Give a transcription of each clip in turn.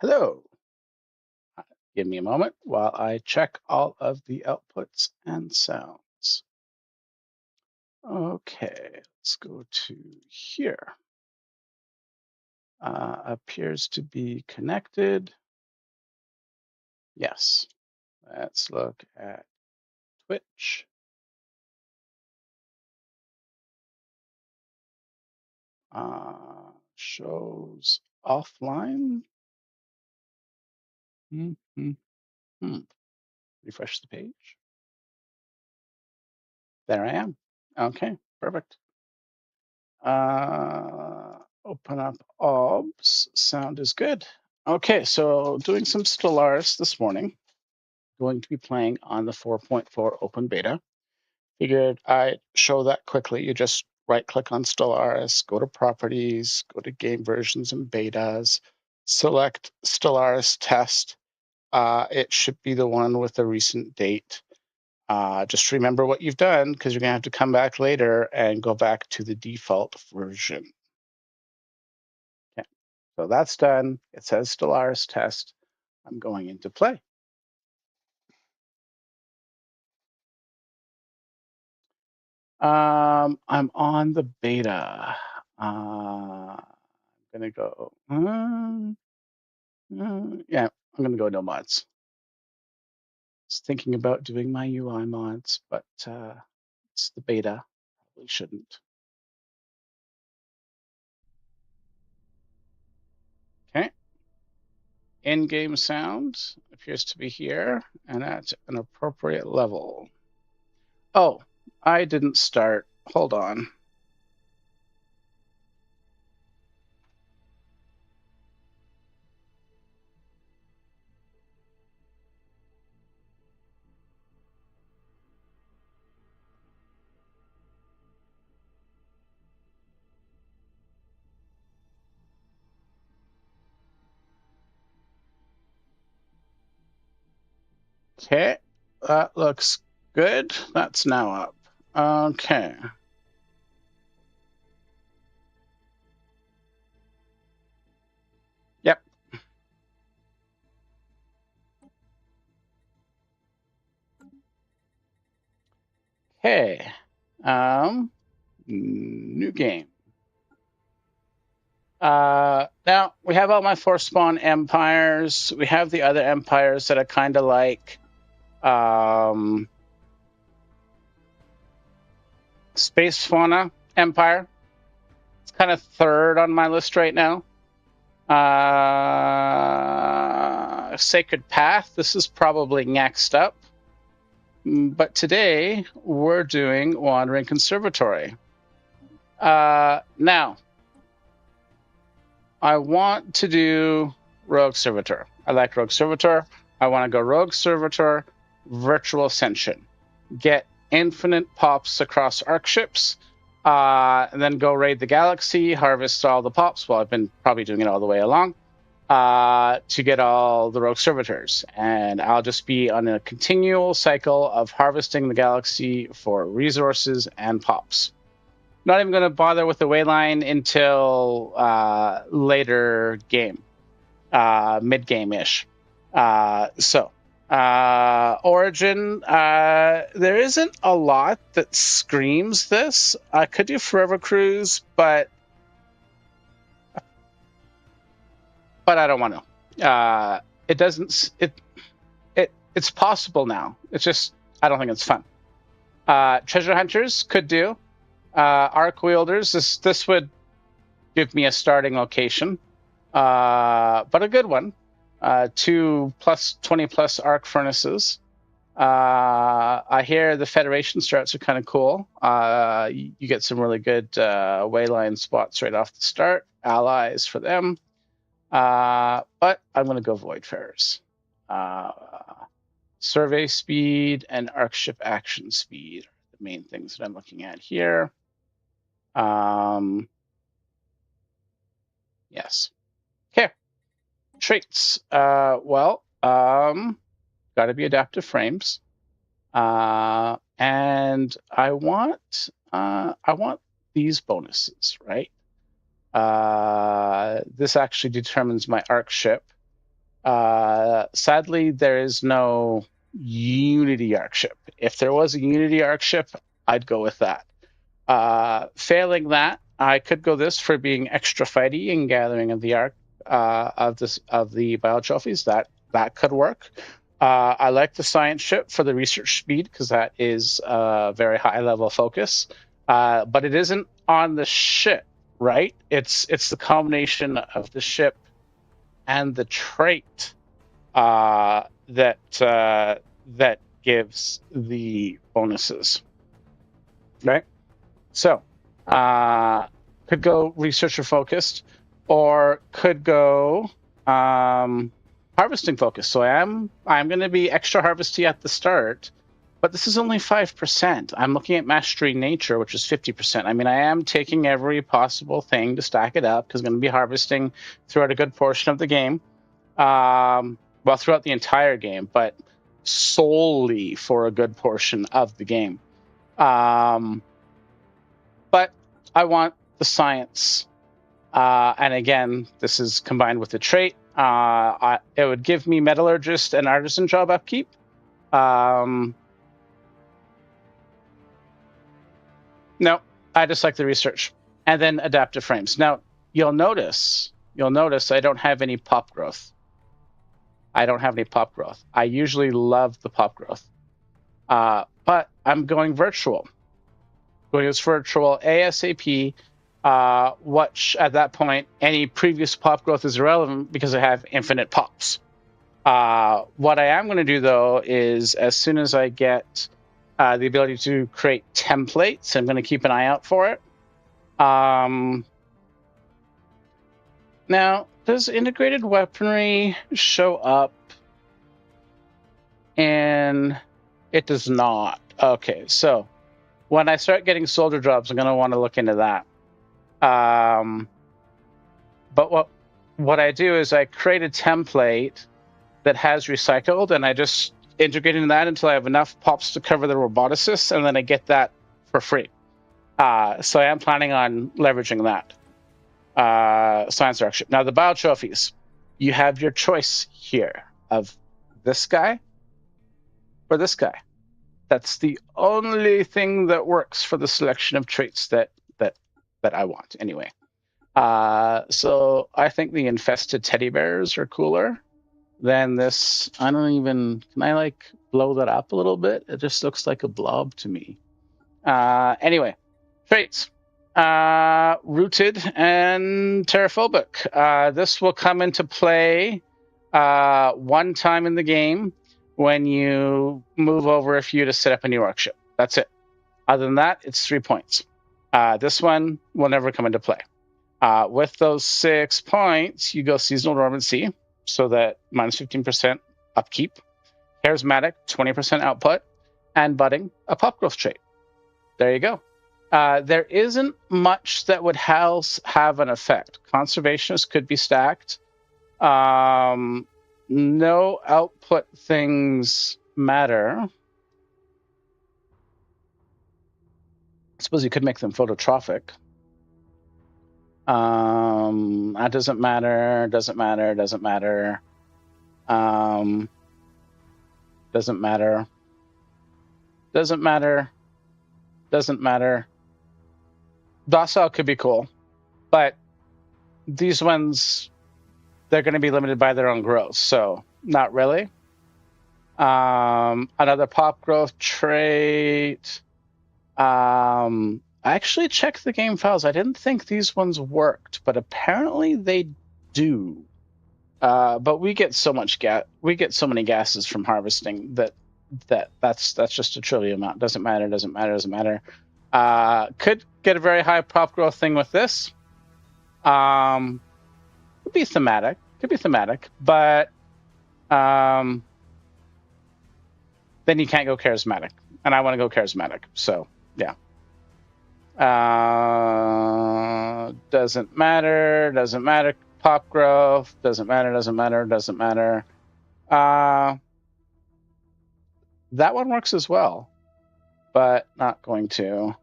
Hello. Give me a moment while I check all of the outputs and sounds. Okay, let's go to here. Appears to be connected. Yes. Let's look at Twitch. Shows offline. Hmm. Refresh the page. There I am. Okay, perfect. Open up OBS. Sound is good. Okay, so doing some Stellaris this morning. Going to be playing on the 4.4 open beta. Figured I'd show that quickly. You just right click on Stellaris, go to properties, go to game versions and betas, select Stellaris test. It should be the one with the recent date. Just remember what you've done because you're going to have to come back later and go back to the default version. Okay, so that's done. It says Stellaris test. I'm going into play. I'm on the beta. I'm gonna go. Yeah, I'm gonna go Nomads. I was thinking about doing my UI mods, but it's the beta. Probably shouldn't. Okay. In-game sound appears to be here and at an appropriate level. Oh, I didn't start. Hold on. Okay, that looks good. That's now up. Okay. Yep. Okay. New game. Now we have all my Forspawn empires. We have the other empires that are kind of like Space Fauna Empire. It's kind of third on my list right now. Sacred Path. This is probably next up. But today we're doing Wandering Conservatory. Now, I want to do Rogue Servitor. I like Rogue Servitor. I want to go Rogue Servitor, Virtual Ascension. Get infinite pops across arc ships, and then go raid the galaxy, harvest all the pops. Well, I've been probably doing it all the way along to get all the Rogue Servitors. And I'll just be on a continual cycle of harvesting the galaxy for resources and pops. Not even going to bother with the wayline until later game, mid-game-ish. Origin, there isn't a lot that screams this. I could do Forever Cruise, but I don't want to. It doesn't. It's possible now. It's just I don't think it's fun. Treasure Hunters could do. Arc Wielders. This would give me a starting location, but a good one. 2 plus 20 plus arc furnaces. I hear the Federation starts are kind of cool. You get some really good wayline spots right off the start. Allies for them. But I'm going to go Voidfarers. Survey speed and arc ship action speed are the main things that I'm looking at here. Yes. Okay. Traits. Got to be adaptive frames. And I want these bonuses, right? This actually determines my arc ship. Sadly, there is no Unity Arc ship. If there was a Unity Arc ship, I'd go with that. Failing that, I could go this for being extra fighty and gathering of the arc of the bio trophies. That could work. I like the science ship for the research speed because that is a very high level focus. But it isn't on the ship, right? It's the combination of the ship and the trait that gives the bonuses, right? So, could go researcher focused, or could go harvesting focused. So I'm going to be extra harvesty at the start, but this is only 5%. I'm looking at mastery nature, which is 50%. I mean, I am taking every possible thing to stack it up because I'm going to be harvesting throughout a good portion of the game. Well, throughout the entire game, but solely for a good portion of the game. But I want the science. And again, this is combined with the trait. It would give me metallurgist and artisan job upkeep. No, I just like the research. And then adaptive frames. Now, you'll notice I don't have any pop growth. I usually love the pop growth. But I'm going virtual. Going as virtual ASAP, which at that point, any previous pop growth is irrelevant because I have infinite pops. What I am going to do, though, is as soon as I get the ability to create templates, I'm going to keep an eye out for it. Now, does integrated weaponry show up? And it does not. Okay, so when I start getting soldier jobs, I'm going to want to look into that. But what I do is I create a template that has recycled, and I just integrate into that until I have enough pops to cover the roboticists, and then I get that for free. So I am planning on leveraging that. Science Arc. Now, the bio trophies. You have your choice here of this guy or this guy. That's the only thing that works for the selection of traits that I want, anyway. So I think the infested teddy bears are cooler than this. Can I like blow that up a little bit? It just looks like a blob to me. Anyway, traits. Rooted and terraphobic. This will come into play one time in the game when you move over a few to set up a new arc ship. That's it. Other than that, it's 3 points. This one will never come into play. With those 6 points, you go seasonal dormancy, so that minus 15% upkeep, charismatic, 20% output, and budding, a pop growth trait. There you go. There isn't much that would have an effect. Conservationist could be stacked. No output things matter. I suppose you could make them phototrophic. That doesn't matter. Doesn't matter. Doesn't matter. Doesn't matter. Doesn't matter. Doesn't matter. Docile could be cool, but these ones, they're going to be limited by their own growth, so not really. Another pop growth trait. I actually checked the game files. I didn't think these ones worked, but apparently they do. But we get so much we get so many gases from harvesting that's just a trivial amount. Doesn't matter. Doesn't matter. Doesn't matter. Could get a very high pop growth thing with this. Could be thematic. But then you can't go charismatic, and I want to go charismatic. So yeah. Doesn't matter. Doesn't matter. Pop growth. Doesn't matter. Doesn't matter. Doesn't matter. That one works as well, but not going to.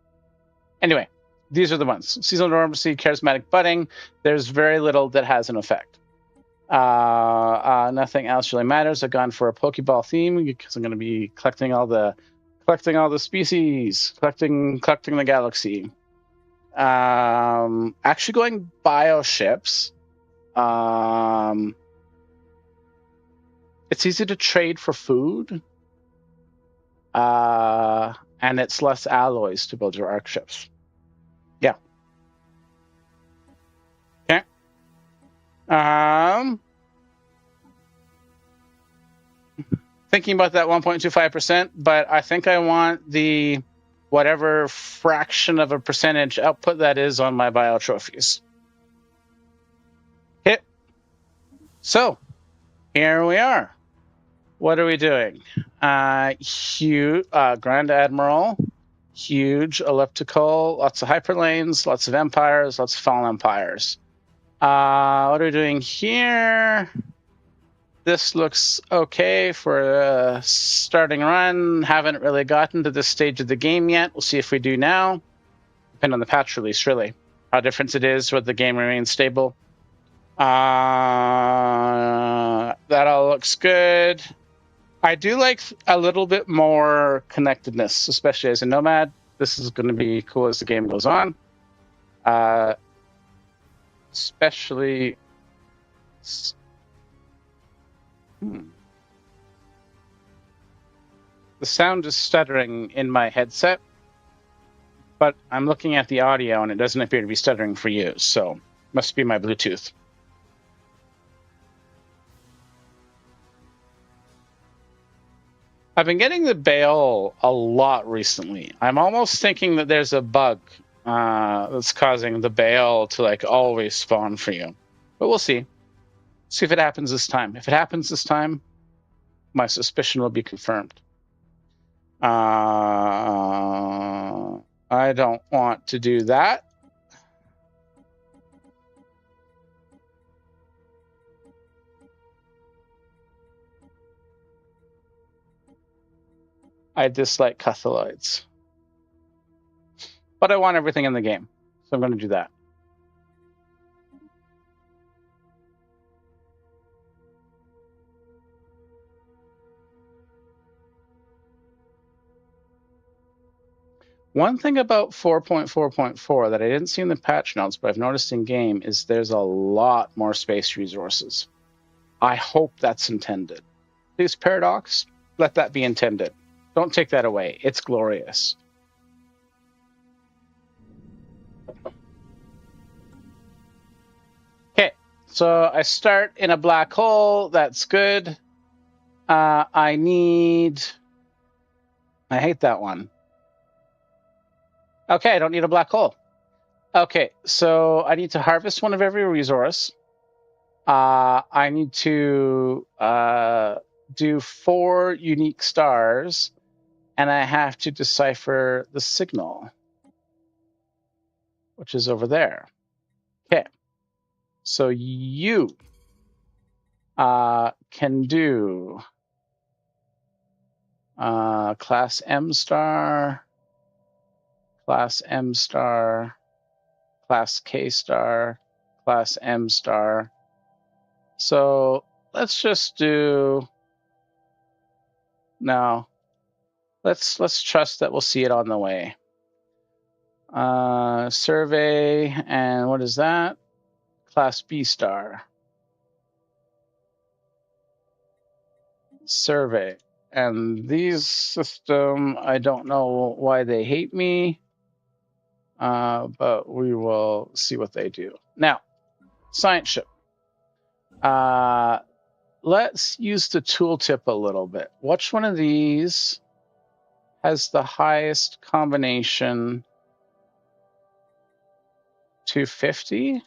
Anyway, these are the ones. Seasonal dormancy, charismatic budding. There's very little that has an effect. Nothing else really matters. I've gone for a Pokeball theme because I'm going to be collecting all the species, collecting the galaxy. Actually going bioships. It's easy to trade for food. And it's less alloys to build your arc ships. Yeah. Okay. Thinking about that 1.25%, but I think I want the whatever fraction of a percentage output that is on my bio trophies. Hit. So here we are. What are we doing? Huge Grand Admiral, huge elliptical, lots of hyperlanes, lots of empires, lots of fallen empires. What are we doing here? This looks okay for a starting run. Haven't really gotten to this stage of the game yet. We'll see if we do now. Depend on the patch release, really. How different it is, whether the game remains stable. That all looks good. I do like a little bit more connectedness, especially as a Nomad. This is going to be cool as the game goes on. Especially... The sound is stuttering in my headset, but I'm looking at the audio and it doesn't appear to be stuttering for you, so must be my Bluetooth. I've been getting the bail a lot recently. I'm almost thinking that there's a bug that's causing the bail to like always spawn for you, but we'll see. See if it happens this time. If it happens this time, my suspicion will be confirmed. I don't want to do that. I dislike Cathaloids. But I want everything in the game, so I'm going to do that. One thing about 4.4.4 that I didn't see in the patch notes, but I've noticed in game, is there's a lot more space resources. I hope that's intended. Please, Paradox, let that be intended. Don't take that away. It's glorious. Okay, so I start in a black hole. That's good. I hate that one. Okay, I don't need a black hole. Okay, so I need to harvest one of every resource. I need to do 4 unique stars, and I have to decipher the signal, which is over there. Okay, so you can do class M star, class M star, class K star, class M star. So let's just do... No. Let's trust that we'll see it on the way. Survey, and what is that? Class B star. Survey. And these system, I don't know why they hate me, but we will see what they do. Now, science ship. Let's use the tooltip a little bit. Which one of these has the highest combination? 250?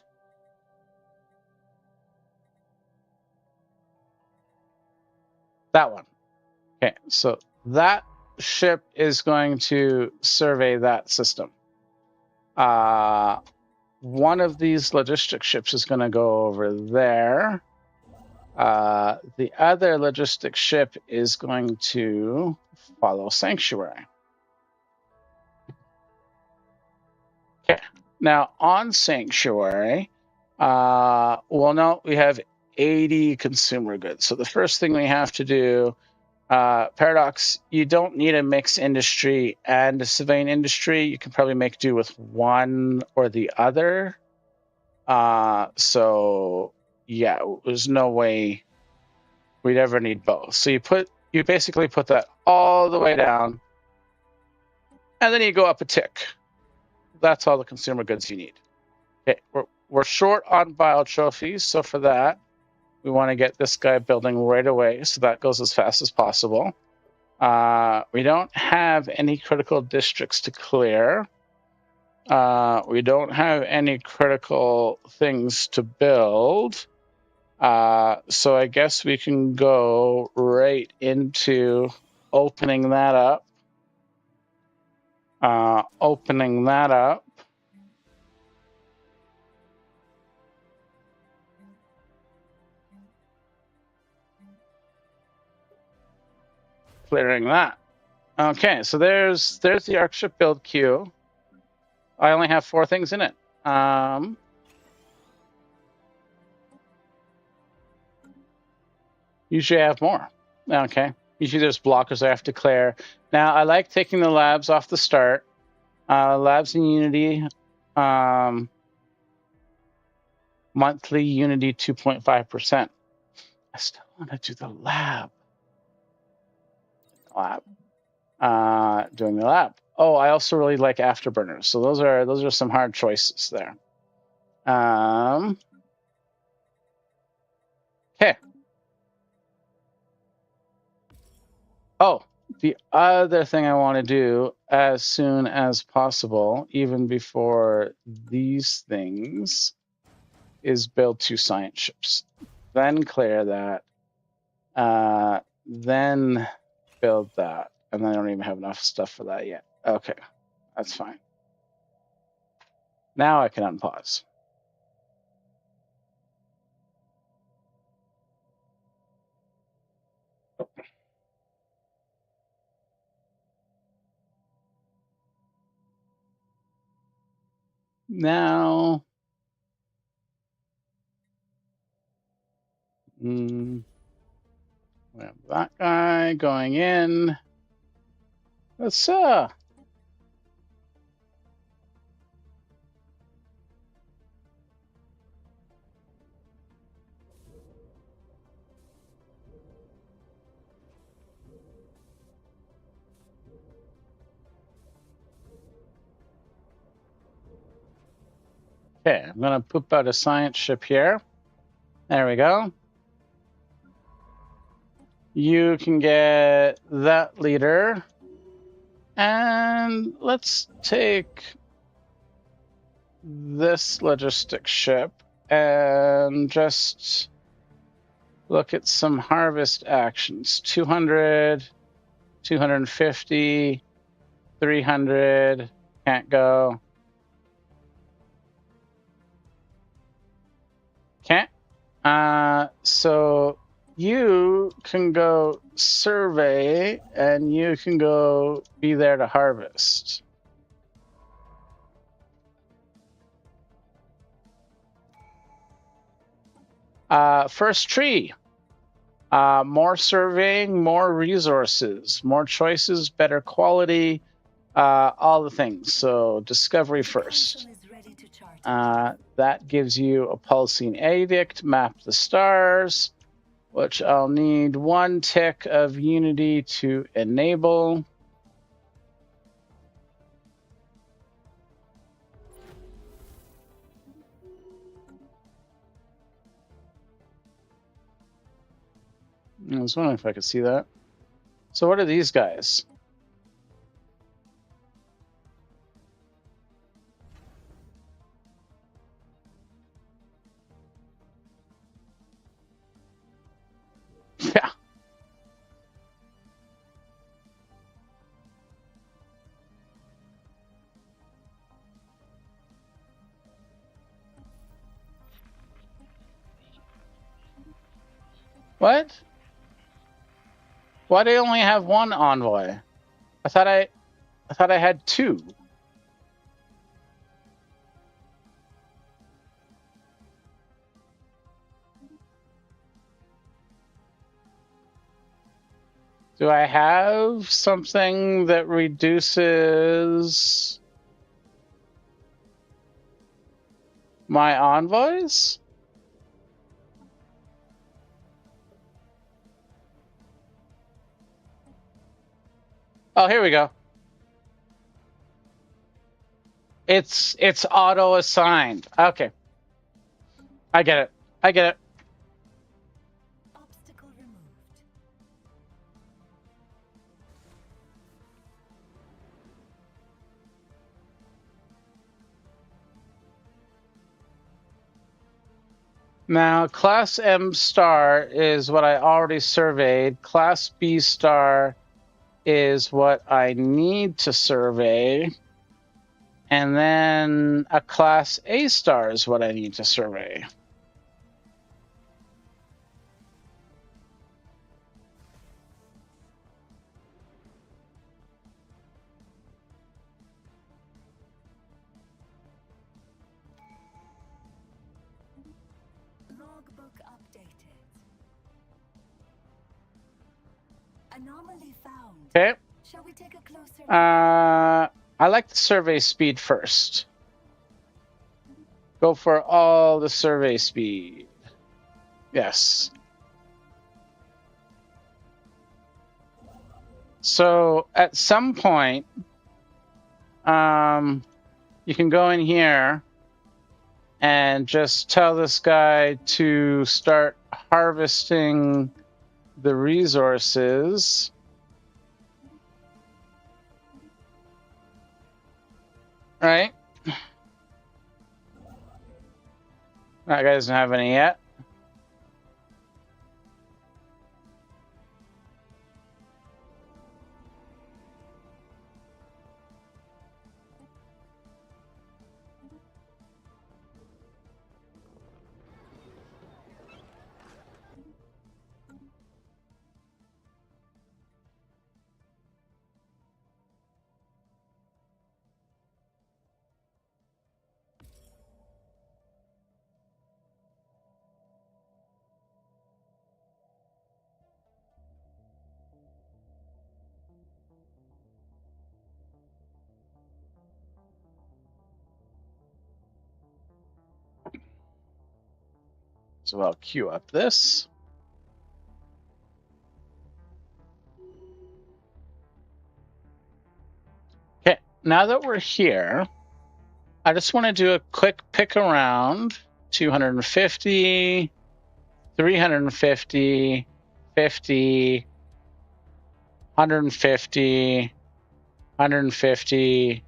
That one. Okay, so that ship is going to survey that system. One of these logistic ships is going to go over there. The other logistic ship is going to follow Sanctuary. Okay, now on Sanctuary, well, no, we have 80 consumer goods. So the first thing we have to do, Paradox, you don't need a mixed industry and a civilian industry. You can probably make do with one or the other. So yeah, there's no way we'd ever need both. So you basically put that all the way down, and then you go up a tick. That's all the consumer goods you need. Okay, we're short on bio trophies, so for that, we want to get this guy building right away, so that goes as fast as possible. We don't have any critical districts to clear. We don't have any critical things to build. So I guess we can go right into opening that up. Clearing that. Okay, so there's the Arcship build queue. I only have 4 things in it. Usually I have more. Okay. Usually there's blockers I have to clear. Now I like taking the labs off the start. Labs in Unity, monthly Unity 2.5%. I still want to do the lab. Doing the lab. Oh, I also really like afterburners. So those are some hard choices there. Okay. Oh, the other thing I want to do as soon as possible, even before these things, is build 2 science ships. Then clear that. Then build that. And I don't even have enough stuff for that yet. Okay, that's fine. Now I can unpause. Now, we have that guy going in. Let's okay, I'm gonna poop out a science ship here. There we go. You can get that leader. And let's take this logistic ship and just look at some harvest actions. 200, 250, 300, can't go. Okay. So you can go survey and you can go be there to harvest. First tree. More surveying, more resources, more choices, better quality, all the things. So discovery first. That gives you a pulsing edict, map the stars, which I'll need 1 tick of Unity to enable. I was wondering if I could see that. So what are these guys? Yeah. What? Why do I only have 1 envoy? I thought I had 2. Do I have something that reduces my envoys? Oh, here we go. It's auto assigned. Okay. I get it. I get it. Obstacle removed. Now, Class M star is what I already surveyed. Class B star is what I need to survey. And then a Class A star is what I need to survey. Logbook updated. Anomaly found. Okay. Shall we take a closer look? I like the survey speed first. Go for all the survey speed. Yes. So at some point, you can go in here and just tell this guy to start harvesting the resources. Right? That guy doesn't have any yet. So I'll queue up this. Okay, now that we're here, I just want to do a quick pick around. 250, 350, 50, 150, 150.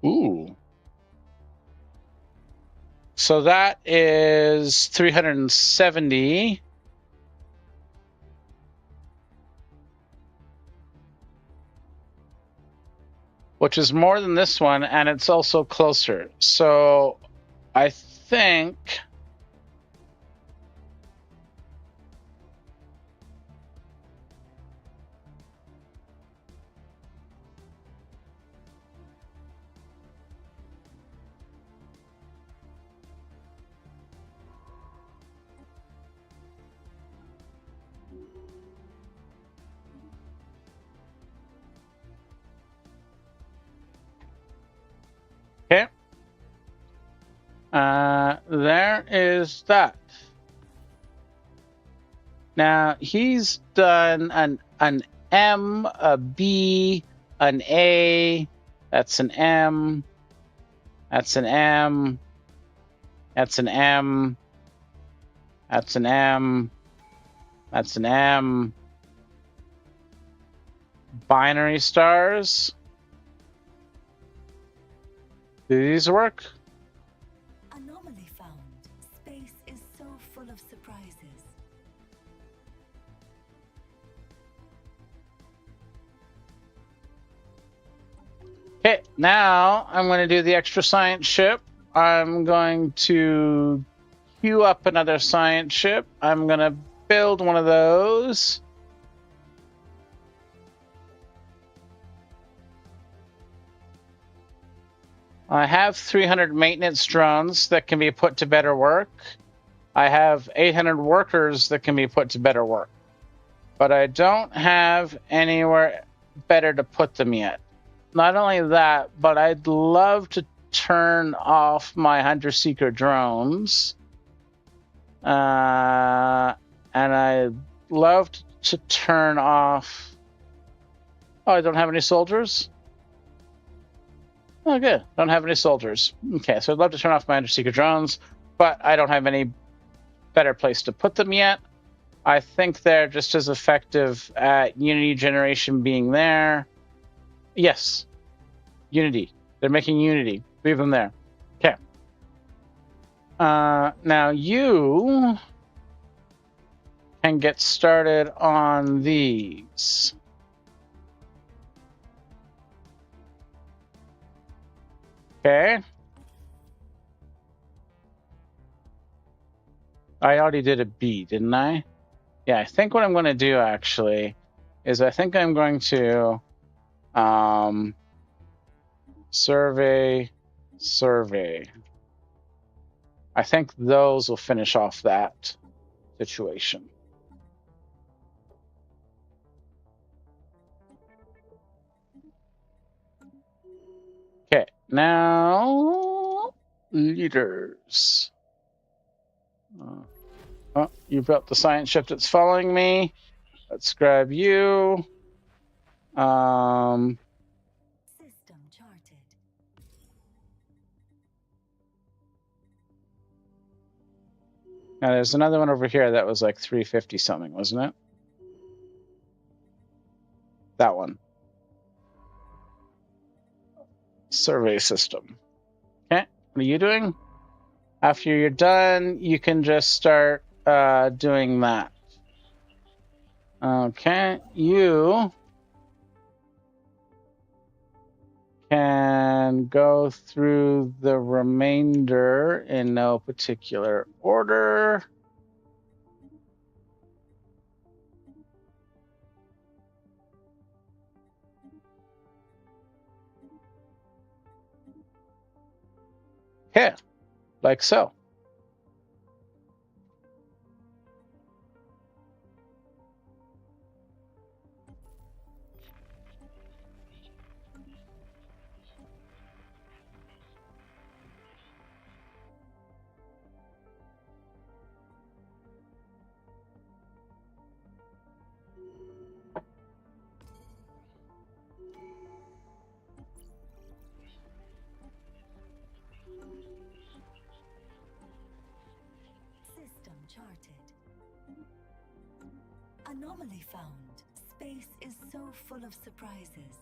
Ooh. So that is 370. Which is more than this one, and it's also closer. So I think okay. There is that. Now he's done an M, a B, an A. That's an M. That's an M. That's an M. That's an M. That's an M. Binary stars. Do these work? Anomaly found. Space is so full of surprises. Okay, now I'm going to do the extra science ship. I'm going to queue up another science ship. I'm going to build one of those. I have 300 maintenance drones that can be put to better work. I have 800 workers that can be put to better work. but I don't have anywhere better to put them yet. Not only that, but I'd love to turn off my hunter-seeker drones. And I'd love to turn off... Oh, I don't have any soldiers? Oh, good. Don't have any soldiers. Okay, so I'd love to turn off my hunter-seeker drones, but I don't have any better place to put them yet. I think they're just as effective at Unity generation being there. Yes. Unity. They're making Unity. Leave them there. Okay. Now you can get started on these. Okay. I already did a B, didn't I? Yeah, I think what I'm going to do actually is I think I'm going to survey. I think those will finish off that situation. Okay, now leaders. Oh, you built the science ship that's following me. Let's grab you. System charted. Now there's another one over here that was like 350 something, wasn't it? That one. Survey system. Okay, what are you doing? After you're done, you can just start doing that. Okay, you can go through the remainder in no particular order. Okay, like so. System charted. Anomaly found. Space is so full of surprises.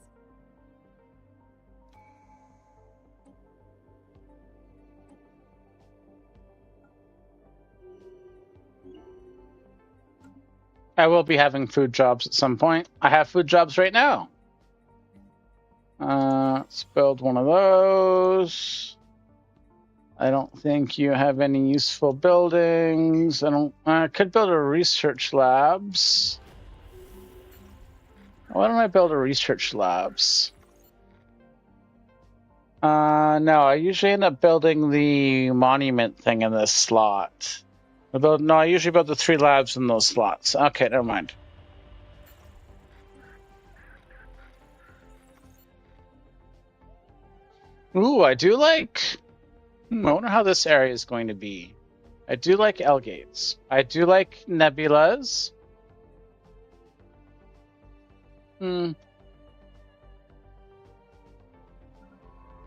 I will be having food jobs at some point. I have food jobs right now. Let's build one of those. I don't think you have any useful buildings. I could build a research labs. Why don't I build a research labs? No, I usually end up building the monument thing in this slot. I usually build the 3 labs in those slots. Okay, never mind. Ooh, I do like... I wonder how this area is going to be. I do like L-gates. I do like nebulas.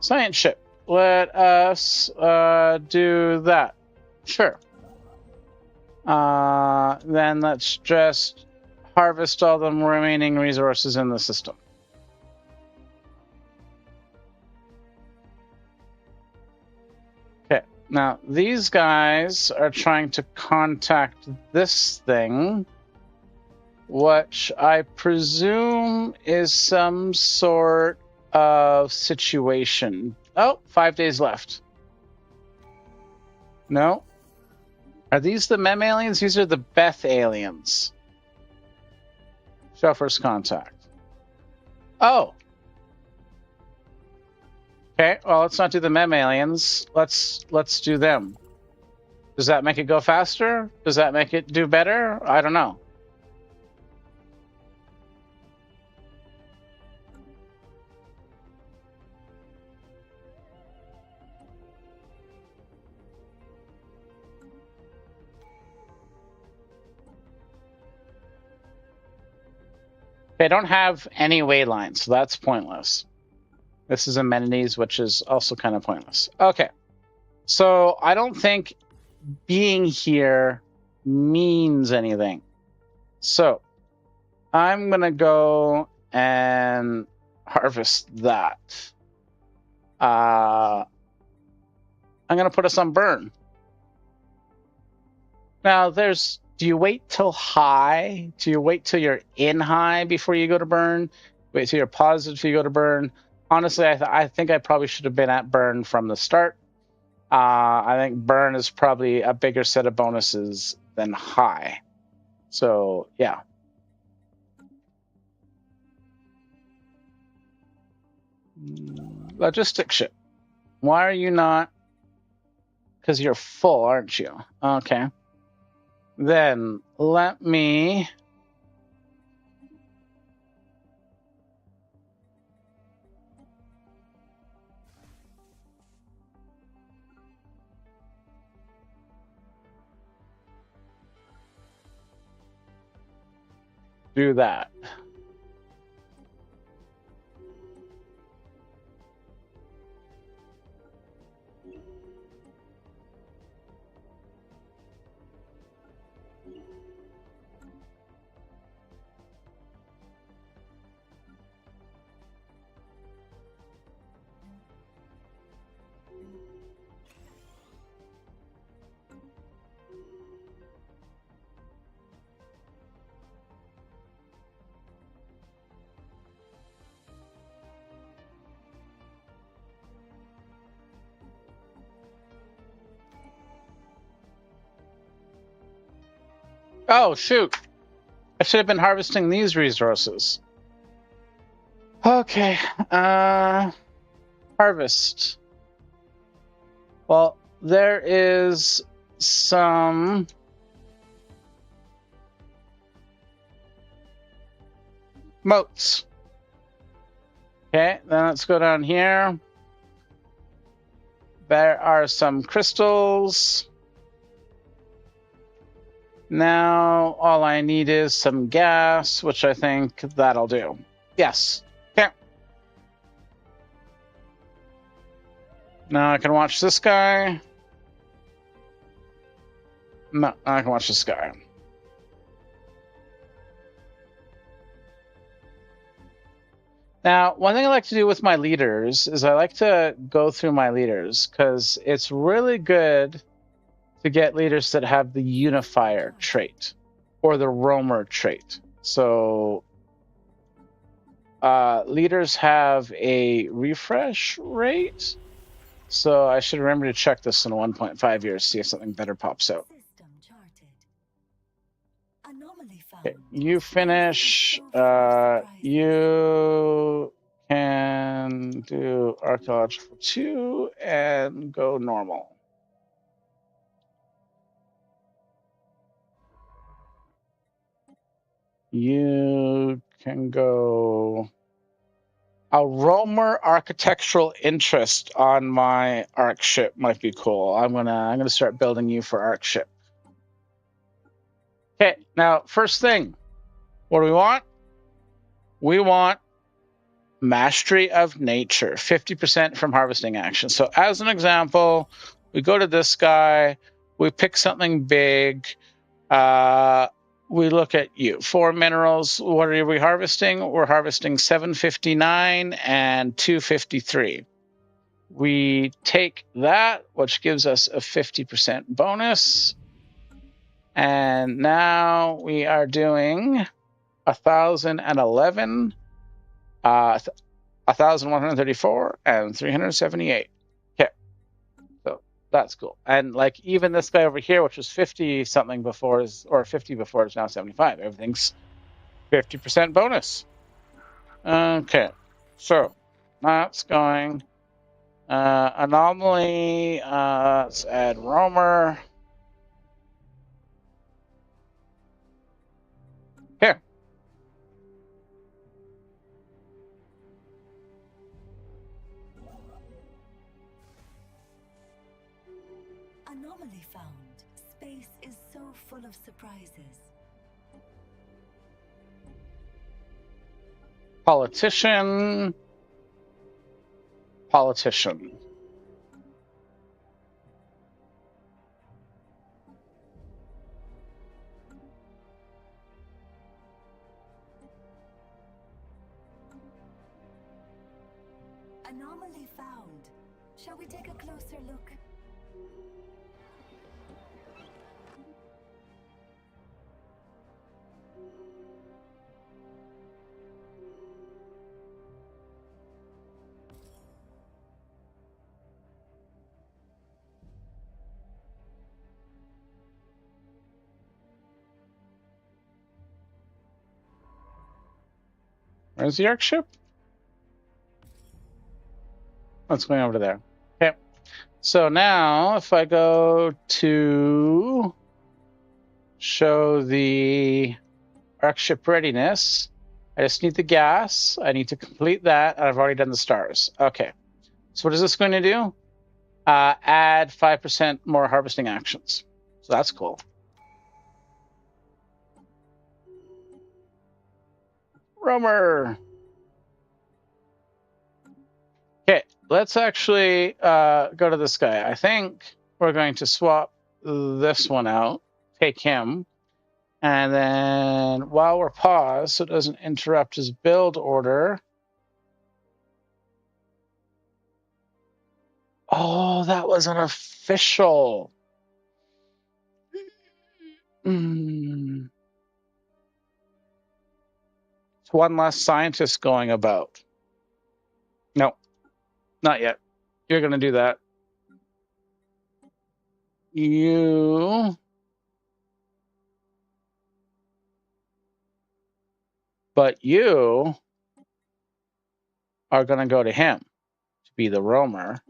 Science ship. Let us do that. Sure. Then let's just harvest all the remaining resources in the system. Okay, now these guys are trying to contact this thing, which I presume is some sort of situation. Oh, 5 days left. No. Are these the Mem aliens? These are the Beth aliens. Show first contact. Oh. Okay, well, let's not do the Mem aliens. Let's do them. Does that make it go faster? Does that make it do better? I don't know. They don't have any waylines, so that's pointless. This is amenities, which is also kind of pointless. Okay. So I don't think being here means anything. So I'm going to go and harvest that. I'm going to put us on burn. Now, do you wait till high? Do you wait till you're in high before you go to burn? Wait till you're positive before you go to burn? Honestly, I think I probably should have been at burn from the start. I think burn is probably a bigger set of bonuses than high. So, yeah. Logistic ship. Why are you not? Because you're full, aren't you? Okay. Then let me... do that. Oh, shoot. I should have been harvesting these resources. Okay. Harvest. Well, there is some... moats. Okay, then let's go down here. There are some crystals. Now, all I need is some gas, which I think that'll do. Yes. Okay. Now I can watch this guy. No, I can watch this guy. Now, one thing I like to do with my leaders is I like to go through my leaders because it's really good to get leaders that have the unifier trait or the roamer trait. So leaders have a refresh rate. So I should remember to check this in 1.5 years, see if something better pops out. Okay, you finish. You can do archaeological 2 and go normal. You can go a roamer architectural interest on my arc ship might be cool. I'm gonna start building you for arc ship. Okay, now first thing, what do we want? We want mastery of nature, 50% from harvesting action. So as an example, we go to this guy, we pick something big, we look at you. 4 minerals, what are we harvesting? We're harvesting 759 and 253. We take that, which gives us a 50% bonus. And now we are doing 1,011, 1,134, and 378. Okay, so that's cool. And like even this guy over here, which was 50 something before, or 50 before, is now 75. Everything's 50% bonus. Okay, so that's going. Anomaly. Let's add roamer. Here. Anomaly found. Space is so full of surprises. Politician. Politician. Anomaly found. Shall we take a closer look? Where's the Ark ship? Let's going over there. Okay. So now if I go to show the Ark ship readiness, I just need the gas. I need to complete that, and I've already done the stars. Okay. So what is this going to do? Add 5% more harvesting actions. So that's cool. Roamer. Okay, let's actually go to this guy. I think we're going to swap this one out, take him, and then while we're paused, so it doesn't interrupt his build order. Oh, that was an official. It's one less scientist going about. No, not yet. You're going to do that. But you are going to go to him to be the roamer.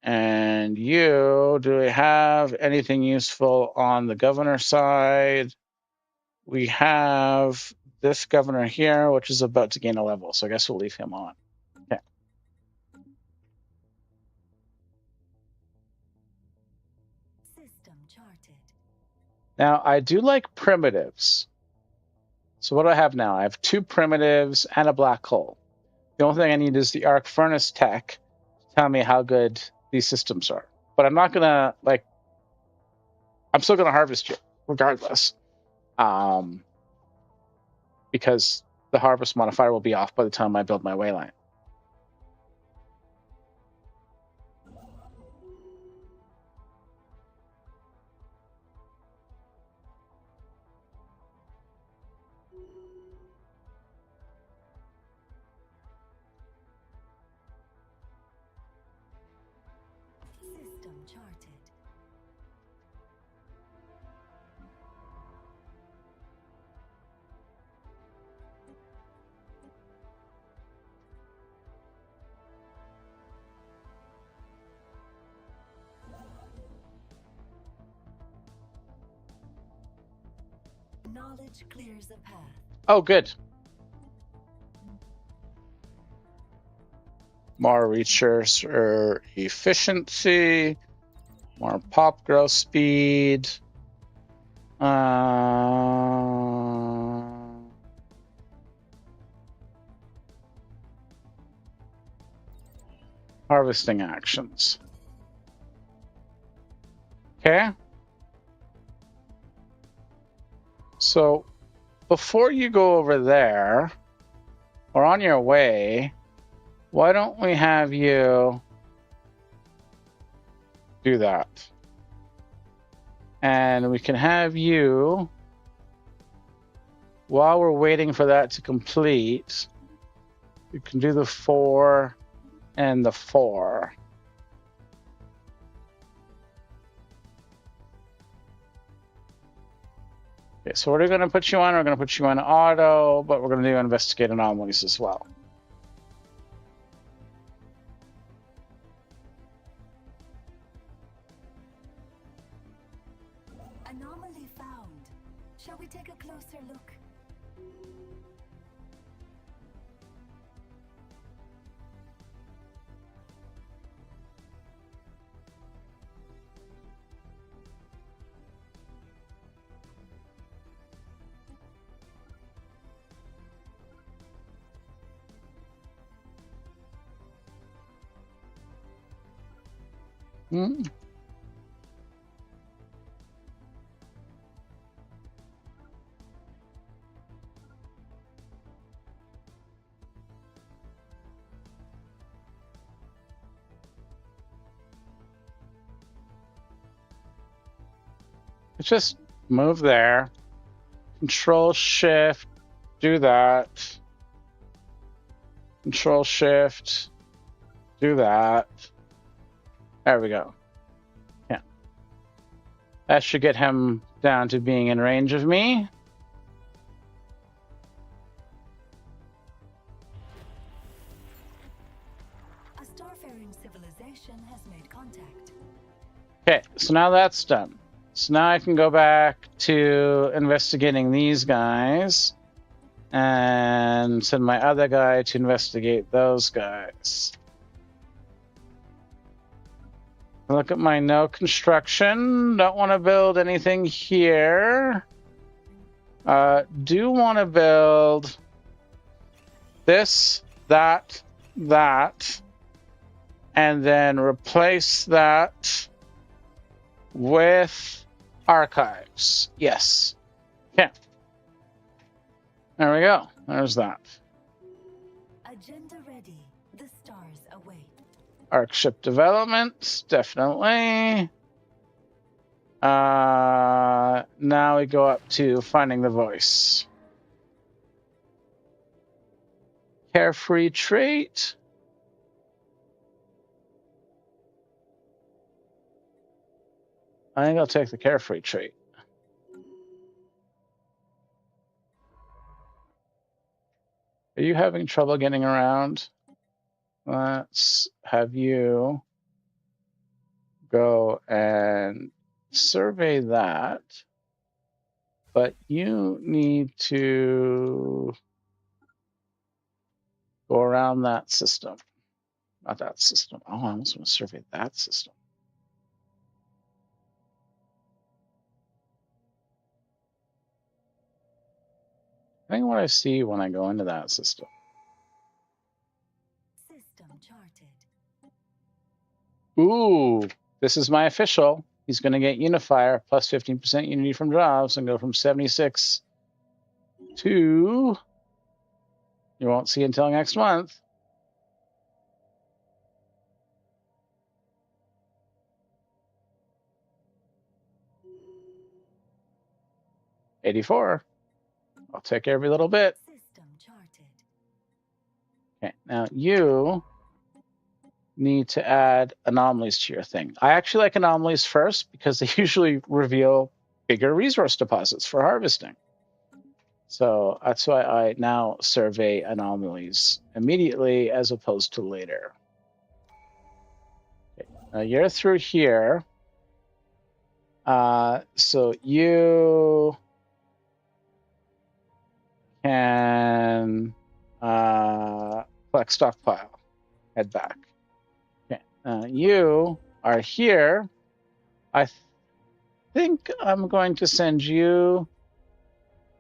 And you, do we have anything useful on the governor side? We have this governor here, which is about to gain a level. So I guess we'll leave him on. Okay. System charted. Now, I do like primitives. So what do I have now? I have 2 primitives and a black hole. The only thing I need is the arc furnace tech to tell me how good these systems are. But I'm not going to, like, I'm still going to harvest you regardless. Because the harvest modifier will be off by the time I build my wayline. System charted. Knowledge clears a path. Oh, good. More research or efficiency, more pop growth speed. Harvesting actions. Okay. So before you go over there, or on your way, why don't we have you do that? And we can have you, while we're waiting for that to complete, you can do the 4 and the 4. Okay, so what are we going to put you on? We're going to put you on auto, but we're going to do investigate anomalies as well. Anomaly found. Shall we take a closer look? Hmm. Just move there. Control Shift, do that. Control Shift, do that. There we go. Yeah. That should get him down to being in range of me. A starfaring civilization has made contact. Okay, so now that's done. So now I can go back to investigating these guys and send my other guy to investigate those guys. Look at my no construction. Don't want to build anything here. Do want to build this, that, and then replace that with archives. Yes. Okay. There we go. There's that. Agenda ready. The stars await. Arc ship development, definitely. Now we go up to finding the voice. Carefree trait. I think I'll take the carefree trait. Are you having trouble getting around? Let's have you go and survey that. But you need to go around that system. Not that system. Oh, I almost want to survey that system. I think what I see when I go into that system. System charted. Ooh, this is my official. He's going to get Unifier plus 15% unity from jobs and go from 76 to, you won't see until next month. $84. I'll take every little bit. System charted. Okay, now you need to add anomalies to your thing. I actually like anomalies first because they usually reveal bigger resource deposits for harvesting. So that's why I now survey anomalies immediately as opposed to later. Okay, now you're through here. So you can collect stockpile. Head back. Okay, you are here. I think I'm going to send you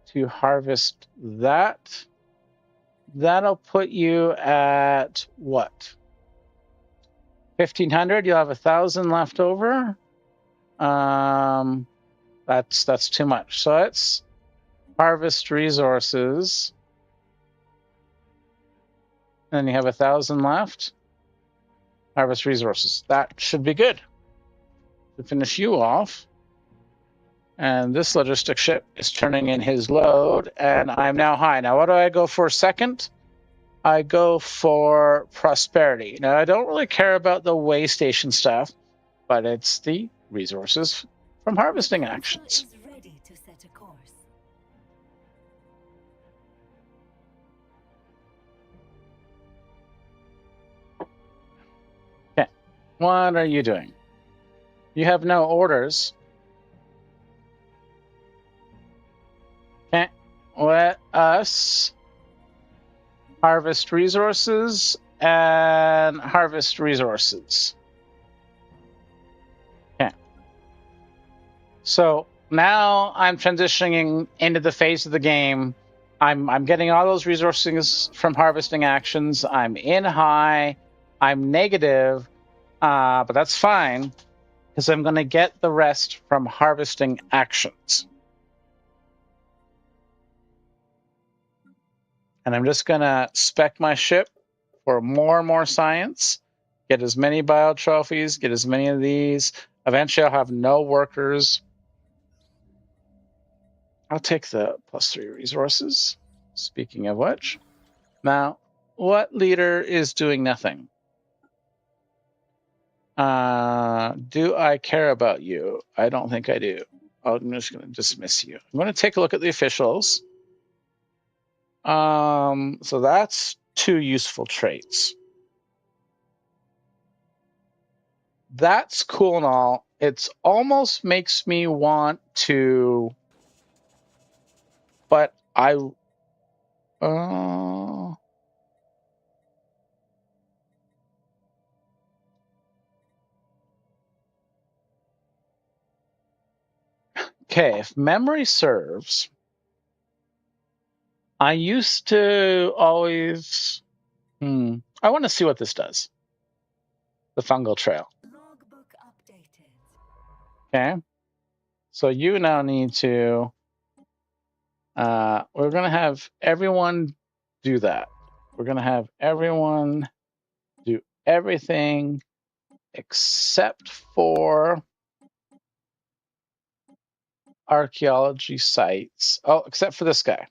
to harvest that. That'll put you at what? 1,500. You'll have 1,000 left over. That's too much. So let's harvest resources. And then you have 1,000 left. Harvest resources. That should be good to finish you off. And this logistic ship is turning in his load, and I'm now high. Now, what do I go for second? I go for prosperity. Now, I don't really care about the way station stuff, but it's the resources from harvesting actions. Is ready to set a course. Okay, what are you doing? You have no orders. Okay, let us harvest resources and harvest resources. Okay. So now I'm transitioning into the phase of the game. I'm getting all those resources from harvesting actions. I'm in high. I'm negative. But that's fine, because I'm going to get the rest from harvesting actions. And I'm just going to spec my ship for more and more science, get as many bio trophies, get as many of these. Eventually, I'll have no workers. I'll take the +3 resources. Speaking of which, now, what leader is doing nothing? Do I care about you? I don't think I do. I'm just going to dismiss you. I'm going to take a look at the officials. So that's 2 useful traits. That's cool and all. It's almost makes me want to, but I, okay, if memory serves, I used to always, I want to see what this does. The fungal trail. Logbook updated. Okay. So you now need to, we're going to have everyone do that. We're going to have everyone do everything except for archaeology sites. Oh, except for this guy.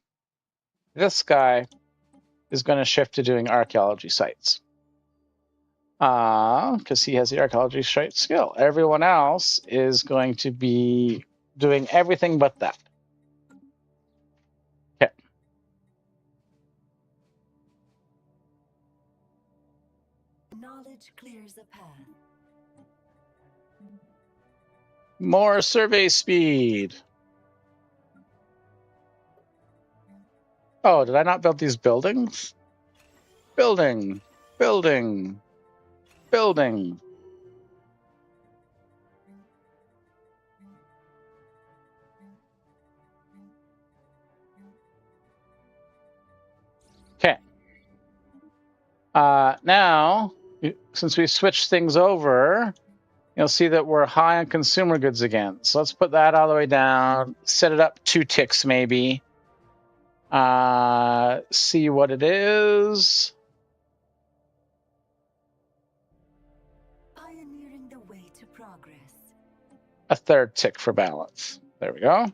This guy is going to shift to doing archaeology sites. Because he has the archaeology site skill. Everyone else is going to be doing everything but that. Okay. Knowledge clears a path. More survey speed. Oh, did I not build these buildings? Building, building, building. Okay. Now, since we switched things over, you'll see that we're high on consumer goods again. So let's put that all the way down, set it up 2 ticks maybe. See what it is. Pioneering the way to progress. A 3rd tick for balance. There we go.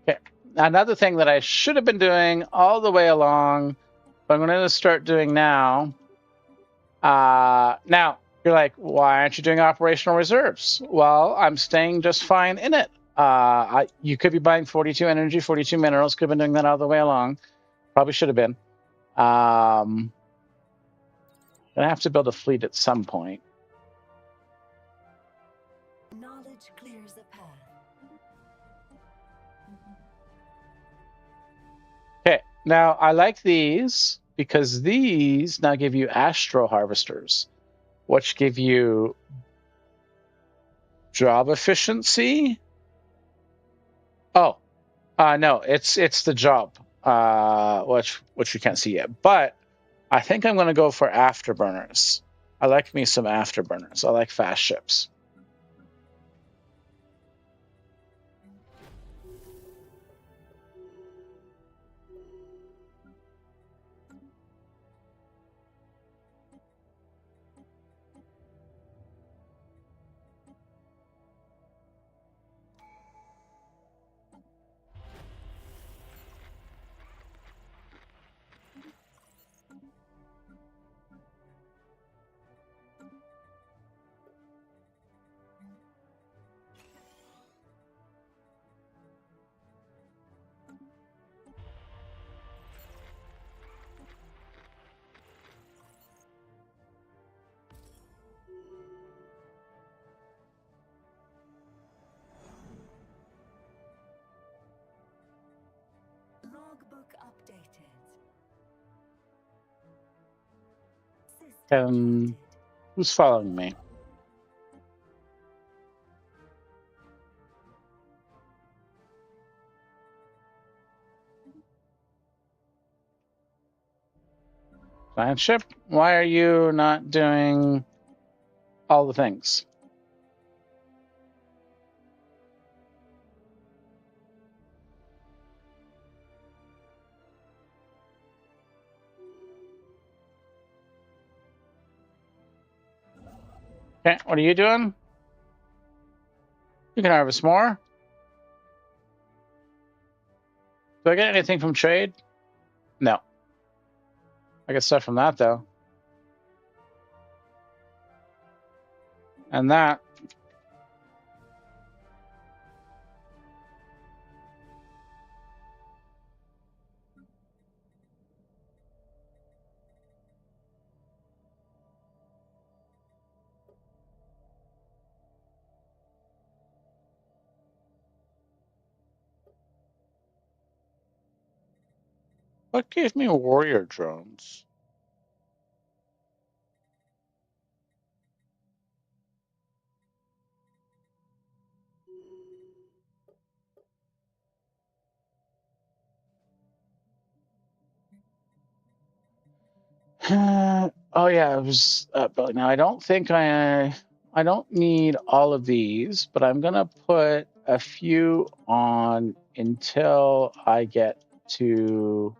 Okay. Another thing that I should have been doing all the way along, but I'm going to start doing now. Now, you're like, why aren't you doing operational reserves? Well, I'm staying just fine in it. You could be buying 42 energy, 42 minerals. Could have been doing that all the way along. Probably should have been. Gonna have to build a fleet at some point. Knowledge clears a path. Okay, now I like these because these now give you astro harvesters, which give you job efficiency. Oh, no, it's the job, which you can't see yet. But I think I'm going to go for afterburners. I like me some afterburners. I like fast ships. Logbook updated. System connected. Who's following me? Science ship, why are you not doing all the things? Okay, what are you doing? You can harvest more. Do I get anything from trade? No. I get stuff from that, though. And that. What gave me warrior drones? Oh yeah, it was Billy. Now I don't think I don't need all of these, but I'm gonna put a few on until I get to.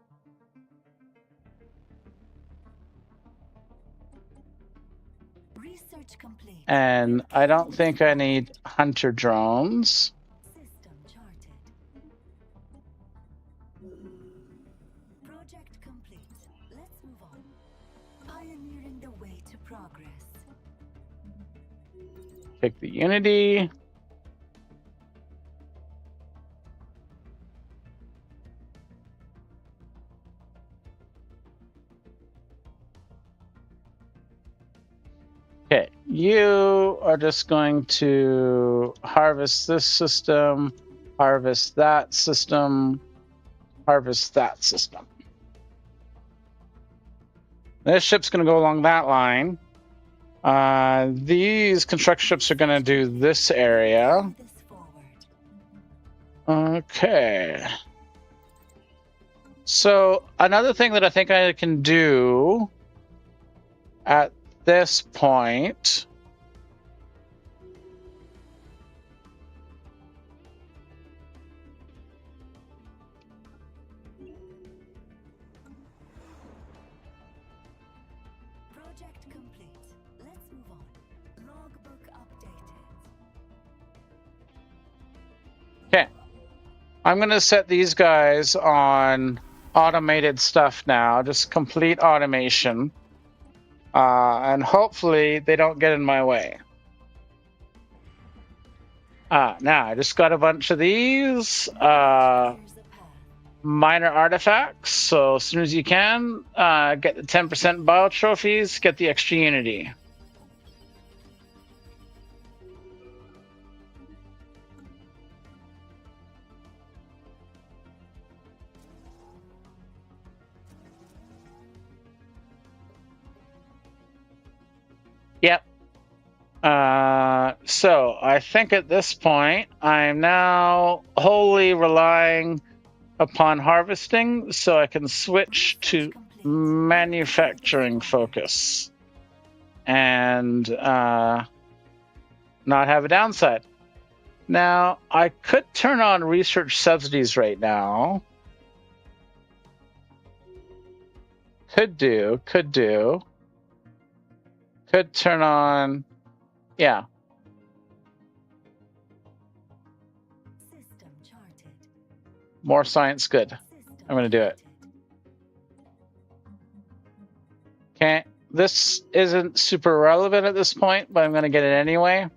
Research complete. And I don't think I need forward. hunter drones. System charted. Project complete. Let's move on. Pioneering the way to progress. Pick the Unity. Okay, you are just going to harvest this system, harvest that system, harvest that system. This ship's going to go along that line. These construction ships are going to do this area. Move this forward. Okay. So another thing that I think I can do at this point Project complete. Let's move on. Logbook updated. okay, I'm going to set these guys on automated stuff now, just complete automation. And hopefully they don't get in my way. Now I just got a bunch of these Here's a path. minor artifacts. So as soon as you can, get the 10% bio trophies, get the extra unity. Yep. So I think at this point, I'm now wholly relying upon harvesting so I can switch to manufacturing focus and not have a downside. Now, I could turn on research subsidies right now. Could turn on, yeah. System charted. More science, good. System I'm going to do it. charted. Okay, this isn't super relevant at this point, but I'm going to get it anyway.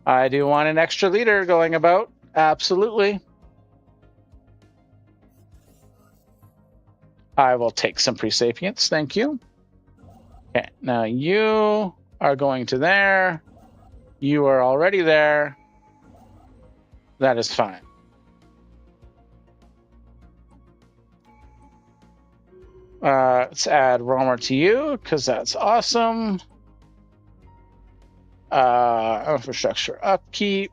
I do want an extra leader going about. Absolutely. I will take some pre-sapients. Thank you. Okay, now you are going to there. You are already there. That is fine. Let's add Romer to you because that's awesome. Infrastructure upkeep.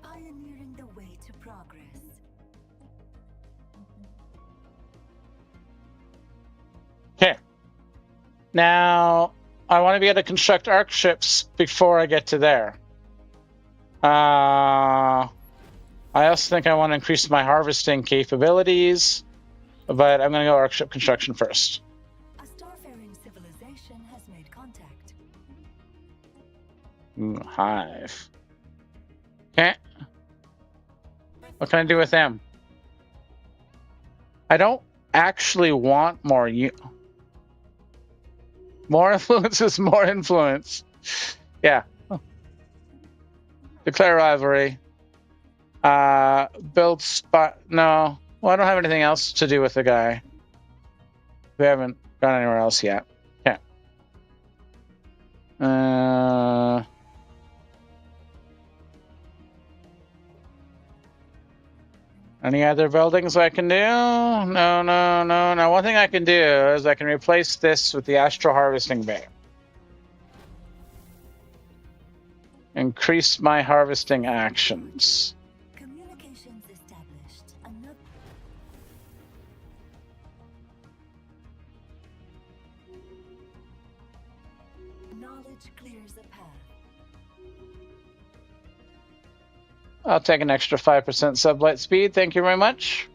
Pioneering the way to progress. Now, I want to be able to construct arc ships before I get to there. I also think I want to increase my harvesting capabilities, but I'm going to go arc ship construction first. A starfaring civilization has made contact. Hive. Okay. What can I do with them? I don't actually want more. More influence is more influence. Yeah. Declare rivalry. Build spot. No. Well, I don't have anything else to do with the guy. We haven't gone anywhere else yet. Okay. Any other buildings I can do? No. Now, one thing I can do is I can replace this with the Astral Harvesting Bay. Increase my harvesting actions. Communications established. Knowledge clears a path. I'll take an extra 5% sublight speed. Thank you very much.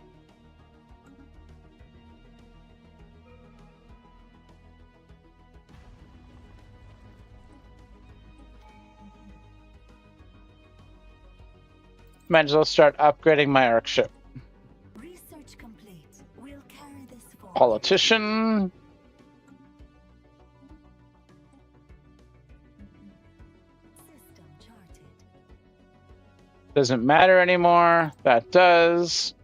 Might as well start upgrading my arc ship. Research complete. We'll carry this forward. Politician. System charted. Doesn't matter anymore. That does.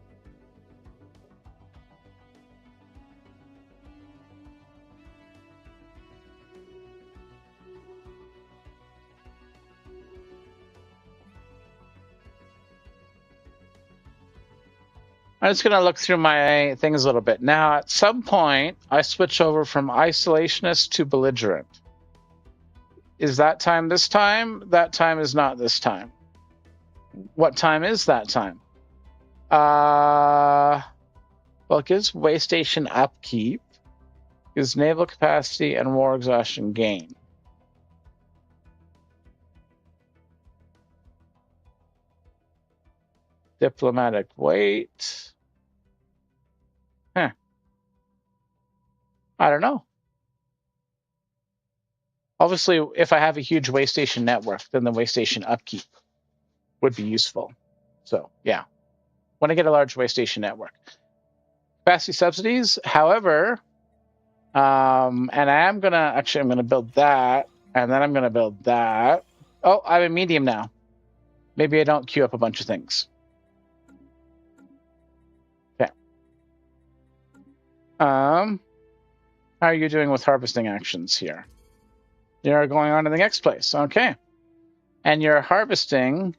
I'm just going to look through my things a little bit. Now, at some point, I switch over from isolationist to belligerent. Is that time this time? That time is not this time. What time is that time? Well, it gives way station upkeep, gives naval capacity and war exhaustion gain. Diplomatic weight. Huh. I don't know. Obviously, if I have a huge way station network, then the way station upkeep would be useful. So, yeah. When I get a large way station network. Capacity subsidies, however, and I'm going to build that, and then I'm going to build that. Oh, I'm a medium now. Maybe I don't queue up a bunch of things. Okay. How are you doing with harvesting actions here? You're going on to the next place. Okay. And you're harvesting.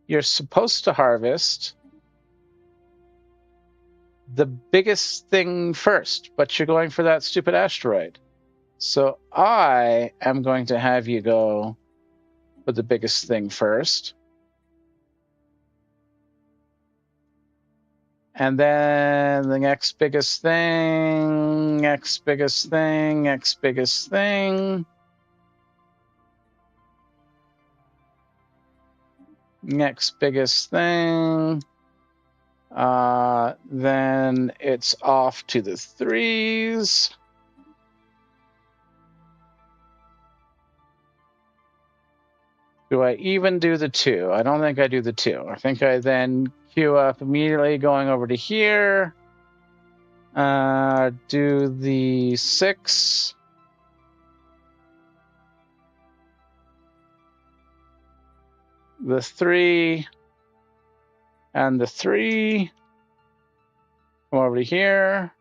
You're supposed to harvest the biggest thing first, but you're going for that stupid asteroid. So I am going to have you go for the biggest thing first. And then the next biggest thing, next biggest thing, next biggest thing. Next biggest thing. Then it's off to the 3s. Do I even do the 2? I don't think I do the 2. I think I then queue up immediately going over to here. Do the 6. The 3. And the 3. Come over to here.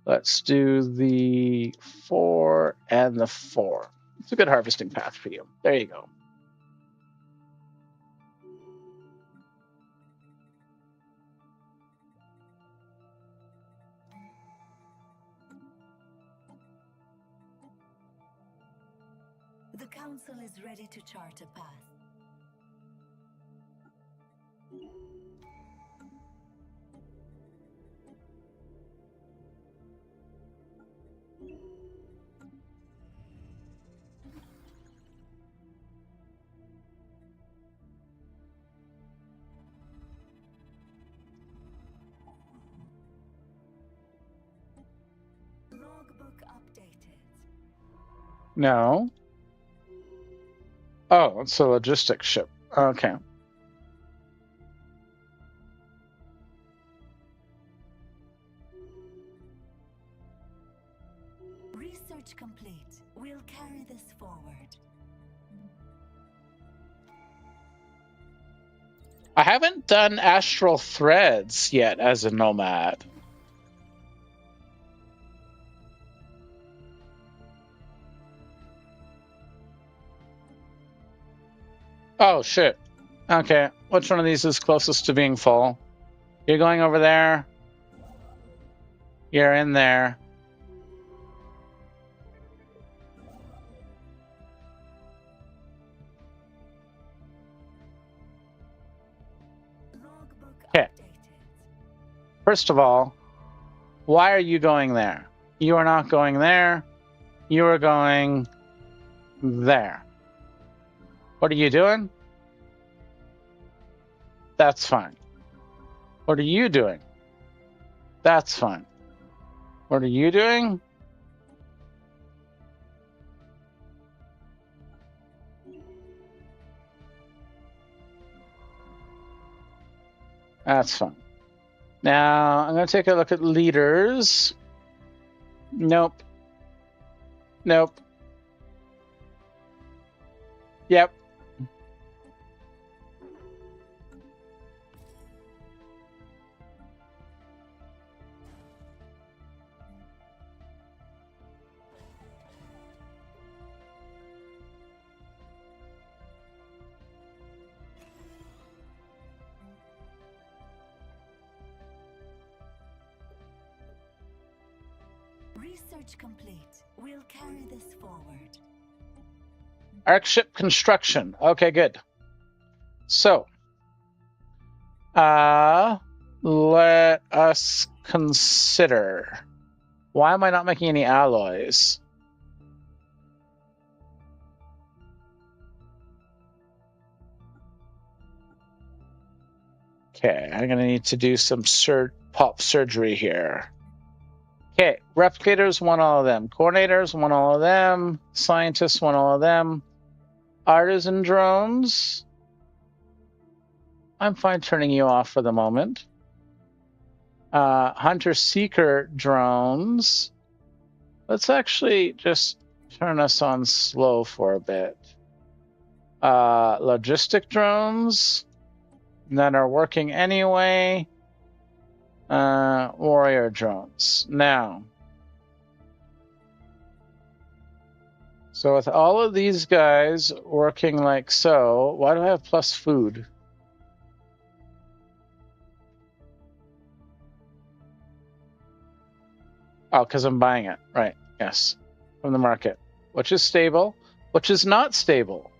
Let's do the 4 and the 4. It's a good harvesting path for you. There you go. The council is ready to chart a path. No. Oh, it's a logistics ship. Okay. Research complete. We'll carry this forward. I haven't done astral threads yet as a nomad. Oh, shit. Okay. Which one of these is closest to being full? You're going over there. You're in there. Okay. First of all, why are you going there? You are not going there. You are going there. What are you doing? That's fine. What are you doing? That's fine. What are you doing? That's fine. Now, I'm going to take a look at leaders. Nope. Nope. Yep. Research complete. We'll carry this forward. Arc ship construction. Okay, good. So, let us consider. Why am I not making any alloys? Okay, I'm going to need to do some pop surgery here. Okay, replicators want all of them. Coordinators want all of them. Scientists want all of them. Artisan drones. I'm fine turning you off for the moment. Hunter-seeker drones. Let's actually just turn us on slow for a bit. Logistic drones that are working anyway. Warrior drones. Now, so with all of these guys working like so, why do I have plus food? Oh, because I'm buying it. Right. Yes. From the market. Which is stable. Which is not stable.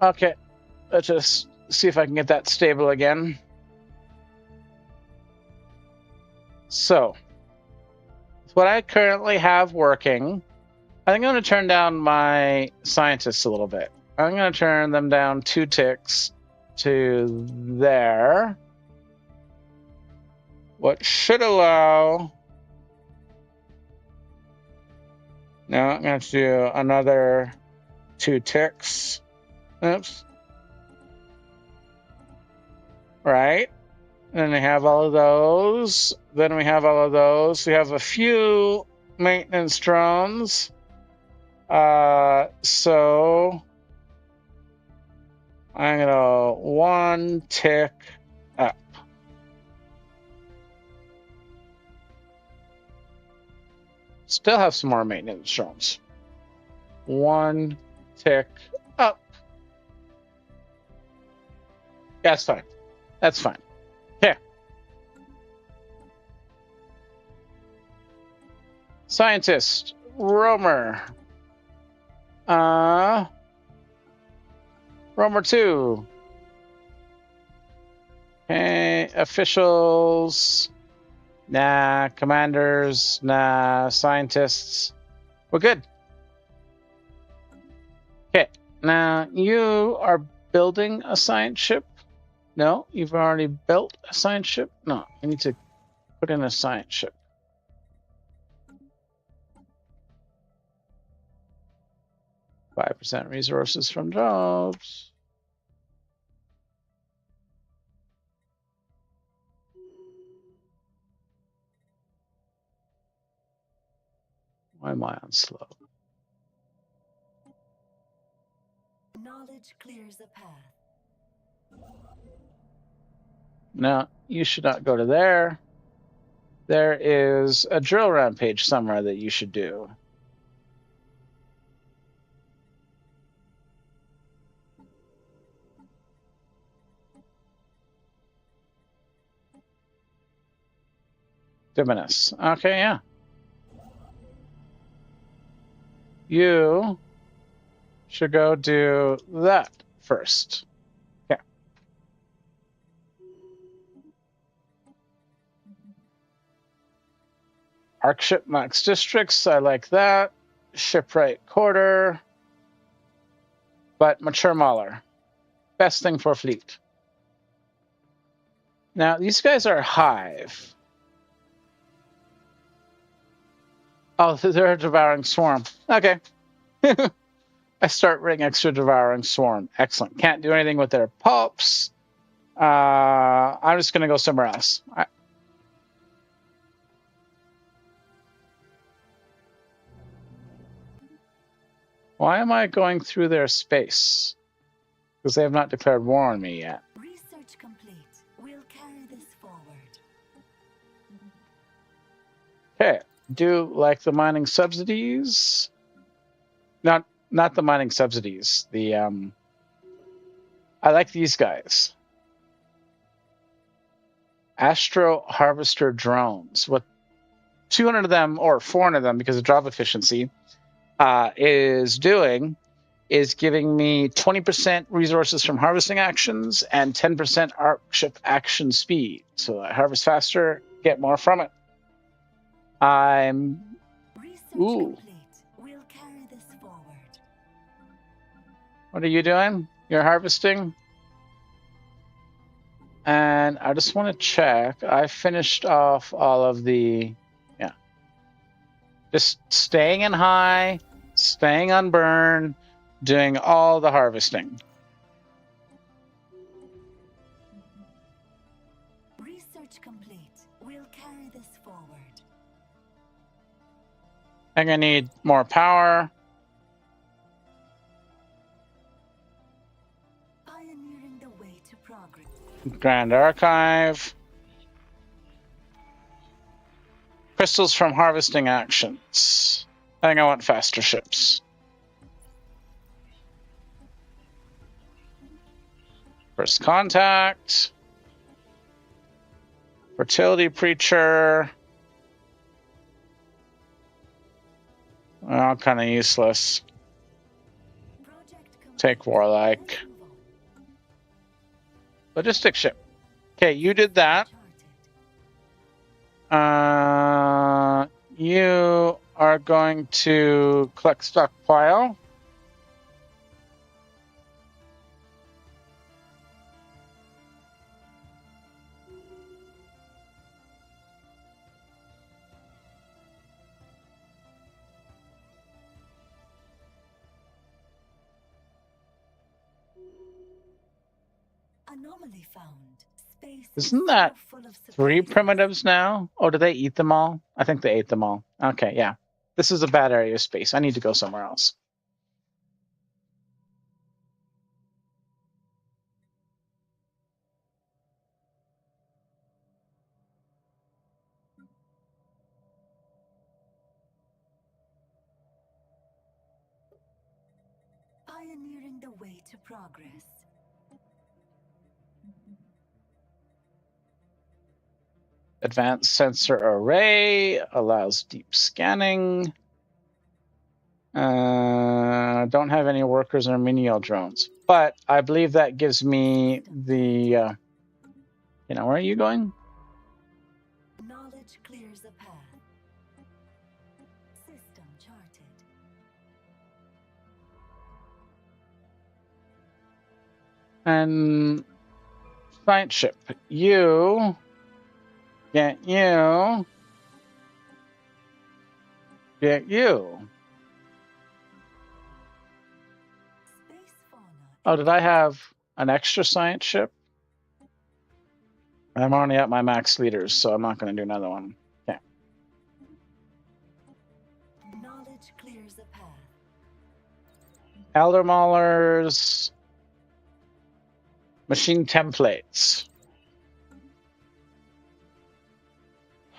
Okay. Let's just see if I can get that stable again. So, what I currently have working, I think I'm going to turn down my scientists a little bit. I'm going to turn them down 2 ticks to there. What should allow... No, I'm going to do another 2 ticks. Oops. Right. And we have all of those. Then we have all of those. We have a few maintenance drones. So I'm going to 1 tick up. Still have some more maintenance drones. 1 tick up. That's fine. That's fine. Okay. Scientist, Romer. Romer 2. Okay, officials. Nah, commanders. Nah, scientists. We're good. Okay, now you are building a science ship. No, you've already built a science ship. No, I need to put in a science ship. 5% resources from jobs. Why am I on slow? Knowledge clears a path. No, you should not go to there. There is a drill rampage somewhere that you should do. Divinus. Okay, yeah. You should go do that first. Okay. Arc Max Districts, I like that. Shipwright Quarter. But Mature Mauler. Best thing for fleet. Now, these guys are Hive. Oh, they're a Devouring Swarm. Okay. I start running extra Devouring Swarm. Excellent. Can't do anything with their pups. I'm just going to go somewhere else. Why am I going through their space? Because they have not declared war on me yet. Research complete. We'll carry this forward. Okay. Do like the mining subsidies. Not the mining subsidies. The I like these guys. Astro Harvester drones. What 200 of them, or 400 of them because of job efficiency, is doing is giving me 20% resources from harvesting actions and 10% arc ship action speed. So I harvest faster, get more from it. Ooh. We'll carry this forward. What are you doing? You're harvesting? And I just want to check. I finished off all of the... Yeah. Just staying in high, staying on burn, doing all the harvesting. Research complete. We'll carry this forward. I'm going to need more power. Pioneering the way to progress. Grand Archive. Crystals from harvesting actions. I think I want faster ships. First contact. Fertility Preacher. Well, kind of useless. Take Warlike. Logistic ship. Okay, you did that. You are going to collect stockpile. Anomaly found. Space Isn't that so full of 3 surprises. primitives now? Oh, did they eat them all? I think they ate them all. Okay, yeah. This is a bad area of space. I need to go somewhere else. Pioneering the way to progress. Advanced sensor array allows deep scanning. Don't have any workers or menial drones, but I believe that gives me the. Where are you going? Knowledge clears a path. System charted. And science ship. You. Get you. Get you. Oh, did I have an extra science ship? I'm already at my max leaders, so I'm not going to do another one. Okay. Knowledge clears a path. Elder Maulers, machine templates.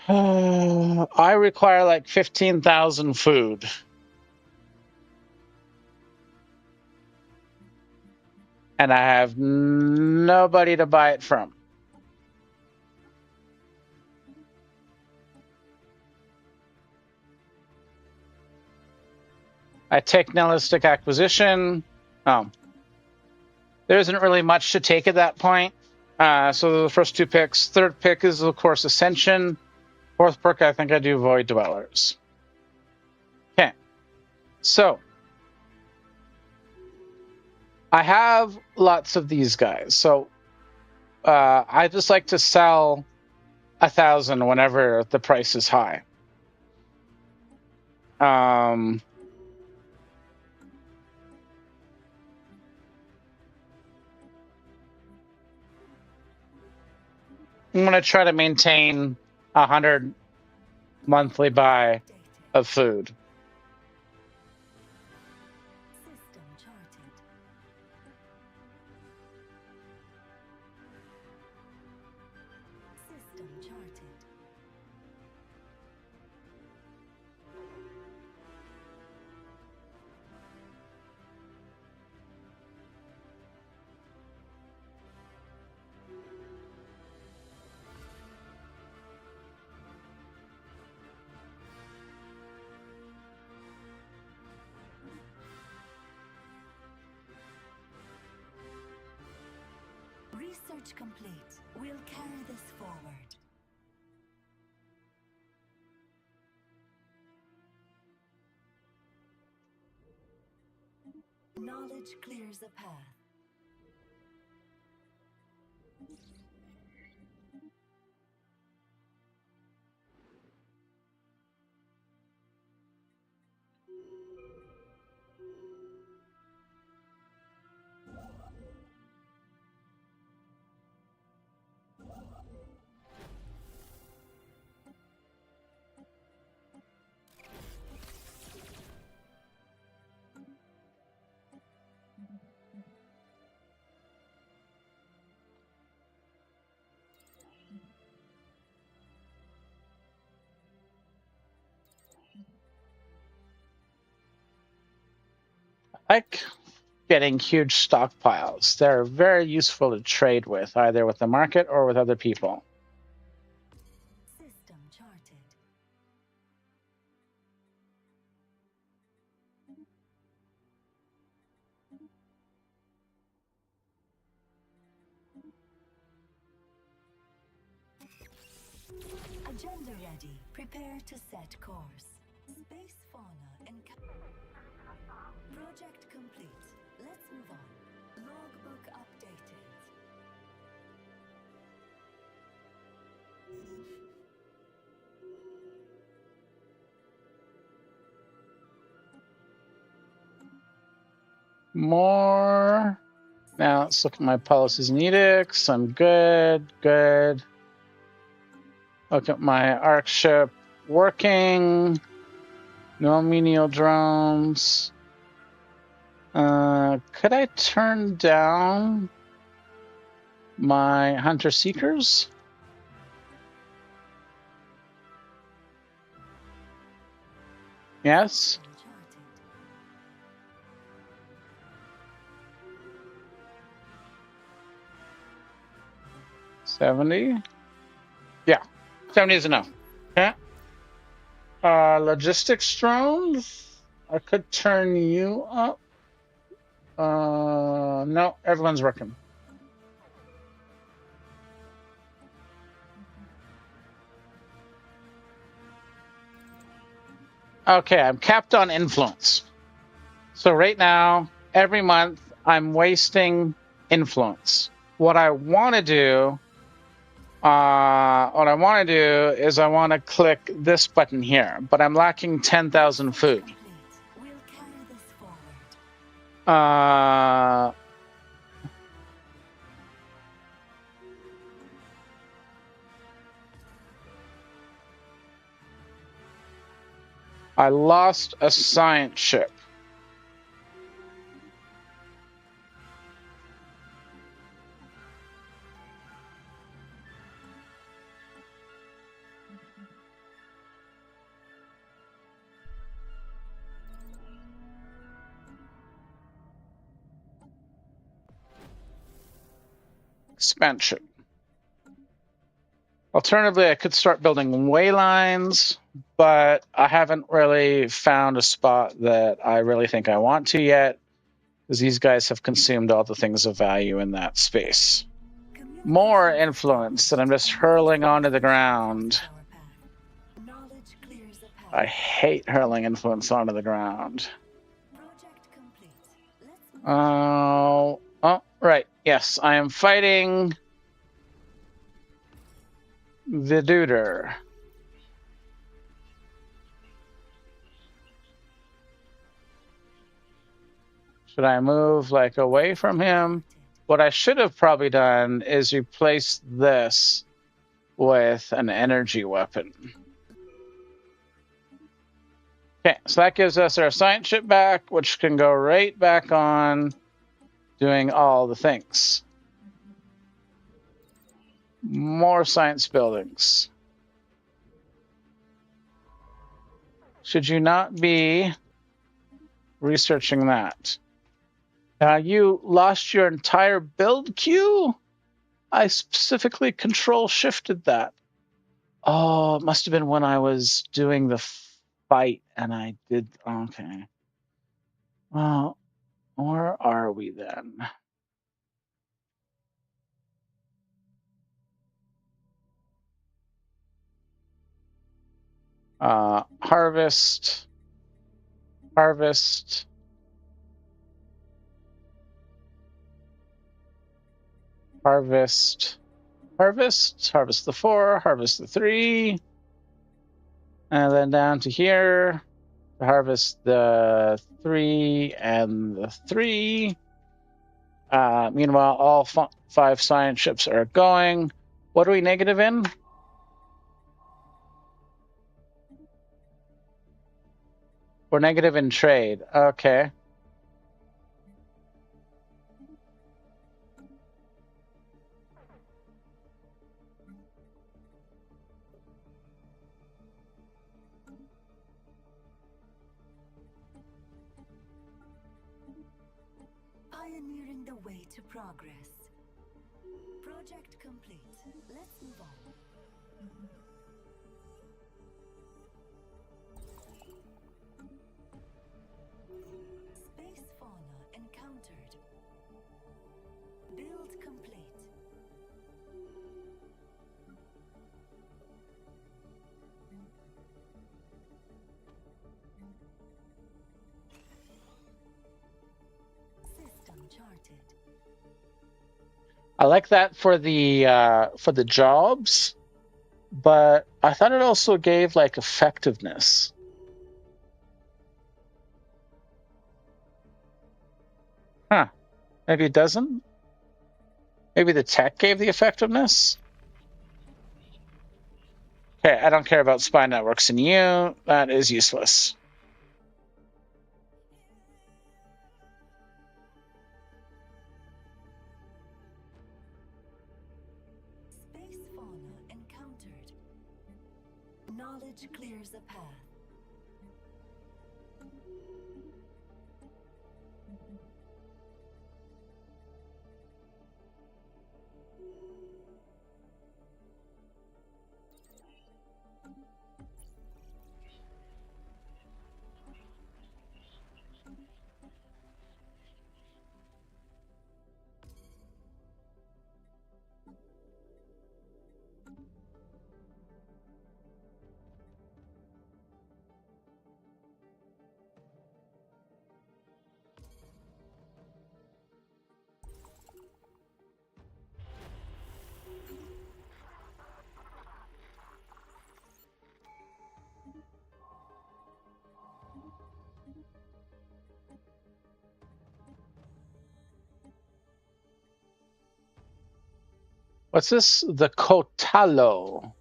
I require like 15,000 food. And I have nobody to buy it from. I take nihilistic acquisition. Oh. There isn't really much to take at that point. So the first two picks. Third pick is, of course, Ascension. Fourth pick, I think I do Void Dwellers. Okay. So I have lots of these guys. So I just like to sell 1,000 whenever the price is high. I'm going to try to maintain 100 monthly buy of food. System charted. System charted. Research complete. We'll carry this forward. Knowledge clears a path. I like getting huge stockpiles. They're very useful to trade with, either with the market or with other people. System charted. Agenda ready. Prepare to set course. Space fauna and project complete. Let's move on. Logbook updated. More. Now let's look at my policies and edicts. I'm good. Good. Look at my ARC ship working. No menial drones. Could I turn down my hunter seekers? Yes. 70. Yeah, 70 is enough. Okay. Logistics drones. I could turn you up. No, everyone's working. Okay, I'm capped on influence. So right now, every month, I'm wasting influence. What I want to do is I want to click this button here, but I'm lacking 10,000 food. We'll carry this forward. I lost a science ship. Expansion. Alternatively, I could start building way lines, but I haven't really found a spot that I really think I want to yet, because these guys have consumed all the things of value in that space. More influence that I'm just hurling onto the ground. I hate hurling influence onto the ground. Oh, right. Yes, I am fighting the duder. Should I move like away from him? What I should have probably done is replace this with an energy weapon. Okay, so that gives us our science ship back, which can go right back on doing all the things. More science buildings. Should you not be researching that? You lost your entire build queue? I specifically control shifted that. Oh, it must have been when I was doing the fight and I did. Okay. Well, where are we then? Harvest. Harvest. Harvest. Harvest. Harvest the 4. Harvest the 3. And then down to here. To harvest the 3 and the 3. Meanwhile, all 5 science ships are going. What are we negative in? We're negative in trade. Okay. Pioneering the way to progress. Project complete. Let's move on. Space fauna encountered. Build complete. System charted. I like that for the jobs, but I thought it also gave like effectiveness. Huh. Maybe it doesn't? Maybe the tech gave the effectiveness? Okay, I don't care about spy networks in you. That is useless. Space fauna encountered. Knowledge clears a path. What's this? The Kotalo.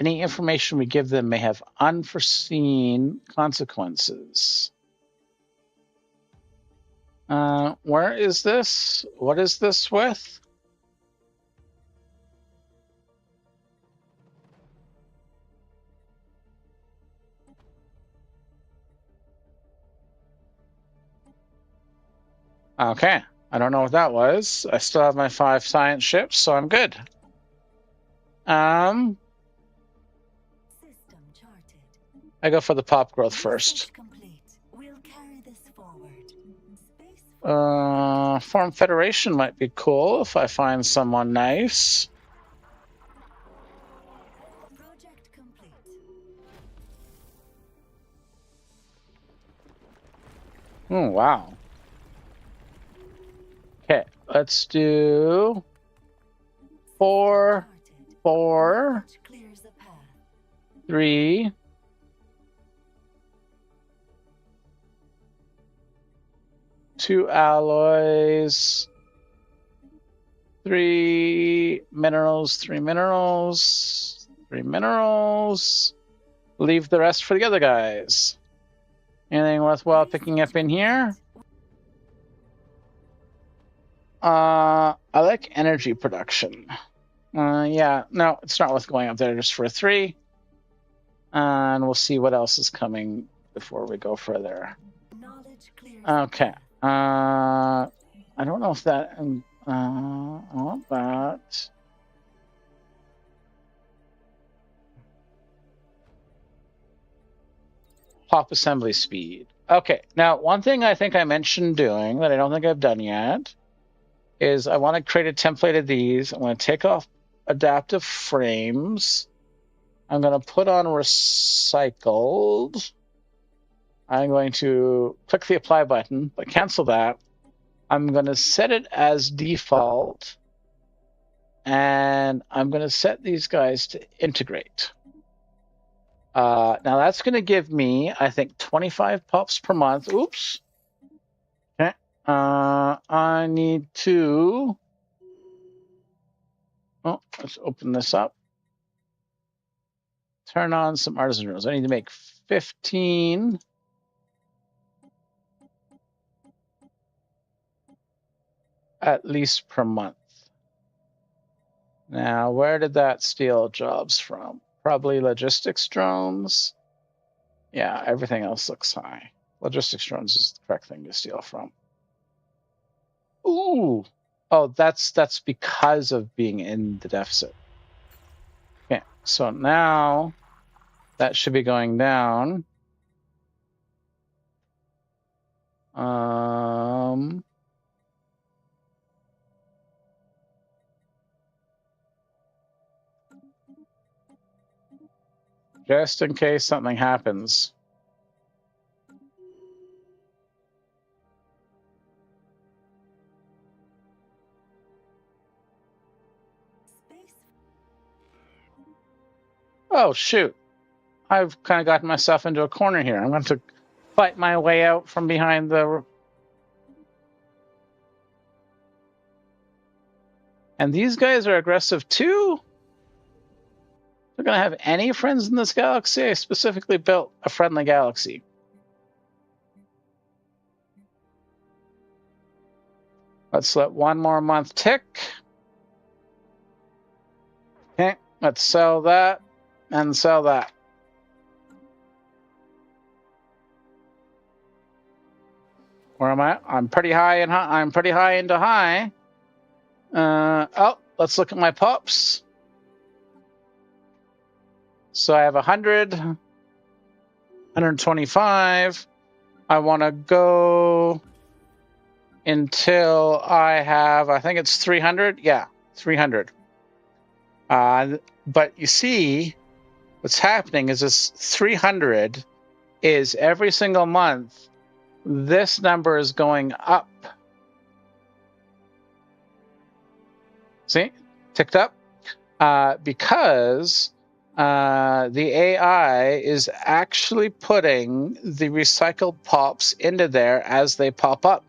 Any information we give them may have unforeseen consequences. Where is this? What is this with? Okay, I don't know what that was. I still have my 5 science ships, so I'm good. I go for the pop growth first. We'll carry this forward. Form Federation might be cool if I find someone nice. Project complete. Oh, wow. Okay, let's do 4, 4, 3, 2 alloys, 3 minerals, 3 minerals, 3 minerals. Leave the rest for the other guys. Anything worthwhile picking up in here? I like energy production. Yeah, no, it's not worth going up there just for a 3. And we'll see what else is coming before we go further. Okay. I don't know if that. I want that. Pop assembly speed. Okay. Now, one thing I think I mentioned doing that I don't think I've done yet is I want to create a template of these. I'm going to take off adaptive frames. I'm going to put on recycled. I'm going to click the apply button, but cancel that. I'm going to set it as default. And I'm going to set these guys to integrate. Now that's going to give me, I think, 25 pops per month. Oops. Okay. I need to. Oh, let's open this up. Turn on some artisan rules. I need to make 15. At least per month. Now, where did that steal jobs from? Probably logistics drones. Yeah, everything else looks high. Logistics drones is the correct thing to steal from. Ooh. Oh, that's because of being in the deficit. Okay, so now that should be going down. Just in case something happens. Oh, shoot. I've kind of gotten myself into a corner here. I'm going to fight my way out from behind the... And these guys are aggressive too? They're going to have any friends in this galaxy? I specifically built a friendly galaxy. Let's let one more month tick. Okay, let's sell that and sell that. Where am I? I'm pretty high and high. I'm pretty high into high. Oh, let's look at my pops. So I have 100, 125. I want to go until I have, I think it's 300. Yeah, 300. But you see, what's happening is this 300 is every single month, this number is going up. See, ticked up, because the AI is actually putting the recycled pops into there as they pop up.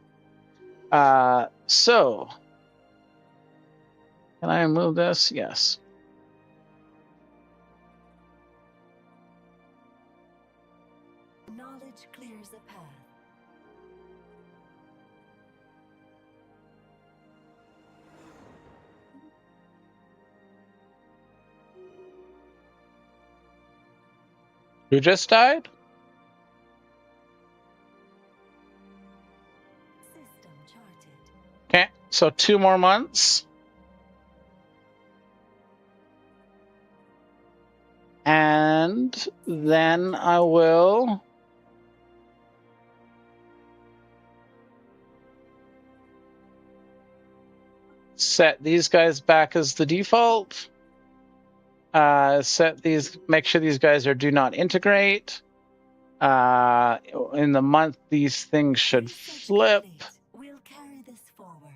So, can I move this? Yes. Knowledge clears a path. Who just died? System charted. Okay, so 2 more months. And then I will set these guys back as the default. Set these, make sure these guys are do not integrate. In the month, these things should Research flip. complete. We'll carry this forward.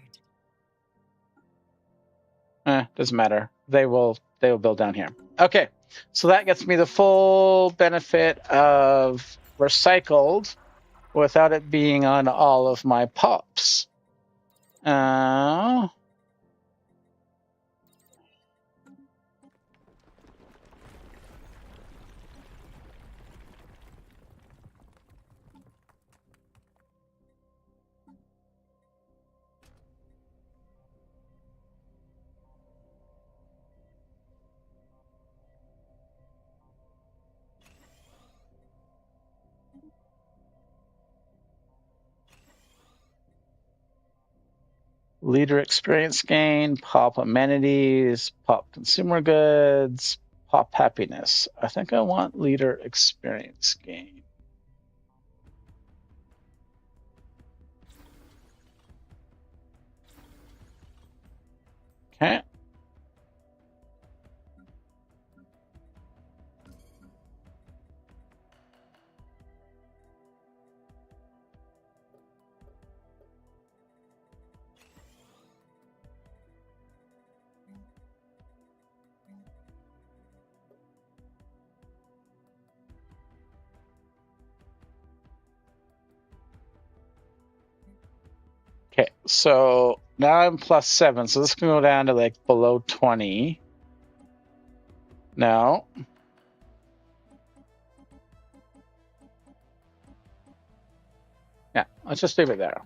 Doesn't matter. They will build down here. Okay, so that gets me the full benefit of recycled without it being on all of my pops. Leader experience gain, pop amenities, pop consumer goods, pop happiness. I think I want leader experience gain. Okay. Okay, so now I'm +7, so this can go down to like below 20. No. Yeah, let's just leave it there.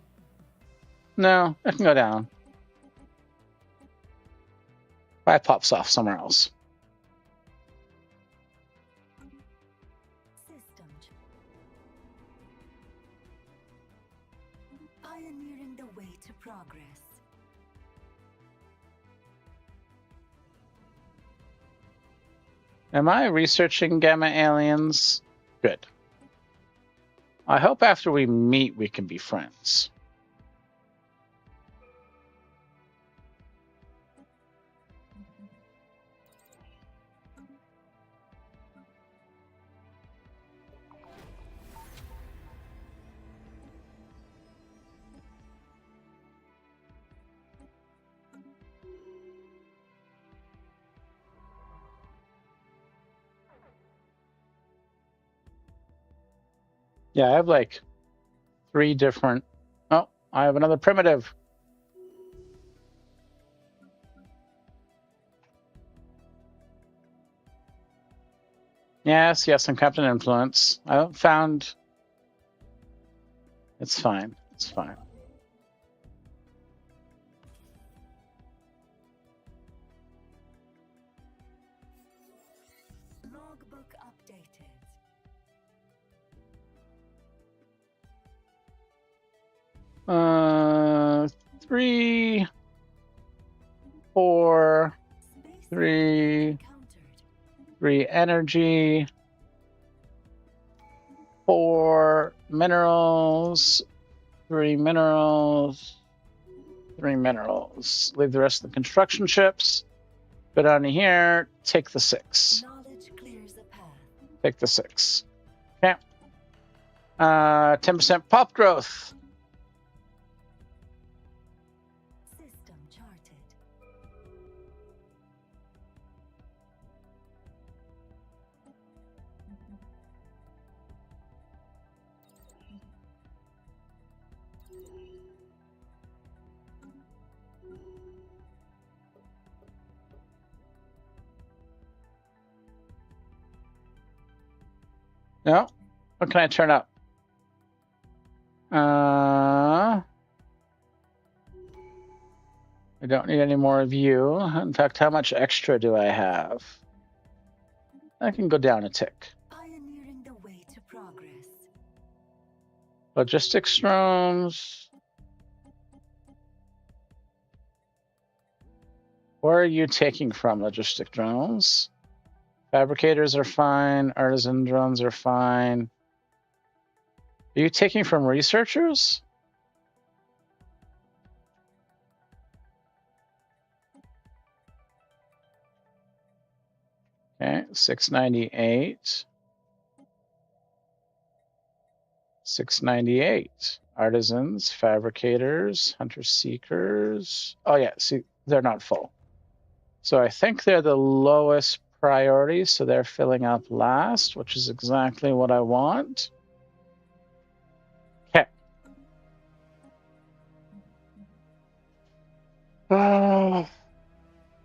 No, it can go down. Probably pops off somewhere else. System. Pioneering the way to progress. Am I researching gamma aliens? Good. I hope after we meet, we can be friends. Yeah, I have like 3 different. Oh, I have another primitive. Yes, I'm Captain Influence. I haven't found. It's fine. It's fine. Logbook updated. 3, 4, Space 3, encountered. 3 energy, 4 minerals, 3 minerals, 3 minerals. Leave the rest of the construction ships. Go down to here. Take the 6. Knowledge clears a path. Take the 6. Okay. 10% pop growth. System charted. No? What can I turn up? I don't need any more of you. In fact, how much extra do I have? I can go down a tick. Pioneering the way to progress. Logistics drones. Where are you taking from, logistic drones? Fabricators are fine. Artisan drones are fine. Are you taking from researchers? Okay, 698. 698. Artisans, fabricators, hunter seekers. Oh yeah, see, they're not full. So I think they're the lowest priority, so they're filling up last, which is exactly what I want. Okay.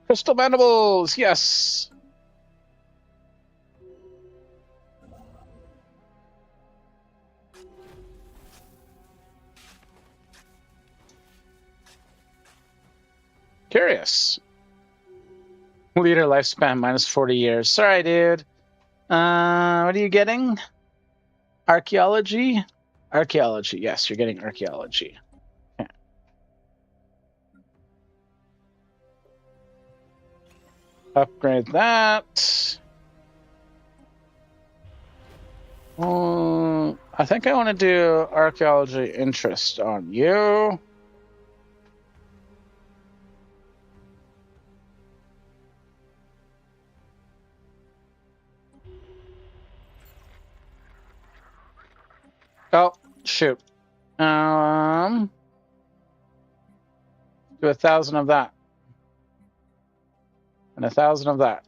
Crystal mandibles, yes. Curious. Leader lifespan minus 40 years. Sorry, dude. What are you getting? Archaeology? Archaeology. Yes, you're getting archaeology. Okay. Upgrade that. I think I want to do archaeology interest on you. Oh, shoot. Do 1,000 of that. And 1,000 of that.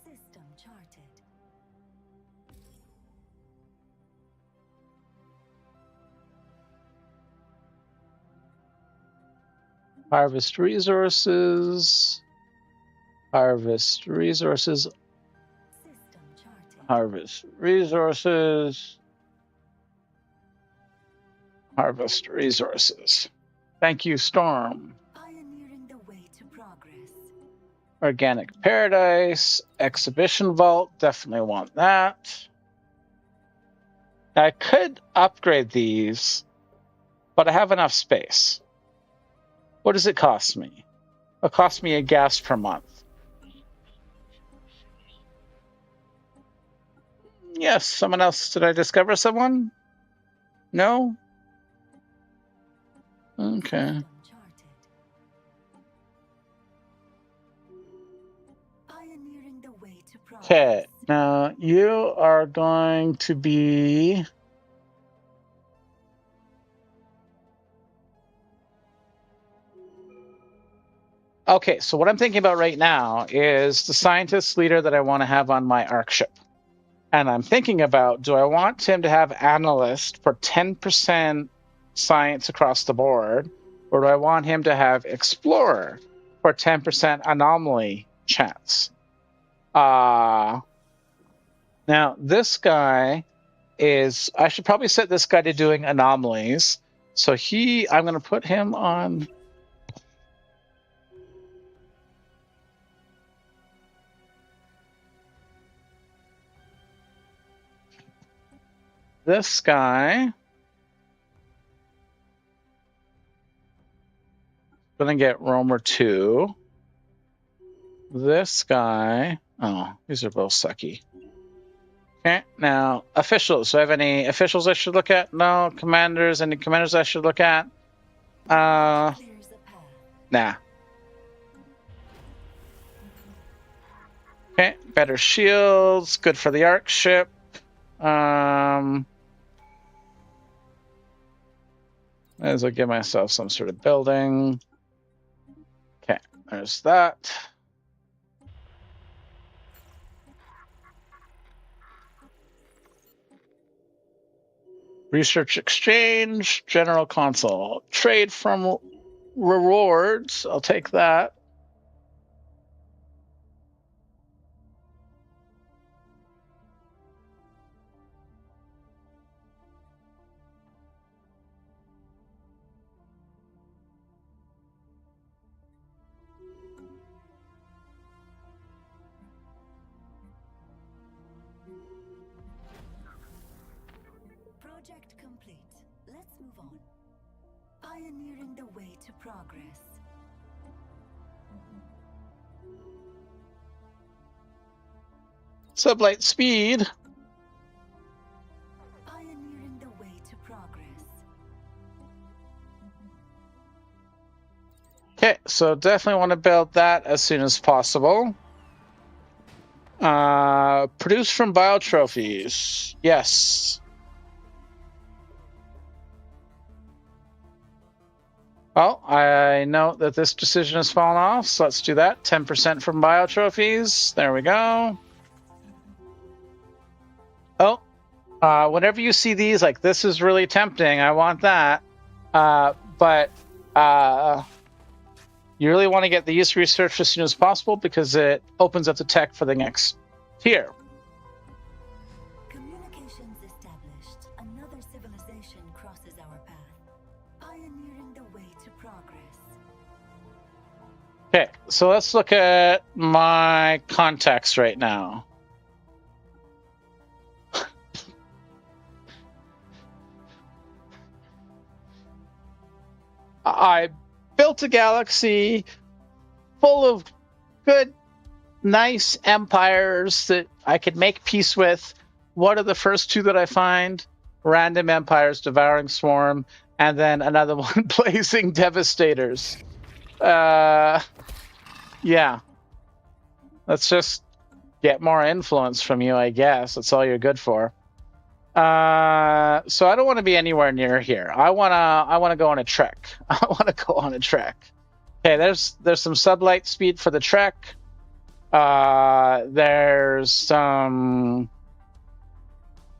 System charted. Harvest resources. Harvest resources. System charted. Harvest resources. Harvest resources. Thank you, Storm. Pioneering the way to progress. Organic Paradise. Exhibition Vault. Definitely want that. I could upgrade these, but I have enough space. What does it cost me? It costs me a gas per month. Yes, someone else. Did I discover someone? No? Okay. System charted. Pioneering the way to progress. Okay. Now you are going to be. Okay, so what I'm thinking about right now is the scientist leader that I want to have on my ARC ship. And I'm thinking about, do I want him to have analyst for 10% science across the board, or do I want him to have explorer for 10% anomaly chance? Now this guy is, I should probably set this guy to doing anomalies. So I'm going to put him on. This guy gonna get Roamer 2. This guy, oh, these are both sucky. Okay, now officials. Do I have any officials I should look at? No. Commanders, any commanders I should look at? Nah. Okay, better shields, good for the arc ship. As I give myself some sort of building. Okay, there's that. Research exchange, general console. Trade from rewards. I'll take that. complete. Let's move on. Pioneering the way to progress. Sublight speed. Pioneering the way to progress. Okay, so definitely want to build that as soon as possible. Produce from biotrophies. Yes. Well, I know that this decision has fallen off, so let's do that. 10% from biotrophies. There we go. Oh, whenever you see these, like, this is really tempting. I want that. But you really want to get these researched as soon as possible because it opens up the tech for the next tier. Communications established. Another civilization crosses our path. Pioneering the way to progress. Okay, so let's look at my contacts right now. I built a galaxy full of good, nice empires that I could make peace with. What are the first two that I find? Random empires, Devouring Swarm, and then another one, Blazing Devastators. Yeah. Let's just get more influence from you, I guess. That's all you're good for. So I don't want to be anywhere near here. I wanna go on a trek. I want to go on a trek. Okay, there's some sublight speed for the trek. There's some.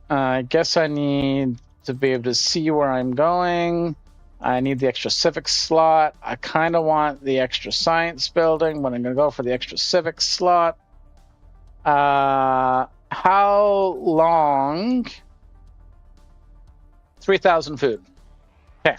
I guess I need to be able to see where I'm going. I need the extra civics slot. I kind of want the extra science building, but I'm going to go for the extra civics slot. How long? 3,000 food. Okay.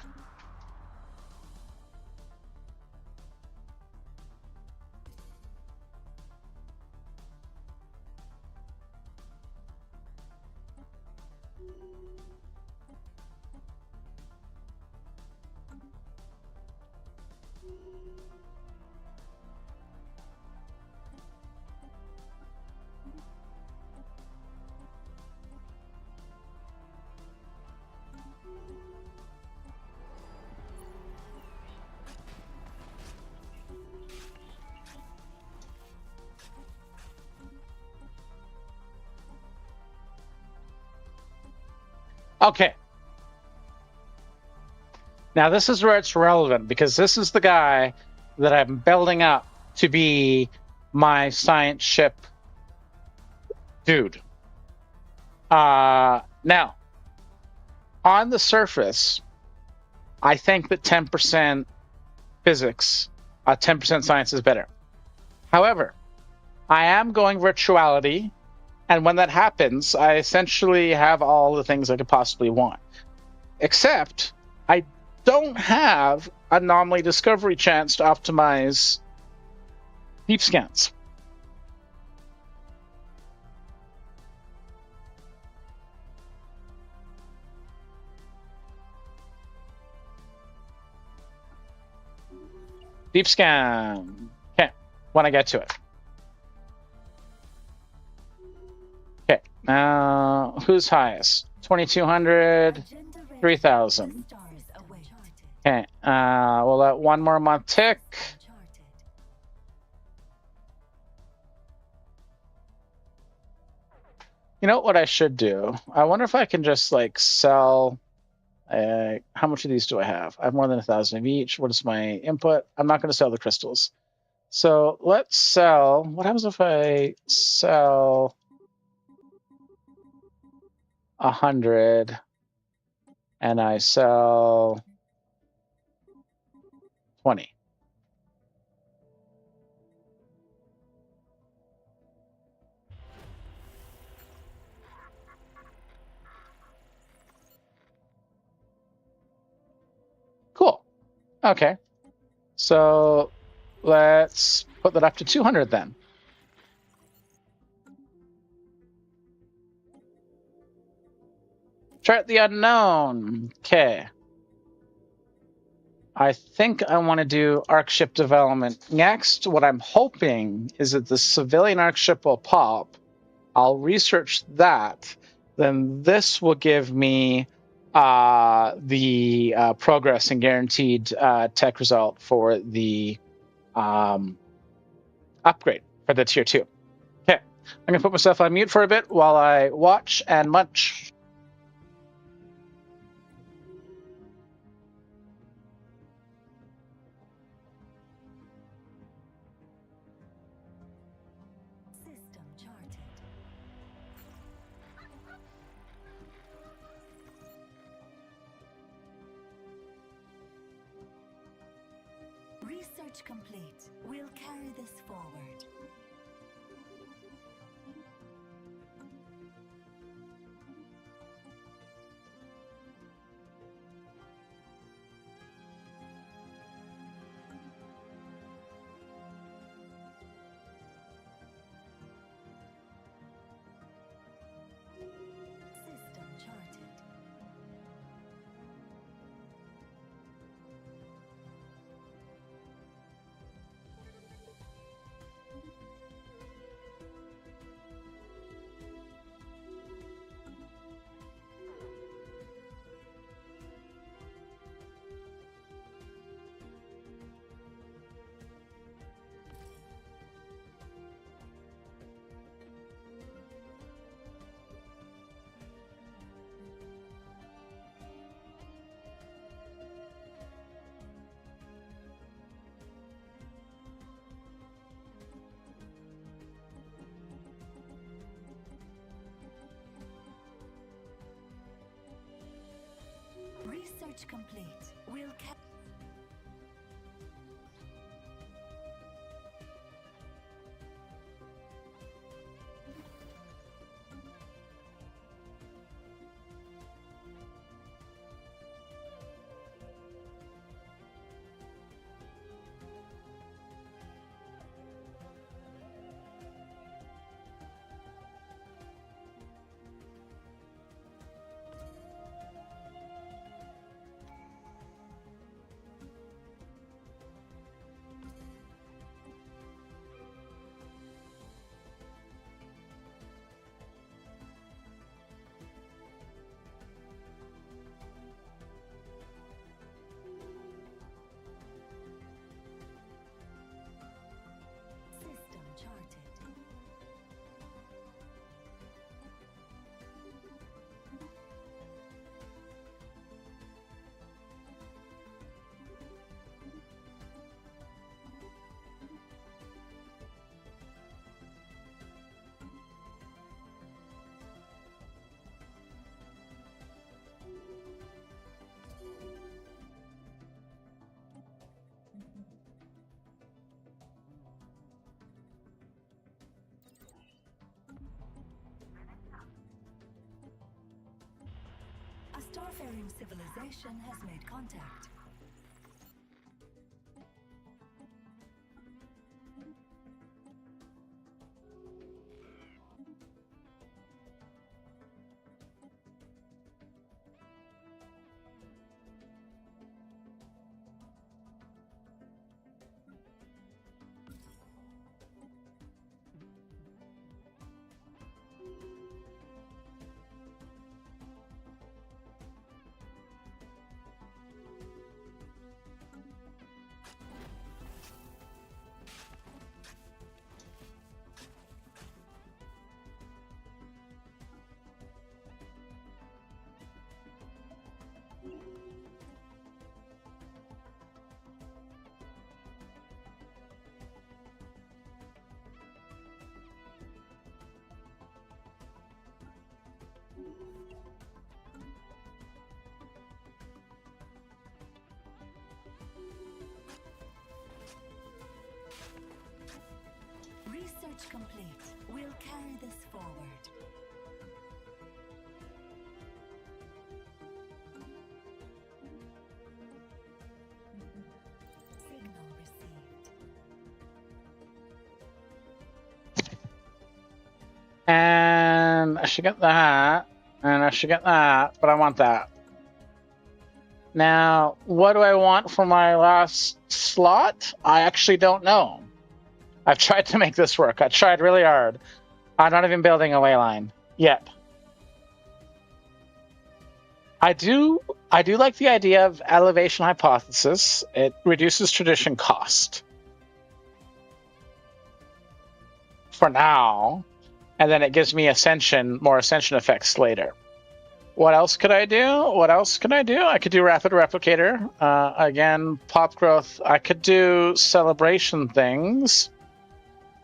Okay. Now this is where it's relevant because this is the guy that I'm building up to be my science ship dude. Now, on the surface, I think that 10% physics, 10% science is better. However, I am going virtuality, and when that happens, I essentially have all the things I could possibly want. Except, I don't have anomaly discovery chance to optimize deep scans. Deep scan. Okay, when I get to it. Okay, now who's highest? 2,200, 3,000. Okay, we'll let one more month tick. You know what I should do? I wonder if I can just like sell. How much of these do I have? I have more than 1,000 of each. What is my input? I'm not going to sell the crystals. So let's sell. What happens if I sell 100 and I sell 20? Cool. Okay. So let's put that up to 200 then. Chart the unknown. Okay. I think I want to do arc ship development next. What I'm hoping is that the civilian arc ship will pop. I'll research that. Then this will give me the progress and guaranteed tech result for the upgrade for the tier 2. Okay, I'm going to put myself on mute for a bit while I watch and munch. System charted. Research complete. We'll carry this forward. System charted. Research complete. We'll system charted. A starfaring civilization has made contact. Research complete. We'll carry this forward. Signal received. And I should get that. And I should get that, but I want that. Now, what do I want for my last slot? I actually don't know. I've tried to make this work. I tried really hard. I'm not even building a way line yet. I do like the idea of elevation hypothesis. It reduces tradition cost for now, and then it gives me more ascension effects later. What else could I do? I could do rapid replicator. Again, pop growth. I could do celebration things.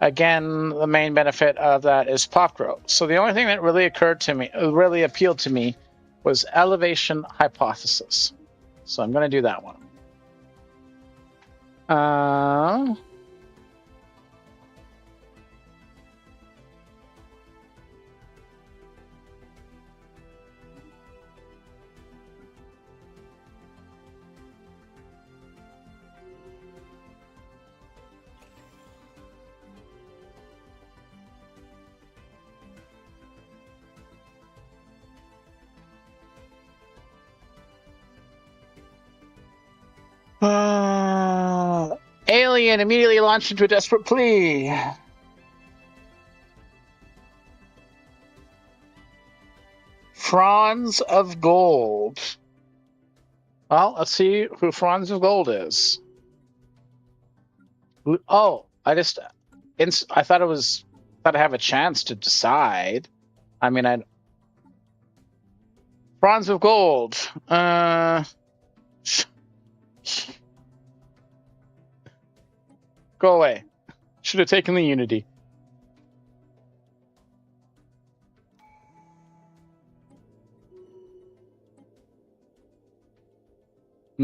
Again, the main benefit of that is pop growth. So the only thing that really appealed to me, was elevation hypothesis. So I'm going to do that one. Alien immediately launched into a desperate plea. Fronds of Gold. Well, let's see who Fronds of Gold is. Oh, I thought I have a chance to decide. I mean, Fronds of Gold. Go away. Should have taken the Unity. I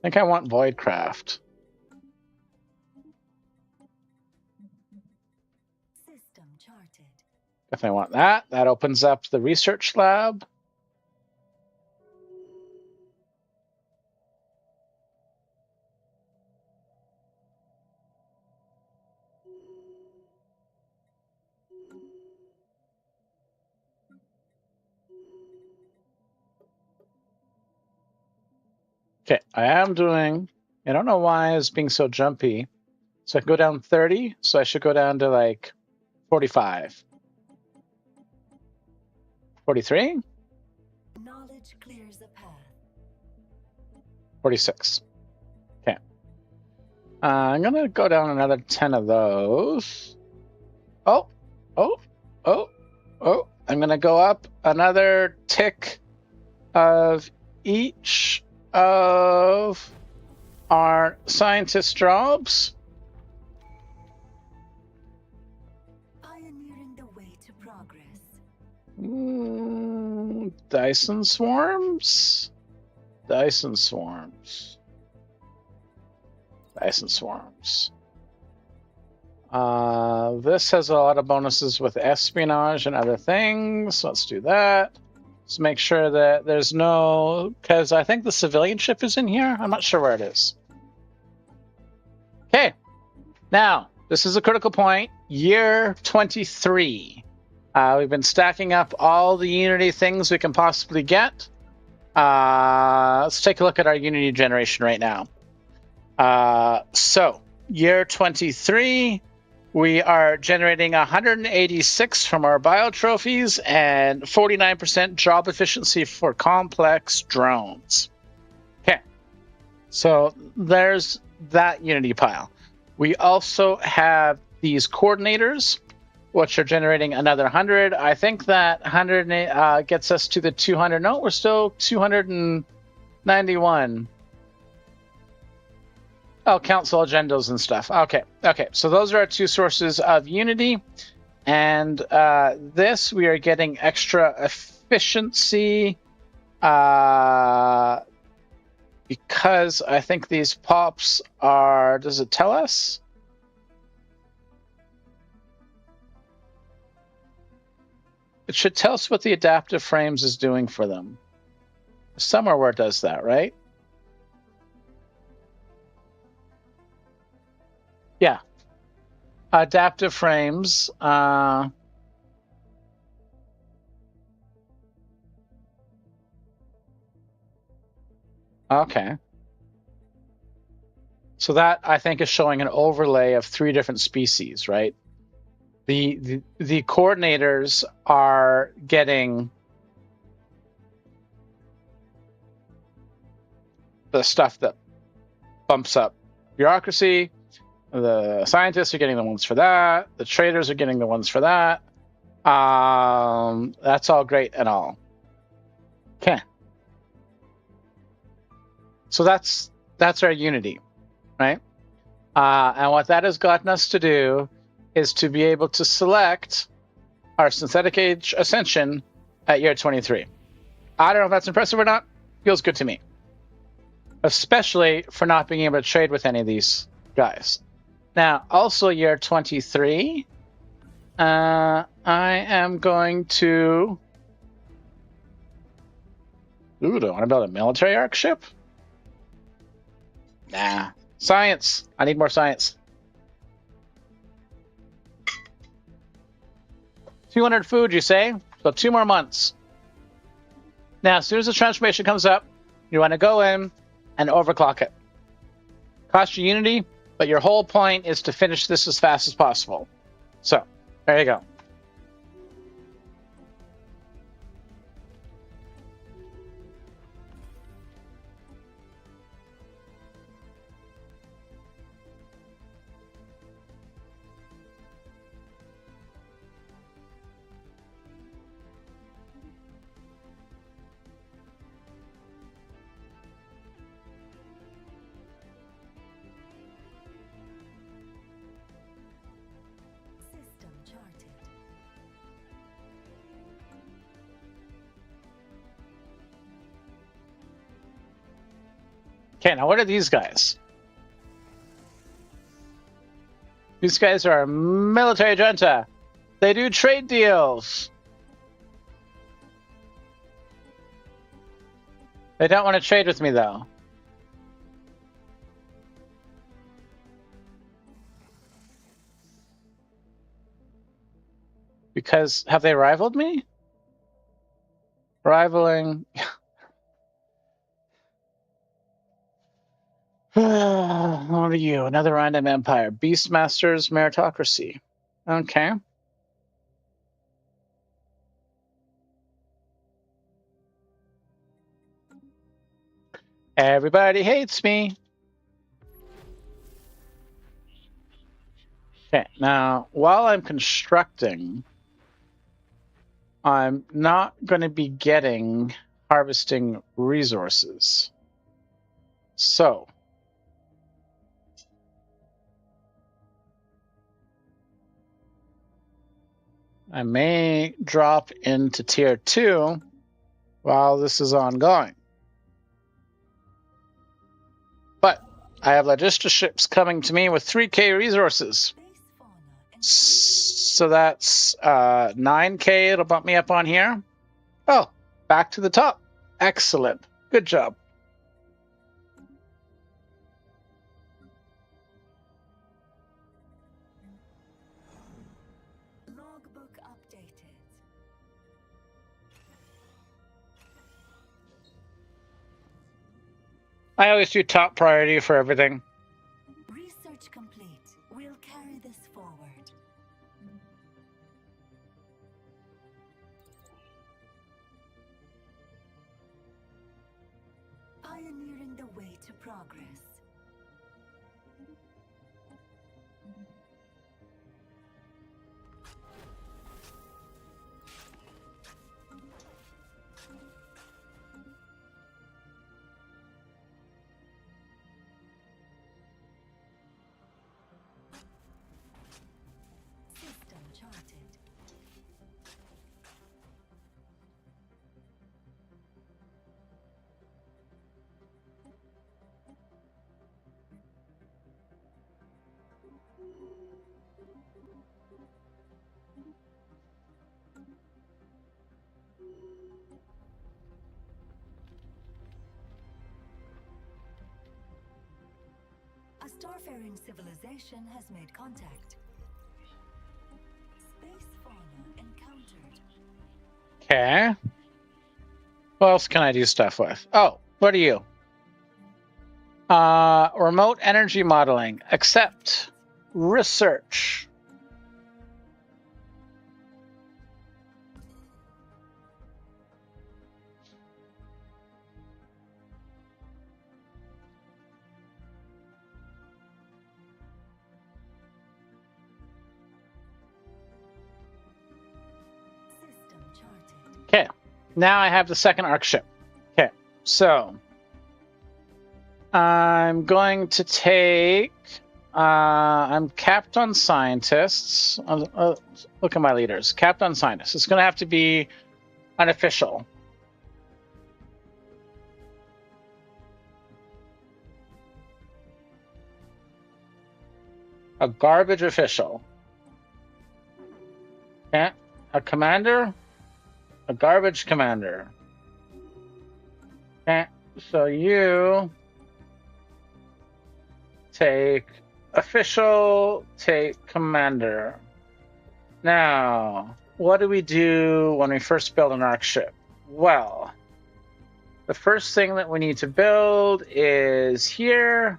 think I want Voidcraft. System charted. If I want that, that opens up the research lab. Okay, I don't know why it's being so jumpy. So I can go down 30, so I should go down to like 45. 43? Knowledge clears a path. 46. Okay. I'm going to go down another 10 of those. Oh. I'm going to go up another tick of each of our scientist jobs. Pioneering the way to progress. Dyson swarms. Dyson swarms. This has a lot of bonuses with espionage and other things. So let's do that. Let's make sure that there's no... Because I think the civilian ship is in here. I'm not sure where it is. Okay. Now, this is a critical point. Year 23. We've been stacking up all the Unity things we can possibly get. Let's take a look at our Unity generation right now. So, year 23, we are generating 186 from our biotrophies and 49% job efficiency for complex drones. Okay, so there's that Unity pile. We also have these coordinators, which are generating another 100. I think that 100 gets us to the 200. No, we're still 291. Oh, council agendas and stuff. Okay. So those are our two sources of Unity. And this, we are getting extra efficiency because I think these pops are... Does it tell us? It should tell us what the adaptive frames is doing for them. Somewhere where it does that, right? Yeah. Adaptive frames. Okay. So that, I think, is showing an overlay of 3 different species, right? The coordinators are getting the stuff that bumps up bureaucracy. The scientists are getting the ones for that. The traders are getting the ones for that. That's all great and all. Okay. So that's our unity, right? And what that has gotten us to do is to be able to select our synthetic age ascension at year 23. I don't know if that's impressive or not. Feels good to me. Especially for not being able to trade with any of these guys. Now, also year 23, I am going to... Ooh, do I want to build a military arc ship? Nah. Science. I need more science. 200 food, you say? So 2 more months. Now, as soon as the transformation comes up, you want to go in and overclock it. Cost you unity, but your whole point is to finish this as fast as possible. So, there you go. System charted. Okay, now what are these guys? These guys are military junta. They do trade deals. They don't want to trade with me, though. Because, have they rivaled me? Rivaling. What are you? Another random empire. Beastmasters meritocracy. Okay. Everybody hates me. Okay, now, while I'm constructing, I'm not going to be getting harvesting resources. So, I may drop into tier 2 while this is ongoing. But I have logistic ships coming to me with 3K resources. So that's 9K. It'll bump me up on here. Oh, back to the top. Excellent. Good job. Logbook updated. I always do top priority for everything. Research complete. We'll carry this forward. Pioneering the way to progress. System charted. A starfaring civilization has made contact. Space fauna encountered. Okay. What else can I do stuff with? Oh, what are you? Remote energy modeling. Accept. Research. Okay, now I have the second arc ship. Okay, so I'm going to take. I'm capped on scientists. Look at my leaders. Capped on scientists. It's going to have to be unofficial. A garbage official. Okay, a commander. A garbage commander. Okay, so you take official, take commander. Now, what do we do when we first build an arc ship? Well, the first thing that we need to build is here.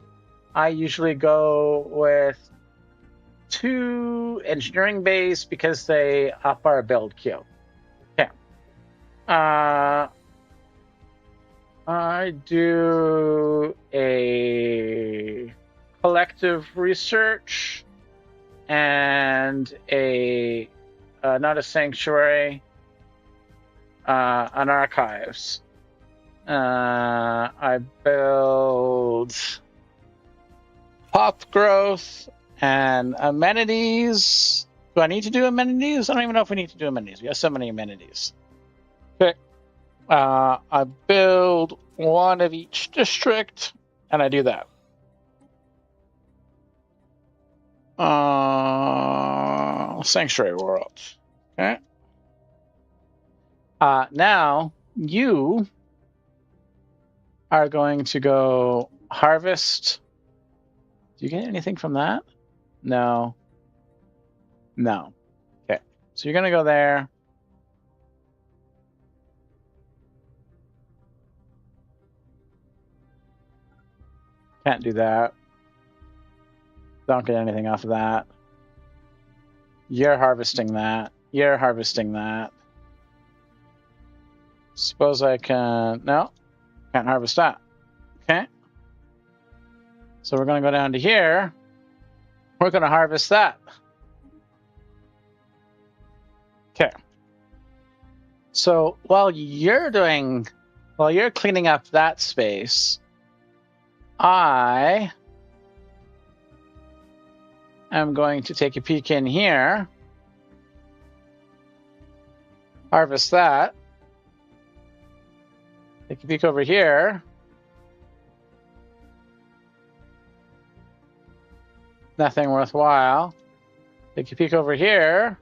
I usually go with 2 engineering bays because they up our build queue. Okay. I do a collective research and a not a sanctuary, an archives. I build pop growth and amenities. Do I need to do amenities? I don't even know if we need to do amenities. We have so many amenities. Okay. I build 1 of each district, and I do that. Sanctuary world. Okay. Now you are going to go harvest. Do you get anything from that? No. No. Okay. So you're going to go there. Can't do that. Don't get anything off of that. You're harvesting that. You're harvesting that. Suppose I can... No. Can't harvest that. Okay. So we're going to go down to here. We're going to harvest that. Okay. So while you're cleaning up that space, I am going to take a peek in here, harvest that, take a peek over here, nothing worthwhile, take a peek over here,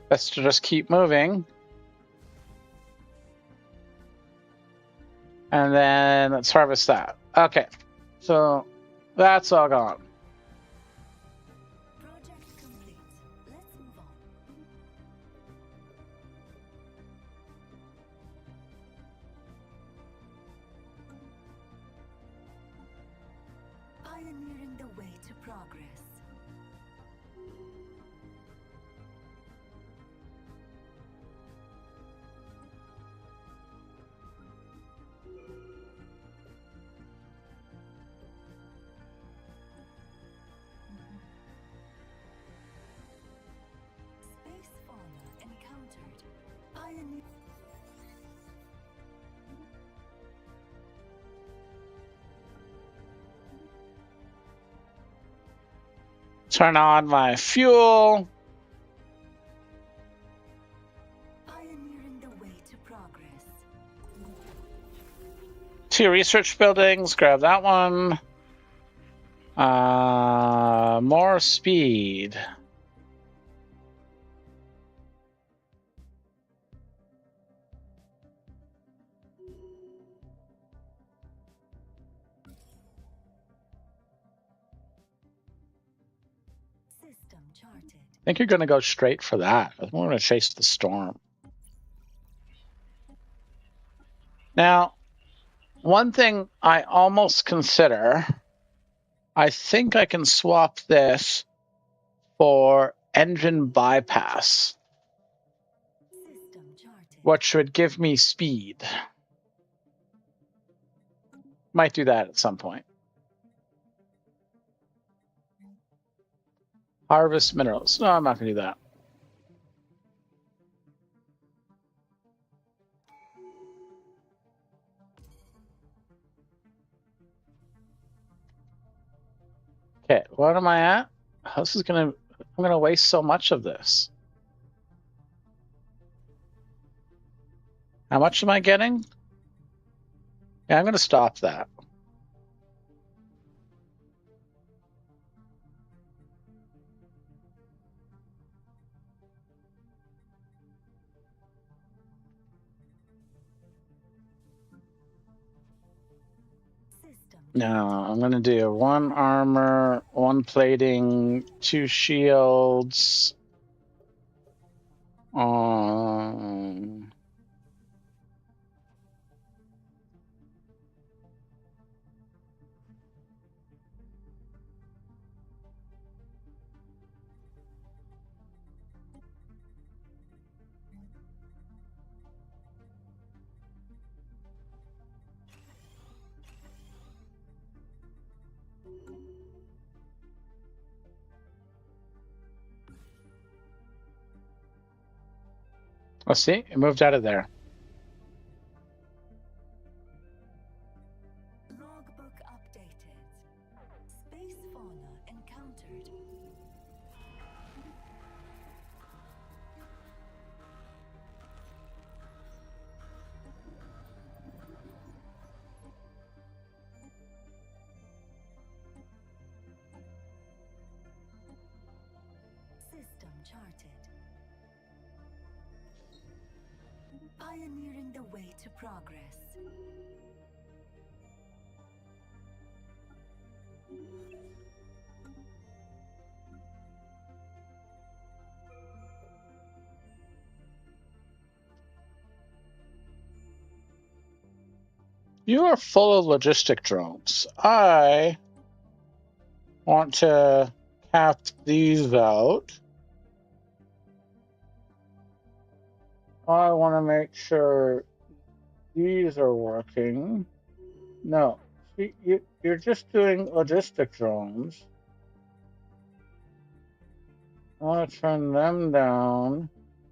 best to just keep moving, and then let's harvest that. Okay, so that's all gone. Pioneering the way to progress. Space fauna encountered. Pioneer. Turn on my fuel. Pioneering the way to progress. 2 research buildings. Grab that one. More speed. System charted. I think you're going to go straight for that. I'm going to chase the storm. Now, One thing I almost consider, I think I can swap this for engine bypass, System charted. which would give me speed. Might do that at some point. Harvest minerals. No, I'm not going to do that. Okay, what am I at? This is I'm gonna waste so much of this. How much am I getting? Yeah, I'm gonna stop that. System No, I'm gonna do 1 armor, 1 plating, 2 shields. Let's see, it moved out of there. logbook updated. Space fauna encountered. System charted. Pioneering the way to progress. You are full of logistic drones. I want to cap these out. I want to make sure these are working. No, see, you're just doing logistic drones. I want to turn them down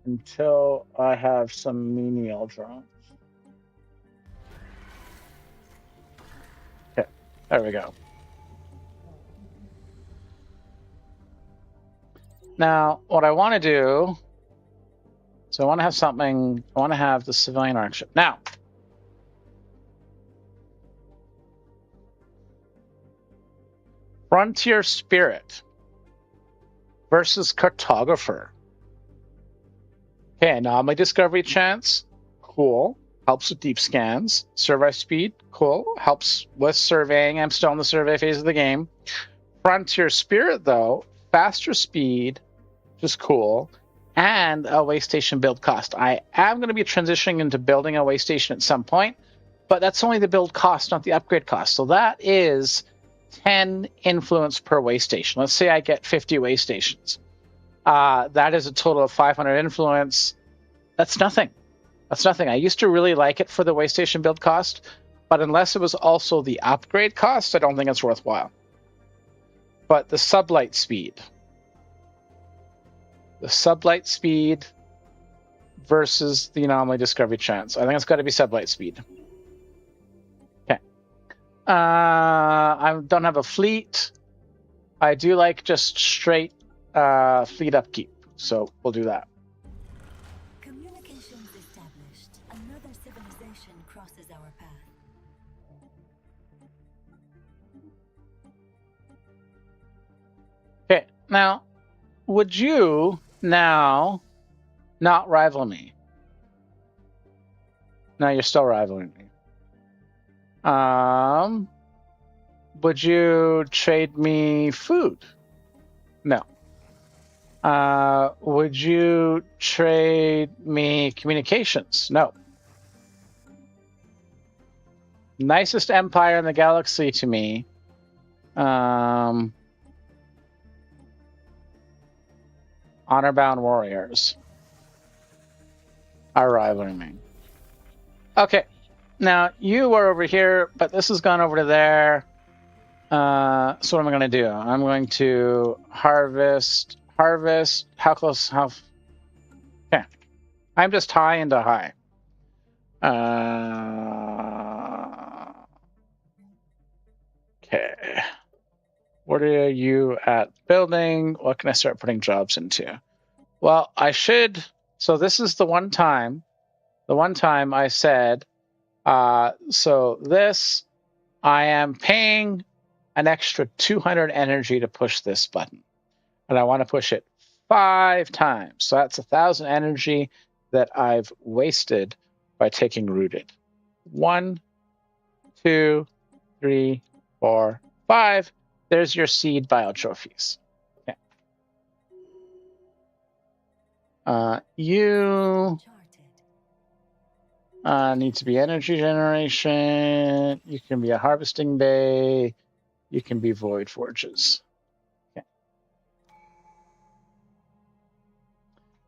until I have some menial drones. Okay, there we go. Now, what I want to do, so I want to have something, I want to have the civilian arc ship. Now, Frontier Spirit versus Cartographer. Okay, anomaly discovery chance, cool. Helps with deep scans. Survey speed, cool. Helps with surveying. I'm still in the survey phase of the game. Frontier Spirit, though, faster speed, which is cool, and a way station build cost. I am going to be transitioning into building a way station at some point, but that's only the build cost, not the upgrade cost. So that is 10 influence per way station. Let's say I get 50 way stations. That is a total of 500 influence. That's nothing. That's nothing. I used to really like it for the way station build cost, but unless it was also the upgrade cost, I don't think it's worthwhile. But the sublight speed. The sublight speed versus the anomaly discovery chance. I think it's got to be sublight speed. Okay. I don't have a fleet. I do like just straight fleet upkeep, so we'll do that. Communications established. Another civilization crosses our path. Okay, now, would you now not rival me? No, you're still rivaling me. Would you trade me food? No. Would you trade me communications? No. Nicest empire in the galaxy to me. Honor-bound warriors are rivaling me. Okay, now you are over here, but this has gone over to there. So what am I going to do? I'm going to harvest. How close? How? Okay, I'm just high into high. Okay. What are you at building? What can I start putting jobs into? Well, I should. So this is the one time I said, so this, I am paying an extra 200 energy to push this button. And I want to push it 5 times. So that's 1,000 energy that I've wasted by taking rooted. 1, 2, 3, 4, 5. There's your seed biotrophies. Okay. You need to be energy generation. You can be a harvesting bay. You can be void forges. Okay.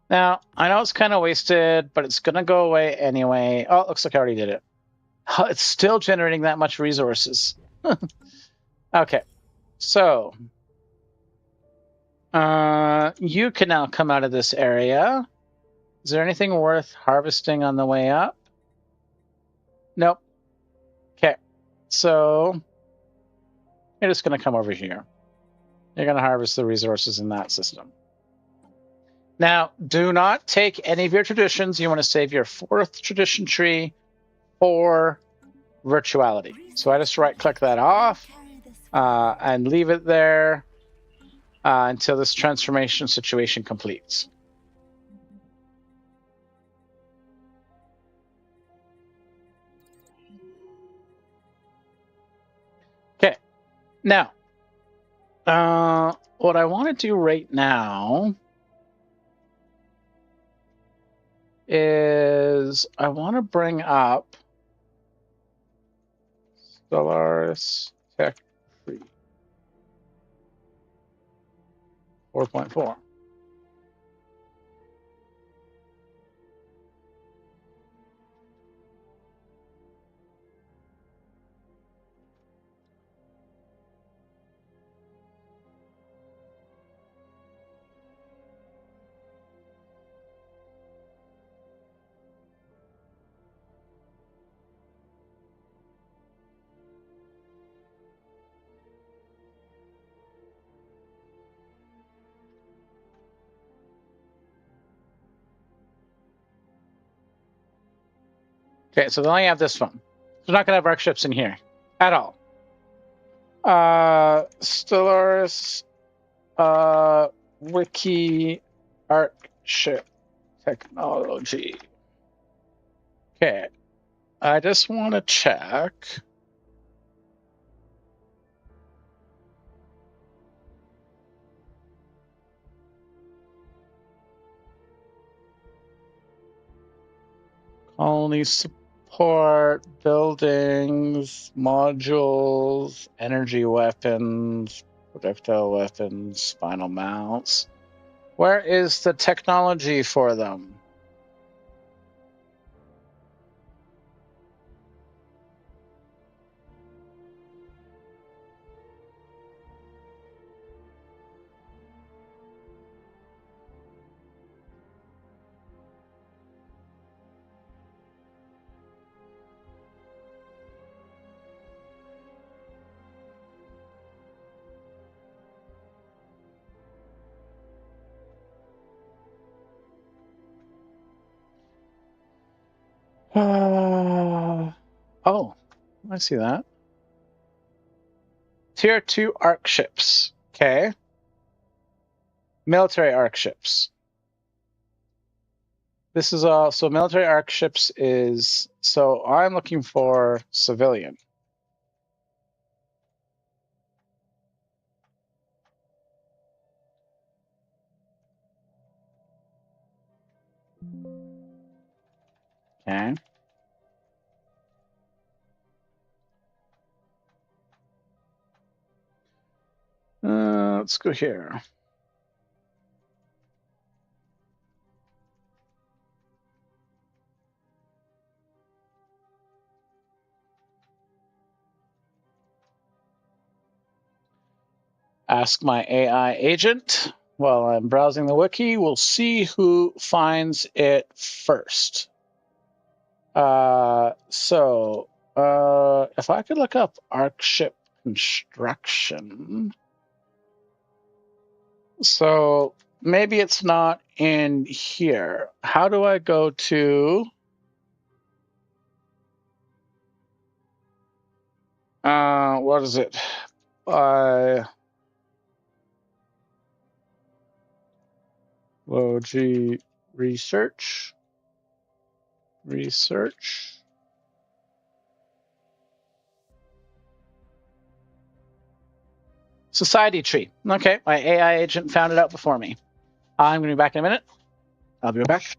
Now, I know it's kind of wasted, but it's going to go away anyway. Oh, it looks like I already did it. It's still generating that much resources. Okay, so you can now come out of this area. Is there anything worth harvesting on the way up? Nope. Okay, so you're just going to come over here. You're going to harvest the resources in that system. Now, do not take any of your traditions. You want to save your 4th tradition tree for virtuality. So I just right-click that off and leave it there until this transformation situation completes. Okay, now, what I want to do right now is I want to bring up Stellaris Tech 4.4. Okay, so then I have this one. We're not going to have arc ships in here at all. Stellaris Wiki Arc Ship Technology. Okay, I just want to check. Colony support, buildings, modules, energy weapons, projectile weapons, spinal mounts. Where is the technology for them? Oh, I see that. Tier 2 arc ships. Okay. Military arc ships. This is also military arc ships is, so I'm looking for civilian. Okay. Let's go here. Ask my AI agent while I'm browsing the wiki. We'll see who finds it first. If I could look up arc ship construction. So maybe it's not in here. How do I go to what is it? G research. Society tree. Okay, my AI agent found it out before me. I'm going to be back in a minute. I'll be right back.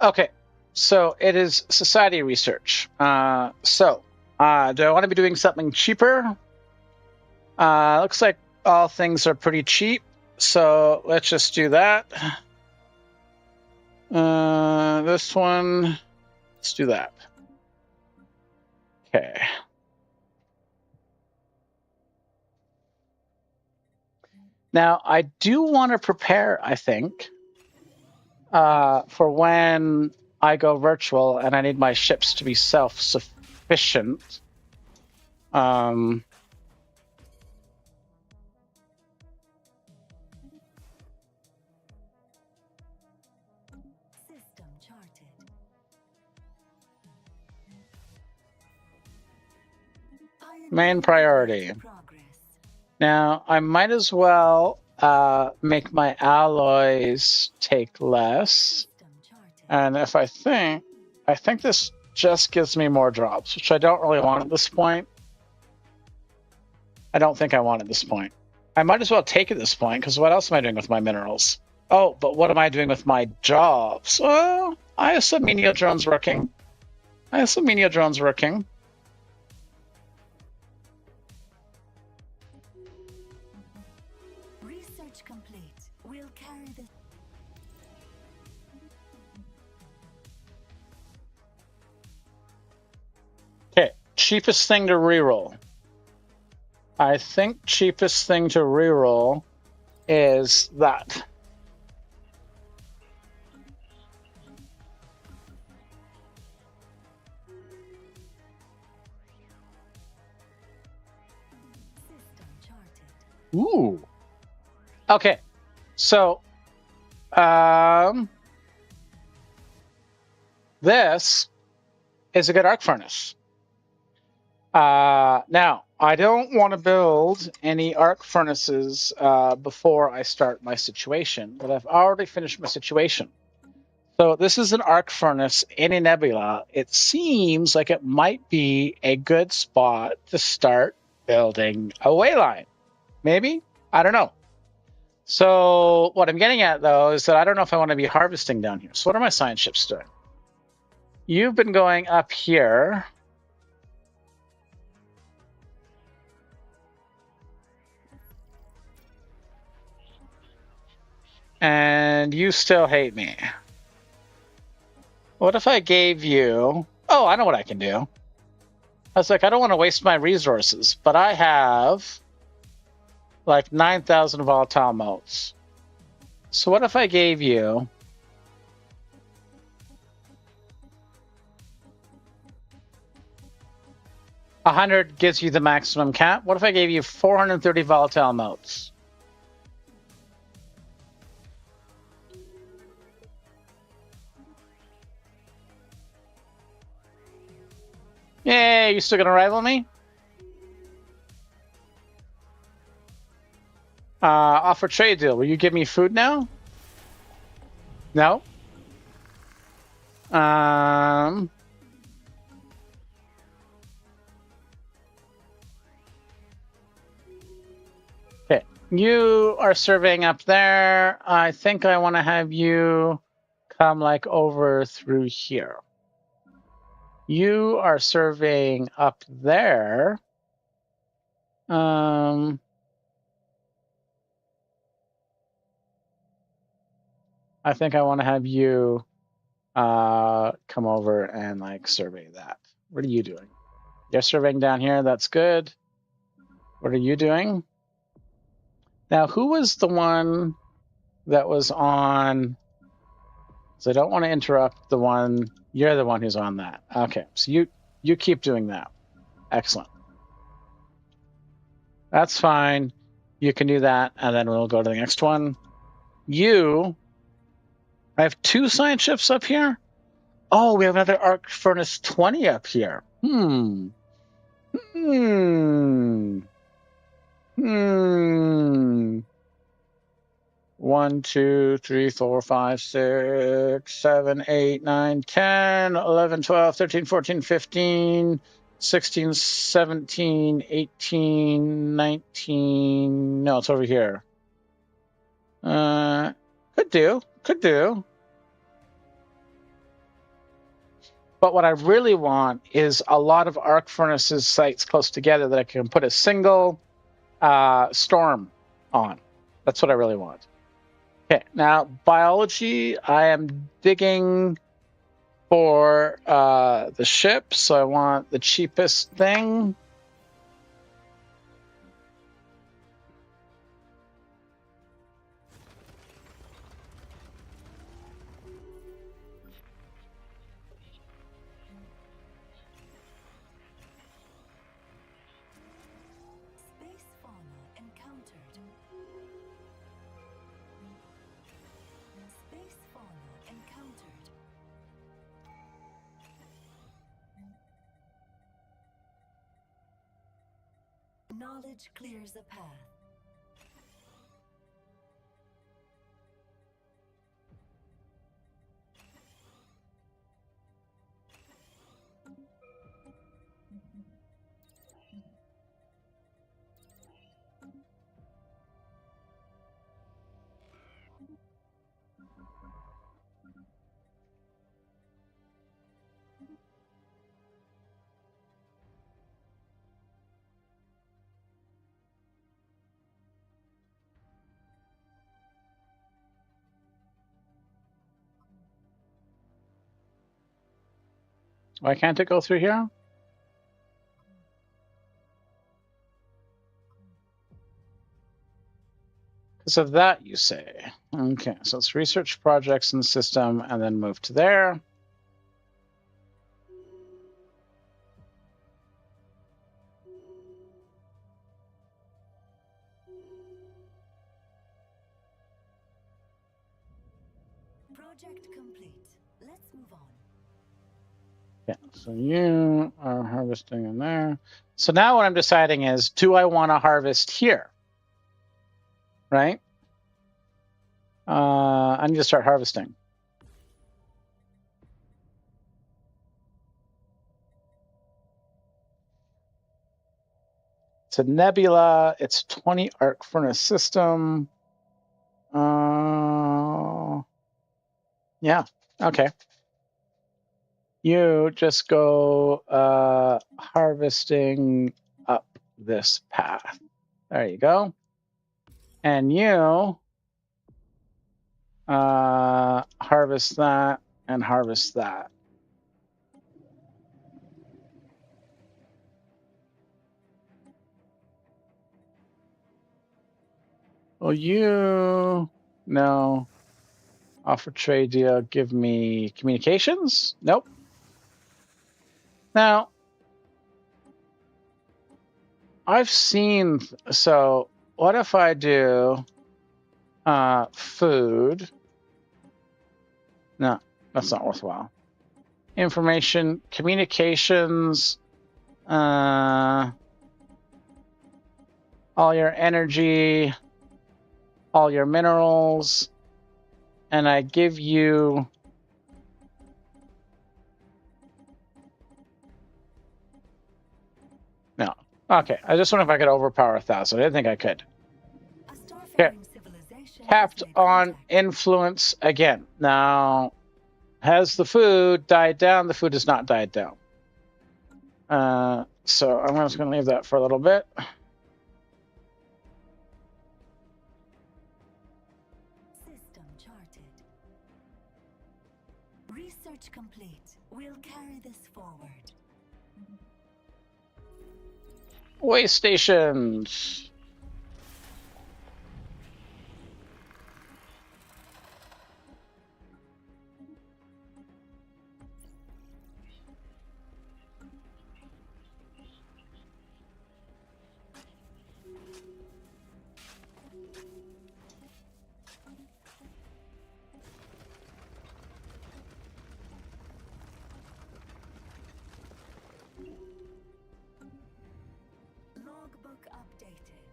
Okay, so it is society research. Do I want to be doing something cheaper? Looks like all things are pretty cheap, so let's just do that. This one, let's do that. Okay. Now, I do want to prepare, I think, for when I go virtual and I need my ships to be self-sufficient. System charted. Main priority. Now, I might as well make my alloys take less. And if I think this just gives me more drops, which I don't really want at this point. I don't think I want at this point. I might as well take at this point, because what else am I doing with my minerals? Oh, but what am I doing with my jobs? Well, I have some menial drones working. Research complete. We'll carry this. Okay, cheapest thing to reroll. I think cheapest thing to reroll is that. Ooh. Okay, so this is a good arc furnace. Now, I don't want to build any arc furnaces before I start my situation, but I've already finished my situation. So this is an arc furnace in a nebula. It seems like it might be a good spot to start building a wayline. Maybe? I don't know. So what I'm getting at, though, is that I don't know if I want to be harvesting down here. So what are my science ships doing? You've been going up here. And you still hate me. What if I gave you Oh, I know what I can do. I was like, I don't want to waste my resources, but I have like 9,000 volatile motes. So what if I gave you 100 gives you the maximum cap? What if I gave you 430 volatile motes? Yay, you still gonna rival me? Offer trade deal. Will you give me food now? No. Okay. You are surveying up there. I think I want to have you come like over through here. You are surveying up there. I think I want to have you come over and like survey that. What are you doing? You're surveying down here. That's good. What are you doing? Now, who was the one that was on? So I don't want to interrupt the one. You're the one who's on that. Okay, so you keep doing that. Excellent. That's fine. You can do that, and then we'll go to the next one. I have 2 science ships up here. Oh, we have another arc furnace 20 up here. One, 2, 3, 4, 5, 6, 7, 8, 9, 10, 11, 12, 13, 14, 15, 16, 17, 18, 19. No, it's over here. Could do. But what I really want is a lot of arc furnaces sites close together that I can put a single storm on. That's what I really want. Okay, now biology, I am digging for the ship, so I want the cheapest thing. Space fauna encountered. Space fauna encountered. Knowledge clears a path. Why can't it go through here? Because of that, you say. Okay, so let's research projects in the system and then move to there. Project complete. Let's move on. Yeah, so you are harvesting in there. So now what I'm deciding is, do I want to harvest here? Right? I need to start harvesting. It's a nebula. It's 20 arc furnace system. Yeah, okay. You just go harvesting up this path. There you go. And you harvest that and harvest that. Will you... No. Offer trade deal. Give me communications? Nope. Now, I've seen... So, what if I do food? No, that's not worthwhile. Information, communications, all your energy, all your minerals, and I give you... No. Okay, I just wonder if I could overpower 1,000. I didn't think I could. Okay. Tapped on influence again. Now, has the food died down? The food has not died down. So I'm just going to leave that for a little bit. System charted. Research complete. We'll carry this forward. Way stations. Logbook updated.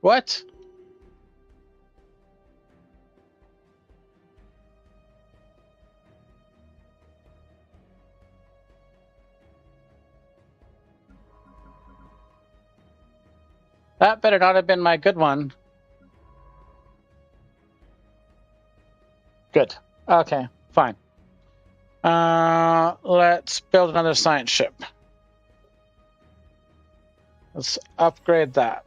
What? That better not have been my good one. Good. Okay, fine. Let's build another science ship. Let's upgrade that.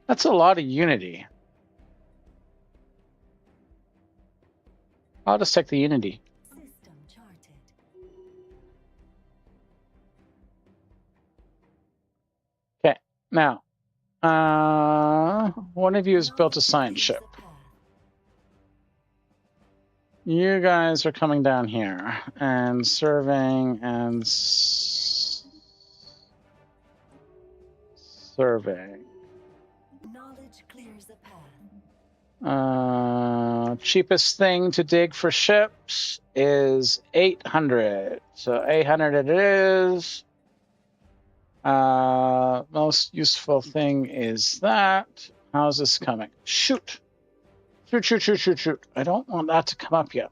That's a lot of unity. I'll just take the unity. System charted. Okay, now, one of you has built a science ship. You guys are coming down here and serving and surveying. Knowledge clears a path. Cheapest thing to dig for ships is 800. So 800 it is. Most useful thing is that. How's this coming? Shoot. Shoot, shoot, shoot, shoot, shoot. I don't want that to come up yet.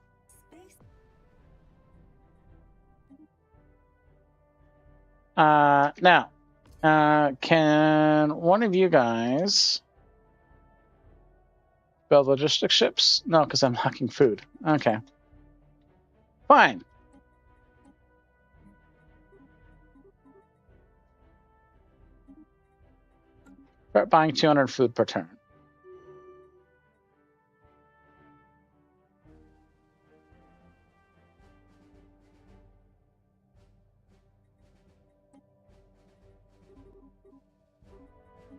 Now, can one of you guys build logistic ships? No, because I'm hacking food. Okay. Fine. Start buying 200 food per turn.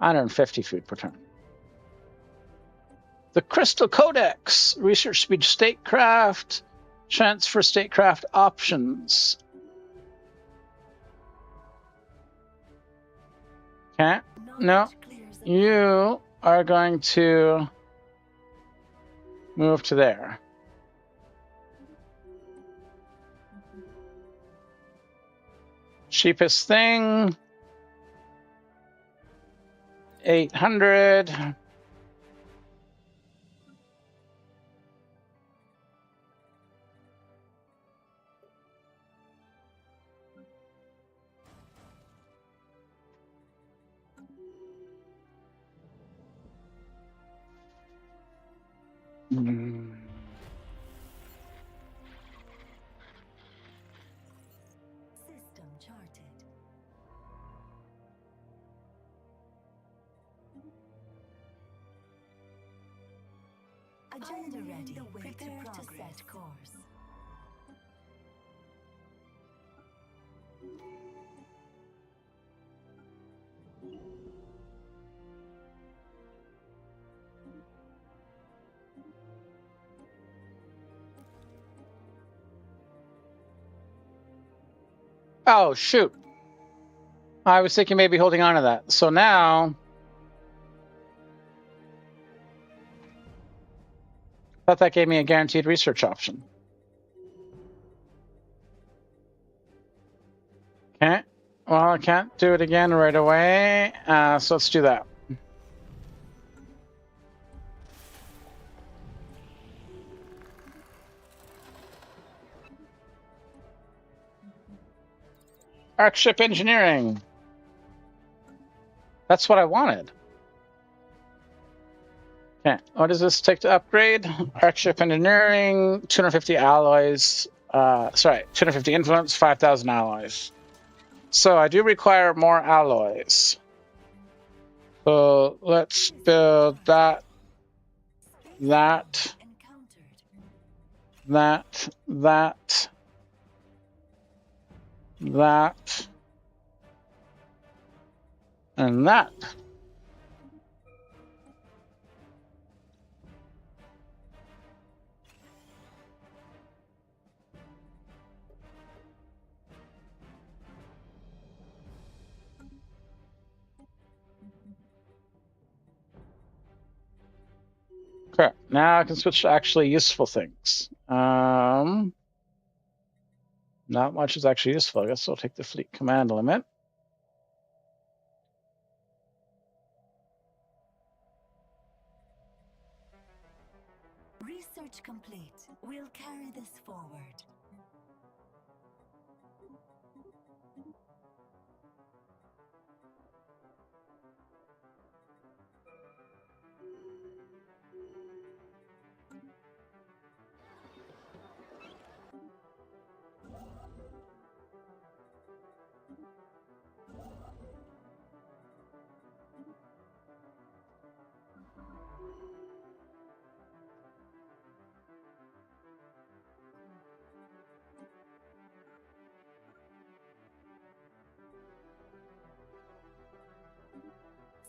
$150 food per turn. The Crystal Codex. Research speed statecraft. Transfer statecraft options. Okay. No. You are going to move to there. Cheapest thing. 800. System charted. Agenda ready. Prepare to set course. Oh, shoot. I was thinking maybe holding on to that. So now, thought that gave me a guaranteed research option. Okay. Well, I can't do it again right away. So let's do that. Arcship engineering. That's what I wanted. Okay, what does this take to upgrade? Arcship engineering, 250 alloys. 250 influence, 5,000 alloys. So I do require more alloys. So let's build that, that, and that. Okay, now I can switch to actually useful things. Not much is actually useful. I guess I'll take the fleet command limit. Research complete. We'll carry this forward.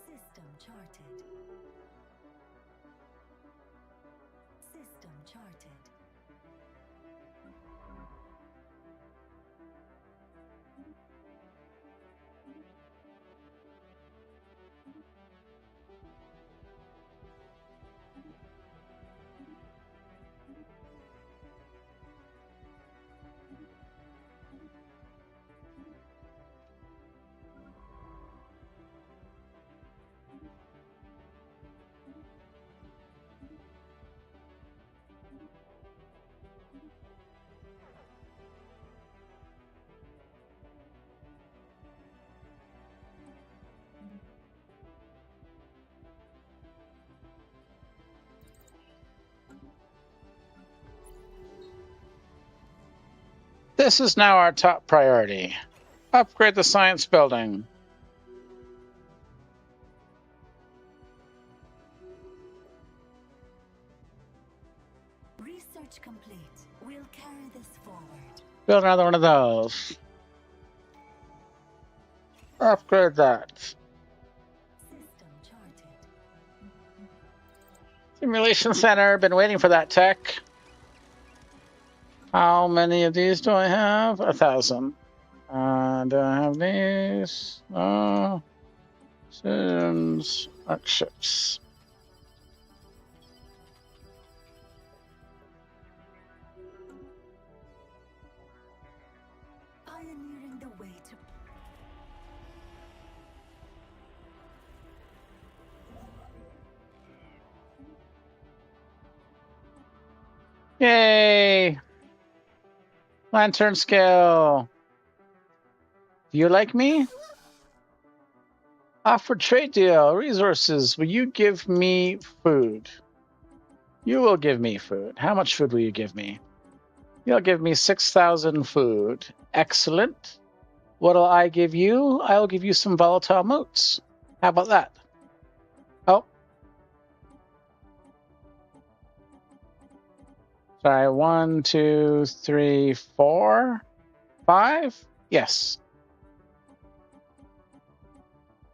System charted. System charted. This is now our top priority. Upgrade the science building. Research complete. We'll carry this forward. Build another one of those. Upgrade that. System charted. Simulation center. Been waiting for that tech. How many of these do I have? 1,000. Do I have these? Systems. Ships. Pioneering the way to Yay! Lantern scale. Do you like me? Offer trade deal. Resources. Will you give me food? You will give me food. How much food will you give me? You'll give me 6,000 food. Excellent. What'll I give you? I'll give you some volatile motes. How about that? Oh. Sorry, 1, 2, 3, 4, 5. Yes.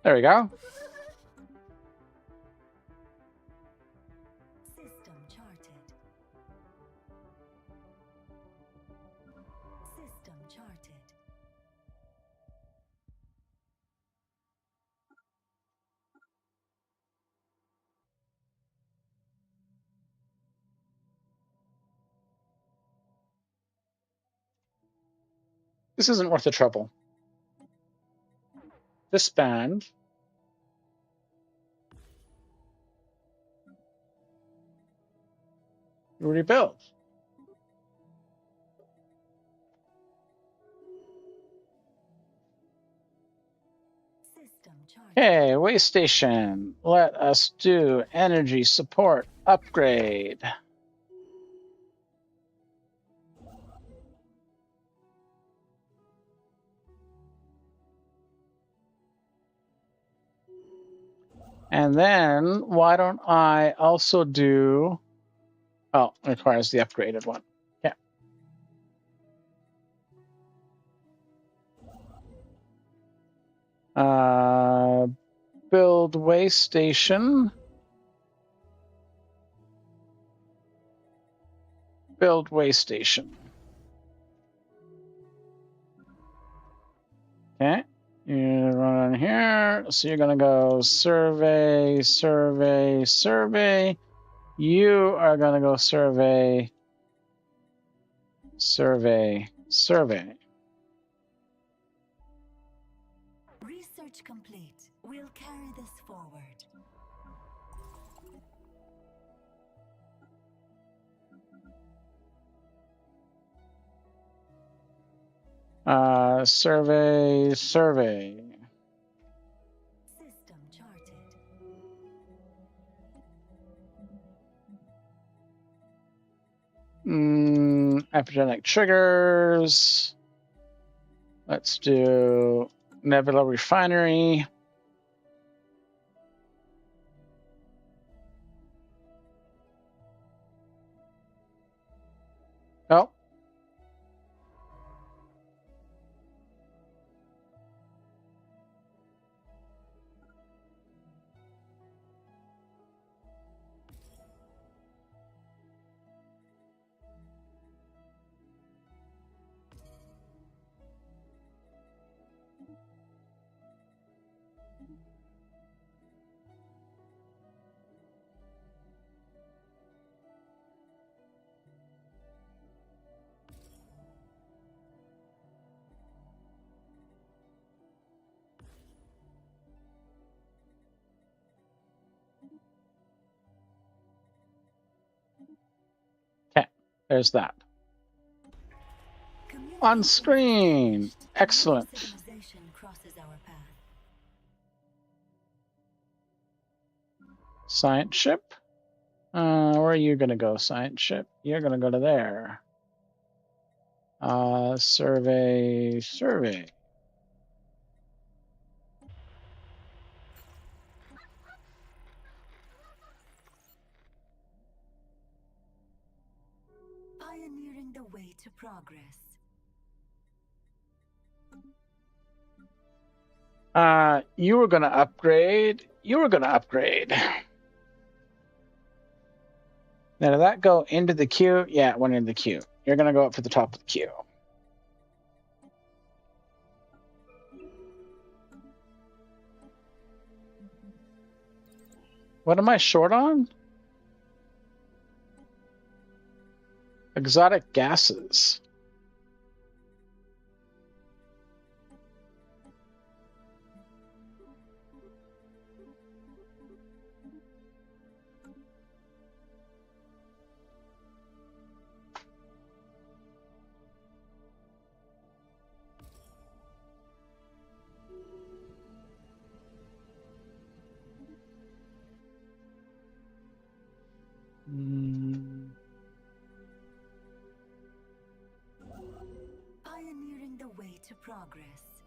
There we go. System charted. System charted. This isn't worth the trouble. Disband. Rebuild. System charted. Okay, way station. Let us do energy support upgrade. And then why don't I also do, oh, it requires the upgraded one. Yeah. Build way station. Build way station. Okay. You run on here. So you're going to go survey, survey, survey. You are going to go survey, survey, survey. Research complete. We'll carry this forward. Survey, survey. System charted. Epigenic triggers. Let's do Nebula Refinery. Oh. Okay, there's that. On screen. Excellent. Civilization crosses our path. Science ship. Where are you going to go, science ship? You're going to go to there. Survey, survey. Pioneering the way to progress. You were going to upgrade. You were going to upgrade. Now, did that go into the queue? Yeah, it went into the queue. You're going to go up to the top of the queue. What am I short on? Exotic gases. Pioneering the way to progress.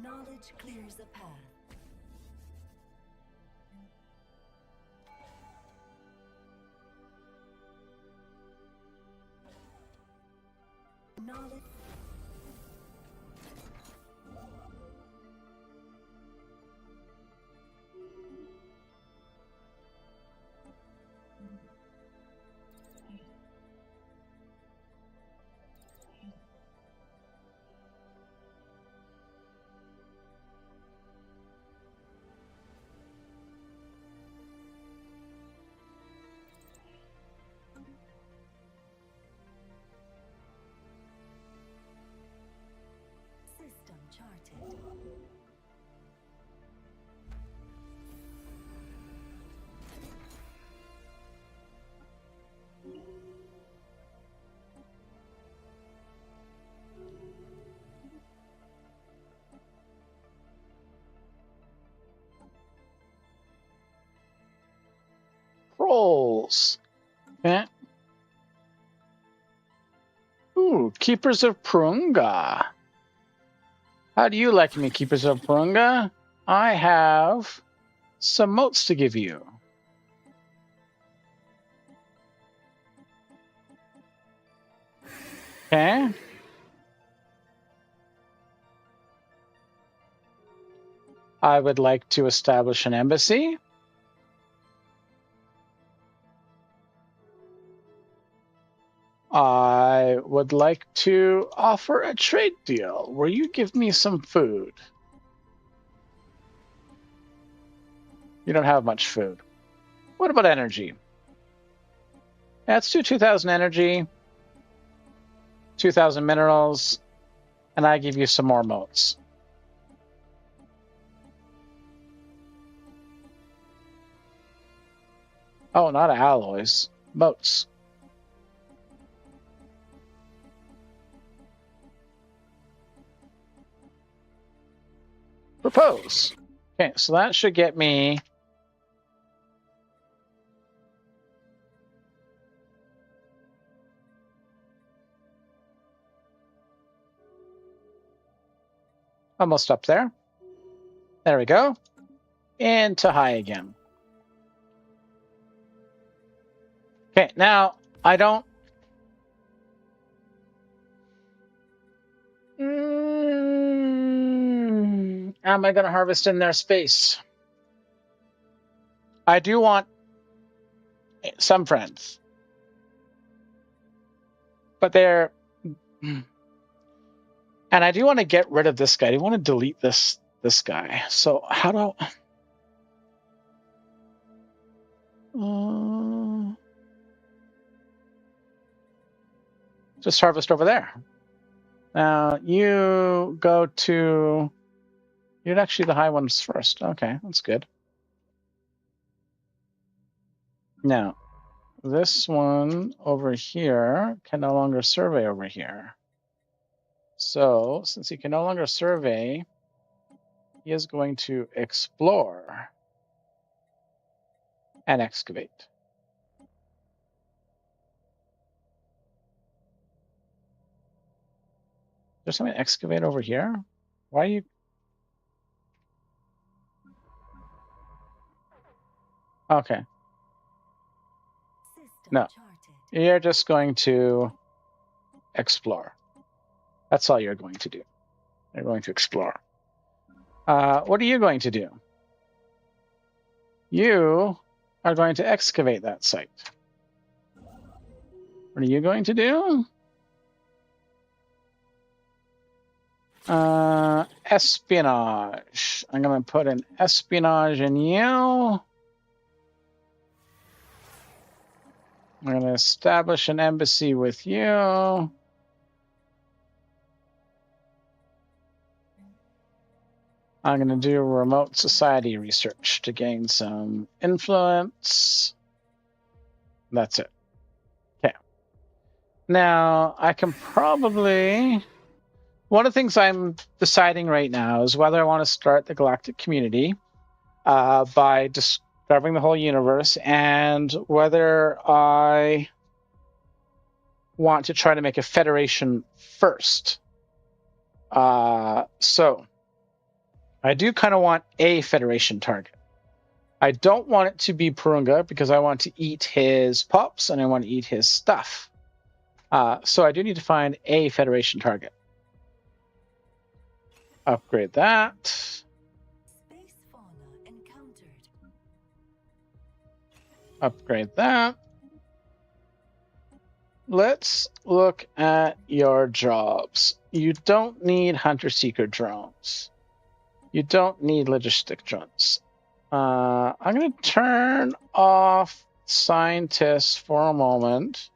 Knowledge Knowledge clears a path. Knowledge. System charted. Rolls. Okay. Ooh, Keepers of Purunga. How do you like me, Keepers of Purunga? I have some motes to give you. Okay. I would like to establish an embassy. I would like to offer a trade deal where you give me some food. You don't have much food. What about energy? Let's do 2,000 energy, 2,000 minerals, and I give you some more motes. Oh, not alloys, motes. Propose. Okay, so that should get me almost up there. There we go. And to high again. Okay, now I don't... Am I going to harvest in their space? I do want some friends. But they're... And I do want to get rid of this guy. I do want to delete this guy. So how do I... just harvest over there. Now you go to... You're actually the high ones first. Okay, that's good. Now, this one over here can no longer survey over here. So, since he can no longer survey, he is going to explore and excavate. There's something to excavate over here? Why are you... Okay. No, you're just going to explore. That's all you're going to do. You're going to explore. What are you going to do? You are going to excavate that site. What are you going to do? Espionage. I'm going to put an espionage in you. I'm going to establish an embassy with you. I'm going to do remote society research to gain some influence. That's it. Okay. Now, I can probably... One of the things I'm deciding right now is whether I want to start the galactic community by discovering the whole universe, and whether I want to try to make a federation first. So I do kind of want a Federation target. I don't want it to be Purunga because I want to eat his pups and I want to eat his stuff. So I do need to find a Federation target. Upgrade that. Space fauna encountered. Upgrade that. Let's look at your jobs. You don't need hunter-seeker drones. You don't need logistic drones. I'm going to turn off scientists for a moment.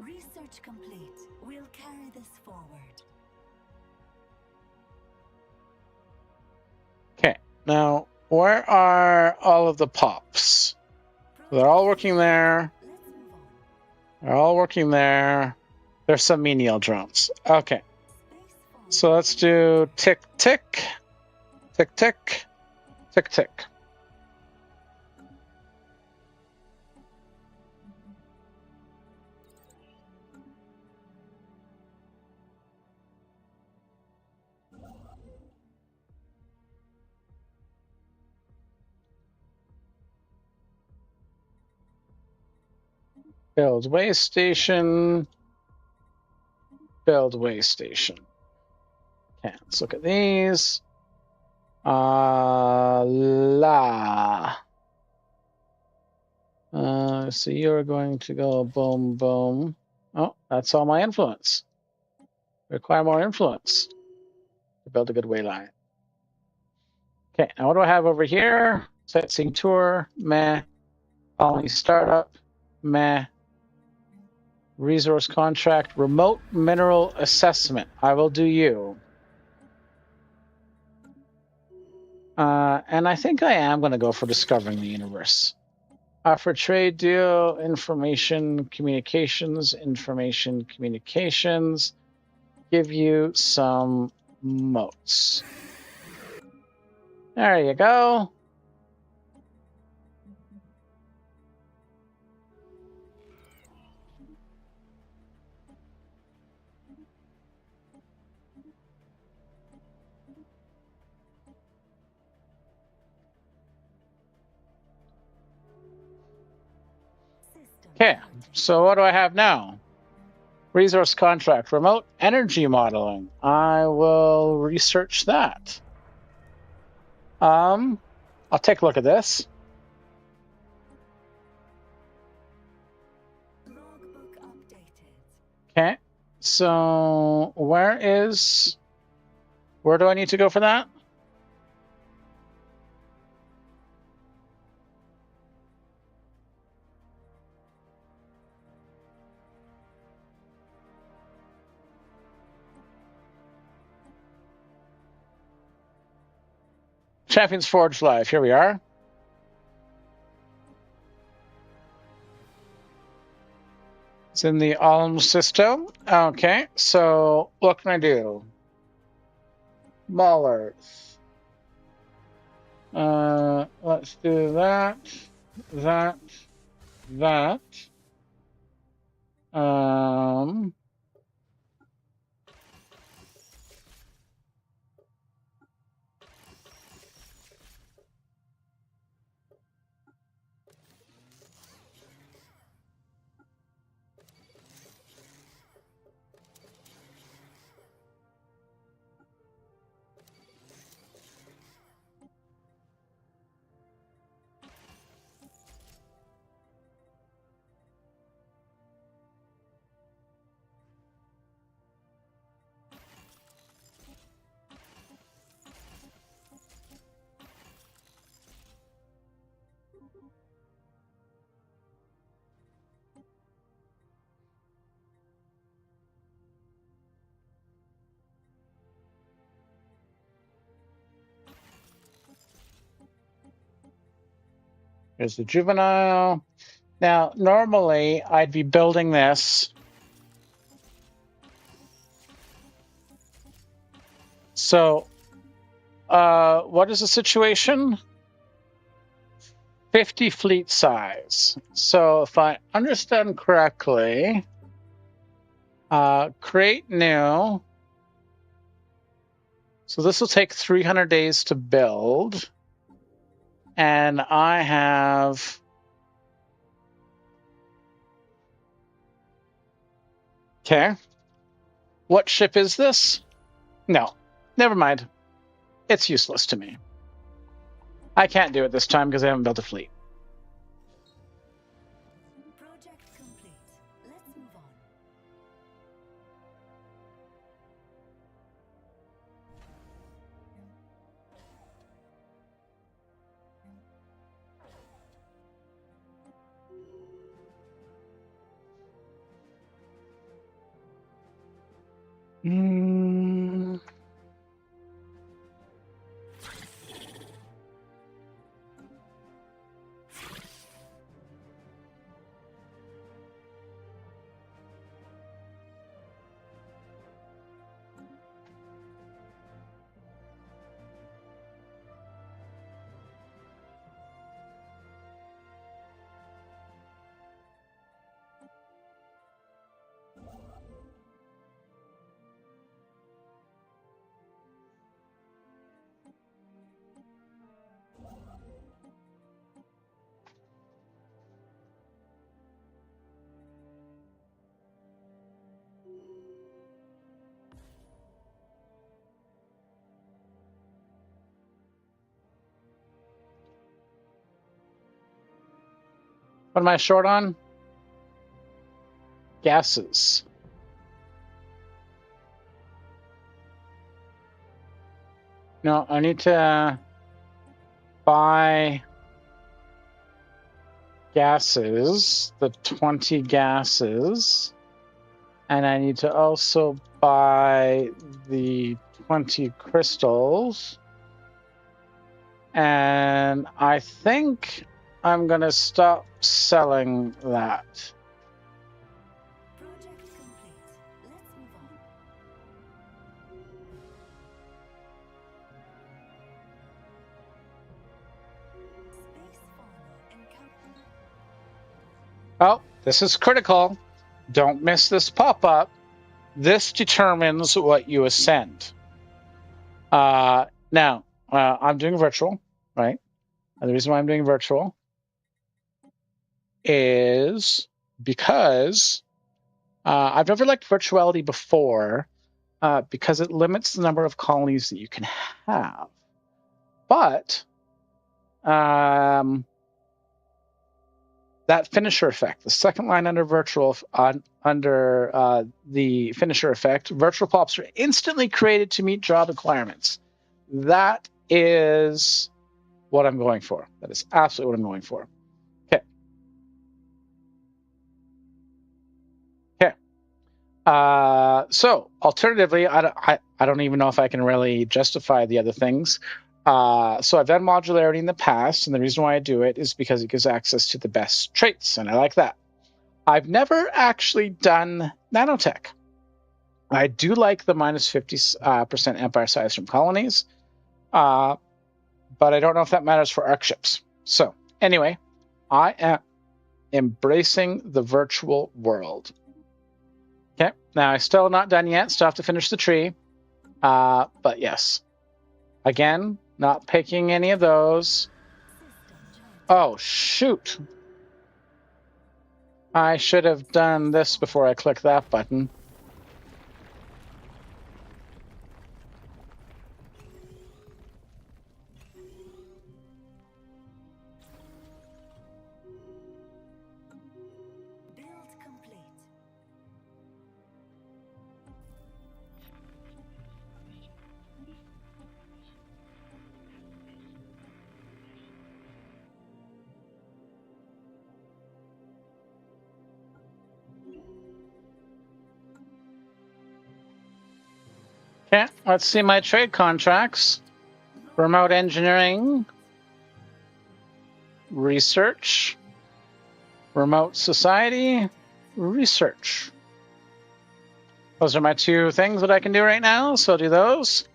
Research complete. We'll carry this forward. Okay, now where are all of the pops? They're all working there. Let's move on. They're all working there. There's some menial drones. Okay, Space fauna. so let's do tick, tick, tick, tick, tick, tick. Build way station. Build way station. Okay, let's look at these. So you're going to go boom, boom. Oh, that's all my influence. Require more influence to build a good way line. Okay, now what do I have over here? Sightseeing tour, meh. Colony startup, meh. Resource contract, remote mineral assessment. I will do you. And I think I am going to go for discovering the universe. For trade deal, information communications, give you some motes. There you go. Okay, so what do I have now? Resource contract, remote energy modeling. I will research that. I'll take a look at this. Logbook updated. Okay, so where do I need to go for that? Champions Forge Live, here we are. It's in the Alm system. Okay, so what can I do? Maulers. Let's do that. Here's the juvenile. Now, normally I'd be building this. So, what is the situation? 50 fleet size. So if I understand correctly, create new. So this will take 300 days to build. And I have... Okay. What ship is this? No, never mind. It's useless to me. I can't do it this time because I haven't built a fleet. Project complete. Let's move on. What am I short on? Gases. No, I need to buy gases, the 20 gases. And I need to also buy the 20 crystals. And I think I'm going to stop selling that. Project complete. Let's move on. Space fauna encountered. Oh, this is critical. Don't miss this pop-up. This determines what you ascend. Now, I'm doing virtual, right? And the reason why I'm doing virtual is because I've never liked virtuality before because it limits the number of colonies that you can have. But that finisher effect, the second line under virtual, under the finisher effect, virtual pops are instantly created to meet job requirements. That is what I'm going for. That is absolutely what I'm going for. Okay. Okay. So alternatively, I don't even know if I can really justify the other things. So I've done modularity in the past, and the reason why I do it is because it gives access to the best traits, and I like that. I've never actually done nanotech. I do like the minus 50% empire size from colonies, but I don't know if that matters for arc ships. So anyway, I am embracing the virtual world. Okay, now I'm still not done yet. Still have to finish the tree. But yes, again, not picking any of those. Oh, shoot. I should have done this before I click that button. Build complete. Okay, let's see my trade contracts. Remote engineering. research, remote society, research. Those are my two things that I can do right now, so I'll do those.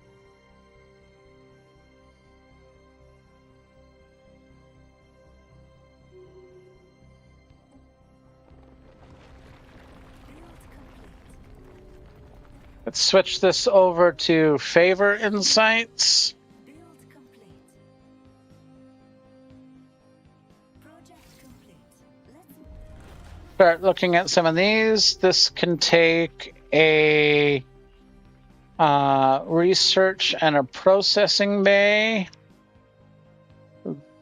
Let's switch this over to favor insights. Build complete. Project complete. Let's Start looking at some of these. This can take a research and a processing bay.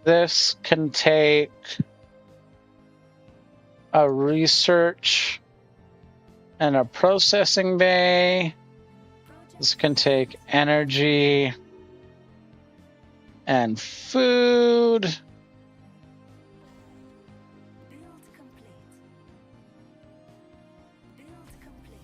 This can take a research and a processing bay. This can take energy and food. build complete. Build complete.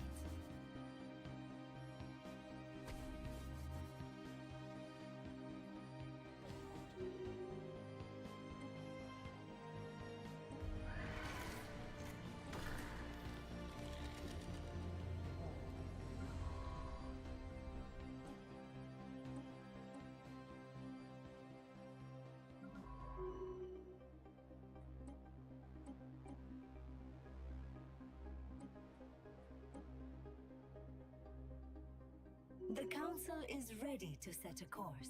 The council is ready to set a course.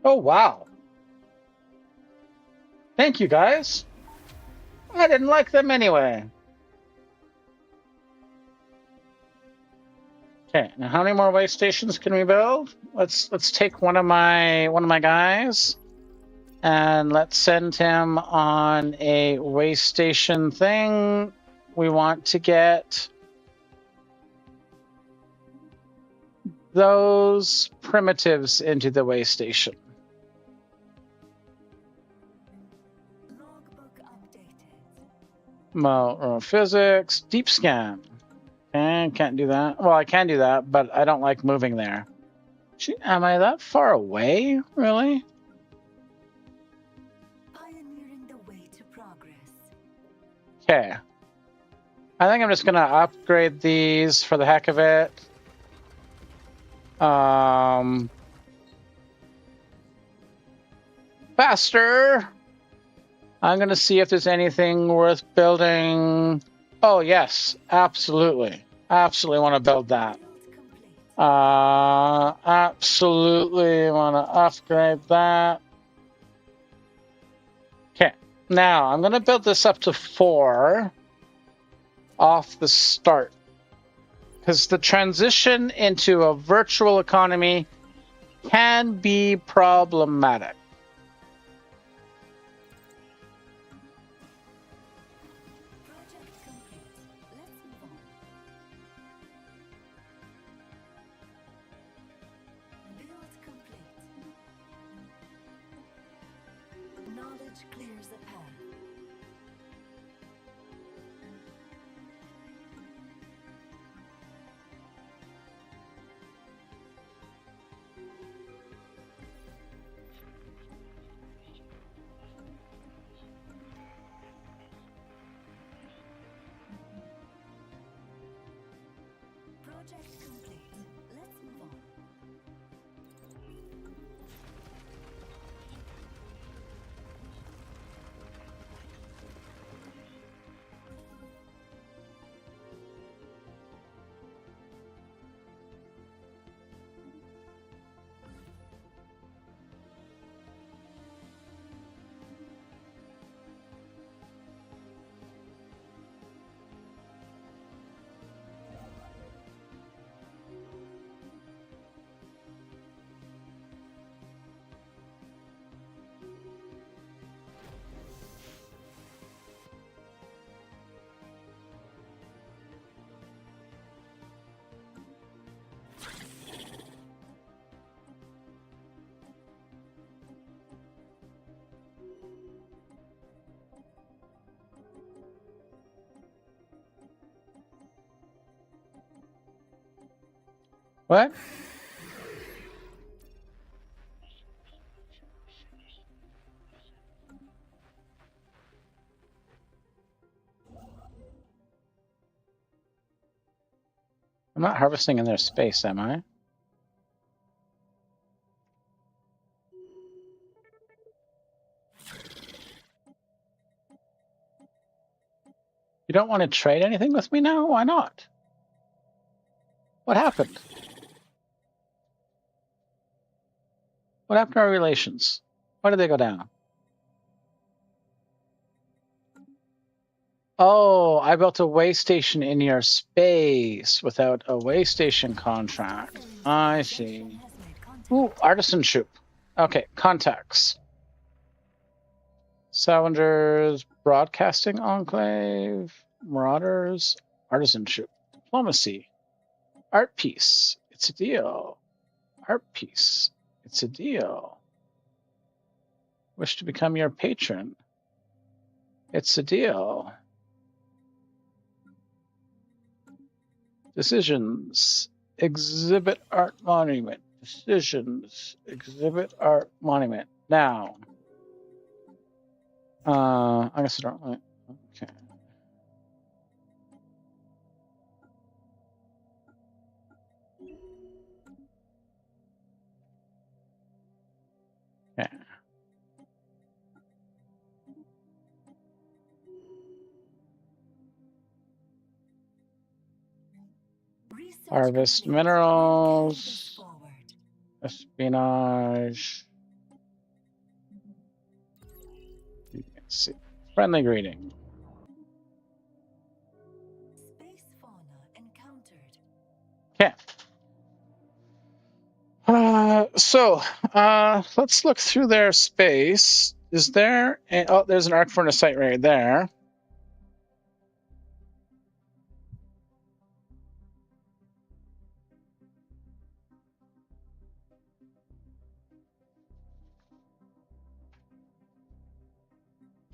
Oh, wow. Thank you, guys. I didn't like them anyway. Okay, now how many more way stations can we build? Let's take one of my guys and let's send him on a way station thing. We want to get those primitives into the way station. Logbook updated. Physics, deep scan. And can't do that. Well, I can do that, but I don't like moving there. Am I that far away, really? Pioneering the way to progress. Okay. I think I'm just gonna upgrade these for the heck of it. Faster! I'm gonna see if there's anything worth building. Oh, yes, absolutely. Absolutely want to build that. Build complete. Absolutely want to upgrade that. Okay, now I'm going to build this up to 4 off the start. Because the transition into a virtual economy can be problematic. Project complete. Let's move on. Build complete. Knowledge clears the path. Project complete. Let's move on. What? I'm not harvesting in their space, am I? You don't want to trade anything with me now? Why not? What happened? What happened to our relations? Why did they go down? Oh, I built a way station in your space without a way station contract. I see. Ooh, artisan troop. Okay, contacts. Salvengers, Broadcasting Enclave, Marauders, Artisan Troop, Diplomacy, Art Piece. It's a deal. Art Piece. It's a deal. Wish to become your patron. It's a deal. Decisions. Exhibit Art Monument. Decisions. Exhibit Art Monument. Now. I guess I don't really. Okay. Okay. Harvest minerals. Espionage. Let's see. Friendly greeting. Space fauna encountered. Okay. Let's look through their space. Is there? Oh, there's an arc furnace site right there.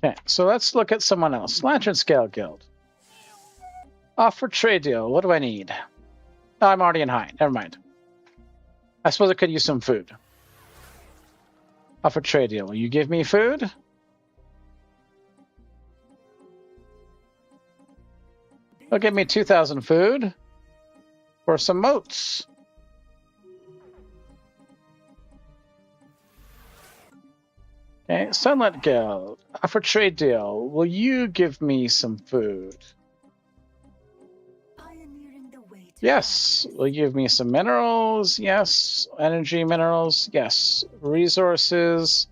Okay, so let's look at someone else. Lantern Scale Guild. Offer trade deal. What do I need? Oh, I'm already in high. Never mind. I suppose I could use some food. Offer trade deal. Will you give me food? They'll give me 2,000 food for some moats. Okay, Sunlit Guild. Offer trade deal. Will you give me some food? Yes. Will you give me some minerals? Yes. Energy minerals? Yes. Resources.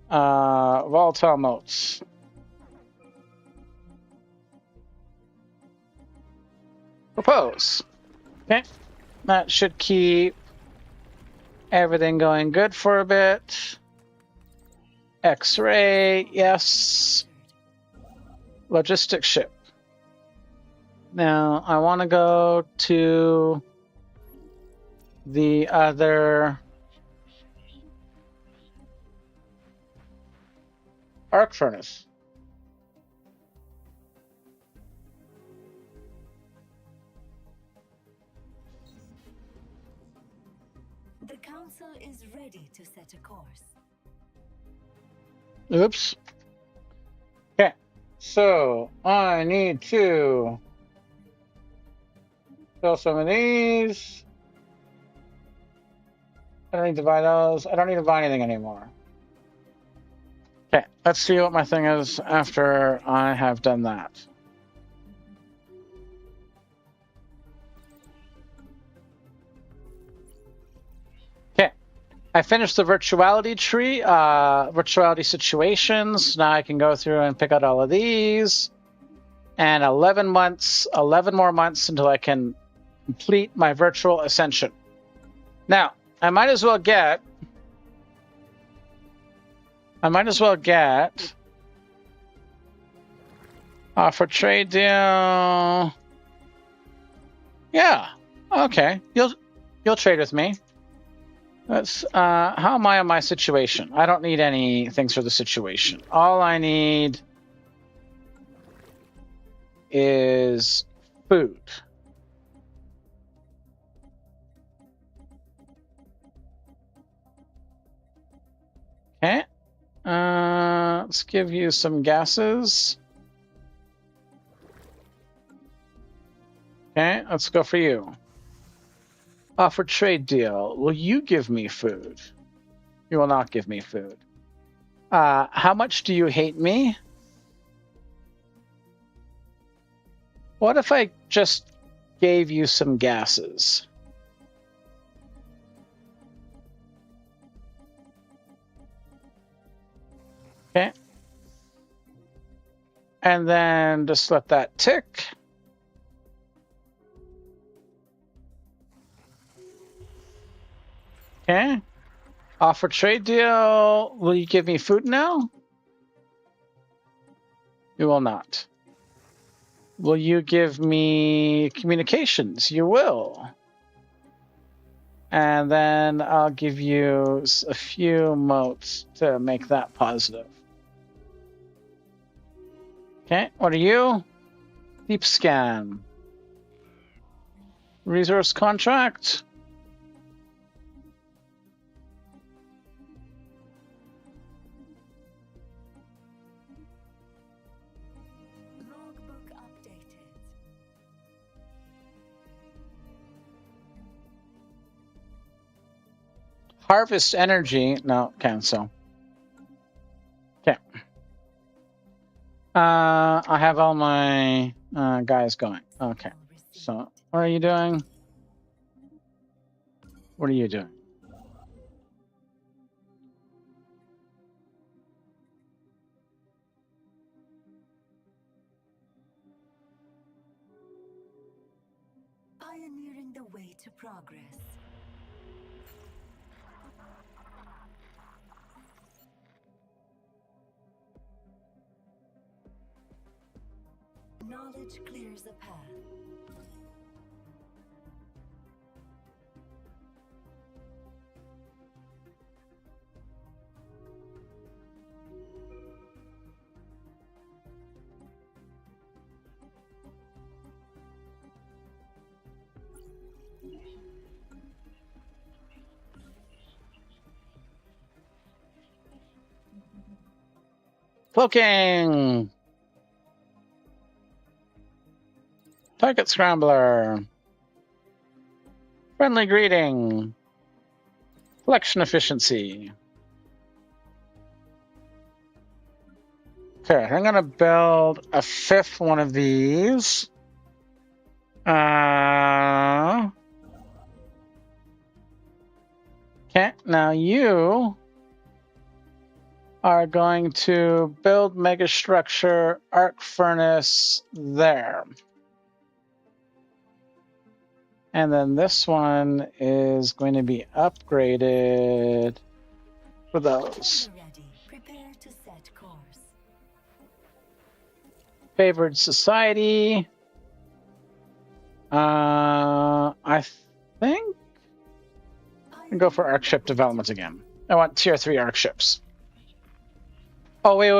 Volatile moats. Propose. Okay. That should keep everything going good for a bit. X-ray, yes. Logistics ship. Now, I want to go to the other arc furnace. The council is ready to set a course. Oops. Okay, so I need to fill some of these. I don't need to buy those. I don't need to buy anything anymore. Okay, let's see what my thing is after I have done that. Okay, I finished the virtuality tree, virtuality situations. Now I can go through and pick out all of these. And 11 more months until I can complete my virtual ascension. Now, I might as well get offer trade deal. Yeah. Okay. You'll trade with me. That's how am I on my situation? I don't need any things for the situation. All I need is food. Okay. Let's give you some gases. Okay, let's go for you. Offer trade deal. Will you give me food? You will not give me food. How much do you hate me? What if I just gave you some gases? Okay. And then just let that tick. Okay. Offer trade deal. Will you give me food now? You will not. Will you give me communications? You will. And then I'll give you a few motes to make that positive. Okay, what are you? Deep scan. Resource contract. Logbook updated. Harvest energy. No, cancel. Okay. I have all my guys going. Okay. So, what are you doing? What are you doing? Pioneering the way to progress. Knowledge clears a path. Cloaking. Target scrambler. Friendly greeting. Collection efficiency. Okay, I'm gonna build a fifth one of these. Okay, now you are going to build megastructure, arc furnace there. And then this one is going to be upgraded for those. Ready. Prepare to set course. Favored society. I think I can go for arc ship development again. I want tier 3 arc ships. Oh, wait.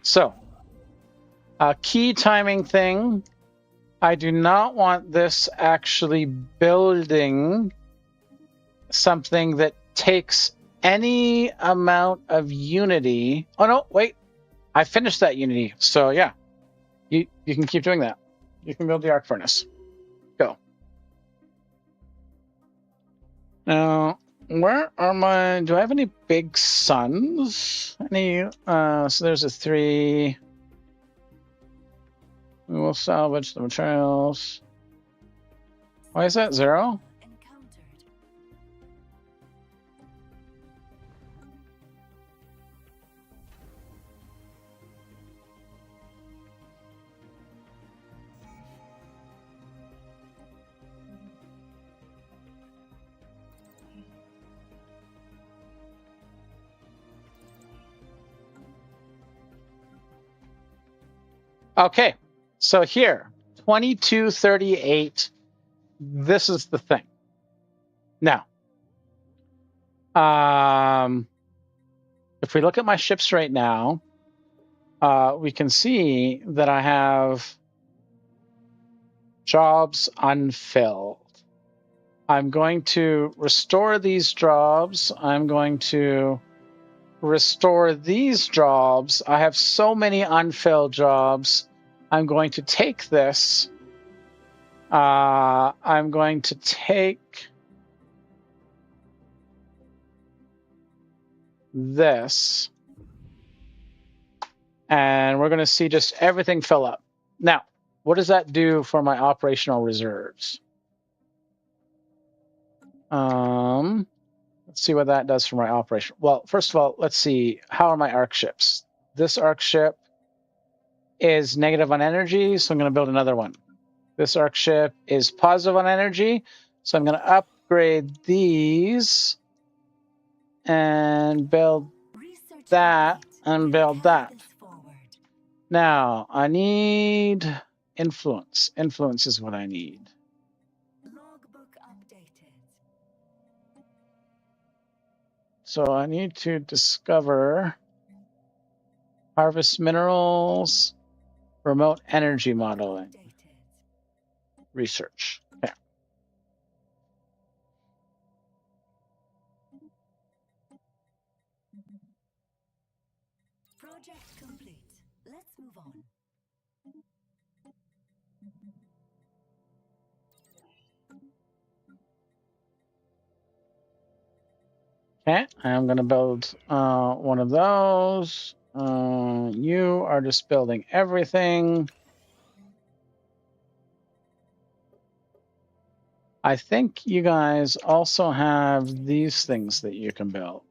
So, a key timing thing. I do not want this actually building something that takes any amount of unity. Oh, no, wait. I finished that unity. So, yeah, you can keep doing that. You can build the arc furnace. Go. Now, where are my... Do I have any big suns? Any... so there's a 3... We will salvage the materials. Why is that 0? Encountered. Okay, so here, 2238. This is the thing. Now, if we look at my ships right now, we can see that I have jobs unfilled. I'm going to restore these jobs. I'm going to restore these jobs. I have so many unfilled jobs. I'm going to take this. I'm going to take this. And we're going to see just everything fill up. Now, what does that do for my operational reserves? Let's see what that does for my operation. Well, first of all, let's see. How are my arc ships? This arc ship is negative on energy, so I'm going to build another one. This arc ship is positive on energy, so I'm going to upgrade these and build that and build that. Now, I need influence. Influence is what I need. So I need to discover, harvest minerals, remote energy modeling, research. Okay. Project complete. Let's move on. Okay, I'm going to build one of those. You are just building everything. I think you guys also have these things that you can build.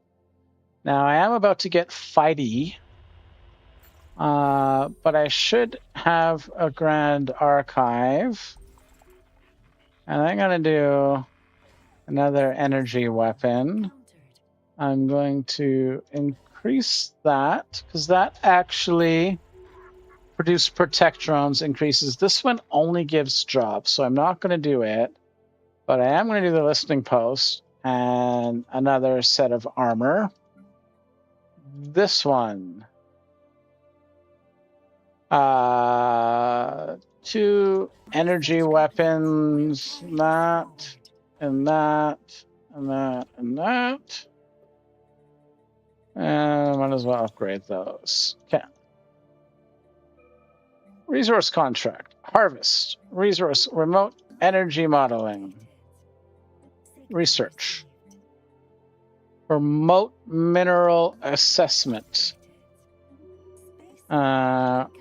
Now, I am about to get fighty, but I should have a grand archive. And I'm going to do another energy weapon. I'm going to increase that, because that actually produce protect drones increases. This one only gives jobs, so I'm not going to do it. But I am going to do the listening post and another set of armor. This one. 2 energy weapons, that, and that, and that, and that. And might as well upgrade those. Okay. Resource contract. Harvest. Resource. Remote energy modeling. Research. Remote mineral assessment.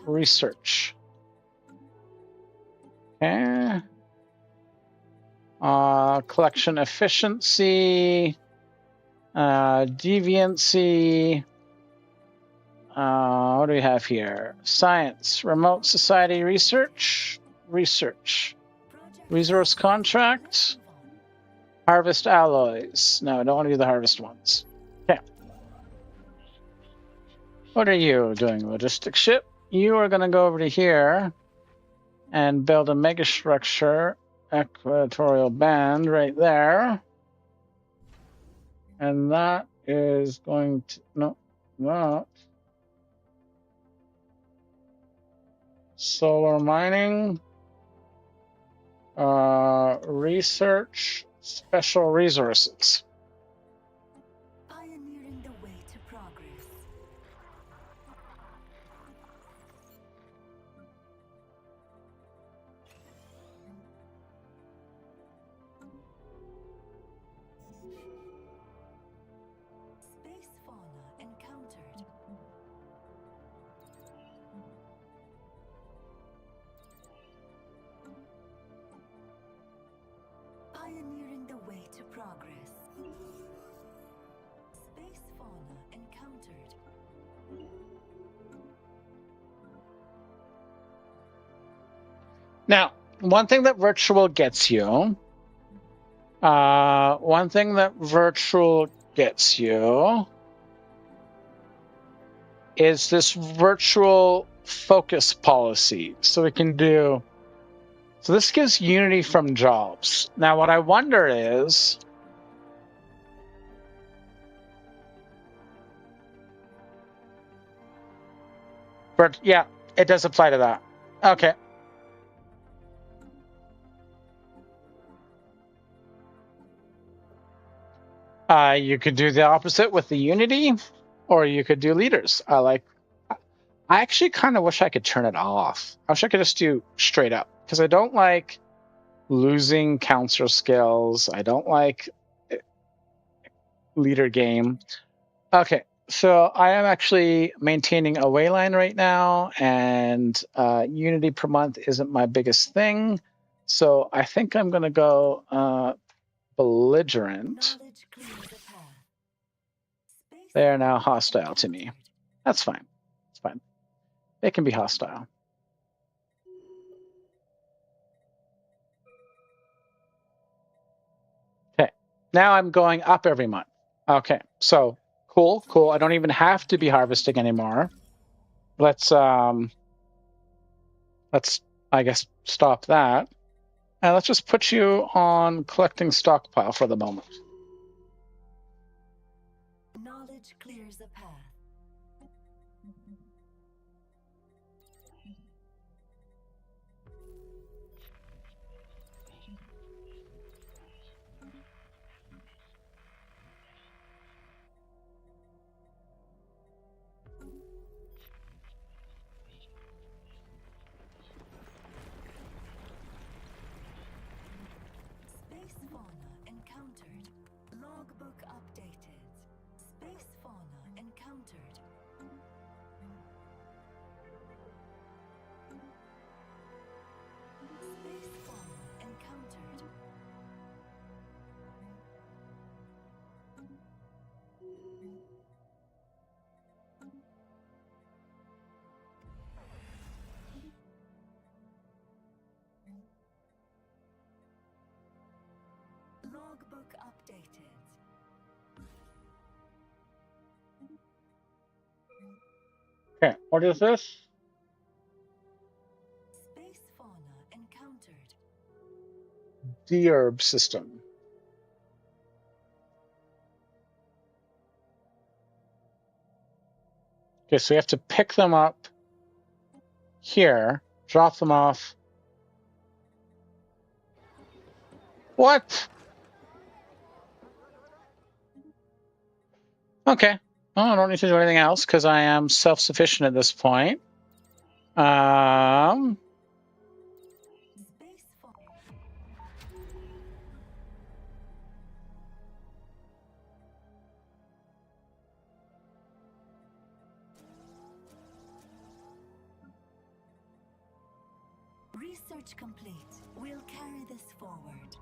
Research. Okay. Collection efficiency. Deviancy. What do we have here? Science. Remote society research. Research. Resource contract. Harvest alloys. No, I don't want to do the harvest ones. Okay. What are you doing, logistics ship? You are going to go over to here and build a megastructure, equatorial band right there. And that is going to, no, not. Solar mining, research, special resources. Pioneering the way to progress. Space fauna encountered. Pioneering the way to progress. Space fauna encountered. Now, one thing that virtual gets you, is this virtual focus policy. So we can do, so this gives unity from jobs. Now, what I wonder is, but yeah, it does apply to that. Okay. You could do the opposite with the Unity, or you could do leaders. I actually kind of wish I could turn it off. I wish I could just do straight up, because I don't like losing counselor skills. I don't like leader game. Okay, so I am actually maintaining a wayline right now, and Unity per month isn't my biggest thing. So I think I'm going to go belligerent. They are now hostile to me. That's fine. It's fine. They can be hostile. Okay, now I'm going up every month. Okay, so cool. I don't even have to be harvesting anymore. Let's I guess stop that. And let's just put you on collecting stockpile for the moment. Knowledge clears a path. Space fauna encountered. Logbook updated. Space fauna encountered. Space fauna encountered. Logbook updated. Okay, what is this? Space fauna encountered. Deerb system. Okay, so we have to pick them up here, drop them off. What? Okay. Well, I don't need to do anything else because I am self-sufficient at this point. Space fauna. Research complete. We'll carry this forward.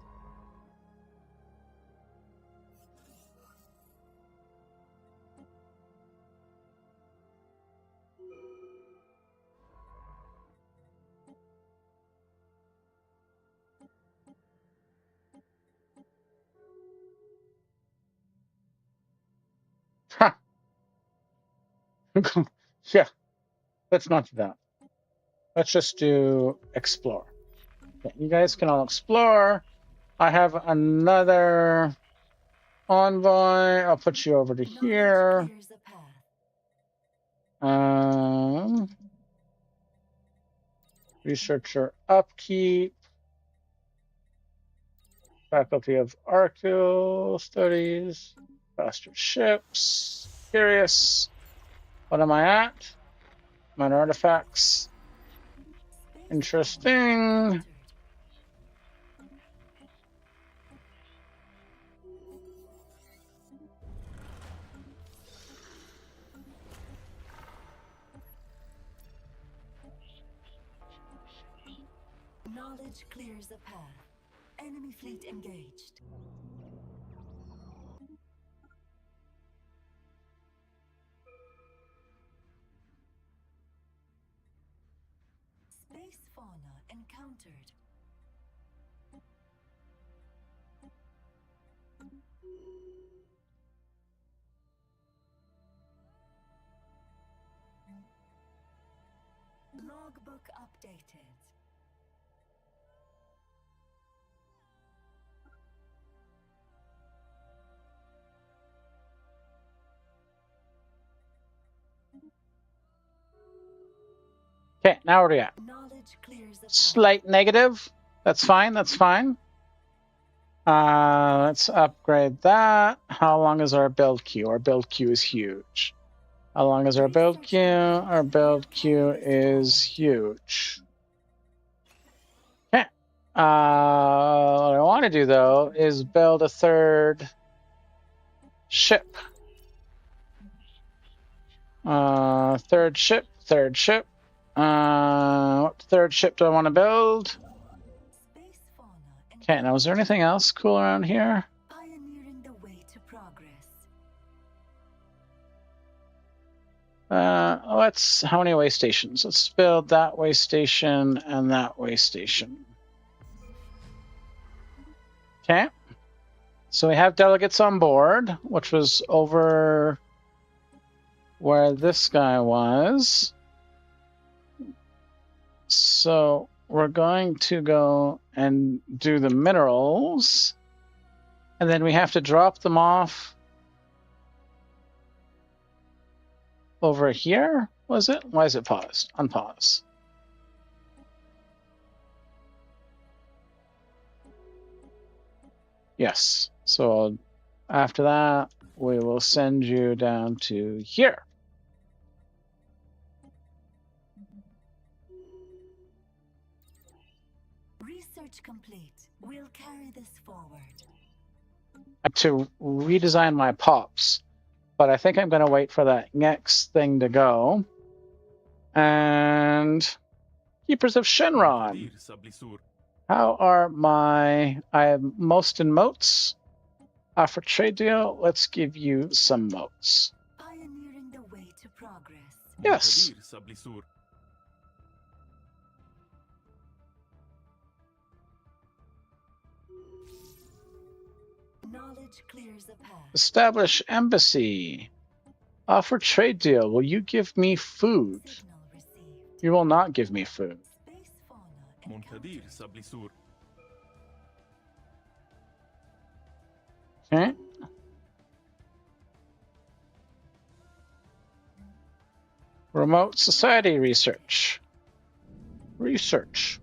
Yeah, let's not do that. Let's just do explore. Okay, you guys can all explore. I have another envoy. I'll put you over to here. Clears a path. Researcher upkeep. Faculty of Archaeal Studies. Faster ships. Curious. What am I at? Minor artifacts. Interesting. Knowledge clears a path. Enemy fleet engaged. Space fauna encountered. Logbook updated. Okay, now where are we at? Knowledge clears a path. Slight negative. That's fine. That's fine. Let's upgrade that. How long is our build queue? Our build queue is huge. How long is our build queue? Our build queue is huge. Okay. What I want to do, though, is build a third ship. Third ship. What third ship do I want to build? Okay, now is there anything else cool around here? Pioneering the way to progress. How many way stations? Let's build that way station and that way station. Okay. So we have delegates on board, which was over where this guy was. So we're going to go and do the minerals. And then we have to drop them off over here, was it? Why is it paused? Unpause. Yes. So after that, we will send you down to here. Research complete. We'll carry this forward. To redesign my pops, but I think I'm going to wait for that next thing to go. And Keepers of Shenron. How are my... I have most in moats. For trade deal, let's give you some moats. Pioneering the way to progress. Yes. Knowledge clears a path. Establish embassy. Offer trade deal. Will you give me food? Signal received. You will not give me food. Space fauna encountered. Okay. Remote society research. Research.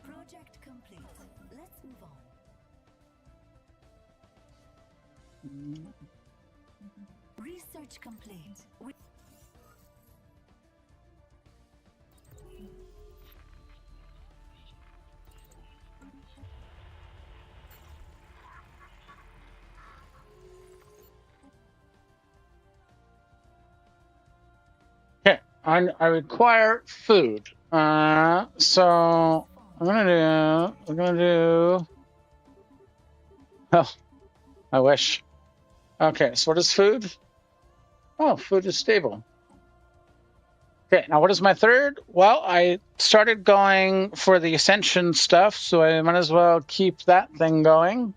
Project complete. Let's move on. Research complete. Okay. I require food. So we're gonna do. Oh, I wish. Okay, so what is food? Oh, food is stable. Okay, now what is my third? Well, I started going for the Ascension stuff, so I might as well keep that thing going.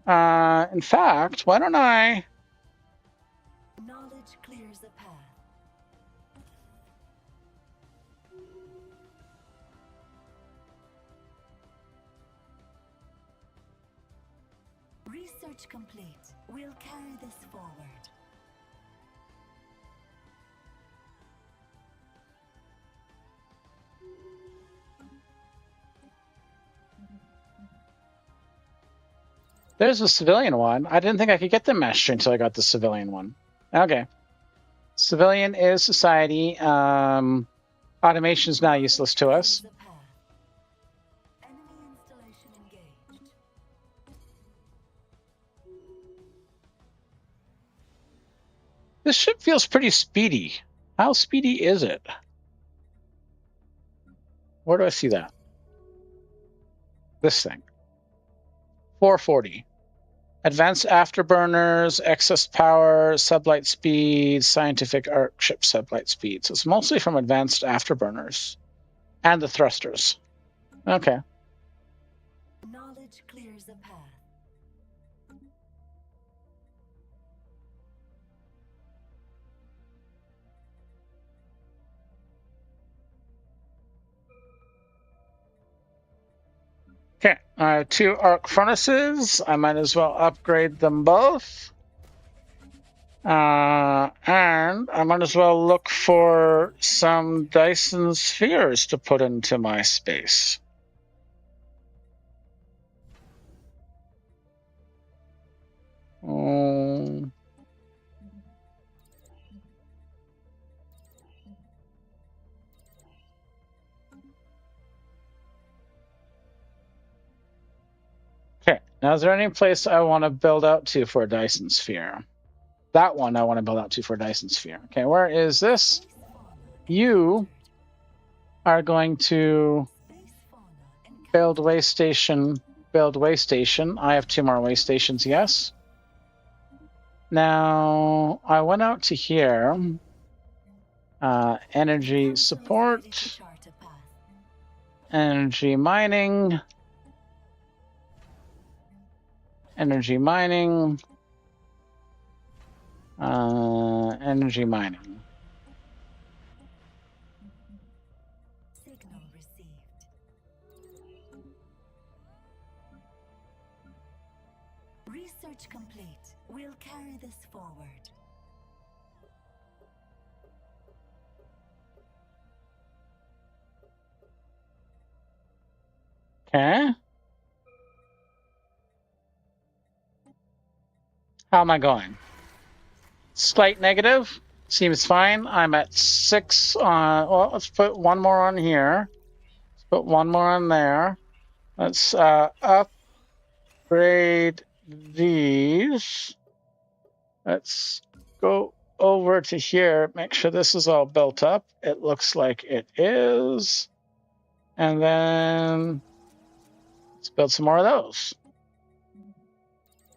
In fact, why don't I... Knowledge clears a path. Research complete. We'll carry this forward. There's a civilian one. I didn't think I could get the mastery until I got the civilian one. Okay. Civilian is society. Automation is now useless to us. Enemy installation engaged. This ship feels pretty speedy. How speedy is it? Where do I see that? This thing. 440. Advanced afterburners, excess power, sublight speed, scientific arc ship sublight speed. So it's mostly from advanced afterburners. And the thrusters. Okay. Knowledge clears a path. Okay, I have 2 arc furnaces. I might as well upgrade them both. And I might as well look for some Dyson spheres to put into my space. Okay, now is there any place I want to build out to for a Dyson sphere? That one I want to build out to for a Dyson sphere. Okay, where is this? You are going to build way station, build way station. I have 2 more way stations, yes. Now, I went out to here. Energy support. Energy mining. Energy mining. Energy mining. Signal received. Research complete. We'll carry this forward. Okay. How am I going? Slight negative. Seems fine. I'm at 6 on... Well, let's put 1 more on here. Let's put 1 more on there. Let's upgrade these. Let's go over to here. Make sure this is all built up. It looks like it is. And then let's build some more of those.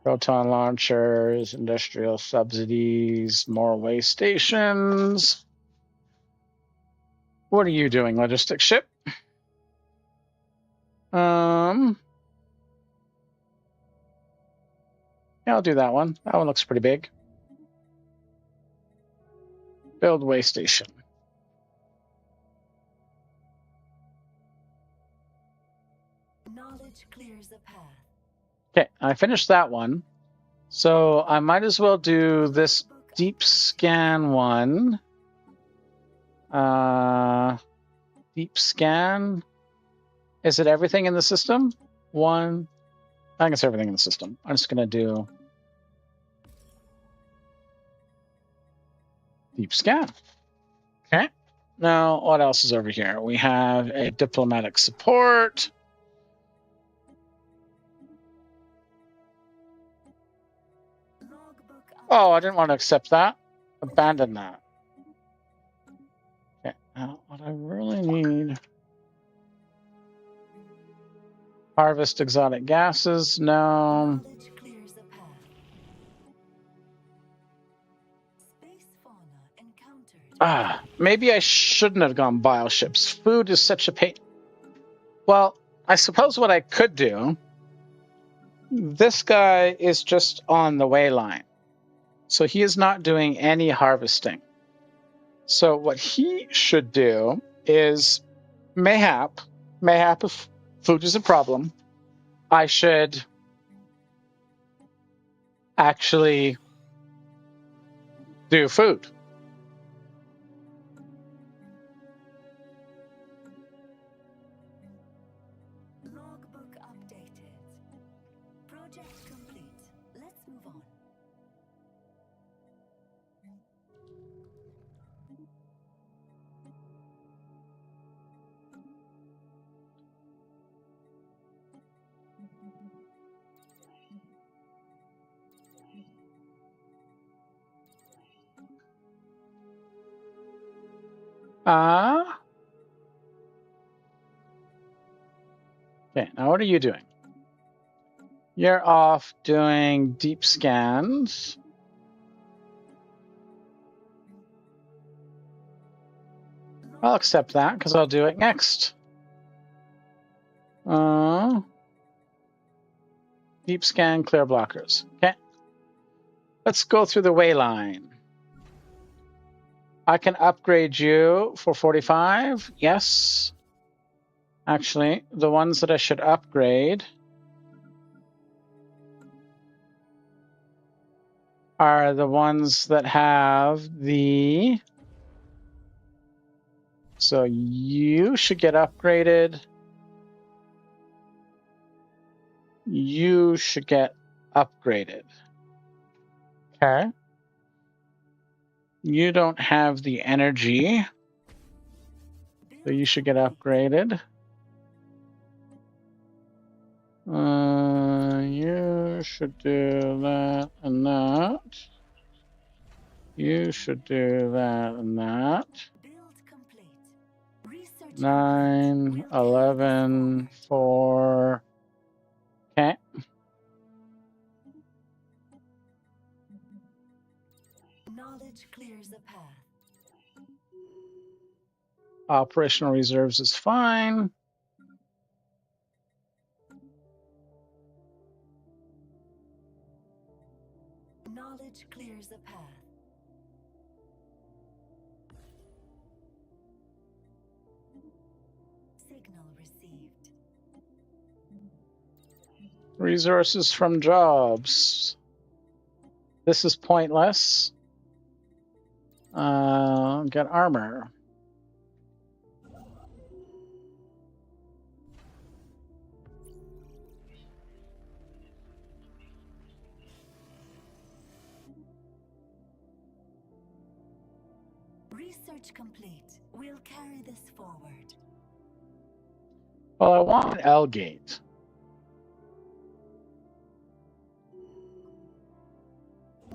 Proton launchers, industrial subsidies, more way stations. What are you doing, logistics ship? Yeah, I'll do that one. That one looks pretty big. Build way station. Knowledge clears a path. Okay, I finished that one. So I might as well do this deep scan one. Deep scan. Is it everything in the system? One. I think it's everything in the system. I'm just going to do deep scan. Okay. Now, what else is over here? We have a diplomatic support. Oh, I didn't want to accept that. Abandon that. Okay. Now, what I really need... Harvest exotic gases. No. Maybe I shouldn't have gone bioships. Food is such a pain. Well, I suppose what I could do... This guy is just on the way line. So he is not doing any harvesting. So what he should do is, mayhap if food is a problem, I should actually do food. Logbook updated. Project complete. Let's move on. Okay, now what are you doing? You're off doing deep scans. I'll accept that because I'll do it next. Deep scan, clear blockers. Okay. Let's go through the way line. I can upgrade you for 45. Yes. Actually, the ones that I should upgrade are the ones that have the... So you should get upgraded. You should get upgraded. Okay. You don't have the energy, so you should get upgraded. You should do that and that. You should do that and that. 9, 11, 4. Okay. Knowledge clears a path. Operational reserves is fine. Knowledge clears a path. Signal received. Resources from jobs. This is pointless. Get armor. Research complete. We'll carry this forward. Well, I want an L gate.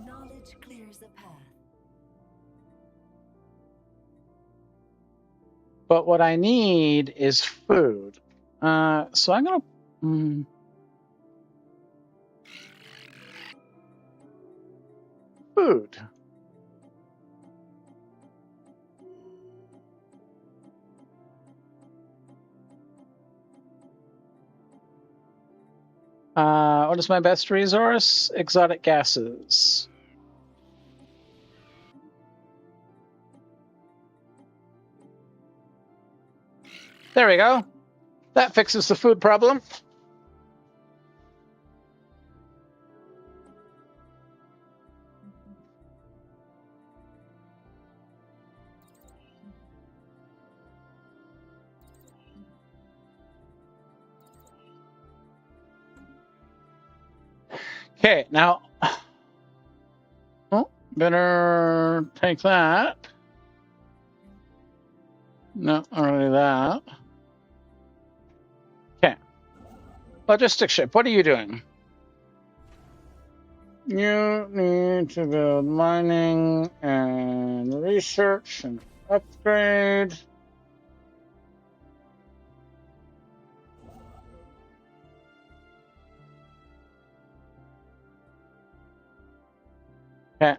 Knowledge clears a path. But what I need is food. So I'm gonna... food. What is my best resource? Exotic gases. There we go. That fixes the food problem. Okay, now... Oh, better take that. No, already that. Okay. Logistics ship, what are you doing? You need to build mining and research and upgrade. Okay.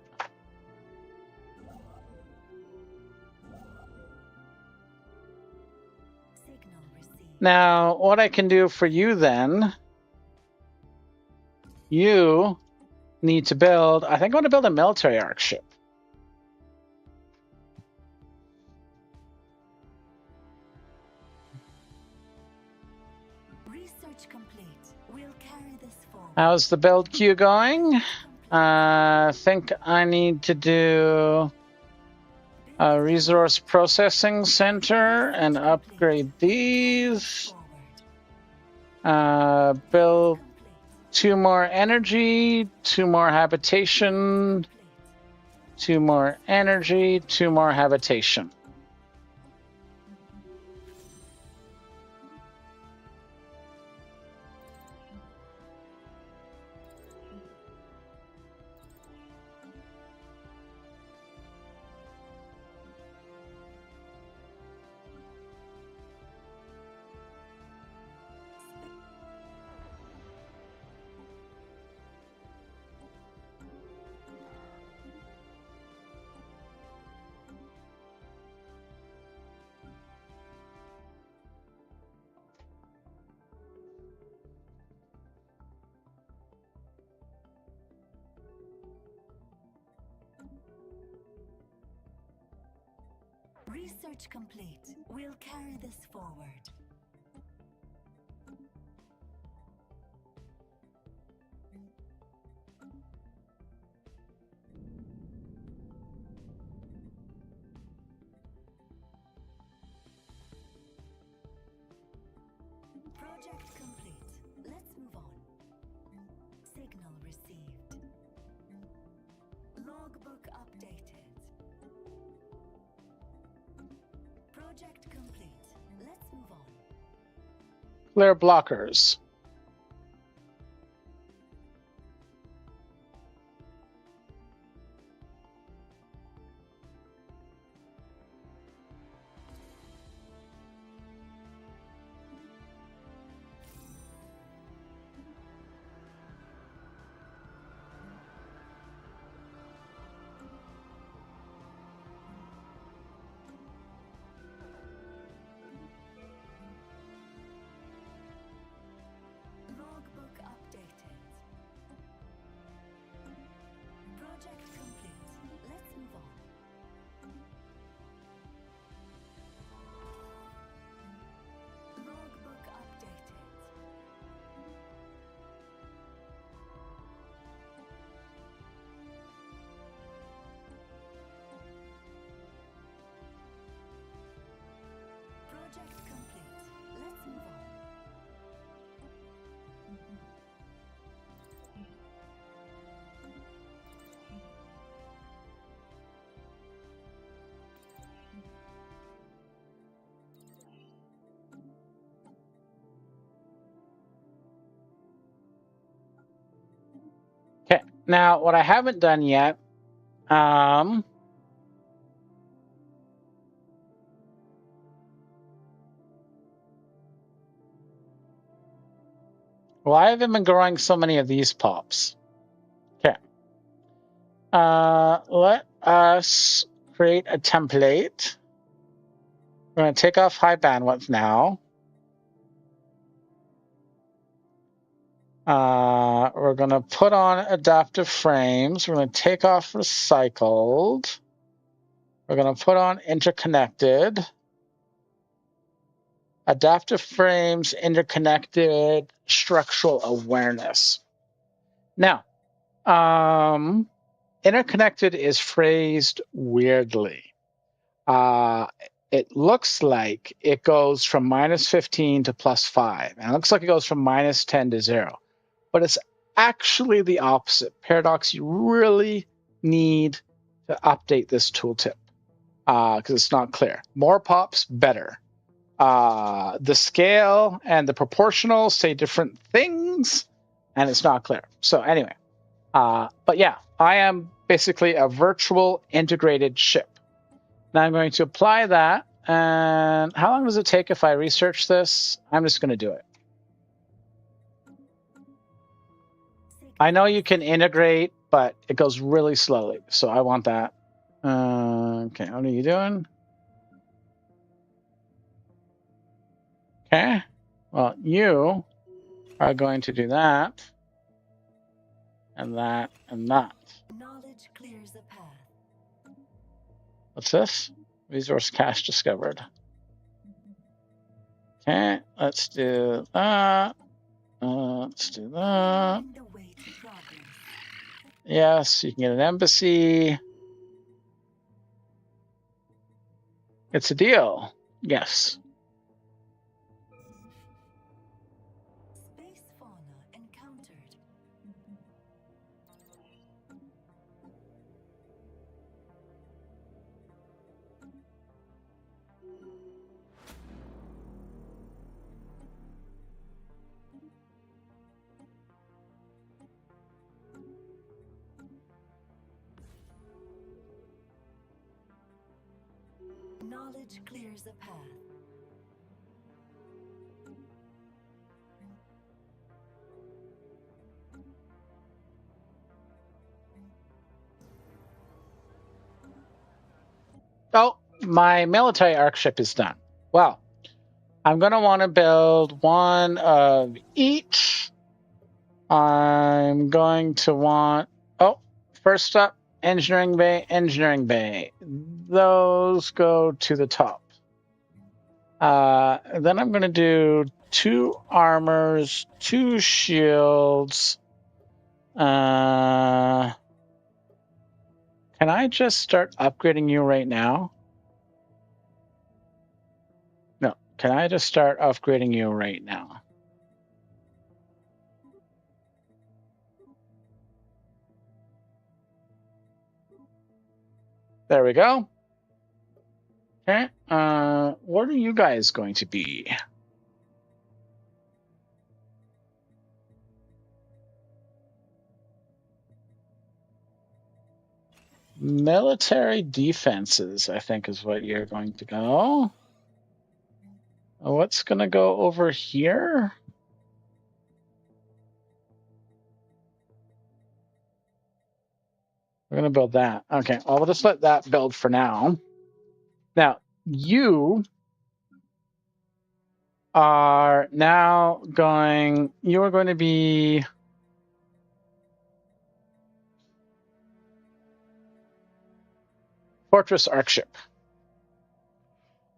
Signal received. Now, what I can do for you then, you need to build, I think I want to build a military arc ship. Research complete. We'll carry this forward. How's the build queue going? I think I need to do a resource processing center and upgrade these. Build 2 more energy, 2 more habitation, 2 more energy, 2 more habitation. Research complete. We'll carry this forward. Project complete. Let's move on. Clear blockers. Logbook updated. Project complete. Let's move on. Logbook updated. Project complete. Let's move on. Okay, now what I haven't done yet, well, I haven't been growing so many of these pops. Okay, let us create a template. We're going to take off high bandwidth now. We're going to put on adaptive frames. We're going to take off recycled. We're going to put on interconnected. Adaptive frames, interconnected, structural awareness. Now, interconnected is phrased weirdly. It looks like it goes from -15 to +5. And it looks like it goes from -10 to 0. But it's actually the opposite. Paradox, you really need to update this tooltip because it's not clear. More pops, better. The scale and the proportional say different things, and it's not clear. So anyway, but yeah, I am basically a virtual integrated ship. Now I'm going to apply that. And how long does it take if I research this? I'm just going to do it. I know you can integrate, but it goes really slowly. So I want that. Okay, what are you doing? Okay. Well, you are going to do that. And that, and that. Knowledge clears the path. What's this? Resource cache discovered. Okay, let's do that. Let's do that. The way to progress. Yes, you can get an embassy. It's a deal. Yes. Space fauna encountered. Knowledge clears the path. Oh, my military arc ship is done. Well, I'm going to want to build one of each. I'm going to want, oh, first up, engineering bay, engineering bay. Those go to the top. Then I'm going to do 2 armors, 2 shields. Can I just start upgrading you right now? No, can I just start upgrading you right now? There we go. Okay. What are you guys going to be? Military defenses, I think, is what you're going to go. What's going to go over here? We're going to build that. Okay, well, we'll just let that build for now. Now, you are now going, you are going to be Fortress Archship.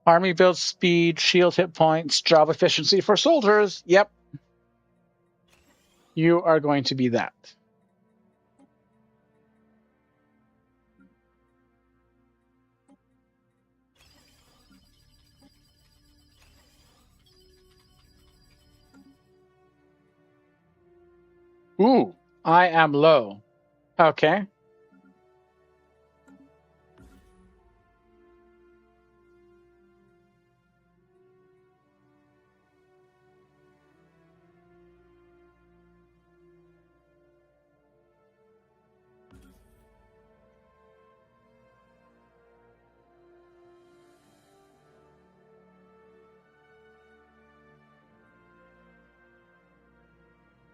Army build speed, shield hit points, job efficiency for soldiers. Yep. You are going to be that. Ooh, I am low. Okay.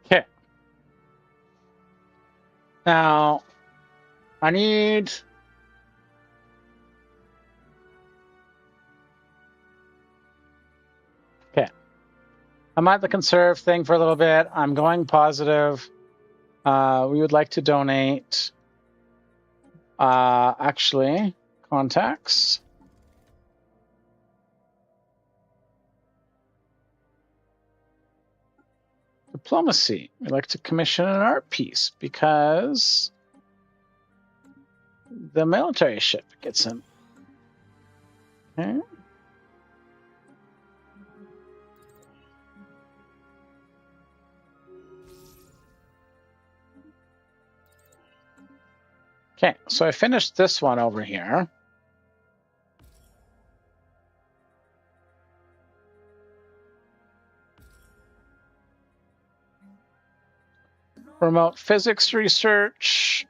Okay. Now, I need... Okay. I'm at the conserve thing for a little bit. I'm going positive. We would like to donate. Actually, contacts. Diplomacy. We'd like to commission an art piece because the military ship gets in. Okay. Okay, so I finished this one over here. Remote physics research,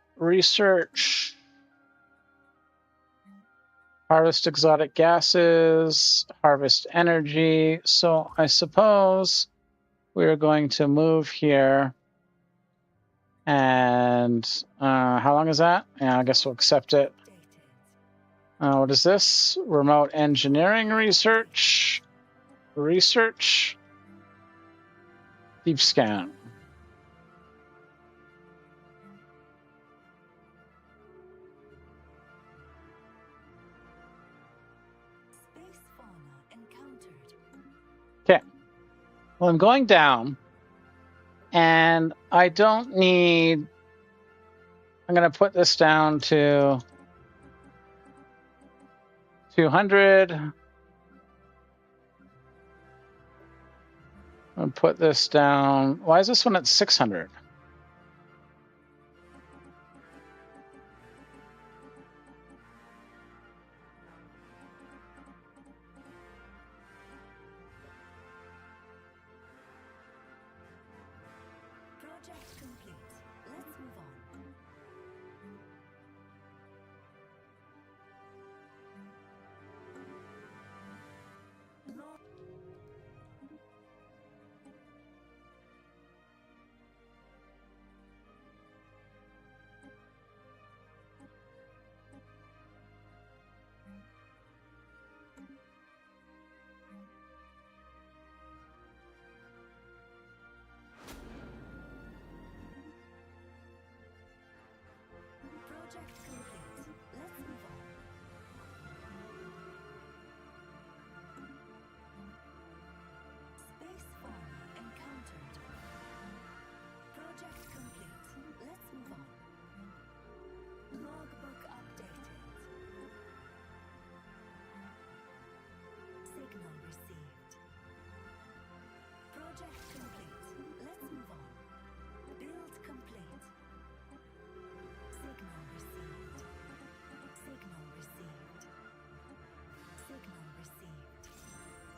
harvest exotic gases, harvest energy. So I suppose we're going to move here. And how long is that? Yeah, I guess we'll accept it. What is this? Remote engineering research. Deep scan. Okay. Well, I'm going down. And I don't need... I'm going to put this down to 200. I'll put this down. Why is this one at 600? Project complete. Let's move on.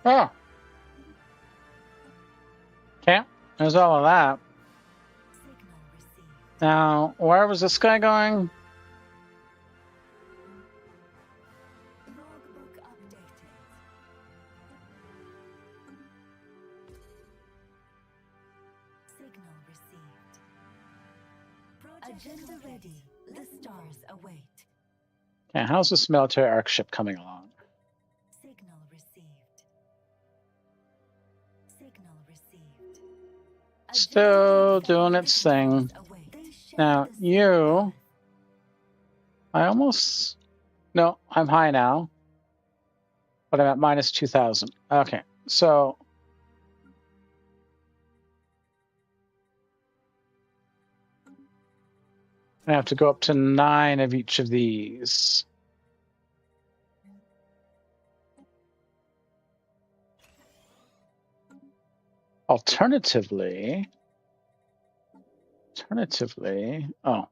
Oh. Okay. There's all of that. Signal received. Now, where was this guy going? Logbook updated. Signal received. Agenda ready. The stars await. Okay, how's this military arc ship coming along? Signal received. Signal received. Still doing its thing. Now, you... I almost... No, I'm high now. But I'm at minus 2,000. Okay, so... I have to go up to 9 of each of these. Alternatively, oh.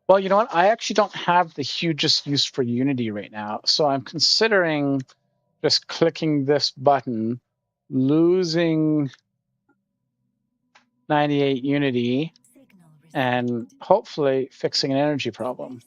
Well, you know what? I actually don't have the hugest use for Unity right now. So I'm considering just clicking this button, losing 98 Unity, and hopefully fixing an energy problem.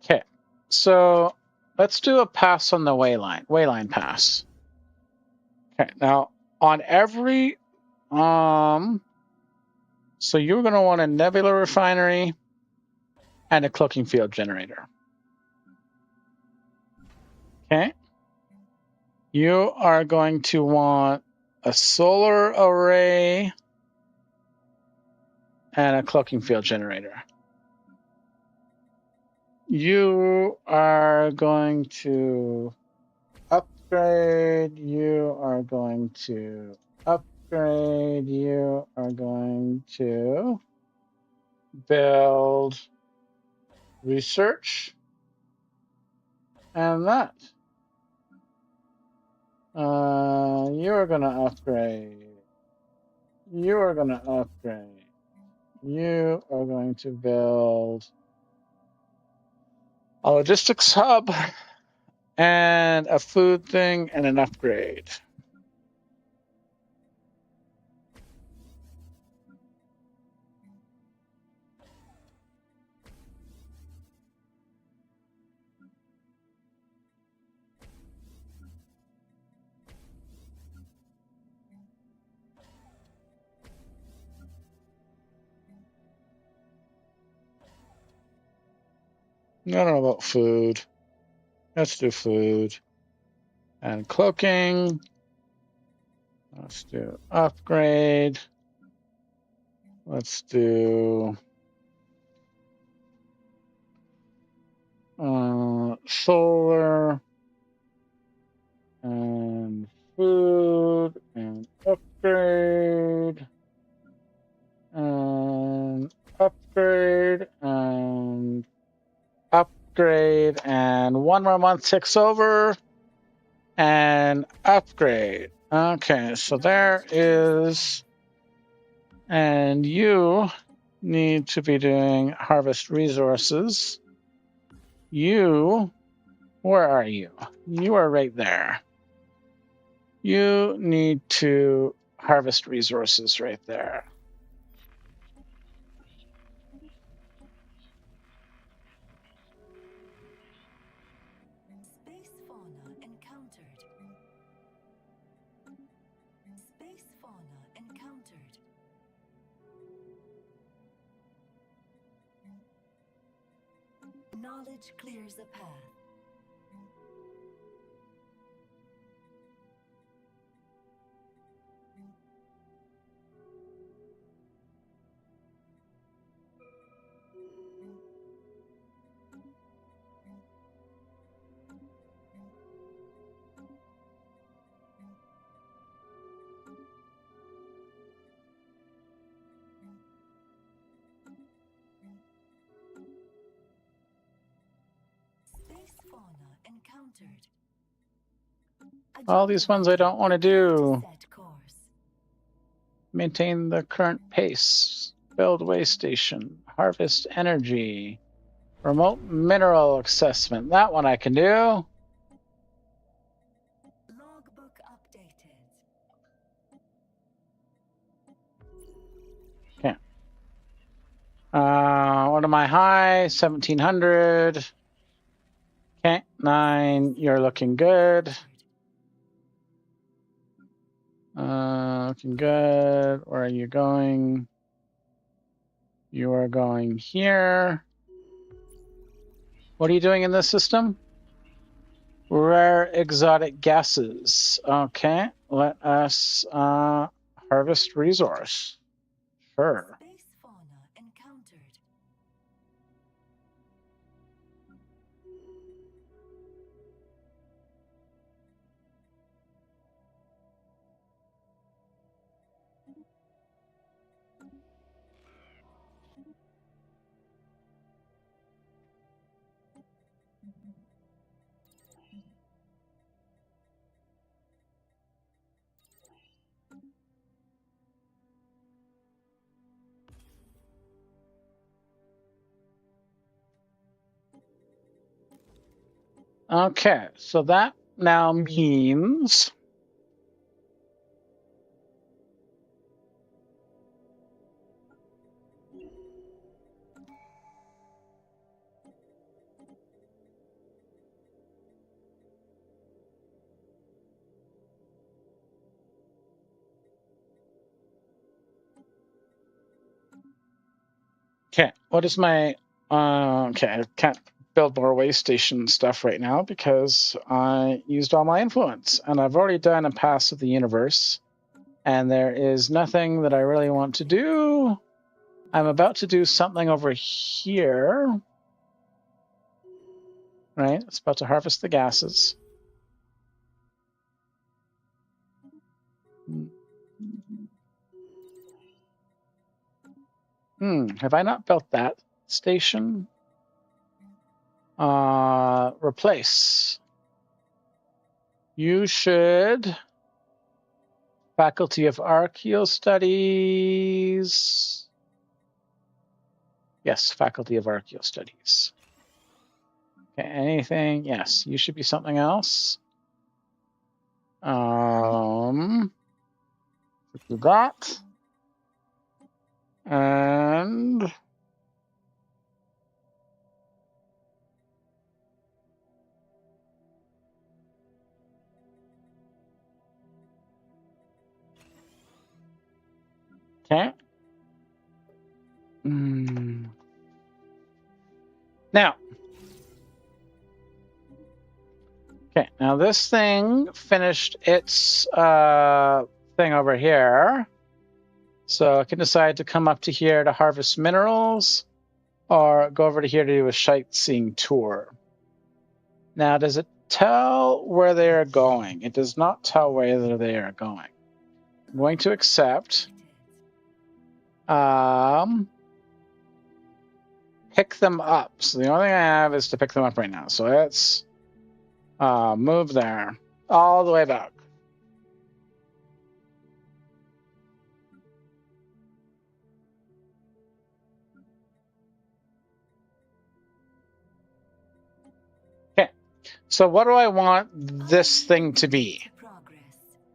Okay, so let's do a pass on the wayline pass. Okay, now on every, so you're going to want a nebula refinery and a cloaking field generator. Okay, you are going to want a solar array and a cloaking field generator. You are going to upgrade, you are going to upgrade, you are going to build research and that. You are going to upgrade. You are going to upgrade. You are going to build a logistics hub and a food thing and an upgrade. I don't know about food. Let's do food. And cloaking. Let's do upgrade. Let's do solar and food and upgrade and upgrade and upgrade, and one more month ticks over and upgrade. Okay, so there is, and you need to be doing harvest resources. You, where are you? You are right there. You need to harvest resources right there. Space fauna encountered. Space fauna encountered. Knowledge clears a path. Space fauna encountered. All these ones I don't want to do. maintain the current pace. Build way station. Harvest energy. Remote mineral assessment. That one I can do. Logbook updated. Okay. What am I high? 1700. Okay, 9. You're looking good. Looking good. Where are you going? You are going here. What are you doing in this system? Rare exotic gases. Okay, let us harvest resource. Sure. Space fauna encountered. Okay, so that now means okay. What is my okay? I can't build more way station stuff right now because I used all my influence, and I've already done a pass of the universe, and there is nothing that I really want to do. I'm about to do something over here. Right, it's about to harvest the gases. Have I not built that station? Replace. You should. Faculty of Archaeo Studies. Yes, Faculty of Archaeo Studies. Okay, anything? Yes, you should be something else. Do that. And okay. Now, okay, now this thing finished its thing over here. So I can decide to come up to here to harvest minerals or go over to here to do a sightseeing tour. Now, does it tell where they are going? It does not tell where they are going. I'm going to accept. Pick them up. So the only thing I have is to pick them up right now. So let's move there all the way back. Okay. So what do I want this thing to be?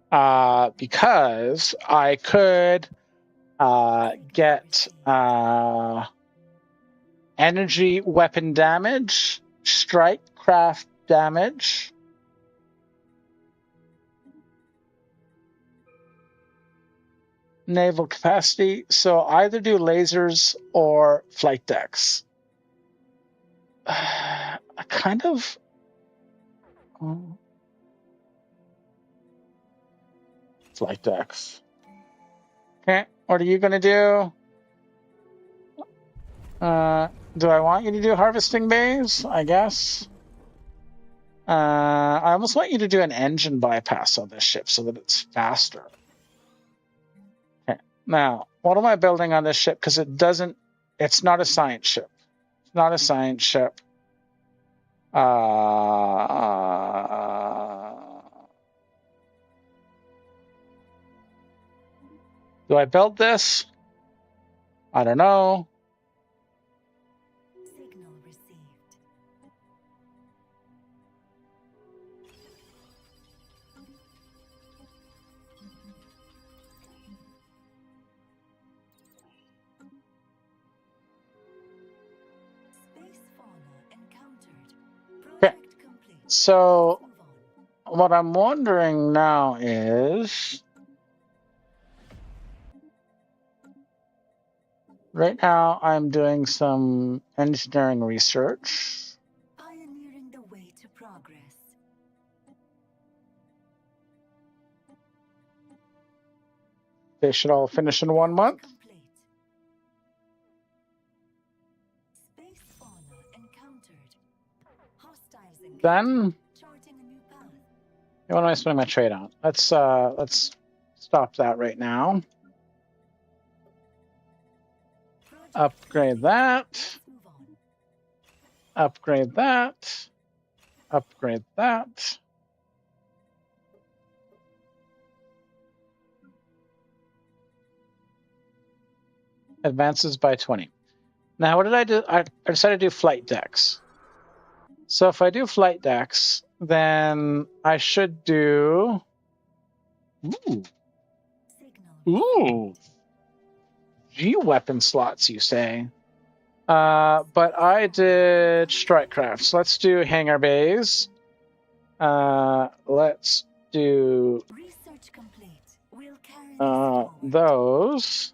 Because I could get energy weapon damage, strike craft damage, naval capacity. So either do lasers or flight decks. I kind of. Flight decks. Okay, what are you going to do? Do I want you to do harvesting bays? I guess. I almost want you to do an engine bypass on this ship so that it's faster. Okay, now, what am I building on this ship? Because it's not a science ship. It's not a science ship. Do I build this? I don't know. Signal received. Space fauna encountered. Okay. Project complete. So Let's move on. what I'm wondering now is, right now I'm doing some engineering research. Pioneering the way to progress. They should all finish in 1 month. Complete. Space fauna encountered. Hostiles encountered. Then, Charting a new path. what am I spending my trade on? Let's stop that right now. Project Upgrade complete. that. Let's move on. Upgrade that. Upgrade that. Advances by 20. Now, what did I do? I decided to do flight decks. So if I do flight decks, then I should do... Ooh. Signal. Ooh. G-weapon slots, you say? But I did strike crafts. Let's do hangar bays. Let's do Research complete. We'll carry this forward. those.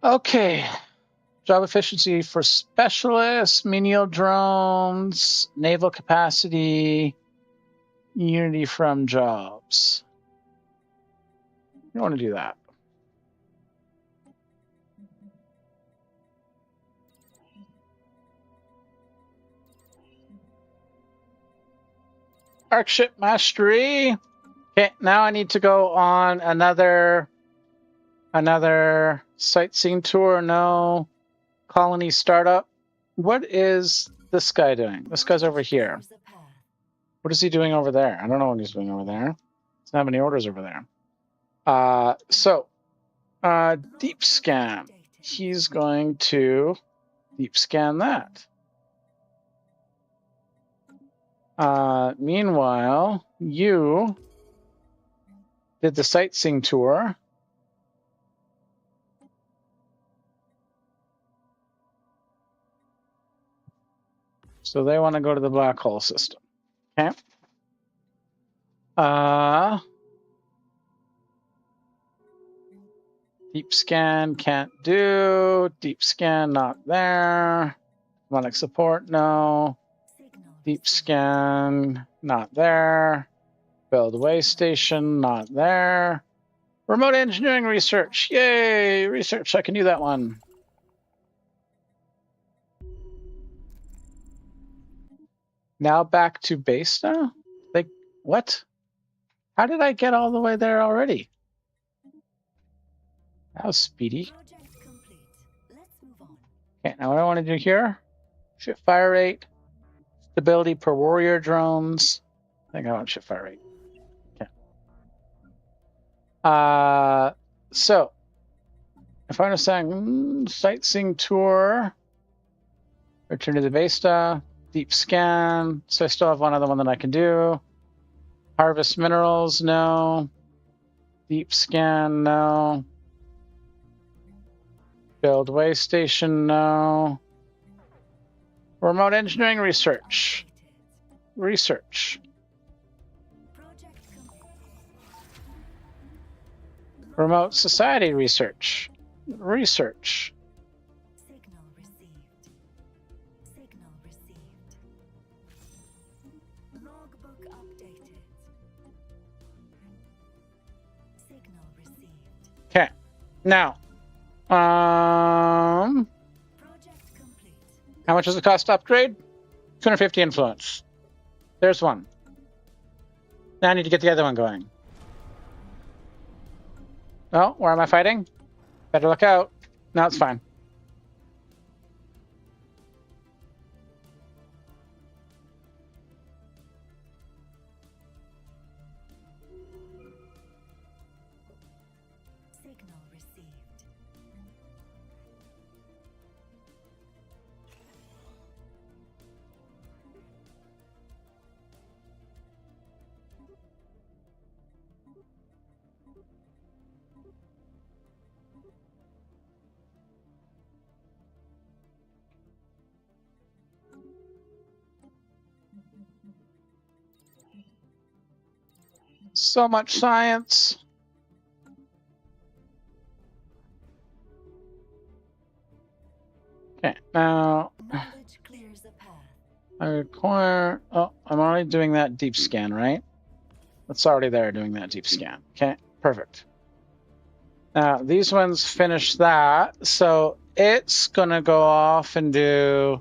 Okay. Job efficiency for specialists, menial drones, naval capacity, unity from jobs. You don't want to do that. Arcship mastery. Okay, now I need to go on another sightseeing tour. No. Colony startup. What is this guy doing? This guy's over here. What is he doing over there? I don't know what he's doing over there. Doesn't have any orders over there. Deep scan. He's going to deep scan that. Meanwhile, you did the sightseeing tour. So they want to go to the black hole system. Okay. Deep scan can't do. Deep scan not there. Demonic support, no. Deep scan not there. Build way station not there. Remote engineering research. Yay, research. I can do that one. Now back to base now? Like, what? How did I get all the way there already? That was speedy. Okay, now what I want to do here, ship fire rate, stability per warrior drones. I think I want ship fire rate. Okay. So, if I understand, sightseeing tour, return to the Vesta, deep scan. So I still have one other one that I can do. Harvest minerals, no. Deep scan, no. Build way station, no. Remote engineering research. Research. Remote society research. Research. Signal received. Signal received. Logbook updated. Signal received. Okay. Now, Project complete. how How much does it cost to upgrade? 250 influence. There's one. Now I need to get the other one going. Oh, where am I fighting? Better look out. No, it's fine. Signal received. So much science. Okay, now Knowledge clears the path. I require. Oh, I'm already doing that deep scan, right? That's already there doing that deep scan. Okay, perfect. Now these ones finish that, so it's gonna go off and do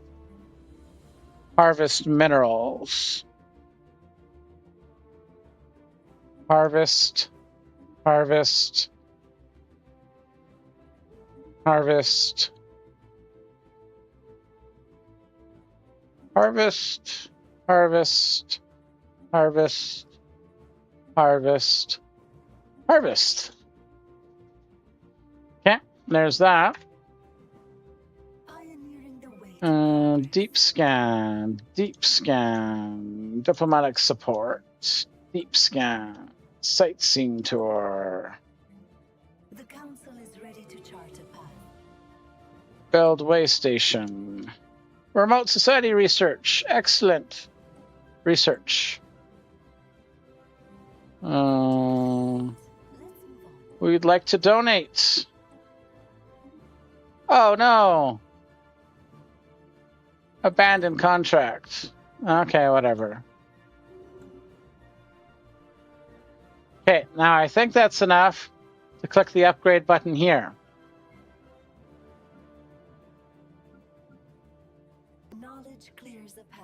harvest minerals. Harvest, harvest, harvest, harvest, harvest, harvest, harvest, harvest. Okay, there's that. Pioneering the way to Deep scan, diplomatic support, deep scan, sightseeing tour, the council is ready to chart a path. build way station, remote society research, excellent research. Let's move on. We'd like to donate. Oh no. Abandoned contract. Okay, whatever. Okay, now I think that's enough to click the upgrade button here. Knowledge clears the path.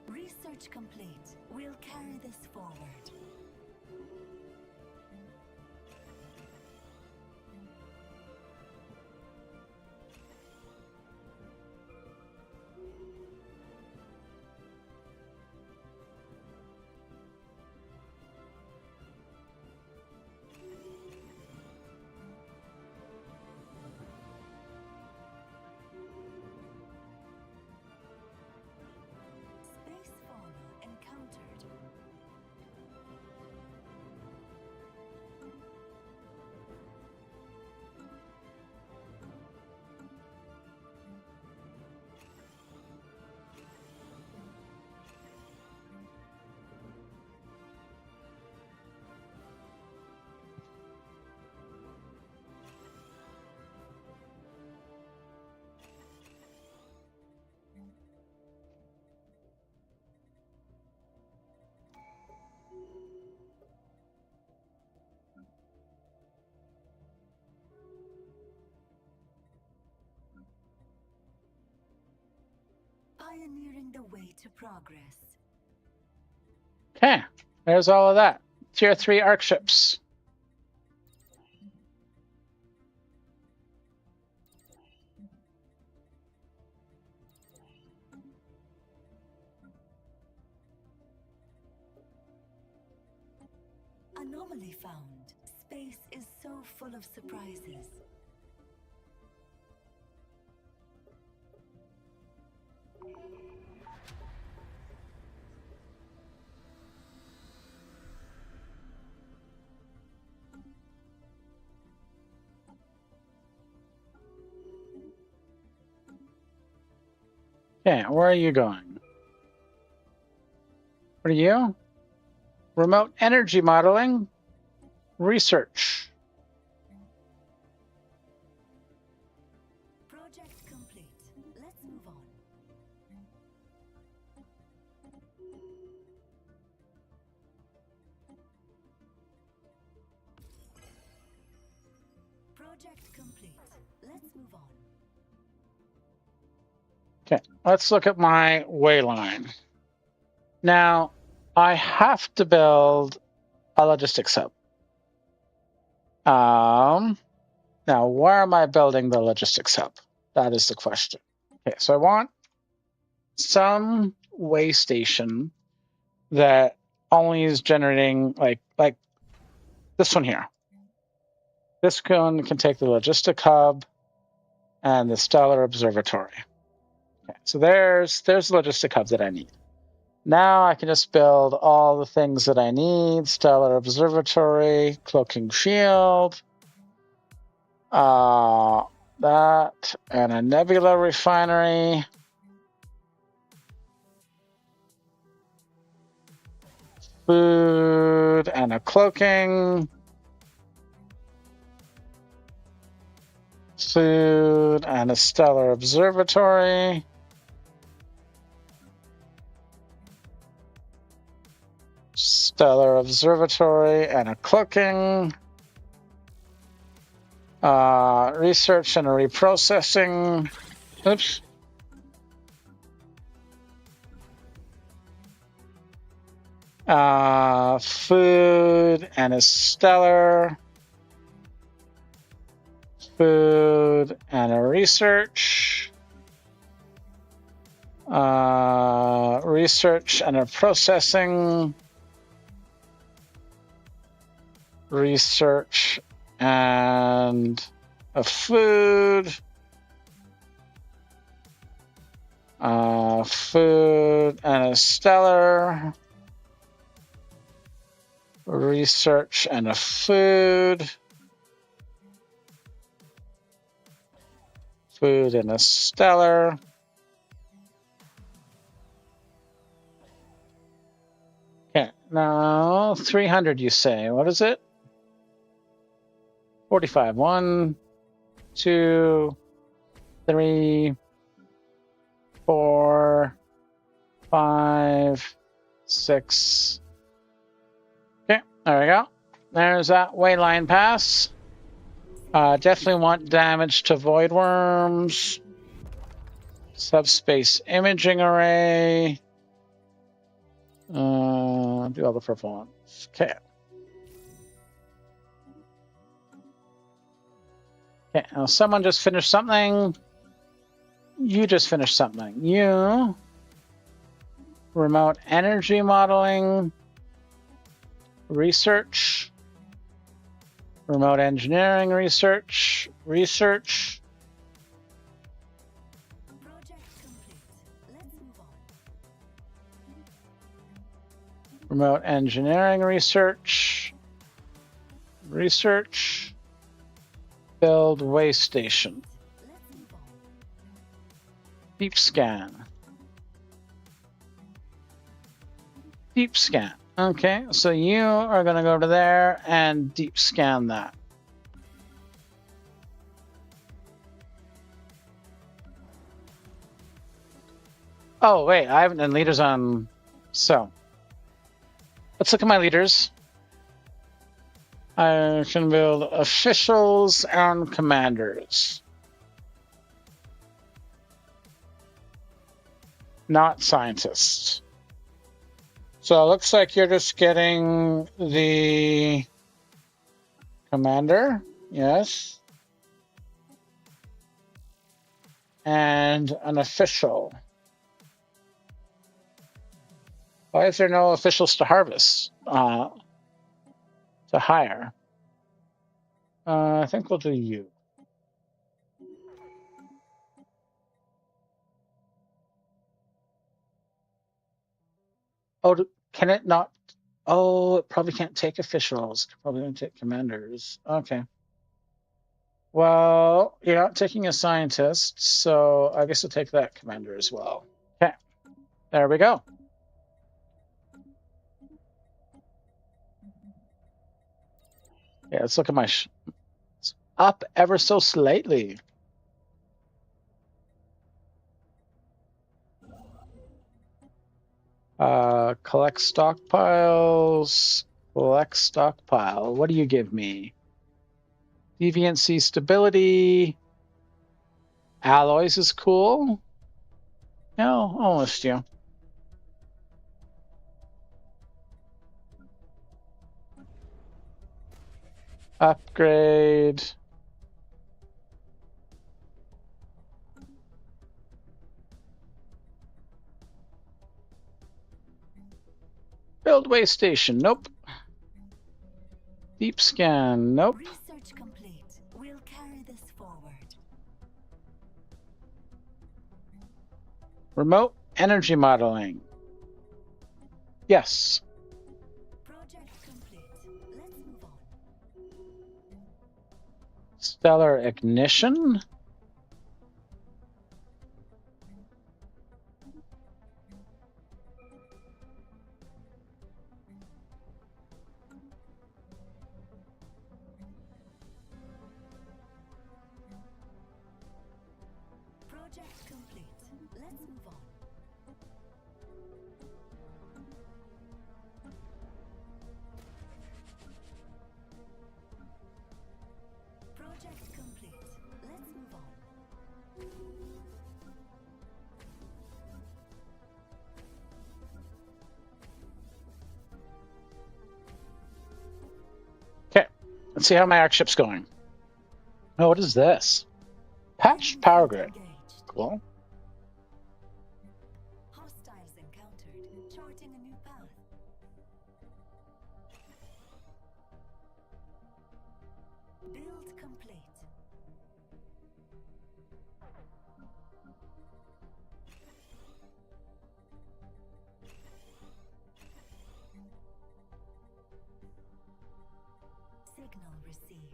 Research complete. We'll carry this forward. Space fauna encountered. Pioneering the way to progress. Okay, there's all of that. Tier 3 arc ships. Anomaly found. Space is so full of surprises. Okay, where are you going? What are you? Remote energy modeling, research. Project complete. Let's move on. Okay, let's look at my wayline. Now, I have to build a logistics hub. Now, where am I building the logistics hub? That is the question. Okay, so I want some way station that only is generating like this one here. This one can take the logistic hub and the stellar observatory. Okay, so there's the logistic hub that I need. Now I can just build all the things that I need: stellar observatory, cloaking shield, that, and a nebula refinery. Food and a cloaking. Food and a stellar observatory. Stellar observatory and a cloaking. Research and a reprocessing. Oops. Food and a stellar. Food and a research. Research and a processing. Research and a food. Food and a stellar. Research and a food. Food and a stellar. Okay, now 300 you say. What is it? 45. 1, 2, 3, 4, 5, 6. Okay, there we go. There's that wayline pass. Definitely want damage to void worms. Subspace imaging array. Do all the purple ones. Okay. Okay, now someone just finished something. You just finished something. You. Remote energy modeling. Research. Remote engineering research. Research. Project complete. Let's move on. Remote engineering research. Research. Build way station. Let's move on. Deep scan. Deep scan. Okay, so you are going to go to there and deep scan that. Oh, wait, I haven't done leaders on. So, let's look at my leaders. I can build officials and commanders. Not scientists. So it looks like you're just getting the commander, yes, and an official. Why is there no officials to harvest, to hire? I think we'll do you. Oh, can it not? Oh, it probably can't take officials. Probably going to take commanders. Okay. Well, you're not taking a scientist, so I guess we'll take that commander as well. Okay. There we go. Yeah, let's look at my... It's up ever so slightly. Collect stockpiles. Collect stockpile. What do you give me? Deviancy, stability. Alloys is cool. No, I'll list you. Upgrade. Build way station. Nope. Deep scan. Nope. Research complete. We'll carry this forward. Remote energy modeling. Yes. Project complete. Let's move on. Stellar ignition. Project complete. Let's move on. Project complete. Let's move on. Okay. Let's see how my airship's going. Oh, what is this? Patched power grid. Engaged. Cool. Hostiles encountered. Charting a new path. Build complete. Signal received.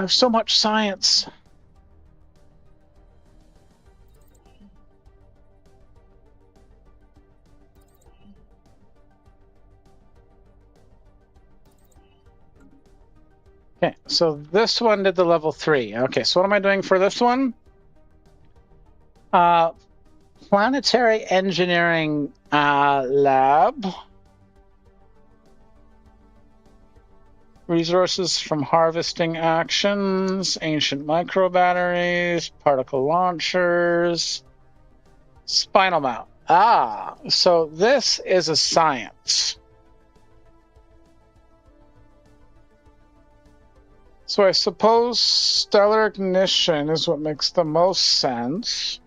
So much science. Okay, so this one did the level 3. Okay, so what am I doing for this one? Planetary engineering lab. Resources from harvesting actions, ancient micro batteries, particle launchers, spinal mount. Ah, so this is a science. So I suppose stellar ignition is what makes the most sense.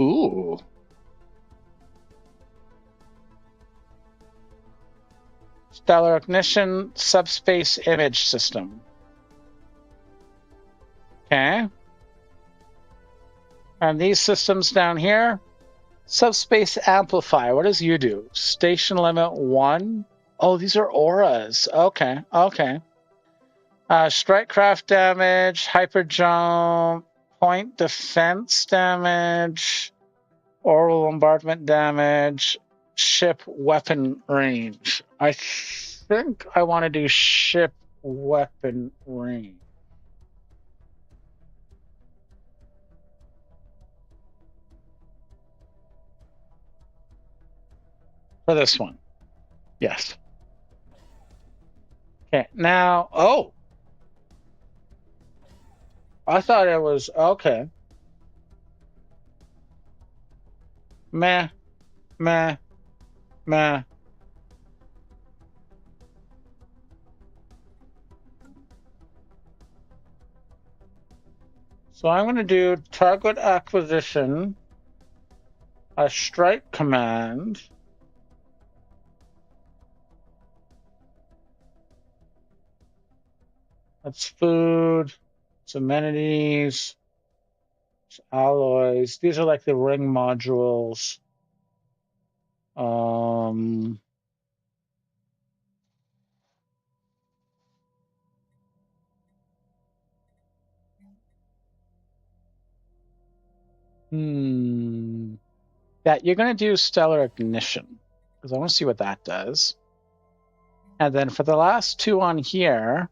Ooh. Stellar ignition subspace image system. Okay. And these systems down here, subspace amplify. What does you do? Station limit 1. Oh, these are auras. Okay, okay. Strike craft damage, hyper jump, point defense damage, oral bombardment damage, ship weapon range. I think I want to do ship weapon range. For this one. Yes. Okay, now, oh. I thought it was, okay. Meh, meh, meh. So I'm going to do target acquisition, a strike command. That's food, it's amenities, it's alloys. These are like the ring modules. Um, that you're going to do stellar ignition because I want to see what that does. And then for the last two on here,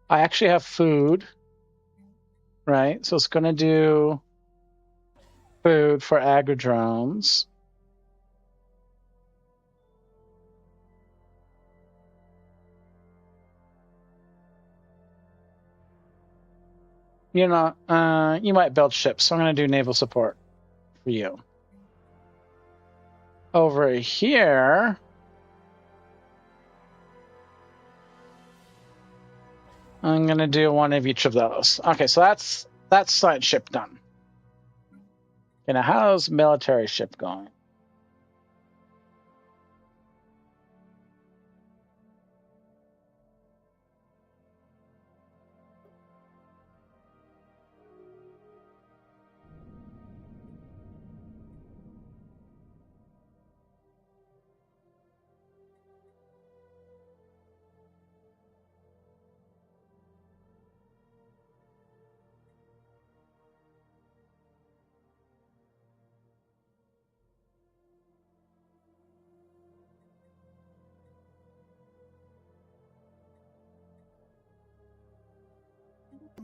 I actually have food, right? So it's going to do food for agrodrones. You know, you might build ships, so I'm going to do naval support for you. Over here, I'm going to do one of each of those. Okay, so that's science ship done. Okay, now how's military ship going?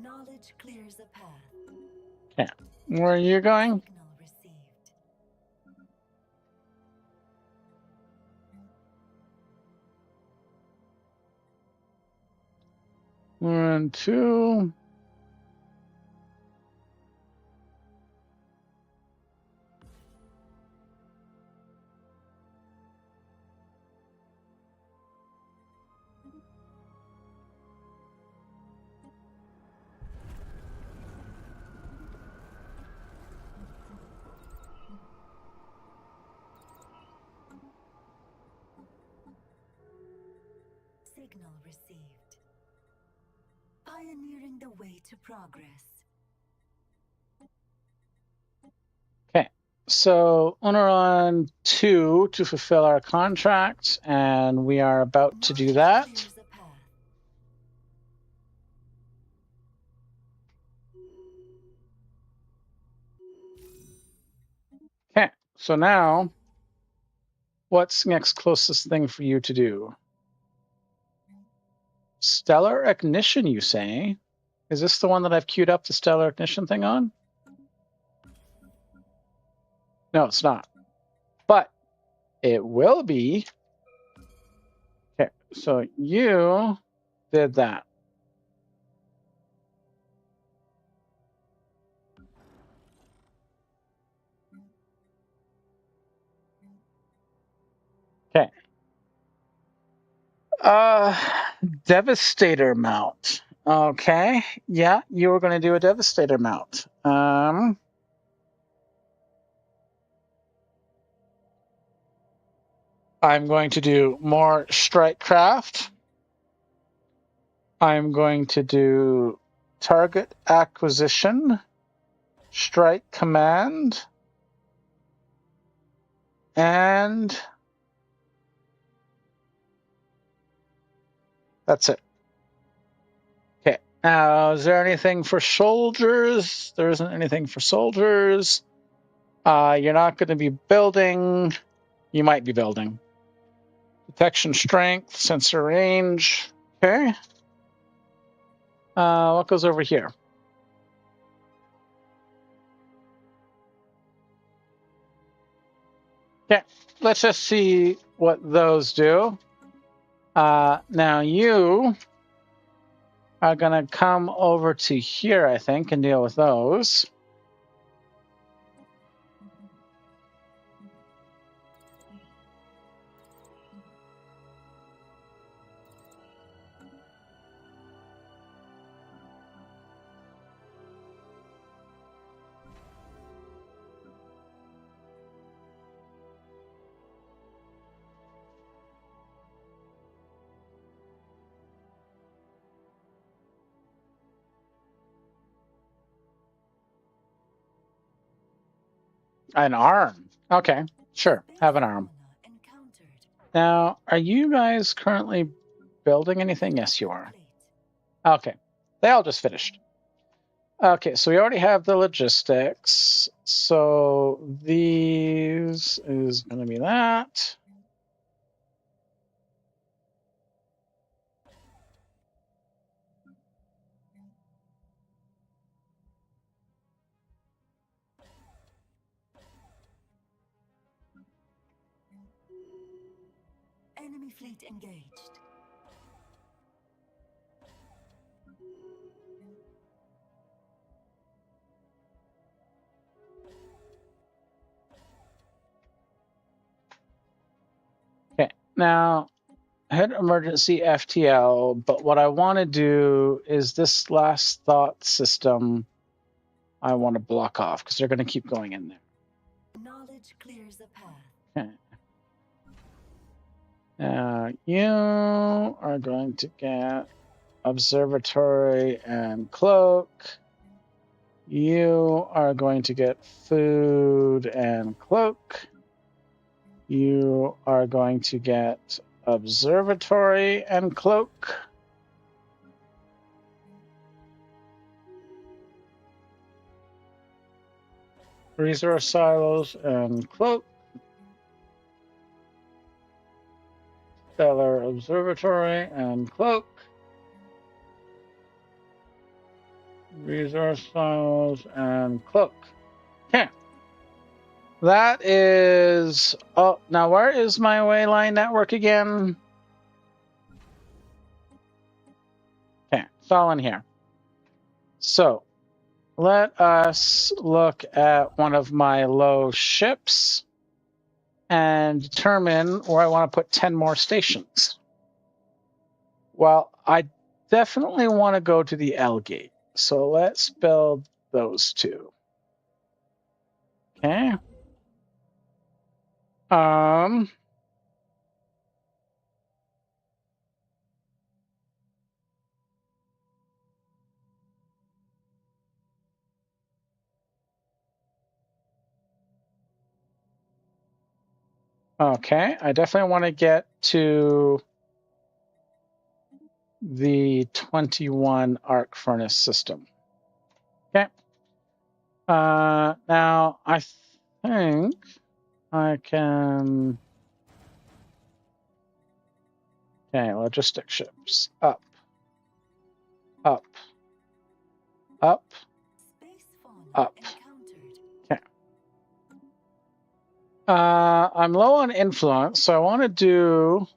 Knowledge clears a path. Okay, where are you going? Signal received. 1, 2. Signal received. Pioneering the way to progress. Okay, so we're on 2 to fulfill our contract, and we are about to do that. Clears a path. Okay, so now, what's next closest thing for you to do? Stellar ignition, you say? Is this the one that I've queued up the stellar ignition thing on? No, it's not. But it will be. Okay, so you did that. Okay. Devastator mount. Okay. Yeah, you were going to do a Devastator mount. I'm going to do more strike craft. I'm going to do target acquisition, strike command, and that's it. Okay. Now, is there anything for soldiers? There isn't anything for soldiers. You're not going to be building. You might be building. Detection strength, sensor range. Okay. What goes over here? Okay. Let's just see what those do. Now you are going to come over to here, I think, and deal with those. An arm. Okay, sure. Have an arm. Now, are you guys currently building anything? Yes, you are. Okay. They all just finished. Okay, so we already have the logistics. So these is going to be that. Enemy fleet engaged. Okay, now hit emergency FTL, but what I want to do is this last thought system I want to block off because they're going to keep going in there. Knowledge clears a path. Okay. You are going to get observatory and cloak. You are going to get food and cloak. You are going to get observatory and cloak. Resource silos and cloak. Stellar observatory and cloak. Resource silos and cloak. Okay. That is... Oh, now where is my Wayline network again? Okay, it's all in here. So, let us look at one of my low ships and determine where I want to put 10 more stations. Well, I definitely want to go to the L gate. So let's build those two. Okay. Okay, I definitely want to get to the 21 arc furnace system. Okay. Now I think I can. Okay, logistic ships up, up, up, up. Okay. I'm low on influence, so I want to do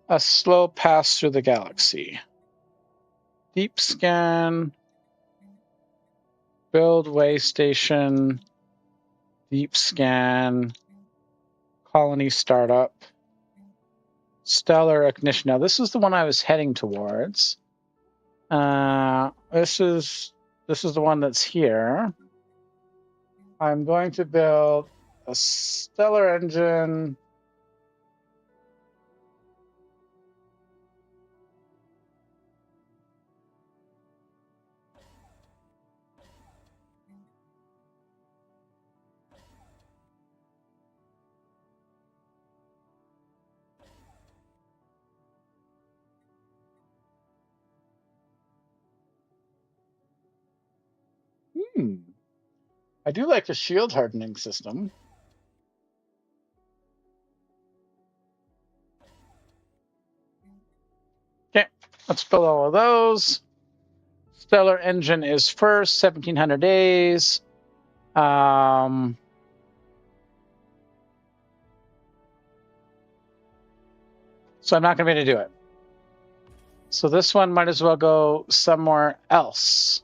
a slow pass through the galaxy. Deep scan, build way station, deep scan, colony startup, stellar ignition. Now this is the one I was heading towards. This is the one that's here. I'm going to build a stellar engine. I do like the shield hardening system. Okay, let's build all of those. Stellar engine is first, 1700 days. So I'm not going to be able to do it. So this one might as well go somewhere else.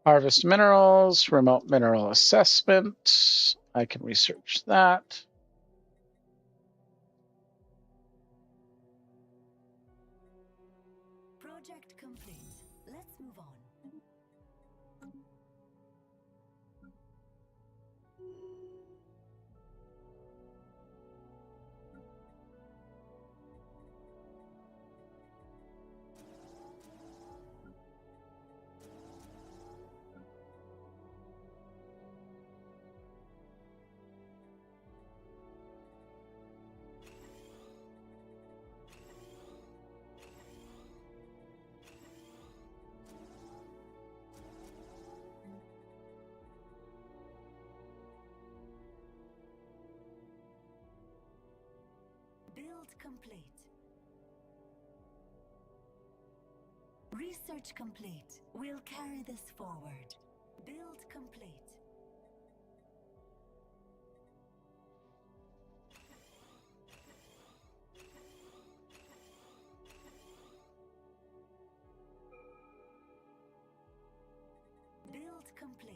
Harvest minerals, remote mineral assessment. I can research that. complete. Research complete. We'll carry this forward. Build complete. Build complete.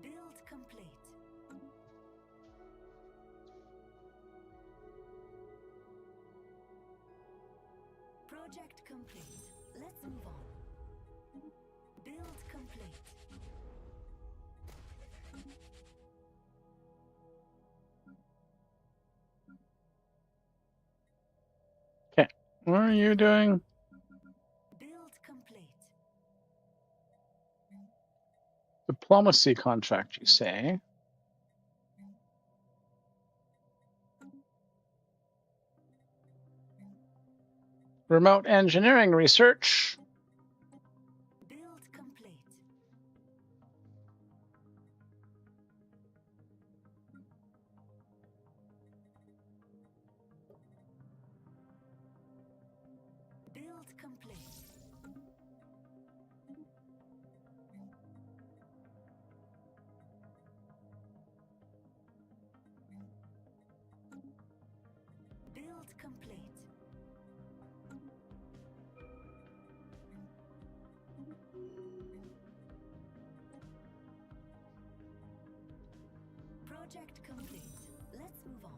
Build complete. Project complete. Let's move on. Build complete. Okay, what are you doing? Build complete. Diplomacy contract, you say? Remote engineering research. Build complete. Build complete. Build complete. Project complete. Let's move on.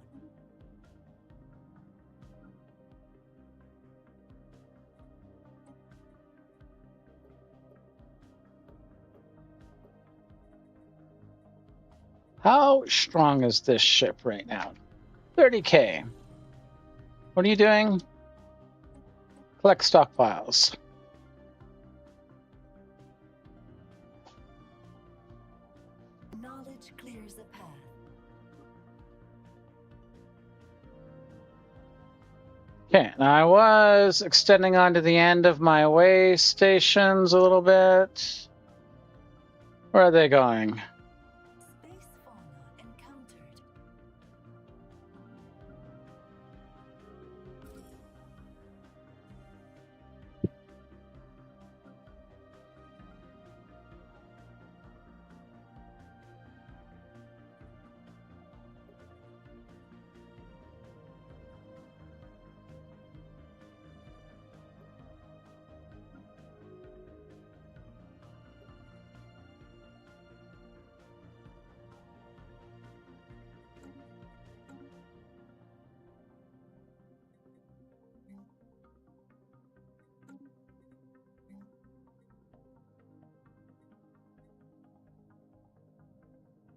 How strong is this ship right now? 30K. What are you doing? Collect stockpiles. Knowledge clears a path. Okay, now I was extending on to the end of my way stations a little bit. Where are they going? Space fauna encountered.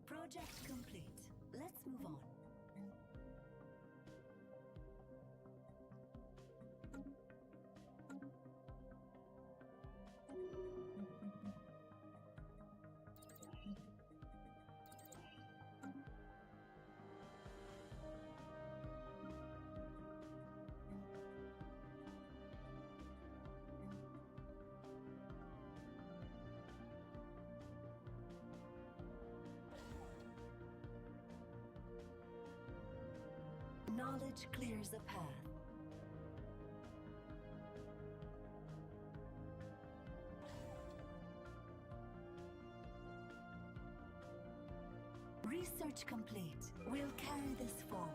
Project complete. Let's move on. Knowledge clears a path. Research complete. We'll carry this forward.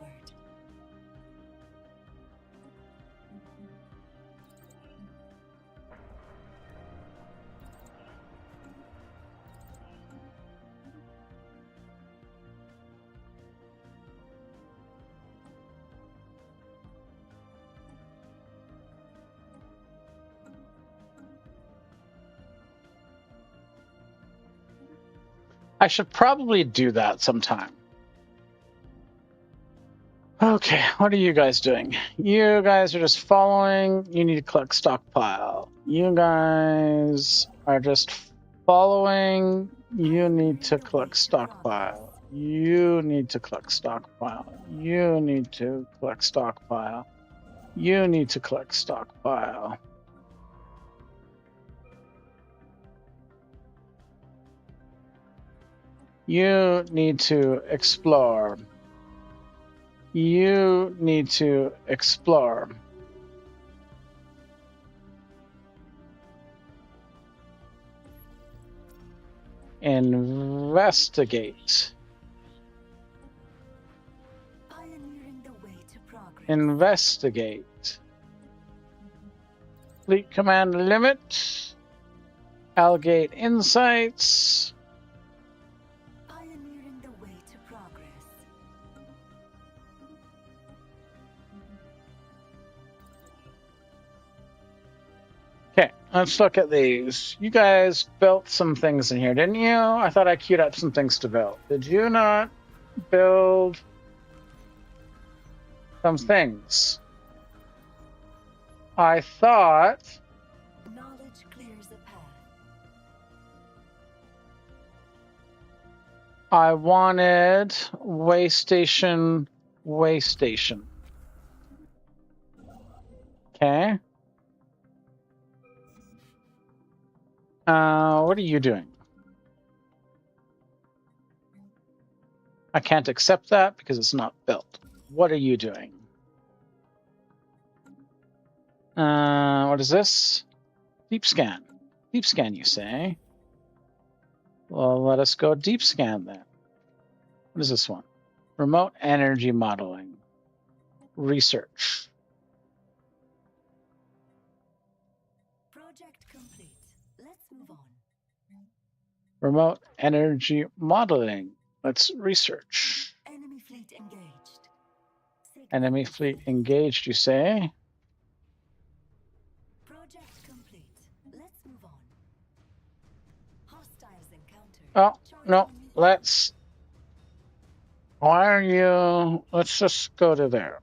I should probably do that sometime. Okay, what are you guys doing? You guys are just following. You need to collect stockpile. You guys are just following. You need to collect stockpile. You need to collect stockpile. You need to collect stockpile. You need to collect stockpile. You need to explore. You need to explore. Investigate. Pioneering the way to progress. Investigate. Fleet command limit. Allgate insights. Pioneering the way to progress. Okay, let's look at these. You guys built some things in here, didn't you? I thought I queued up some things to build. Did you not build some things? I thought Knowledge clears a path. I wanted way station, way station. Okay. What are you doing? I can't accept that because it's not built. What are you doing? What is this? Deep scan. Deep scan, you say? Well, let us go deep scan then. What is this one? Remote energy modeling. Research. Project complete. Let's move on. Remote energy modeling. Let's research. Enemy fleet engaged. Enemy fleet engaged, you say? Project complete. Let's move on. Hostiles encountered. Oh, no. Let's... Why are you... Let's just go to there.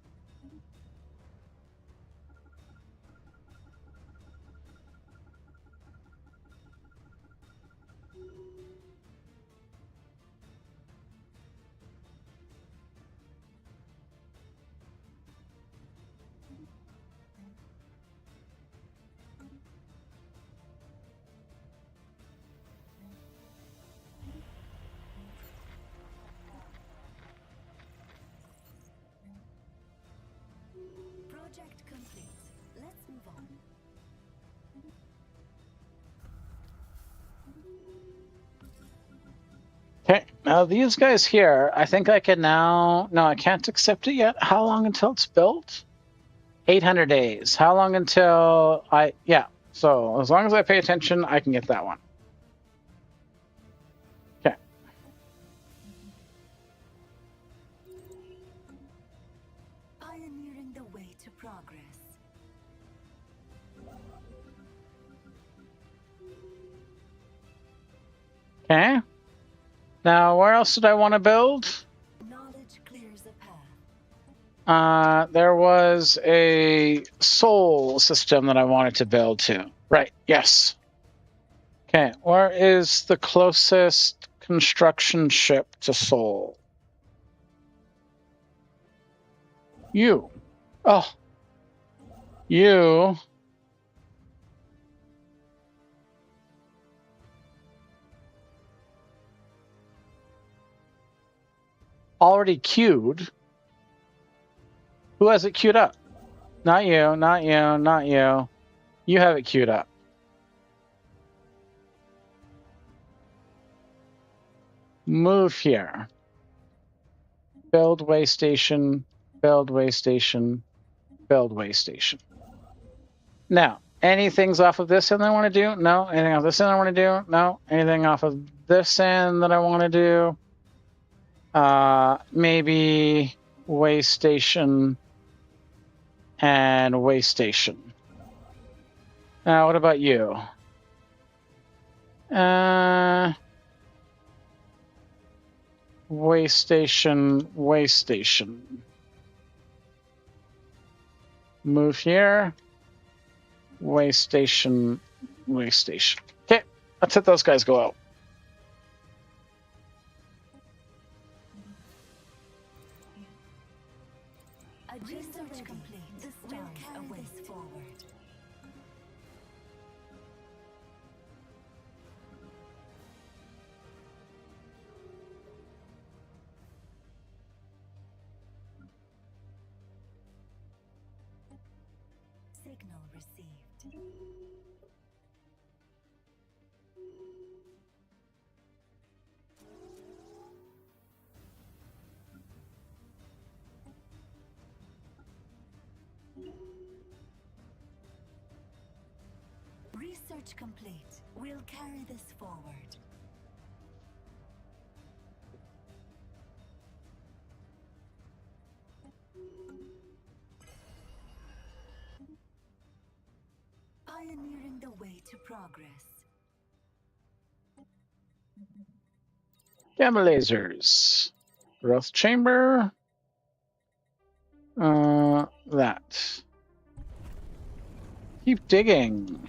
Project complete. Let's move on. Okay, now these guys here, I think I can now... No, I can't accept it yet. How long until it's built? 800 days. How long until I... Yeah, so as long as I pay attention, I can get that one. Okay. Pioneering the way to progress. Okay. Now, where else did I want to build? Knowledge clears a path. There was a soul system that I wanted to build too. Right, yes. Okay, where is the closest construction ship to Sol? You. Oh. You. Already queued. Who has it queued up? Not you, not you, not you. You have it queued up. Move here. Build way station, build way station, build way station. Now, anything's off of this end that I want to do? No. Anything off this end I want to do? No. Anything off of this end that I want to do? Maybe way station and way station. Now, what about you? Way station, way station. Move here. Way station, way station. Okay, let's let those guys go out. Signal received. Research complete. We'll carry this forward. Pioneering the way to progress. Gamma lasers. Growth chamber. That. Keep digging.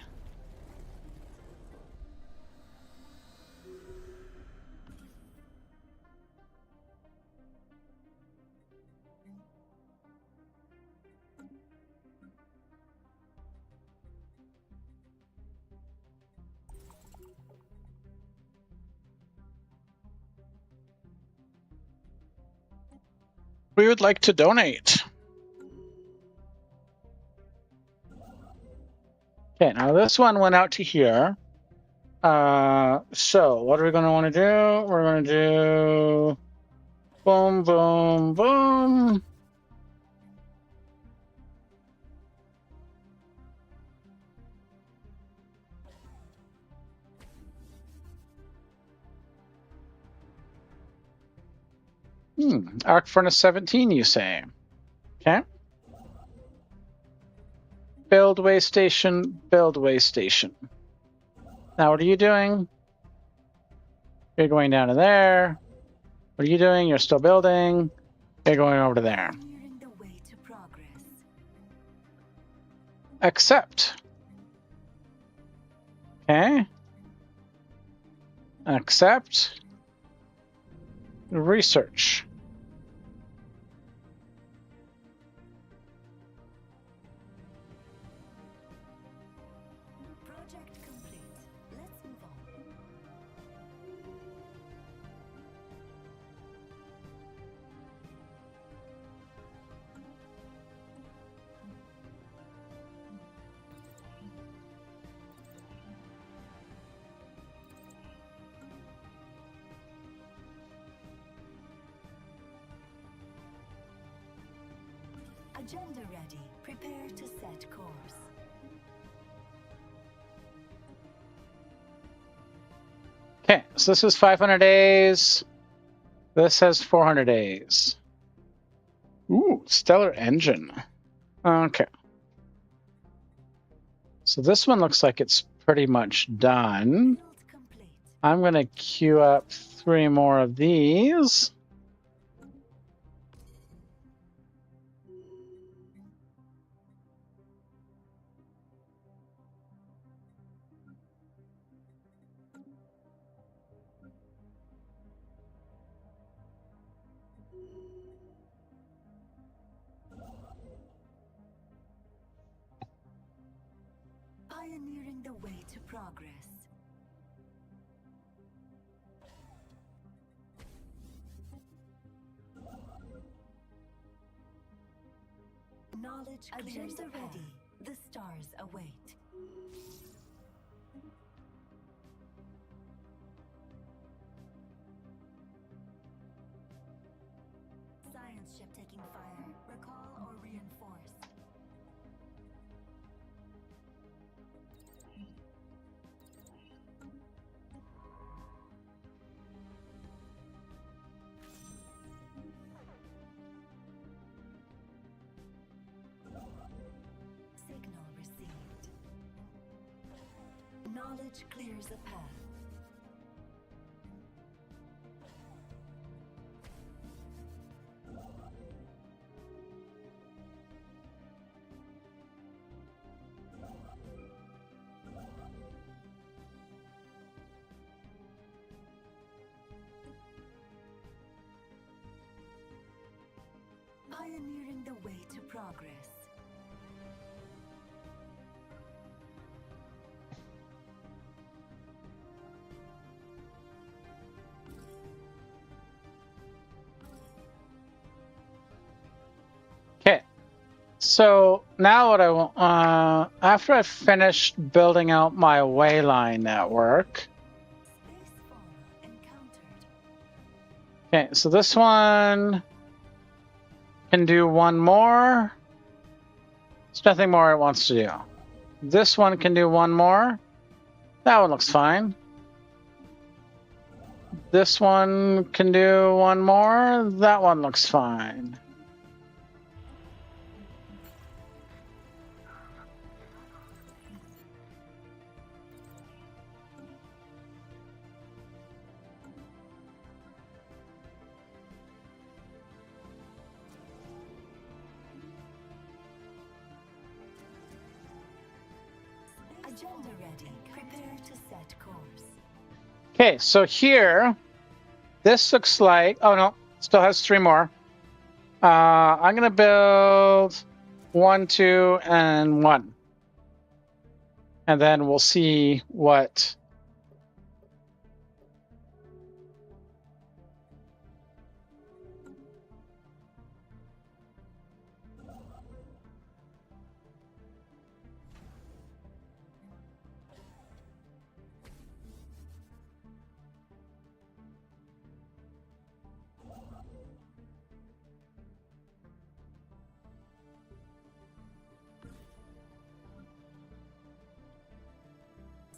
We would like to donate. Okay, now this one went out to here. So what are we going to want to do? We're going to do boom, boom, boom. Arc Furnace 17, you say? Okay. Build way station, build way station. Now what are you doing? You're going down to there. What are you doing? You're still building. You're going over to there. The way to progress. Accept. Okay. Accept. Research. Project complete. Let's move on. Agenda ready. Prepare to set course. Okay, so this is 500 days. This has 400 days. Ooh, stellar engine. Okay. So this one looks like it's pretty much done. I'm going to queue up 3 more of these. Pioneering the way to progress. Knowledge clears the ready. The stars await. Science ship taking fire. Recall or reinforce. Signal received. Knowledge clears a path. Pioneering the way to progress. Okay. So now what I want, after I've finished building out my wayline network. Space fauna encountered. Okay, so this one can do one more. There's nothing more it wants to do. This one can do one more. That one looks fine. This one can do one more. That one looks fine. Agenda ready. Prepare to set course. Okay, so here, this looks like, oh no, still has 3 more. I'm gonna build 1, 2, and 1. And then we'll see what.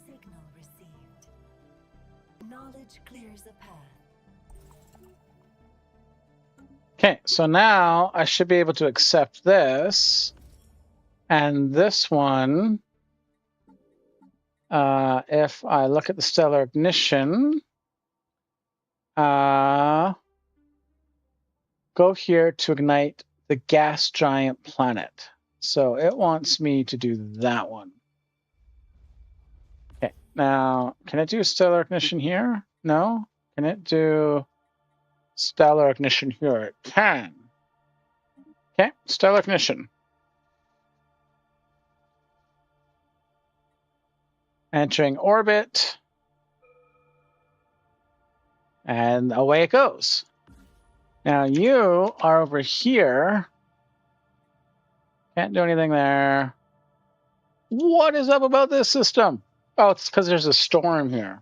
Signal received. Knowledge clears a path. Okay, so now I should be able to accept this. And this one, if I look at the stellar ignition, go here to ignite the gas giant planet. So it wants me to do that one. Okay, now can it do stellar ignition here? No? Can it do stellar ignition here? It can. Okay, stellar ignition. Entering orbit. And away it goes. Now you are over here. Can't do anything there. What is up about this system? Oh, it's because there's a storm here.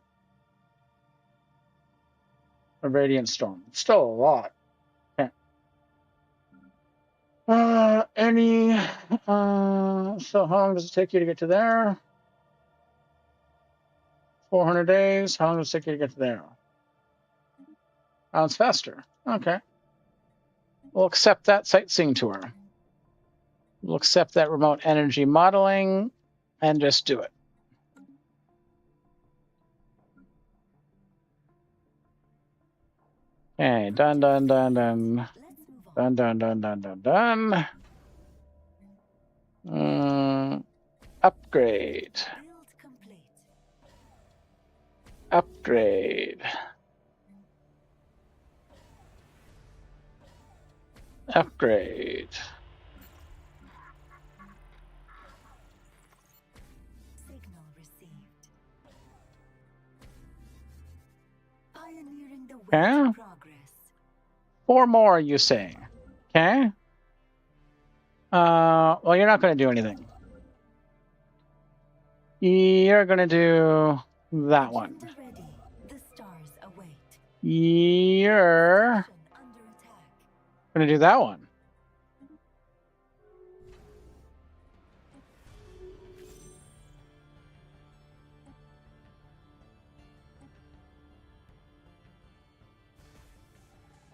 A radiant storm. It's still a lot. Okay. So how long does it take you to get to there? 400 days. How long does it take you to get to there? Oh, it's faster. Okay. We'll accept that sightseeing tour. We'll accept that remote energy modeling and just do it. Okay, done. Let's move on. Done. Upgrade. Build complete. Upgrade. Upgrade. Signal received. Pioneering the way Okay. to progress. 4 more, you say? Okay. Well, you're not going to do anything. You're going to do that one. Agenda ready. The stars await. You're Mission under attack. going to do that one.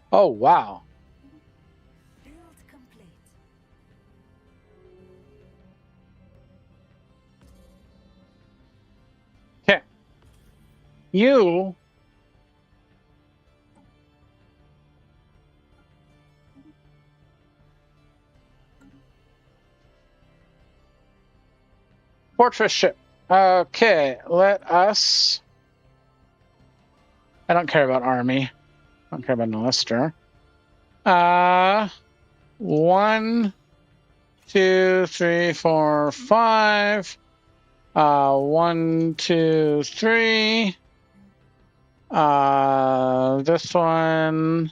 Oh, wow. Build complete. Okay. You fortress ship. Okay, let us. I don't care about army. I don't care about Lister. 1, 2, 3, 4, 5. 1, 2, 3. This one.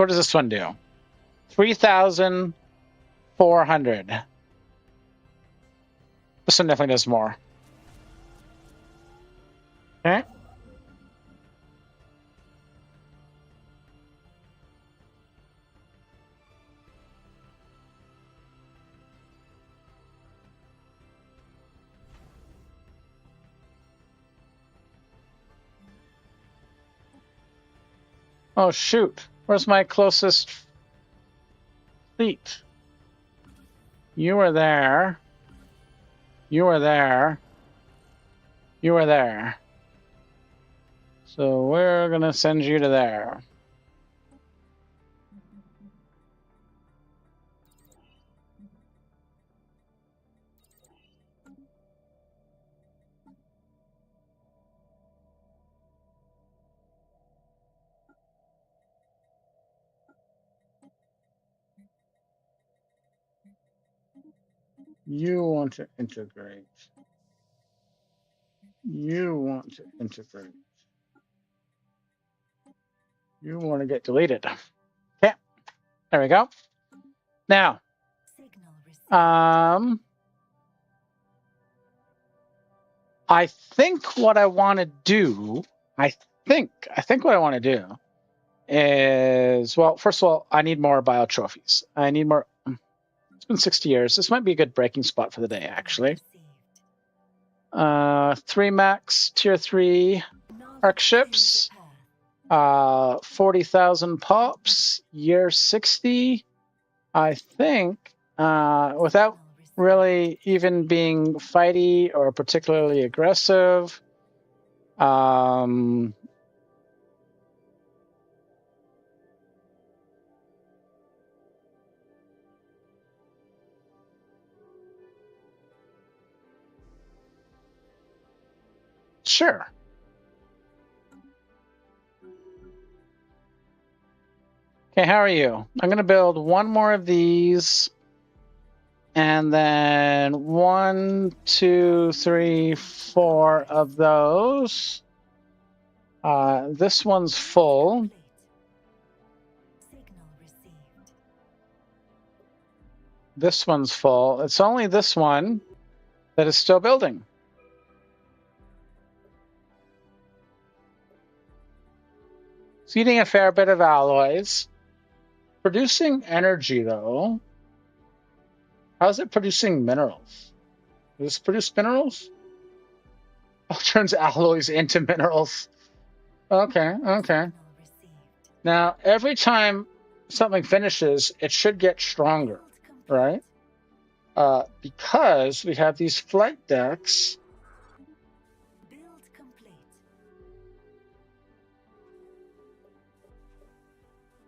what does this one do? 3,400. This one definitely does more. Okay. Oh, shoot. Where's my closest fleet? You were there. You were there. You were there. So we're going to send you to there. You want to integrate. You want to integrate. You want to get deleted. Okay. There we go. Now, I think what I want to do, I think what I want to do is, well, first of all, I need more bio trophies. I need more. It's been 60 years. This might be a good breaking spot for the day, actually. 3 max tier 3 arc ships. 40,000 pops, year 60. I think, without really even being fighty or particularly aggressive, sure. Okay, how are you? I'm going to build one more of these. And then 1, 2, 3, 4 of those. This one's full. This one's full. It's only this one that is still building. It's eating a fair bit of alloys. Producing energy, though. How's it producing minerals? Does this produce minerals? Oh, it turns alloys into minerals. Okay, okay. Now, every time something finishes, it should get stronger, right? Because we have these flight decks.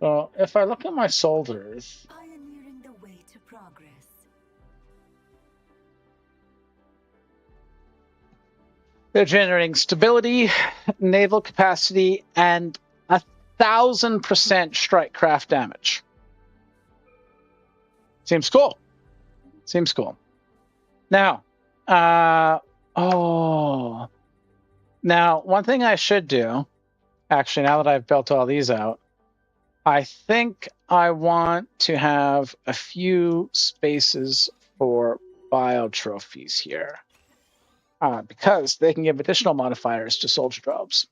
So if I look at my soldiers, they're generating stability, naval capacity, and 1,000% strike craft damage. Seems cool. Seems cool. Now, now one thing I should do, actually, now that I've built all these out, I think I want to have a few spaces for bio trophies here. Because they can give additional modifiers to soldier drops.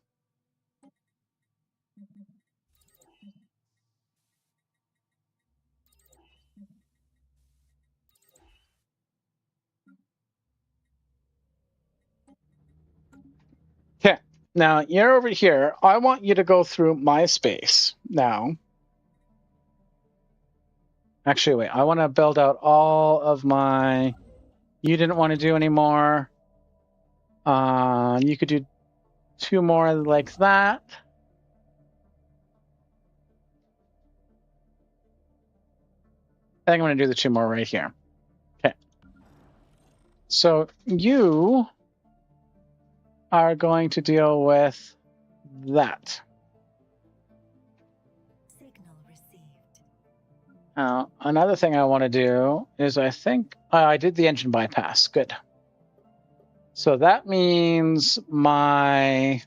Okay, now you're over here. I want you to go through my space now. Actually, wait, I want to build out all of my... You didn't want to do anymore. You could do 2 more like that. I think I'm going to do the 2 more right here. Okay. So you are going to deal with that. Now, another thing I want to do is I think I did the engine bypass. Good. So that means my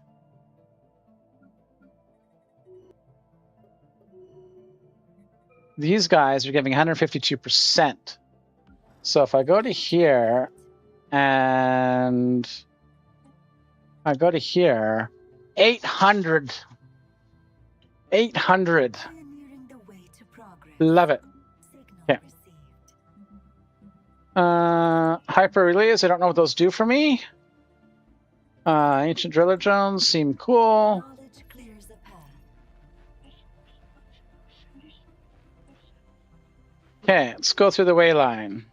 These guys are giving 152%. So if I go to here and I go to here, 800. 800. Love it. Okay. Hyper relays, I don't know what those do for me. Ancient driller drones seem cool. Okay, let's go through the way line.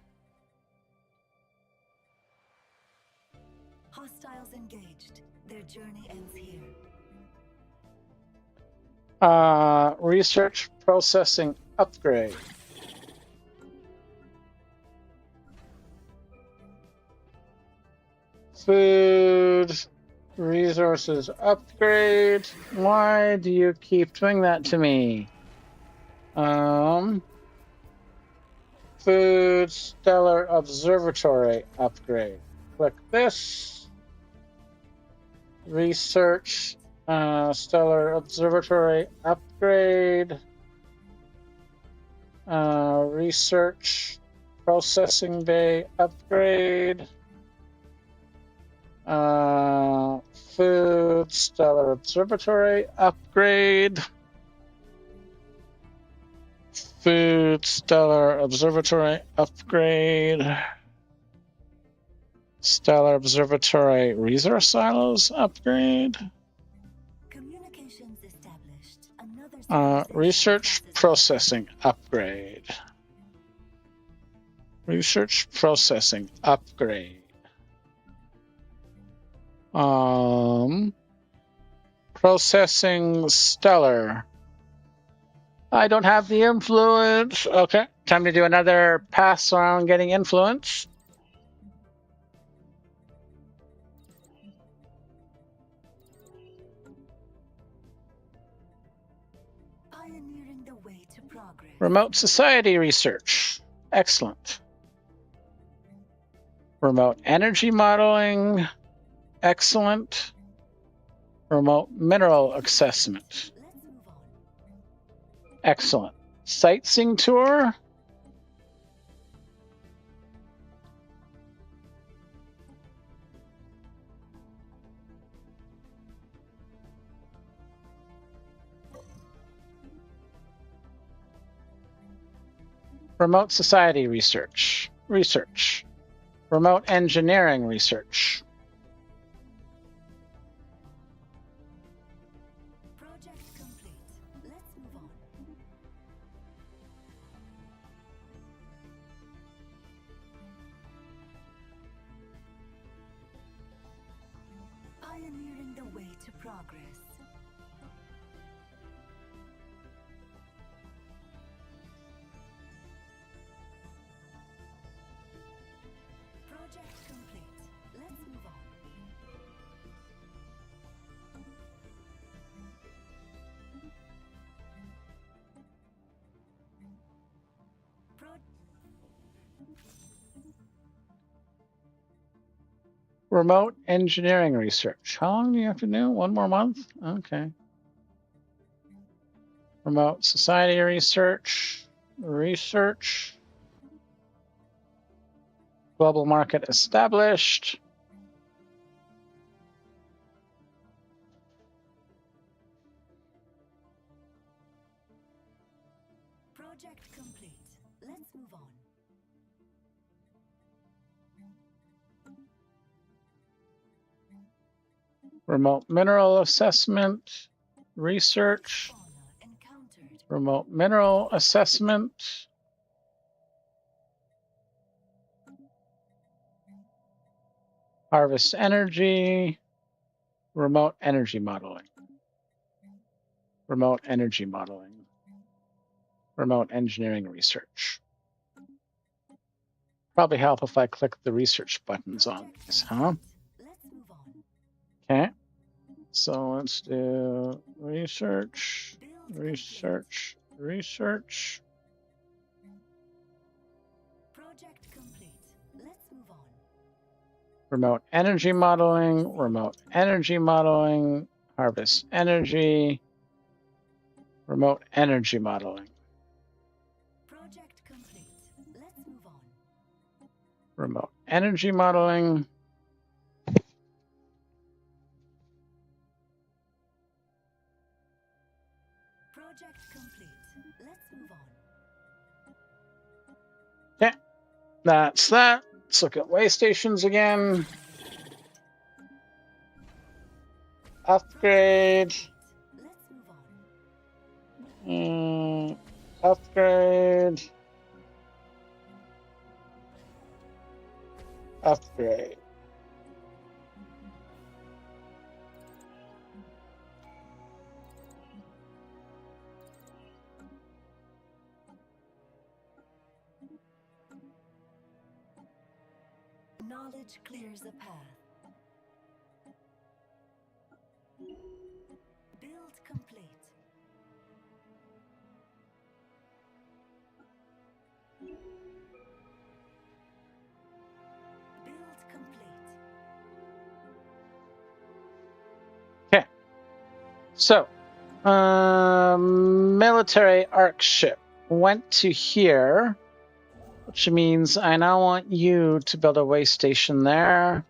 Hostiles engaged. Their journey ends here. Research processing upgrade. Food resources upgrade. Why do you keep doing that to me? Food Stellar Observatory upgrade. Click this. Research Stellar Observatory upgrade. Research Processing Bay upgrade. Food Stellar Observatory upgrade. Food Stellar Observatory upgrade. Stellar Observatory resource silos upgrade. Communications established. Research processing upgrade. Research processing upgrade. Processing stellar. I don't have the influence. Okay, time to do another pass around getting influence. Pioneering the way to progress. Remote society research. Excellent. Remote energy modeling. Excellent. Remote mineral assessment. Excellent. Sightseeing tour. Remote society research. Research. Remote engineering research. Project complete. Let's move on. Pioneering the way to progress. Project complete. Let's move on. Remote engineering research. How long do you have to do? 1 more month? Okay. Remote society research. Research. Global market established. Project complete. Let's move on. Remote mineral assessment. Research. Fauna encountered. Remote mineral assessment. Harvest energy. Remote energy modeling. Remote energy modeling. Remote engineering research. Probably help if I click the research buttons on this, huh? Let's move on. Okay. So let's do research, research, research. Project complete. Let's move on. Remote energy modeling, remote energy modeling, harvest energy, remote energy modeling. Remote energy modeling. Project complete. Let's move on. Yeah, that's that. Let's look at way stations again. Upgrade. Let's move on. Upgrade. Upgrade. Knowledge clears a path. Build complete. Build complete. Okay. So, military arc ship went to here, which means I now want you to build a way station there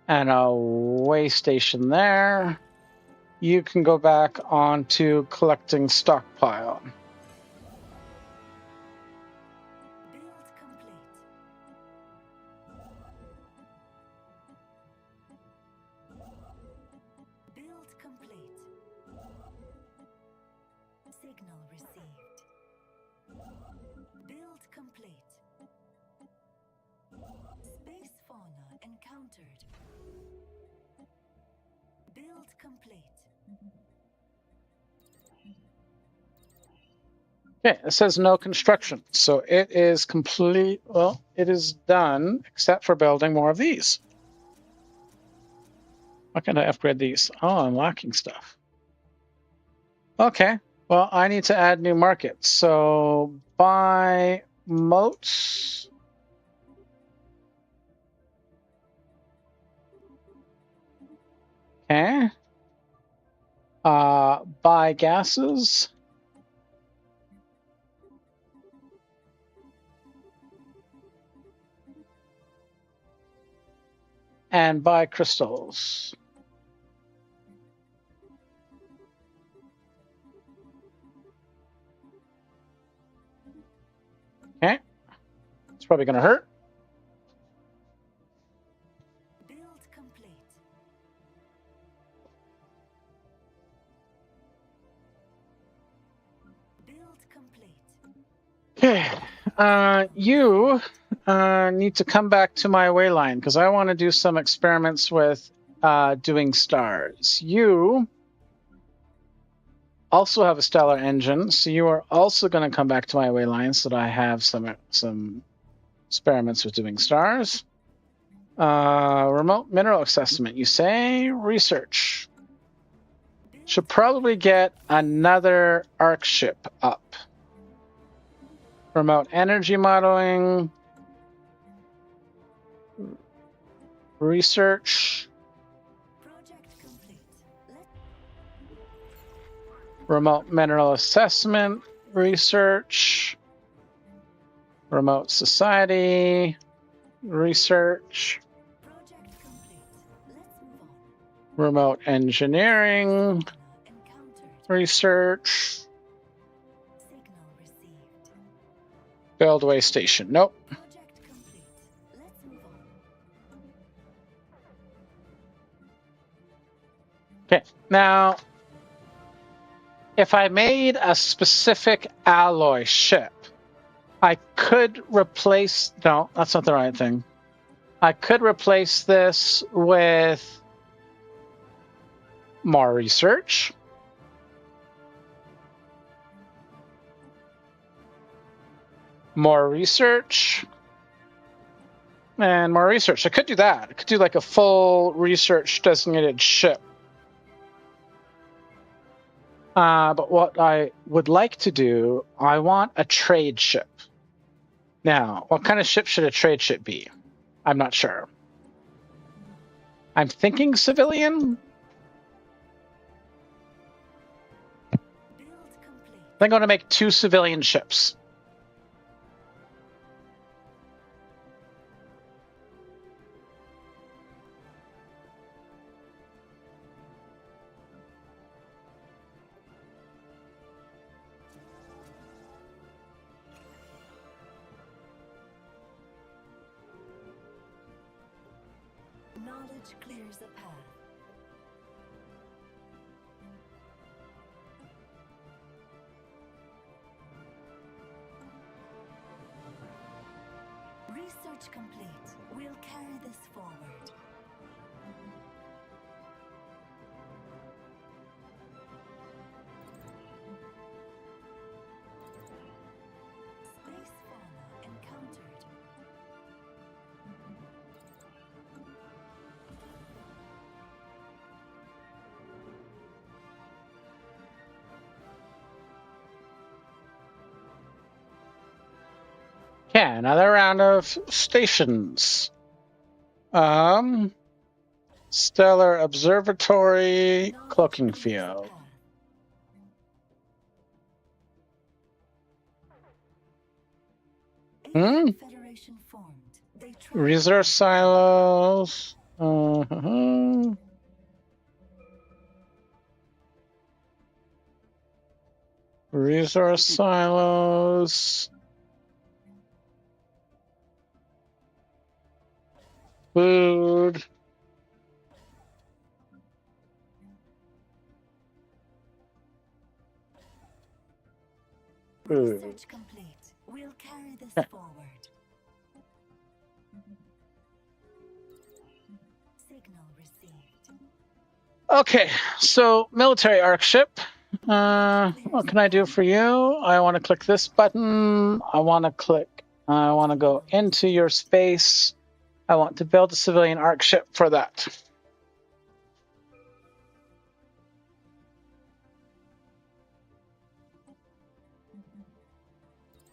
and a way station there. You can go back onto collecting stockpile. Build complete. Build complete. Signal received. Build complete. Space fauna encountered. Build complete. Okay, it says no construction. So it is complete. Well, it is done, except for building more of these. How can I upgrade these? Oh, I'm lacking stuff. Okay, well, I need to add new markets. So buy moats. Okay. Buy gases. And buy crystals. Okay. It's probably going to hurt. Build complete. Build complete. Okay. You need to come back to my wayline because I want to do some experiments with doing stars. You also have a stellar engine, so you are also going to come back to my wayline so that I have some experiments with doing stars. Remote mineral assessment, you say? Research. Should probably get another arc ship up. Remote energy modeling. Research. Project complete. Remote mineral assessment. Research. Remote society. Research. Project complete. Let's move on. Remote engineering. Encountered. Research. Signal received. Build way station. Nope. Project complete. Let's move on. Okay. Now, if I made a specific alloy ship, I could replace... No, that's not the right thing. I could replace this with more research. More research. And more research. I could do that. I could do like a full research designated ship. But what I would like to do, I want a trade ship. Now, what kind of ship should a trade ship be? I'm not sure. I'm thinking civilian. Build complete. I think I'm going to make 2 civilian ships. Knowledge clears a path. Research complete. We'll carry this forward. Space fauna encountered. Okay, another round of stations. Stellar Observatory, Knowledge Cloaking clears a Field. path. Alien Federation formed. They travel Resource silos. Resource silos. Food. Food. Research complete. We'll carry this Okay. forward. Signal received. Okay, so military arc ship. What can I do for you? I want to click this button. I want to go into your space. I want to build a civilian arc ship for that.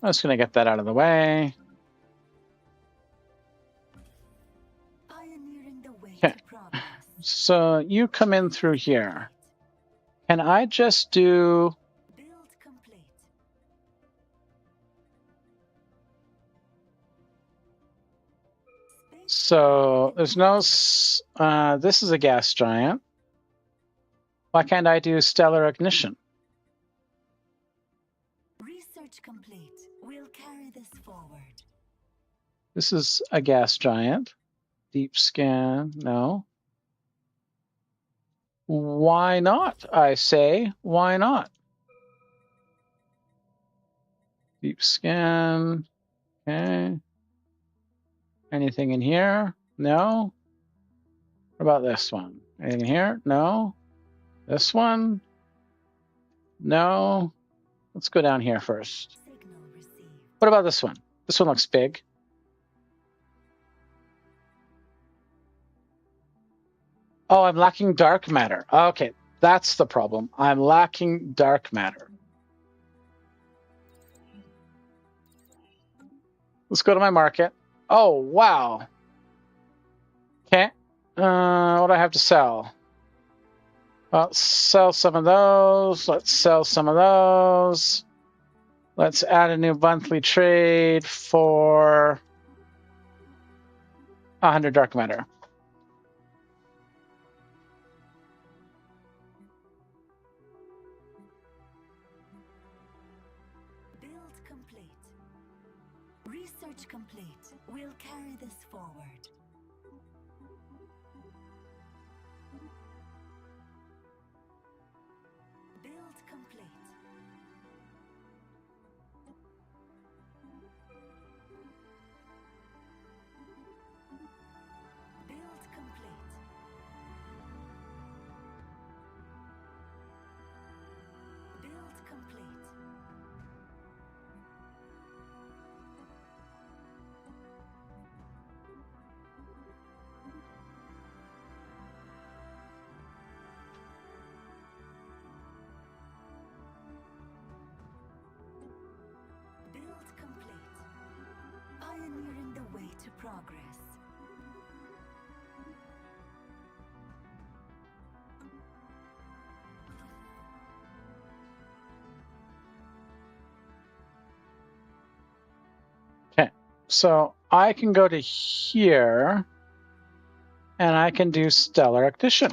I'm just going to get that out of the way. Pioneering the way Okay. to progress. So you come in through here. Can I just do... Build complete. Space So there's no... this is a gas giant. Why can't I do stellar ignition? research complete. We'll carry this forward. This is a gas giant. Deep scan, no. Why not? I say, why not? Deep scan, okay. Anything in here? No. What about this one? Anything in here? No. This one? No. Let's go down here first. Signal received. What about this one? This one looks big. Oh, I'm lacking dark matter. Okay, that's the problem. I'm lacking dark matter. Let's go to my market. Oh, wow. Okay. What do I have to sell? Well, sell some of those. Let's sell some of those. Let's add a new monthly trade for 100 dark matter. Build complete. Research complete. We'll carry this forward. Build complete. Build complete. Build complete. Build complete. Pioneering the way to progress. Okay, so I can go to here and I can do stellar ignition.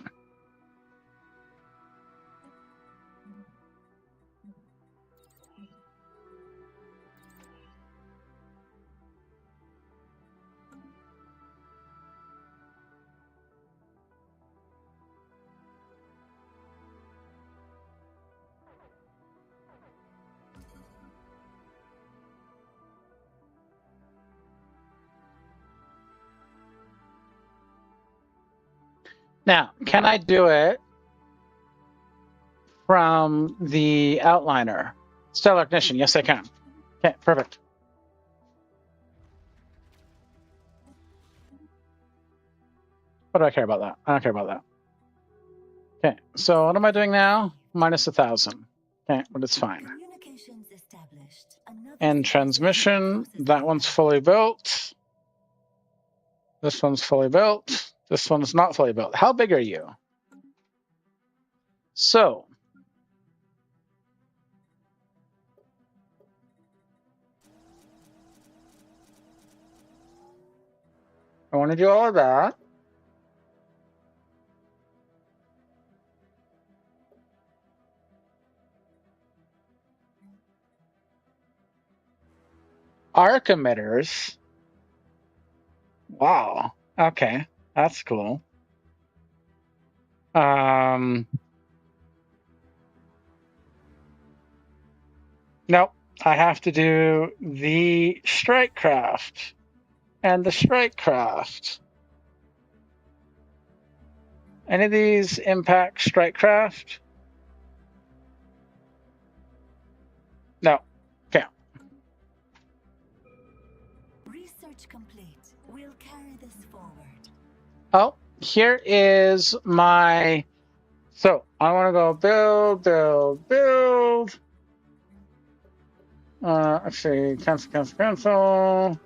Now, can I do it from the outliner? Stellar ignition. Yes, I can. Okay, perfect. What do I care about that? I don't care about that. Okay, so what am I doing now? Minus 1,000. Okay, but it's fine. And transmission, that one's fully built. This one's fully built. This one's not fully built. How big are you? So, I want to do all of that. Arc emitters. Wow. Okay, that's cool. Nope. I have to do the strike craft and the strike craft. Any of these impact strike craft? No. Okay. Research complete. We'll carry this forward. Oh, here is my. So I want to go build, build, build. Actually, cancel.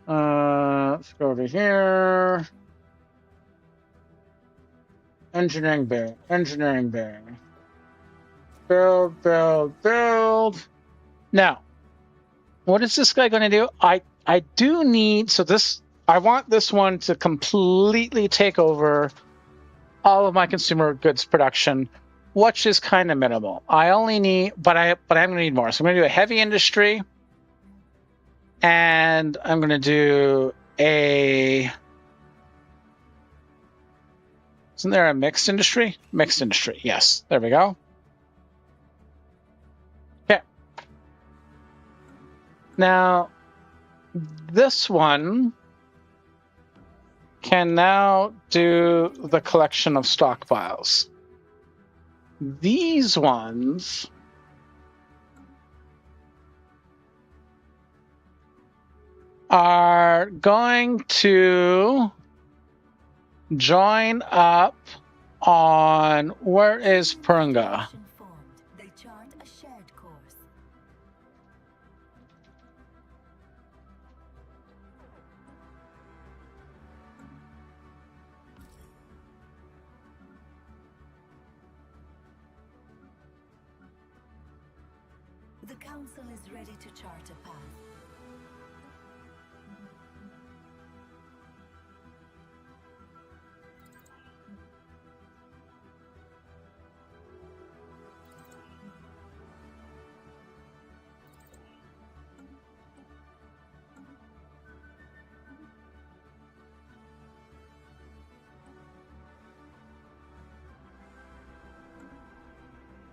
Let's go to here. Engineering bay. Build, build, build. Now, what is this guy going to do? I do need, so this, I want this one to completely take over all of my consumer goods production, which is kind of minimal. I only need, but I'm going to need more. So I'm going to do a heavy industry, and I'm going to do a. Isn't there a mixed industry? Mixed industry. Yes. There we go. Okay. Now, this one can now do the collection of stockpiles. These ones are going to join up on, where is Purunga? They chart a shared course. The council is ready to chart a path.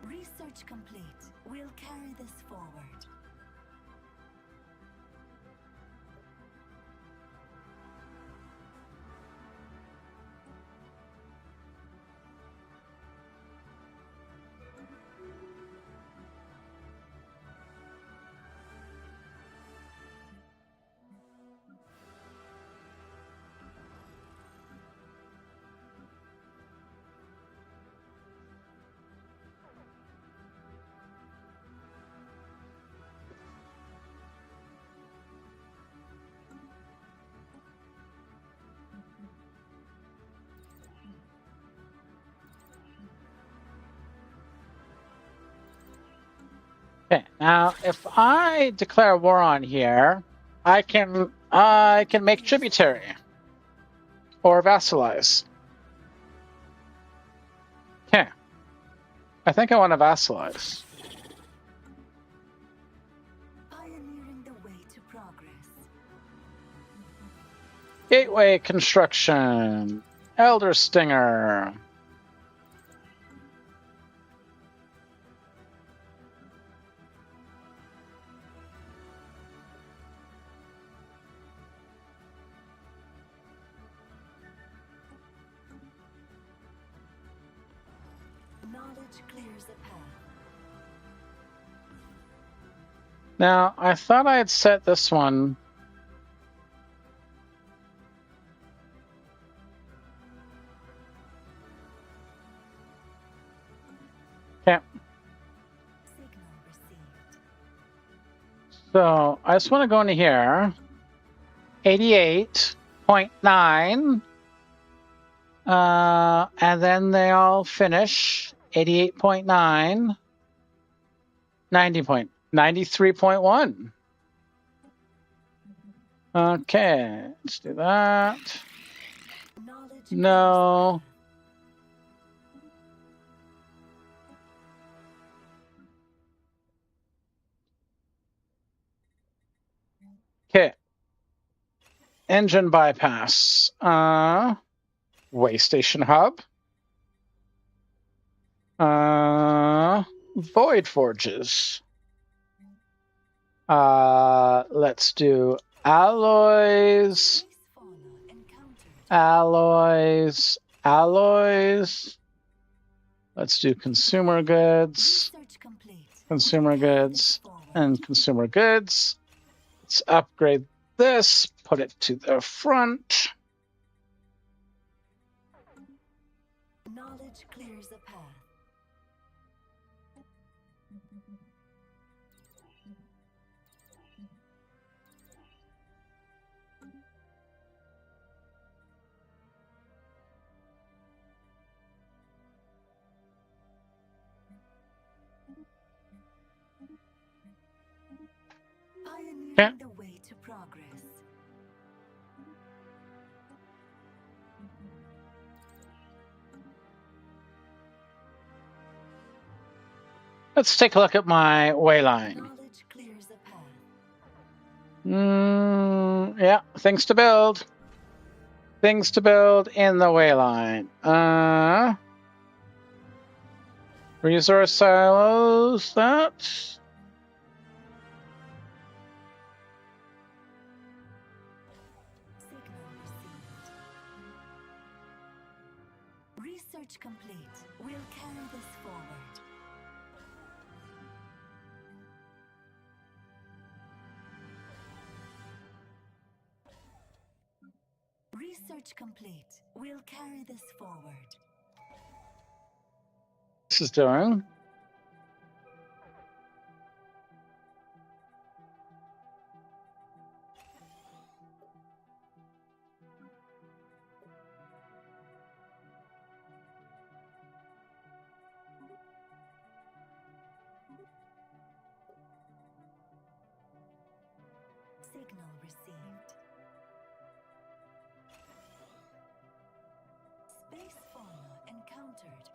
Research complete. We'll carry this forward. Okay, now if I declare war on here, I can make tributary or vassalize. Okay, I think I want to vassalize. Pioneering the way to progress. Gateway construction, Elder Stinger. Knowledge clears a path. Now, I thought I had set this one. Okay. Signal received. So I just want to go into here. 88.9. And then they all finish. 88.9. 93.1. Okay, let's do that. Knowledge No. Okay. Engine bypass. Way station hub. Void forges. Let's do alloys. Space fauna encountered. Alloys. Let's do consumer goods. Research complete. Consumer goods and consumer goods. Let's upgrade this, put it to the front. Knowledge clears a path. Pioneering the way to progress. Let's take a look at my wayline. Knowledge clears a path. Yeah, things to build. Things to build in the wayline. Resource silos, that's... Signal received. Research complete. We'll carry this forward. Research complete. We'll carry this forward. This is doing. Signal received. Space fauna encountered.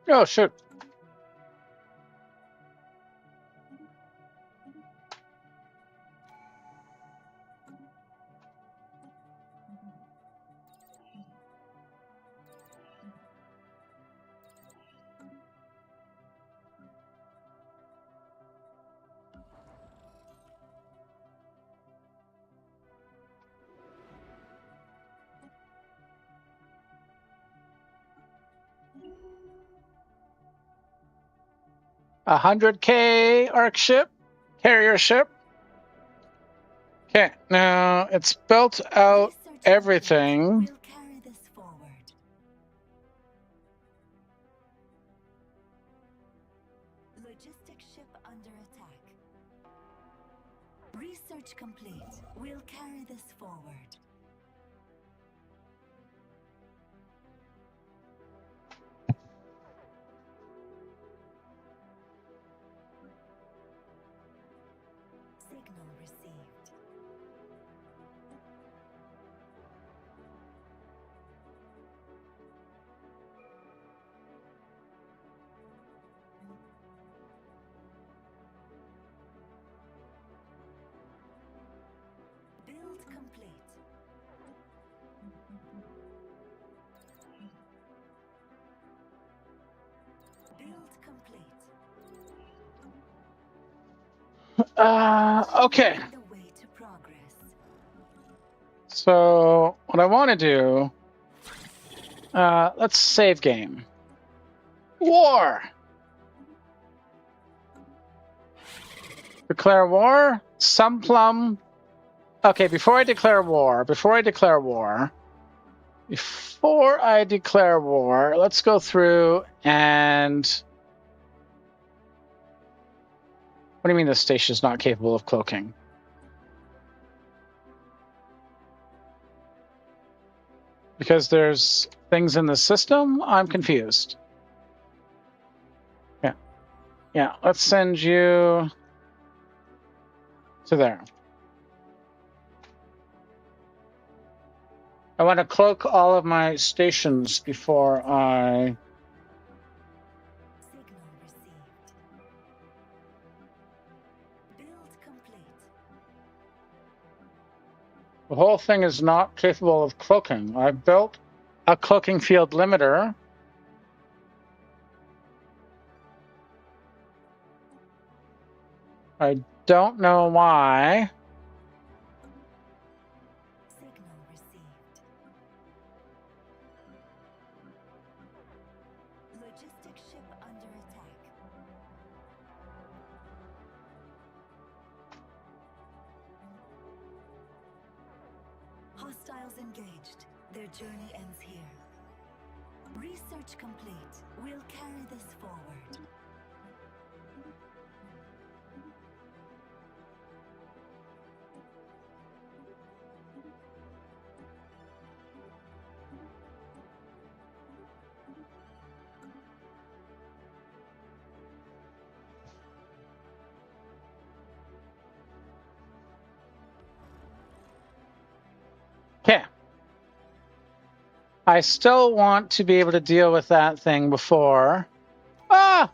Oh, shoot. A 100K arc ship, carrier ship. Okay, now it's built out Research everything. complete. We'll carry this forward. Logistic ship under attack. Research complete. We'll carry this forward. Signal received. complete. Okay. Paving the way to progress. So what I want to do, let's save game. War. Declare war. Some plum. Okay, before I declare war, let's go through and. What do you mean the station is not capable of cloaking? Because there's things in the system? I'm confused. Yeah, let's send you to there. I want to cloak all of my stations before I... Signal received. Build complete. The whole thing is not capable of cloaking. I built a cloaking field limiter. I don't know why. Signal received. Logistic ship under attack. Hostiles engaged. Their journey ends here. Research complete. We'll carry this forward. Okay. I still want to be able to deal with that thing before... Ah!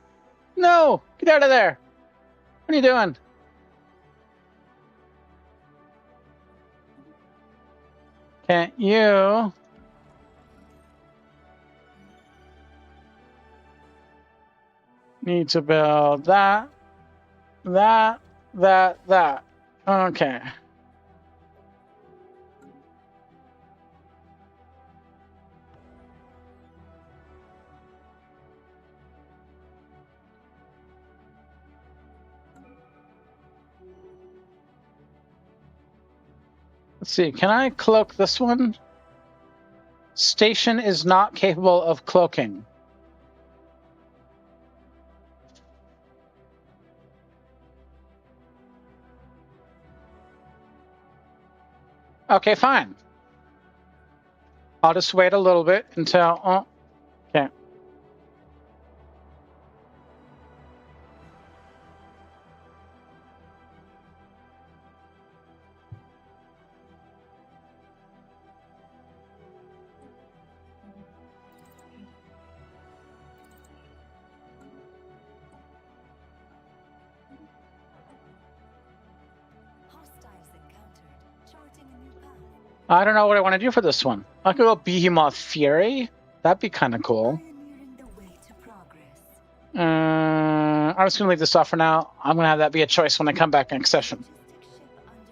No! Get out of there! What are you doing? Can't you... Need to build that, that. Okay. Let's see, can I cloak this one? Station is not capable of cloaking. Okay, fine. I'll just wait a little bit until... Oh, okay. Hostiles encountered. Charting a new path. I don't know what I want to do for this one. I could go Behemoth Fury. That'd be kind of cool. Pioneering the way to progress. I'm just going to leave this off for now. I'm going to have that be a choice when I come back next session. Logistic ship under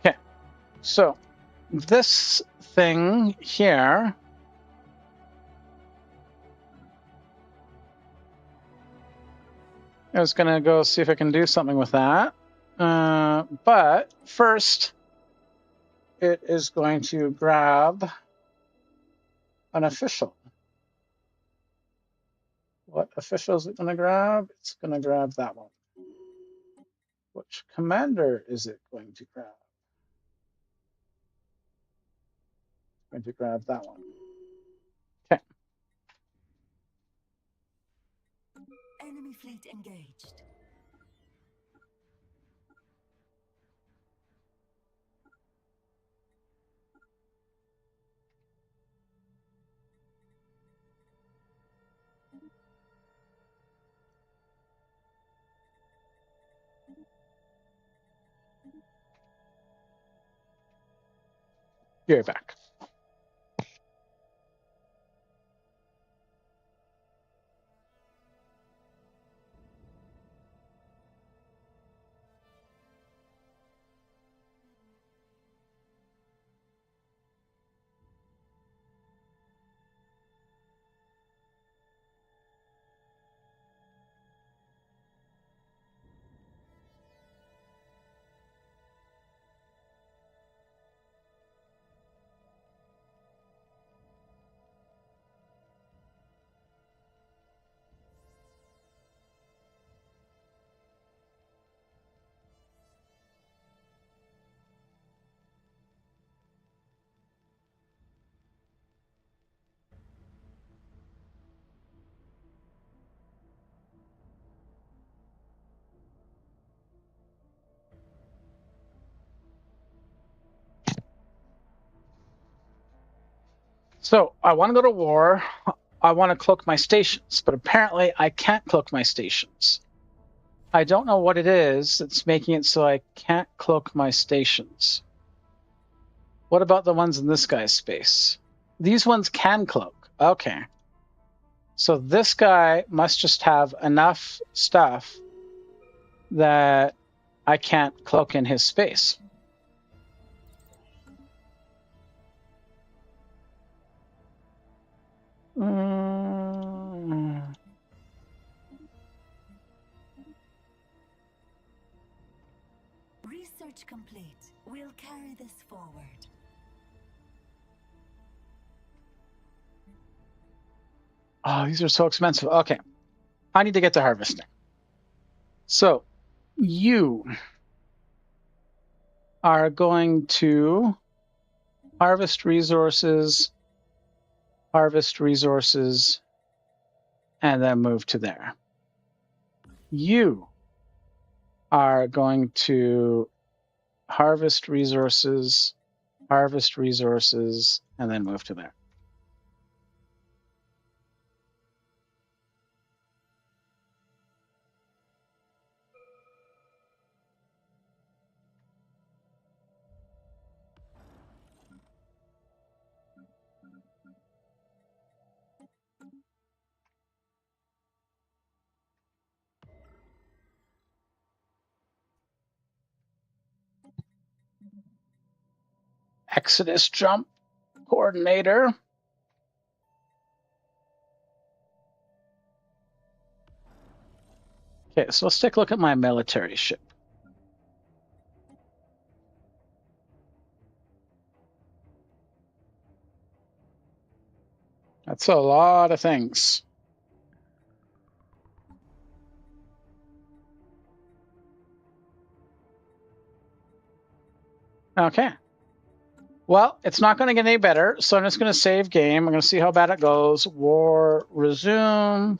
attack. Okay, so this thing here I was going to go see if I can do something with that. But first, it is going to grab an official. What official is it going to grab? It's going to grab that one. Which commander is it going to grab? It's going to grab that one. Okay. Enemy fleet engaged. Be right back. So I want to go to war. I want to cloak my stations, but apparently I can't cloak my stations. I don't know what it is that's making it so I can't cloak my stations. What about the ones in this guy's space? These ones can cloak. Okay. So this guy must just have enough stuff that I can't cloak in his space. Research complete. We'll carry this forward. Oh, these are so expensive. Okay. I need to get to harvesting. So you are going to harvest resources, and then move to there. You are going to harvest resources, and then move to there. Exodus jump coordinator. Okay, so let's take a look at my military ship. That's a lot of things. Okay. Well, it's not going to get any better, so I'm just going to save game. I'm going to see how bad it goes. War, resume.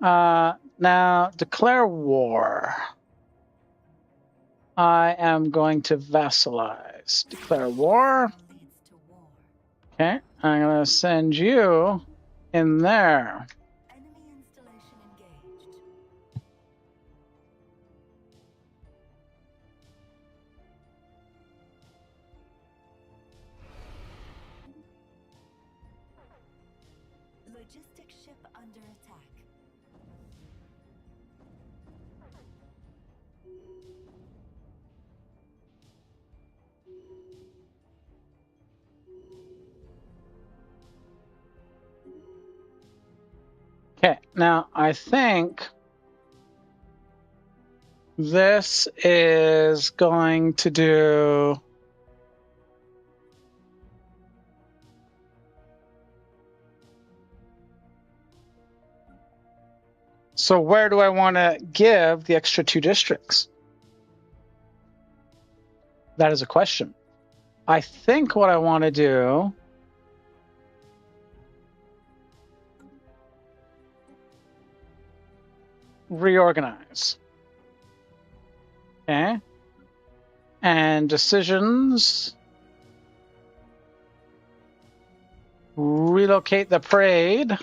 Now, declare war. I am going to vassalize. Declare war. Okay, I'm going to send you in there. Enemy installation engaged. Logistic ship under attack. Okay, now I think this is going to do... So where do I want to give the extra 2 districts? That is a question. I think what I want to do... reorganize. Okay. And decisions. Relocate the parade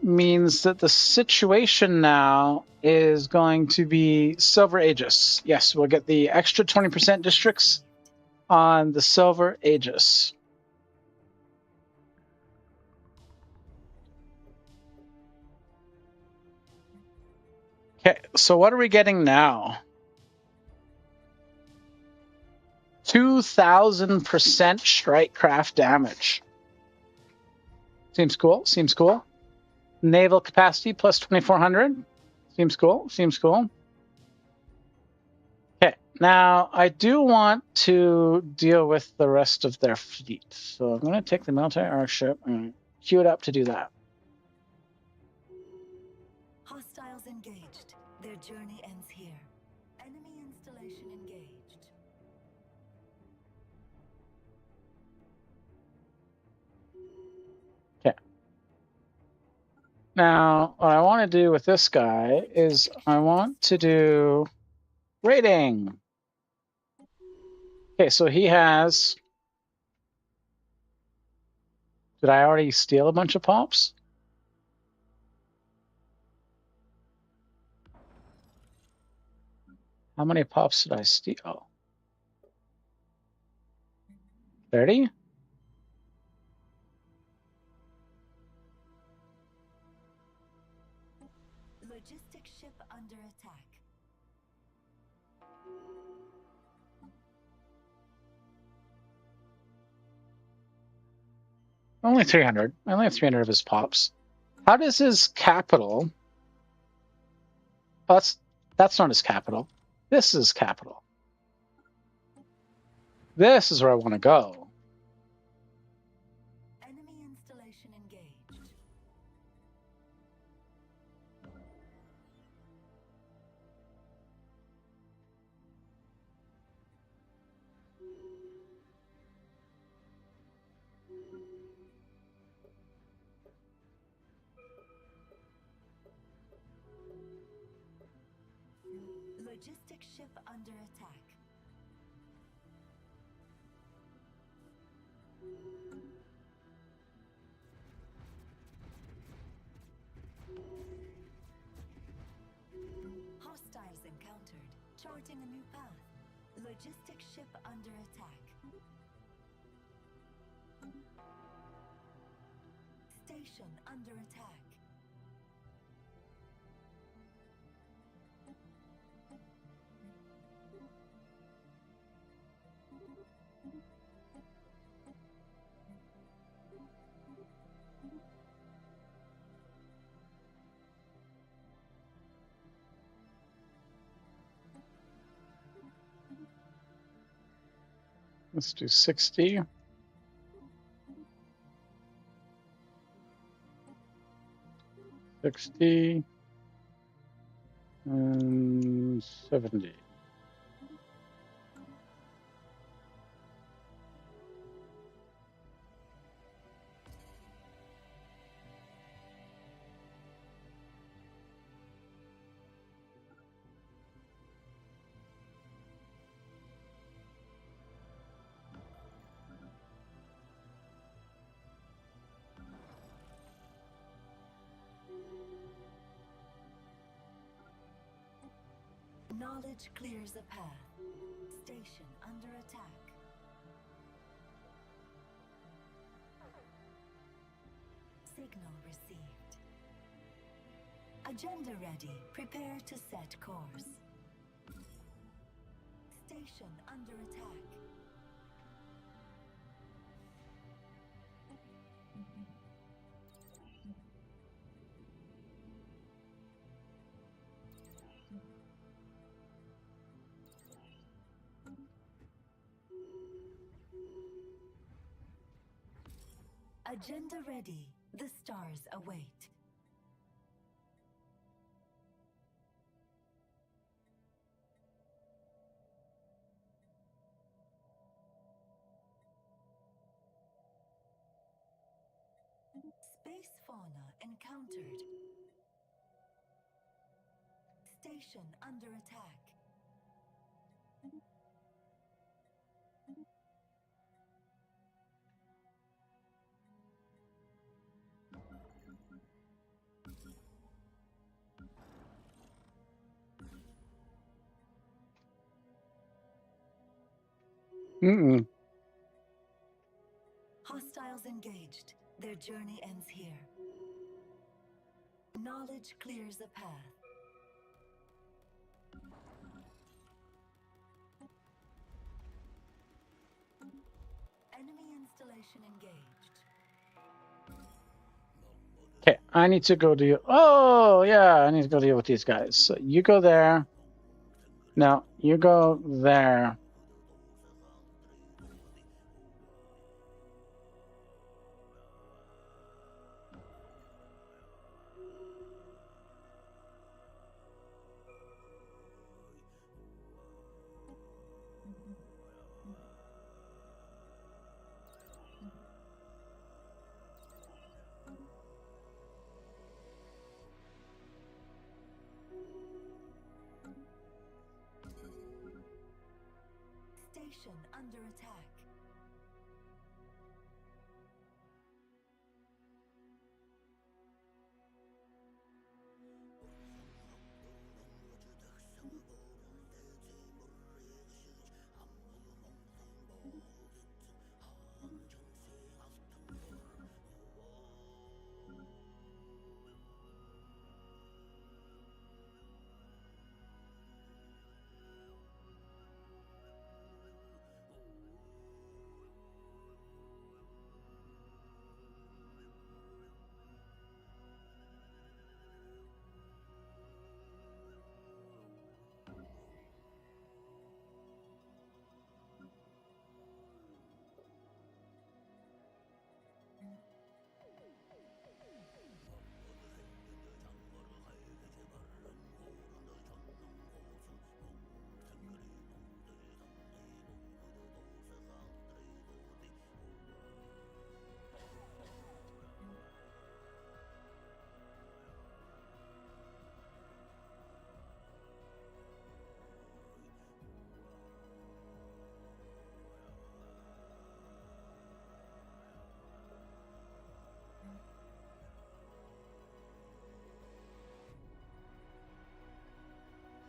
means that the situation now is going to be Silver Aegis. Yes, we'll get the extra 20% districts on the Silver Aegis. Okay, so what are we getting now? 2,000% strike craft damage. Seems cool. Naval capacity plus 2,400. Seems cool. Okay, now I do want to deal with the rest of their fleet. So I'm going to take the military arc ship and queue it up to do that. Hostiles engaged. Their journey ends here. Enemy installation engaged. Okay. Now, what I want to do with this guy is I want to do rating. Okay, so he has Did I already steal a bunch of pops? How many pops did I steal? 30? Logistic ship under attack. Only 300. I only have 300 of his pops. How does his capital... Oh, that's not his capital. This is capital. This is where I want to go. Enemy installation engaged. Logistic ship under attack. Hostiles encountered. Charting a new path. Logistic ship under attack. Station under attack. Let's do 60. 60. And 70. Knowledge clears a path. Station under attack. Signal received. Agenda ready. Prepare to set course. Station under attack. Agenda ready. The stars await. Space fauna encountered. Station under attack. Hostiles engaged. Their journey ends here. Knowledge clears a path. Enemy installation engaged. Okay, I need to go deal. Oh, yeah, I need to go deal with these guys. So you go there. No, you go there. Station under attack.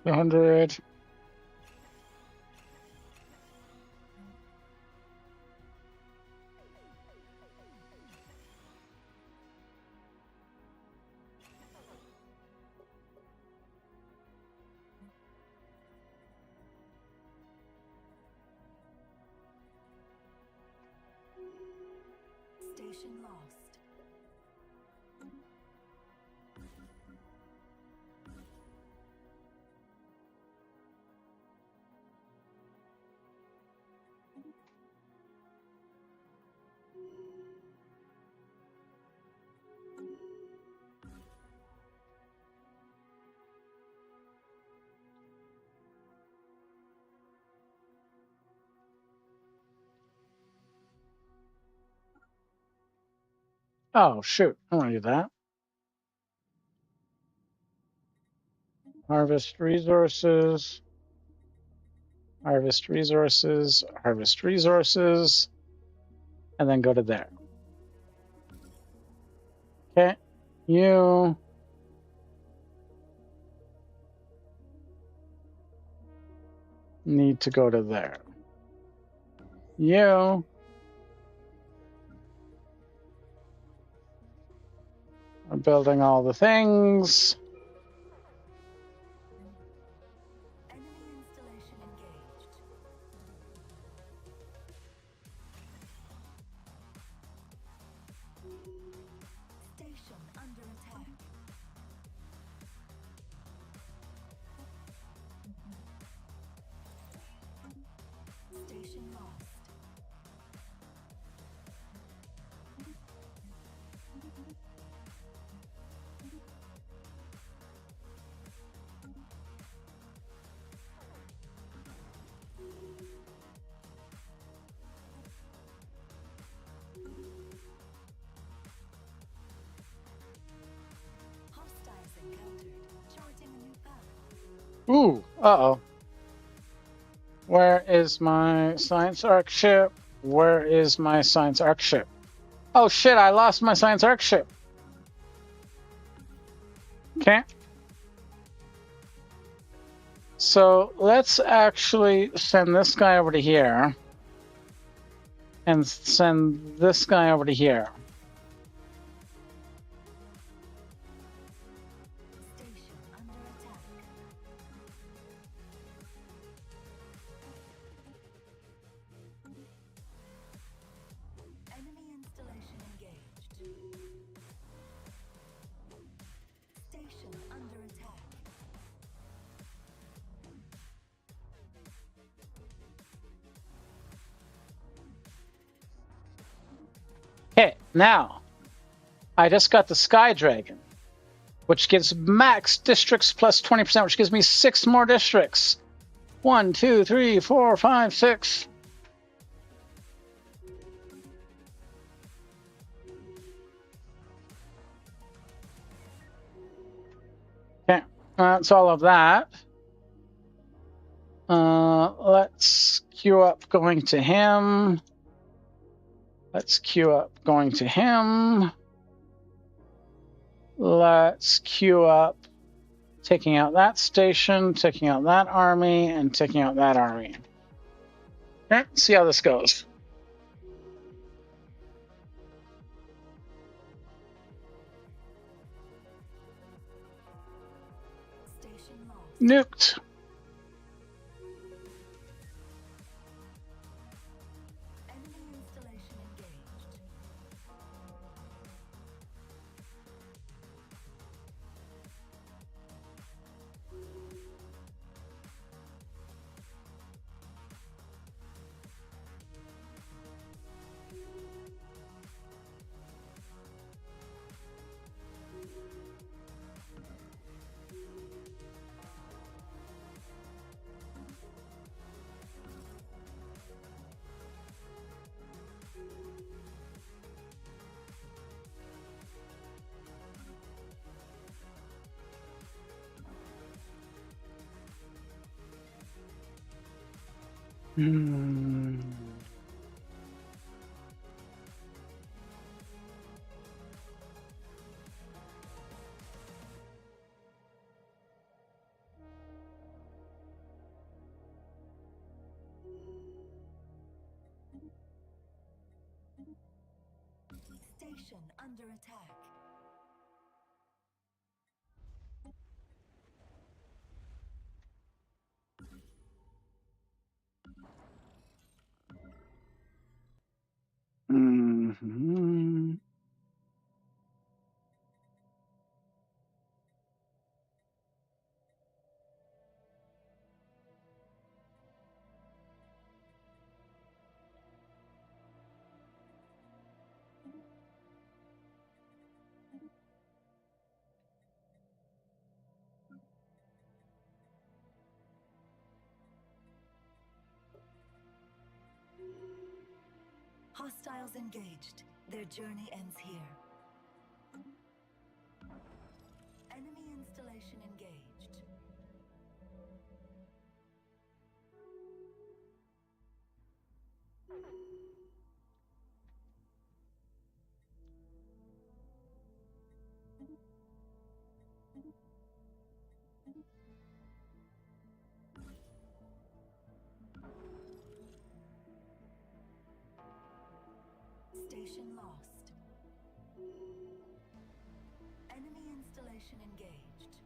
200. Station lost. Oh, shoot. I want to do that. Harvest resources. Harvest resources. Harvest resources. And then go to there. Okay. You need to go to there. You are building all the things. Enemy installation engaged. Station under attack. Station lost. Hostiles encountered. Charting a new path. Ooh, uh-oh. Where is my science arc ship? Where is my science arc ship? Oh shit, I lost my science arc ship. Okay. So let's actually send this guy over to here. And send this guy over to here. Station under attack. Enemy installation engaged. Station under attack. Okay, now I just got the Sky Dragon, which gives max districts plus 20%, which gives me 6 more districts. 1, 2, 3, 4, 5, 6. Okay, that's all of that. Let's queue up going to him. Let's queue up going to him. Let's queue up taking out that station, taking out that army, and taking out that army. Okay, see how this goes. Station lost. Nuked. Enemy installation engaged. Hmm. Station under attack. Mm-hmm. Hostiles engaged. Their journey ends here. Enemy installation engaged. Station lost. Enemy installation engaged.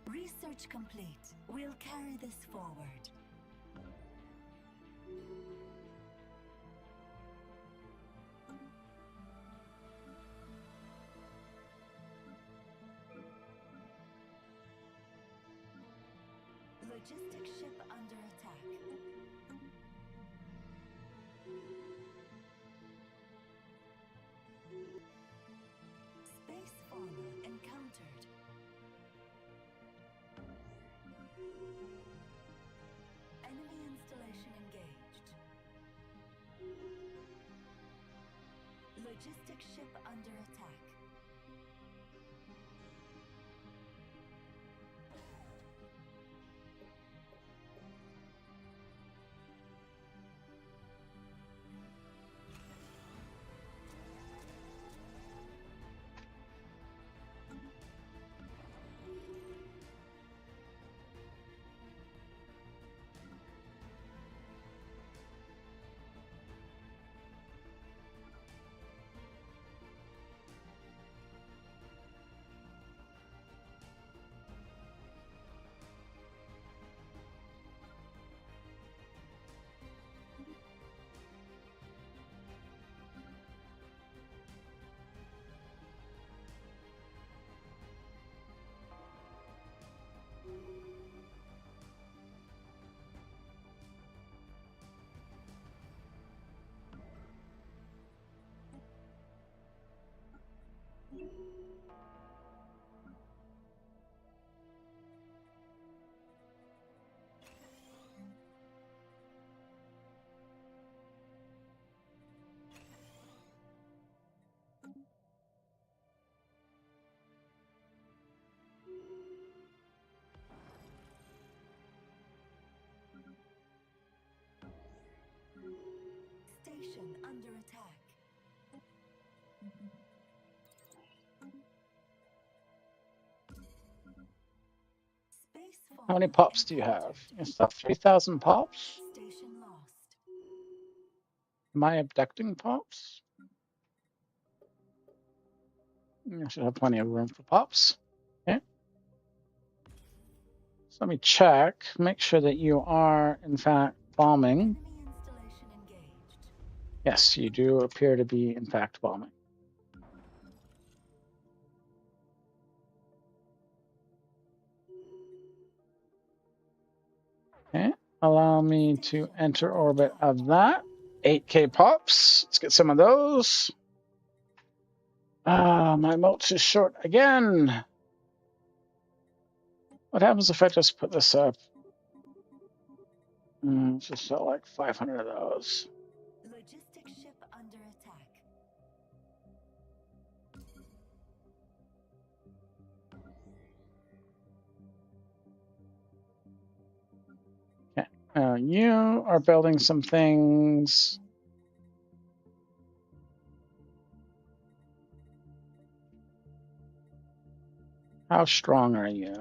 Research complete. We'll carry this forward. Logistic ship under attack. Space fauna encountered. Enemy installation engaged. Logistic ship under attack. Station under attack. Space fauna How many pops do you have? encountered. Is that 3,000 pops? Station lost. Am I abducting pops? I should have plenty of room for pops. Okay. So let me check, make sure that you are, in fact, bombing. Enemy installation engaged. Yes, you do appear to be, in fact, bombing. Okay, allow me to enter orbit of that. 8K pops. Let's get some of those. My motes is short again. What happens if I just put this up? Just sell like 500 of those. Logistic ship under attack. Okay. You are building some things. How strong are you?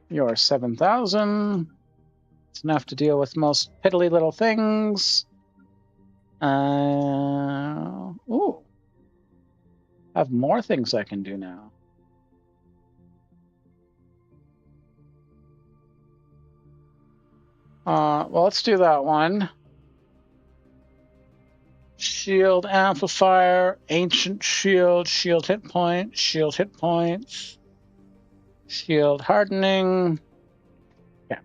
You're 7,000. It's enough to deal with most piddly little things. Ooh. I have more things I can do now. Well, let's do that one. Shield amplifier, ancient shield, shield hit points, shield hardening. Yeah.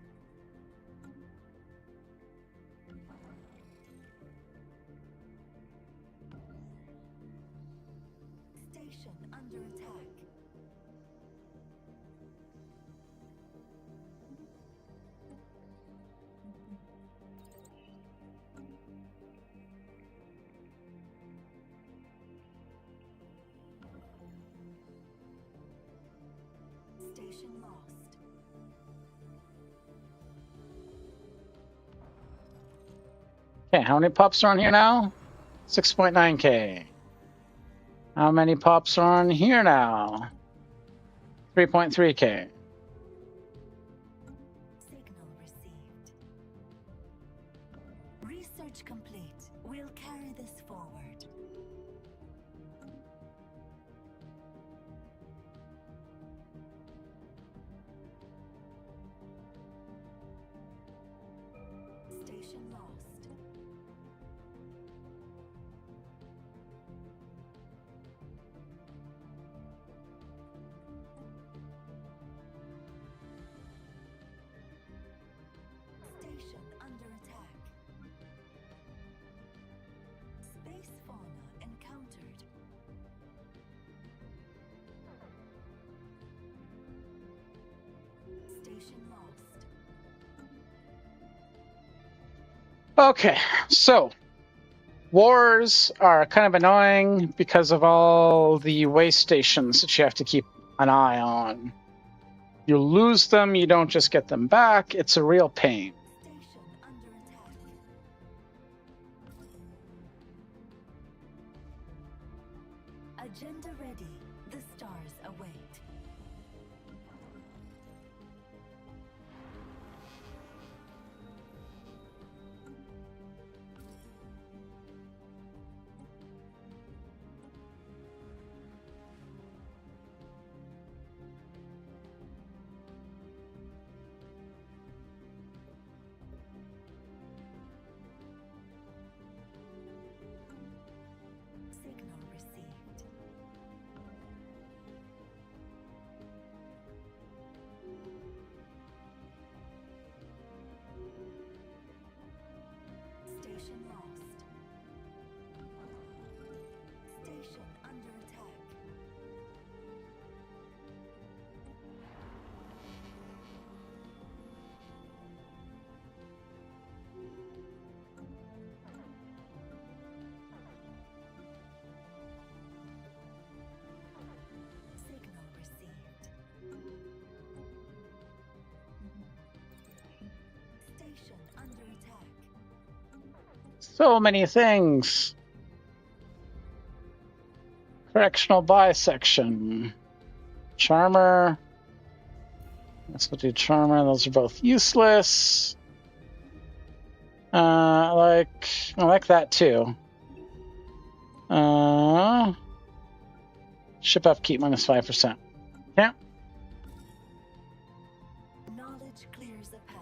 Station under attack. Station lost. Okay, how many pups are on here now? 6.9K. How many pups are on here now? 3.3K. Signal received. Research complete. We'll carry this forward. Station lost. Station under attack. Space fauna encountered. Station lost. Okay, so wars are kind of annoying because of all the way stations that you have to keep an eye on. You lose them, you don't just get them back. It's a real pain. Station under attack. Agenda ready. The stars await. Signal received. Station lost. Station under attack. Signal received. Station under attack. So many things. Correctional bisection. Charmer. Let's go do Charmer. Those are both useless. I like that too. Ship upkeep minus 5%. Yeah. Knowledge clears a path.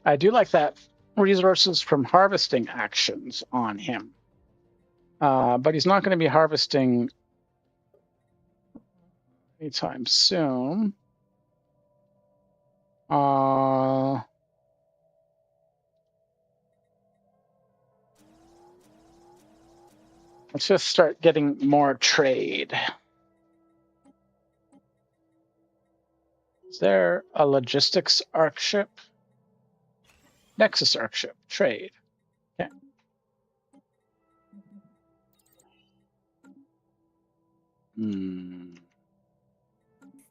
I do like that resources from harvesting actions on him. But he's not going to be harvesting anytime soon. Let's just start getting more trade. there a logistics arc ship? Nexus arc ship. Trade. Okay.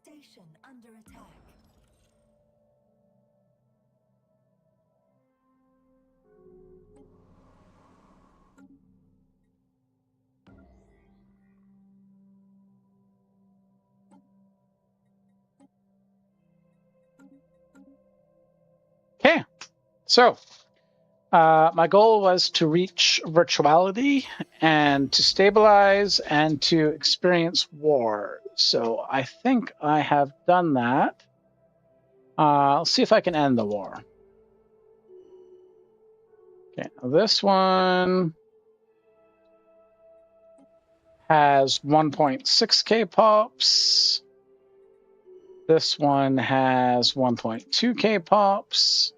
Station under attack. Okay. So my goal was to reach virtuality and to stabilize and to experience war. So I think I have done that. I'll see if I can end the war. Okay, this one has 1.6k pops. This one has 1.2k pops.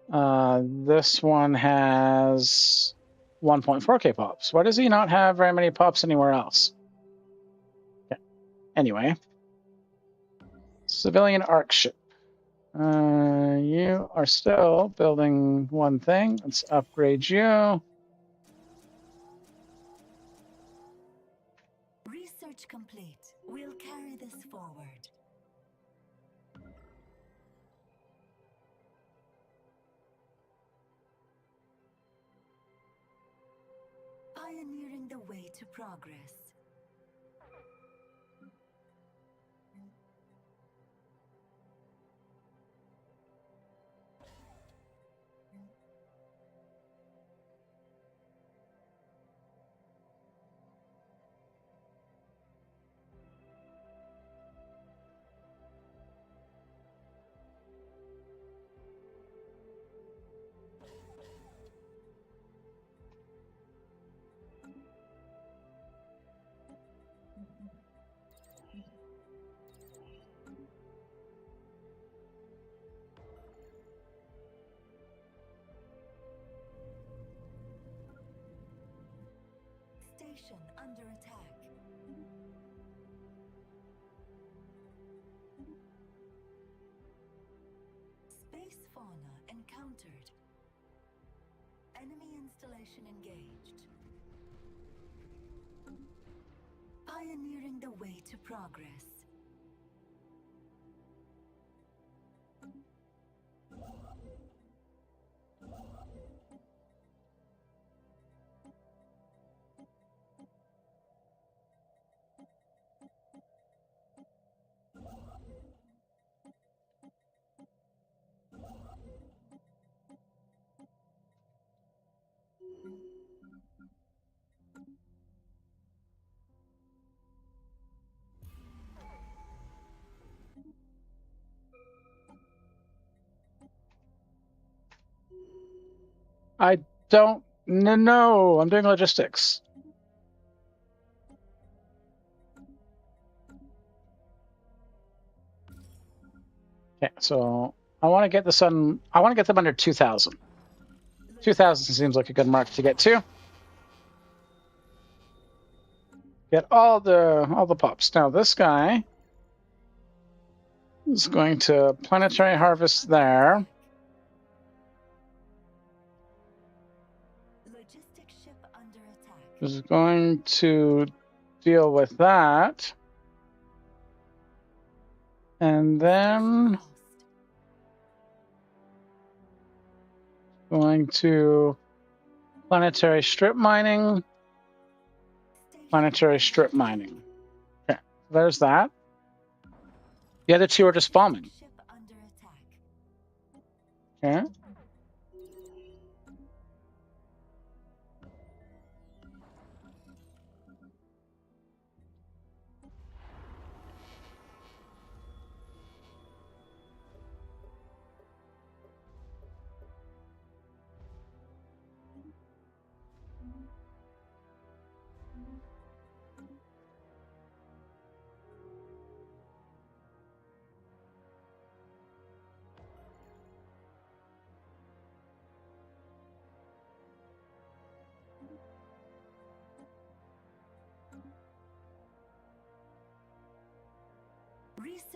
This one has 1.4k pops. Why does he not have very many pops anywhere else? Okay. Anyway, civilian arc ship. You are still building one thing. Let's upgrade you. Research complete. We'll carry this forward. Pioneering the way to progress. Station under attack. Space fauna encountered. Enemy installation engaged. Pioneering the way to progress. I don't no, I'm doing logistics. Okay, so I want to get this on. I want to get them under 2,000. 2,000 seems like a good mark to get to. Get all the pops. Now this guy is going to planetary harvest there. Logistic ship under attack. Is going to deal with that. And then going to planetary strip mining. Planetary strip mining. Okay, there's that. The other two are just bombing. Ship under attack. Okay.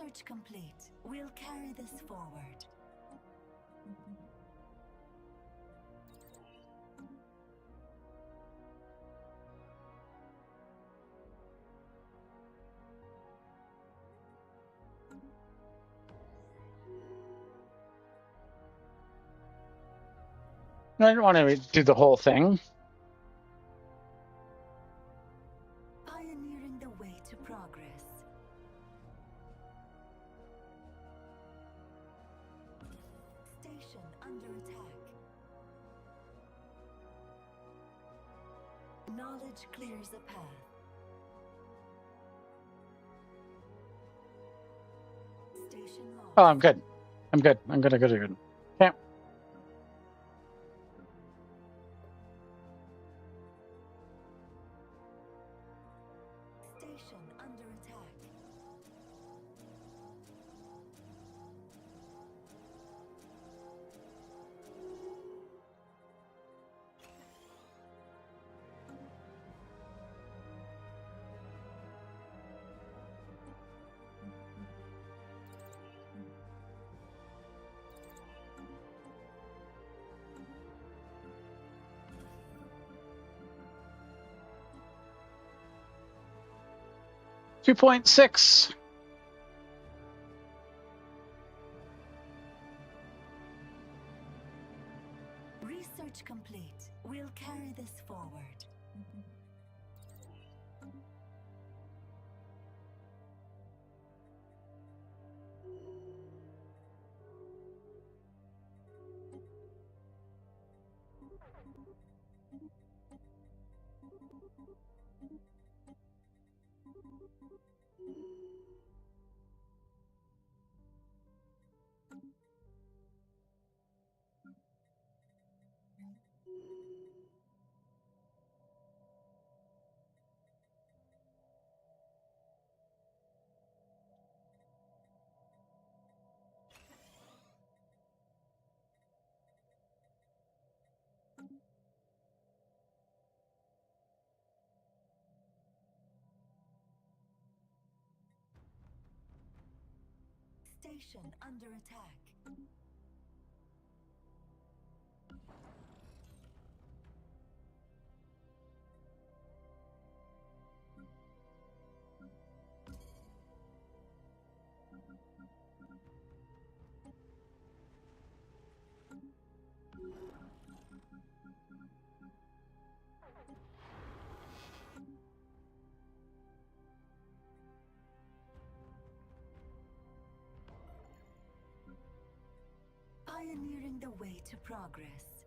Research complete. We'll carry this forward. I don't want to do the whole thing. Pioneering the way to progress. Station under attack. Knowledge clears a path. Station lost. Oh, I'm good. I'm good. I'm good. Okay. Station under attack. $2.6. Research complete. We'll carry this forward. Station under attack. Pioneering the way to progress.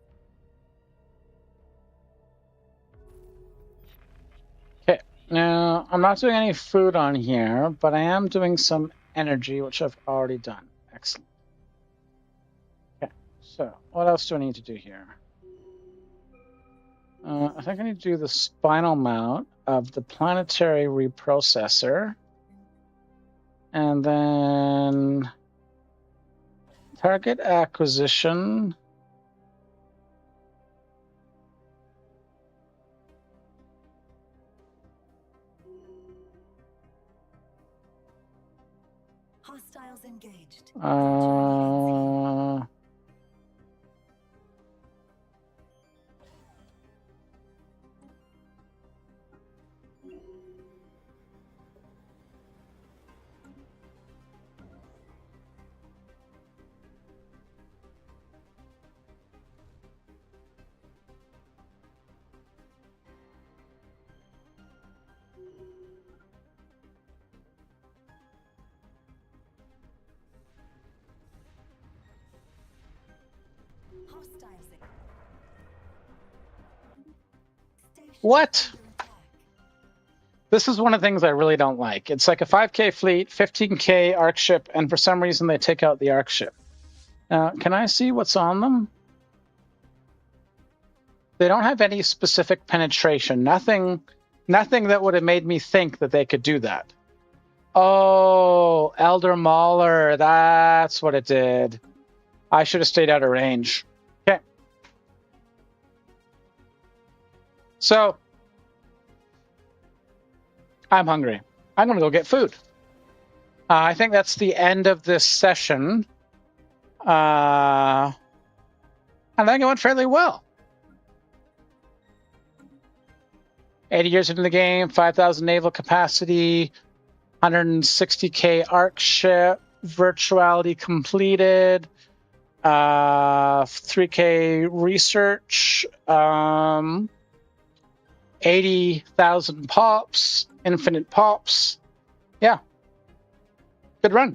Okay. Now, I'm not doing any food on here, but I am doing some energy, which I've already done. Excellent. Okay. So, what else do I need to do here? I think I need to do the spinal mount of the planetary reprocessor. And then target acquisition. Hostiles engaged. What? This is one of the things I really don't like. It's like a 5K fleet, 15K arc ship, and for some reason they take out the arc ship. Can I see what's on them? They don't have any specific penetration. Nothing that would have made me think that they could do that. Oh, Elder Mauler. That's what it did. I should have stayed out of range. Okay. So, I'm hungry. I'm going to go get food. I think that's the end of this session. I think it went fairly well. 80 years into the game, 5,000 naval capacity, 160K arc ship, virtuality completed, 3K research, 80,000 pops, infinite pops. Yeah, good run.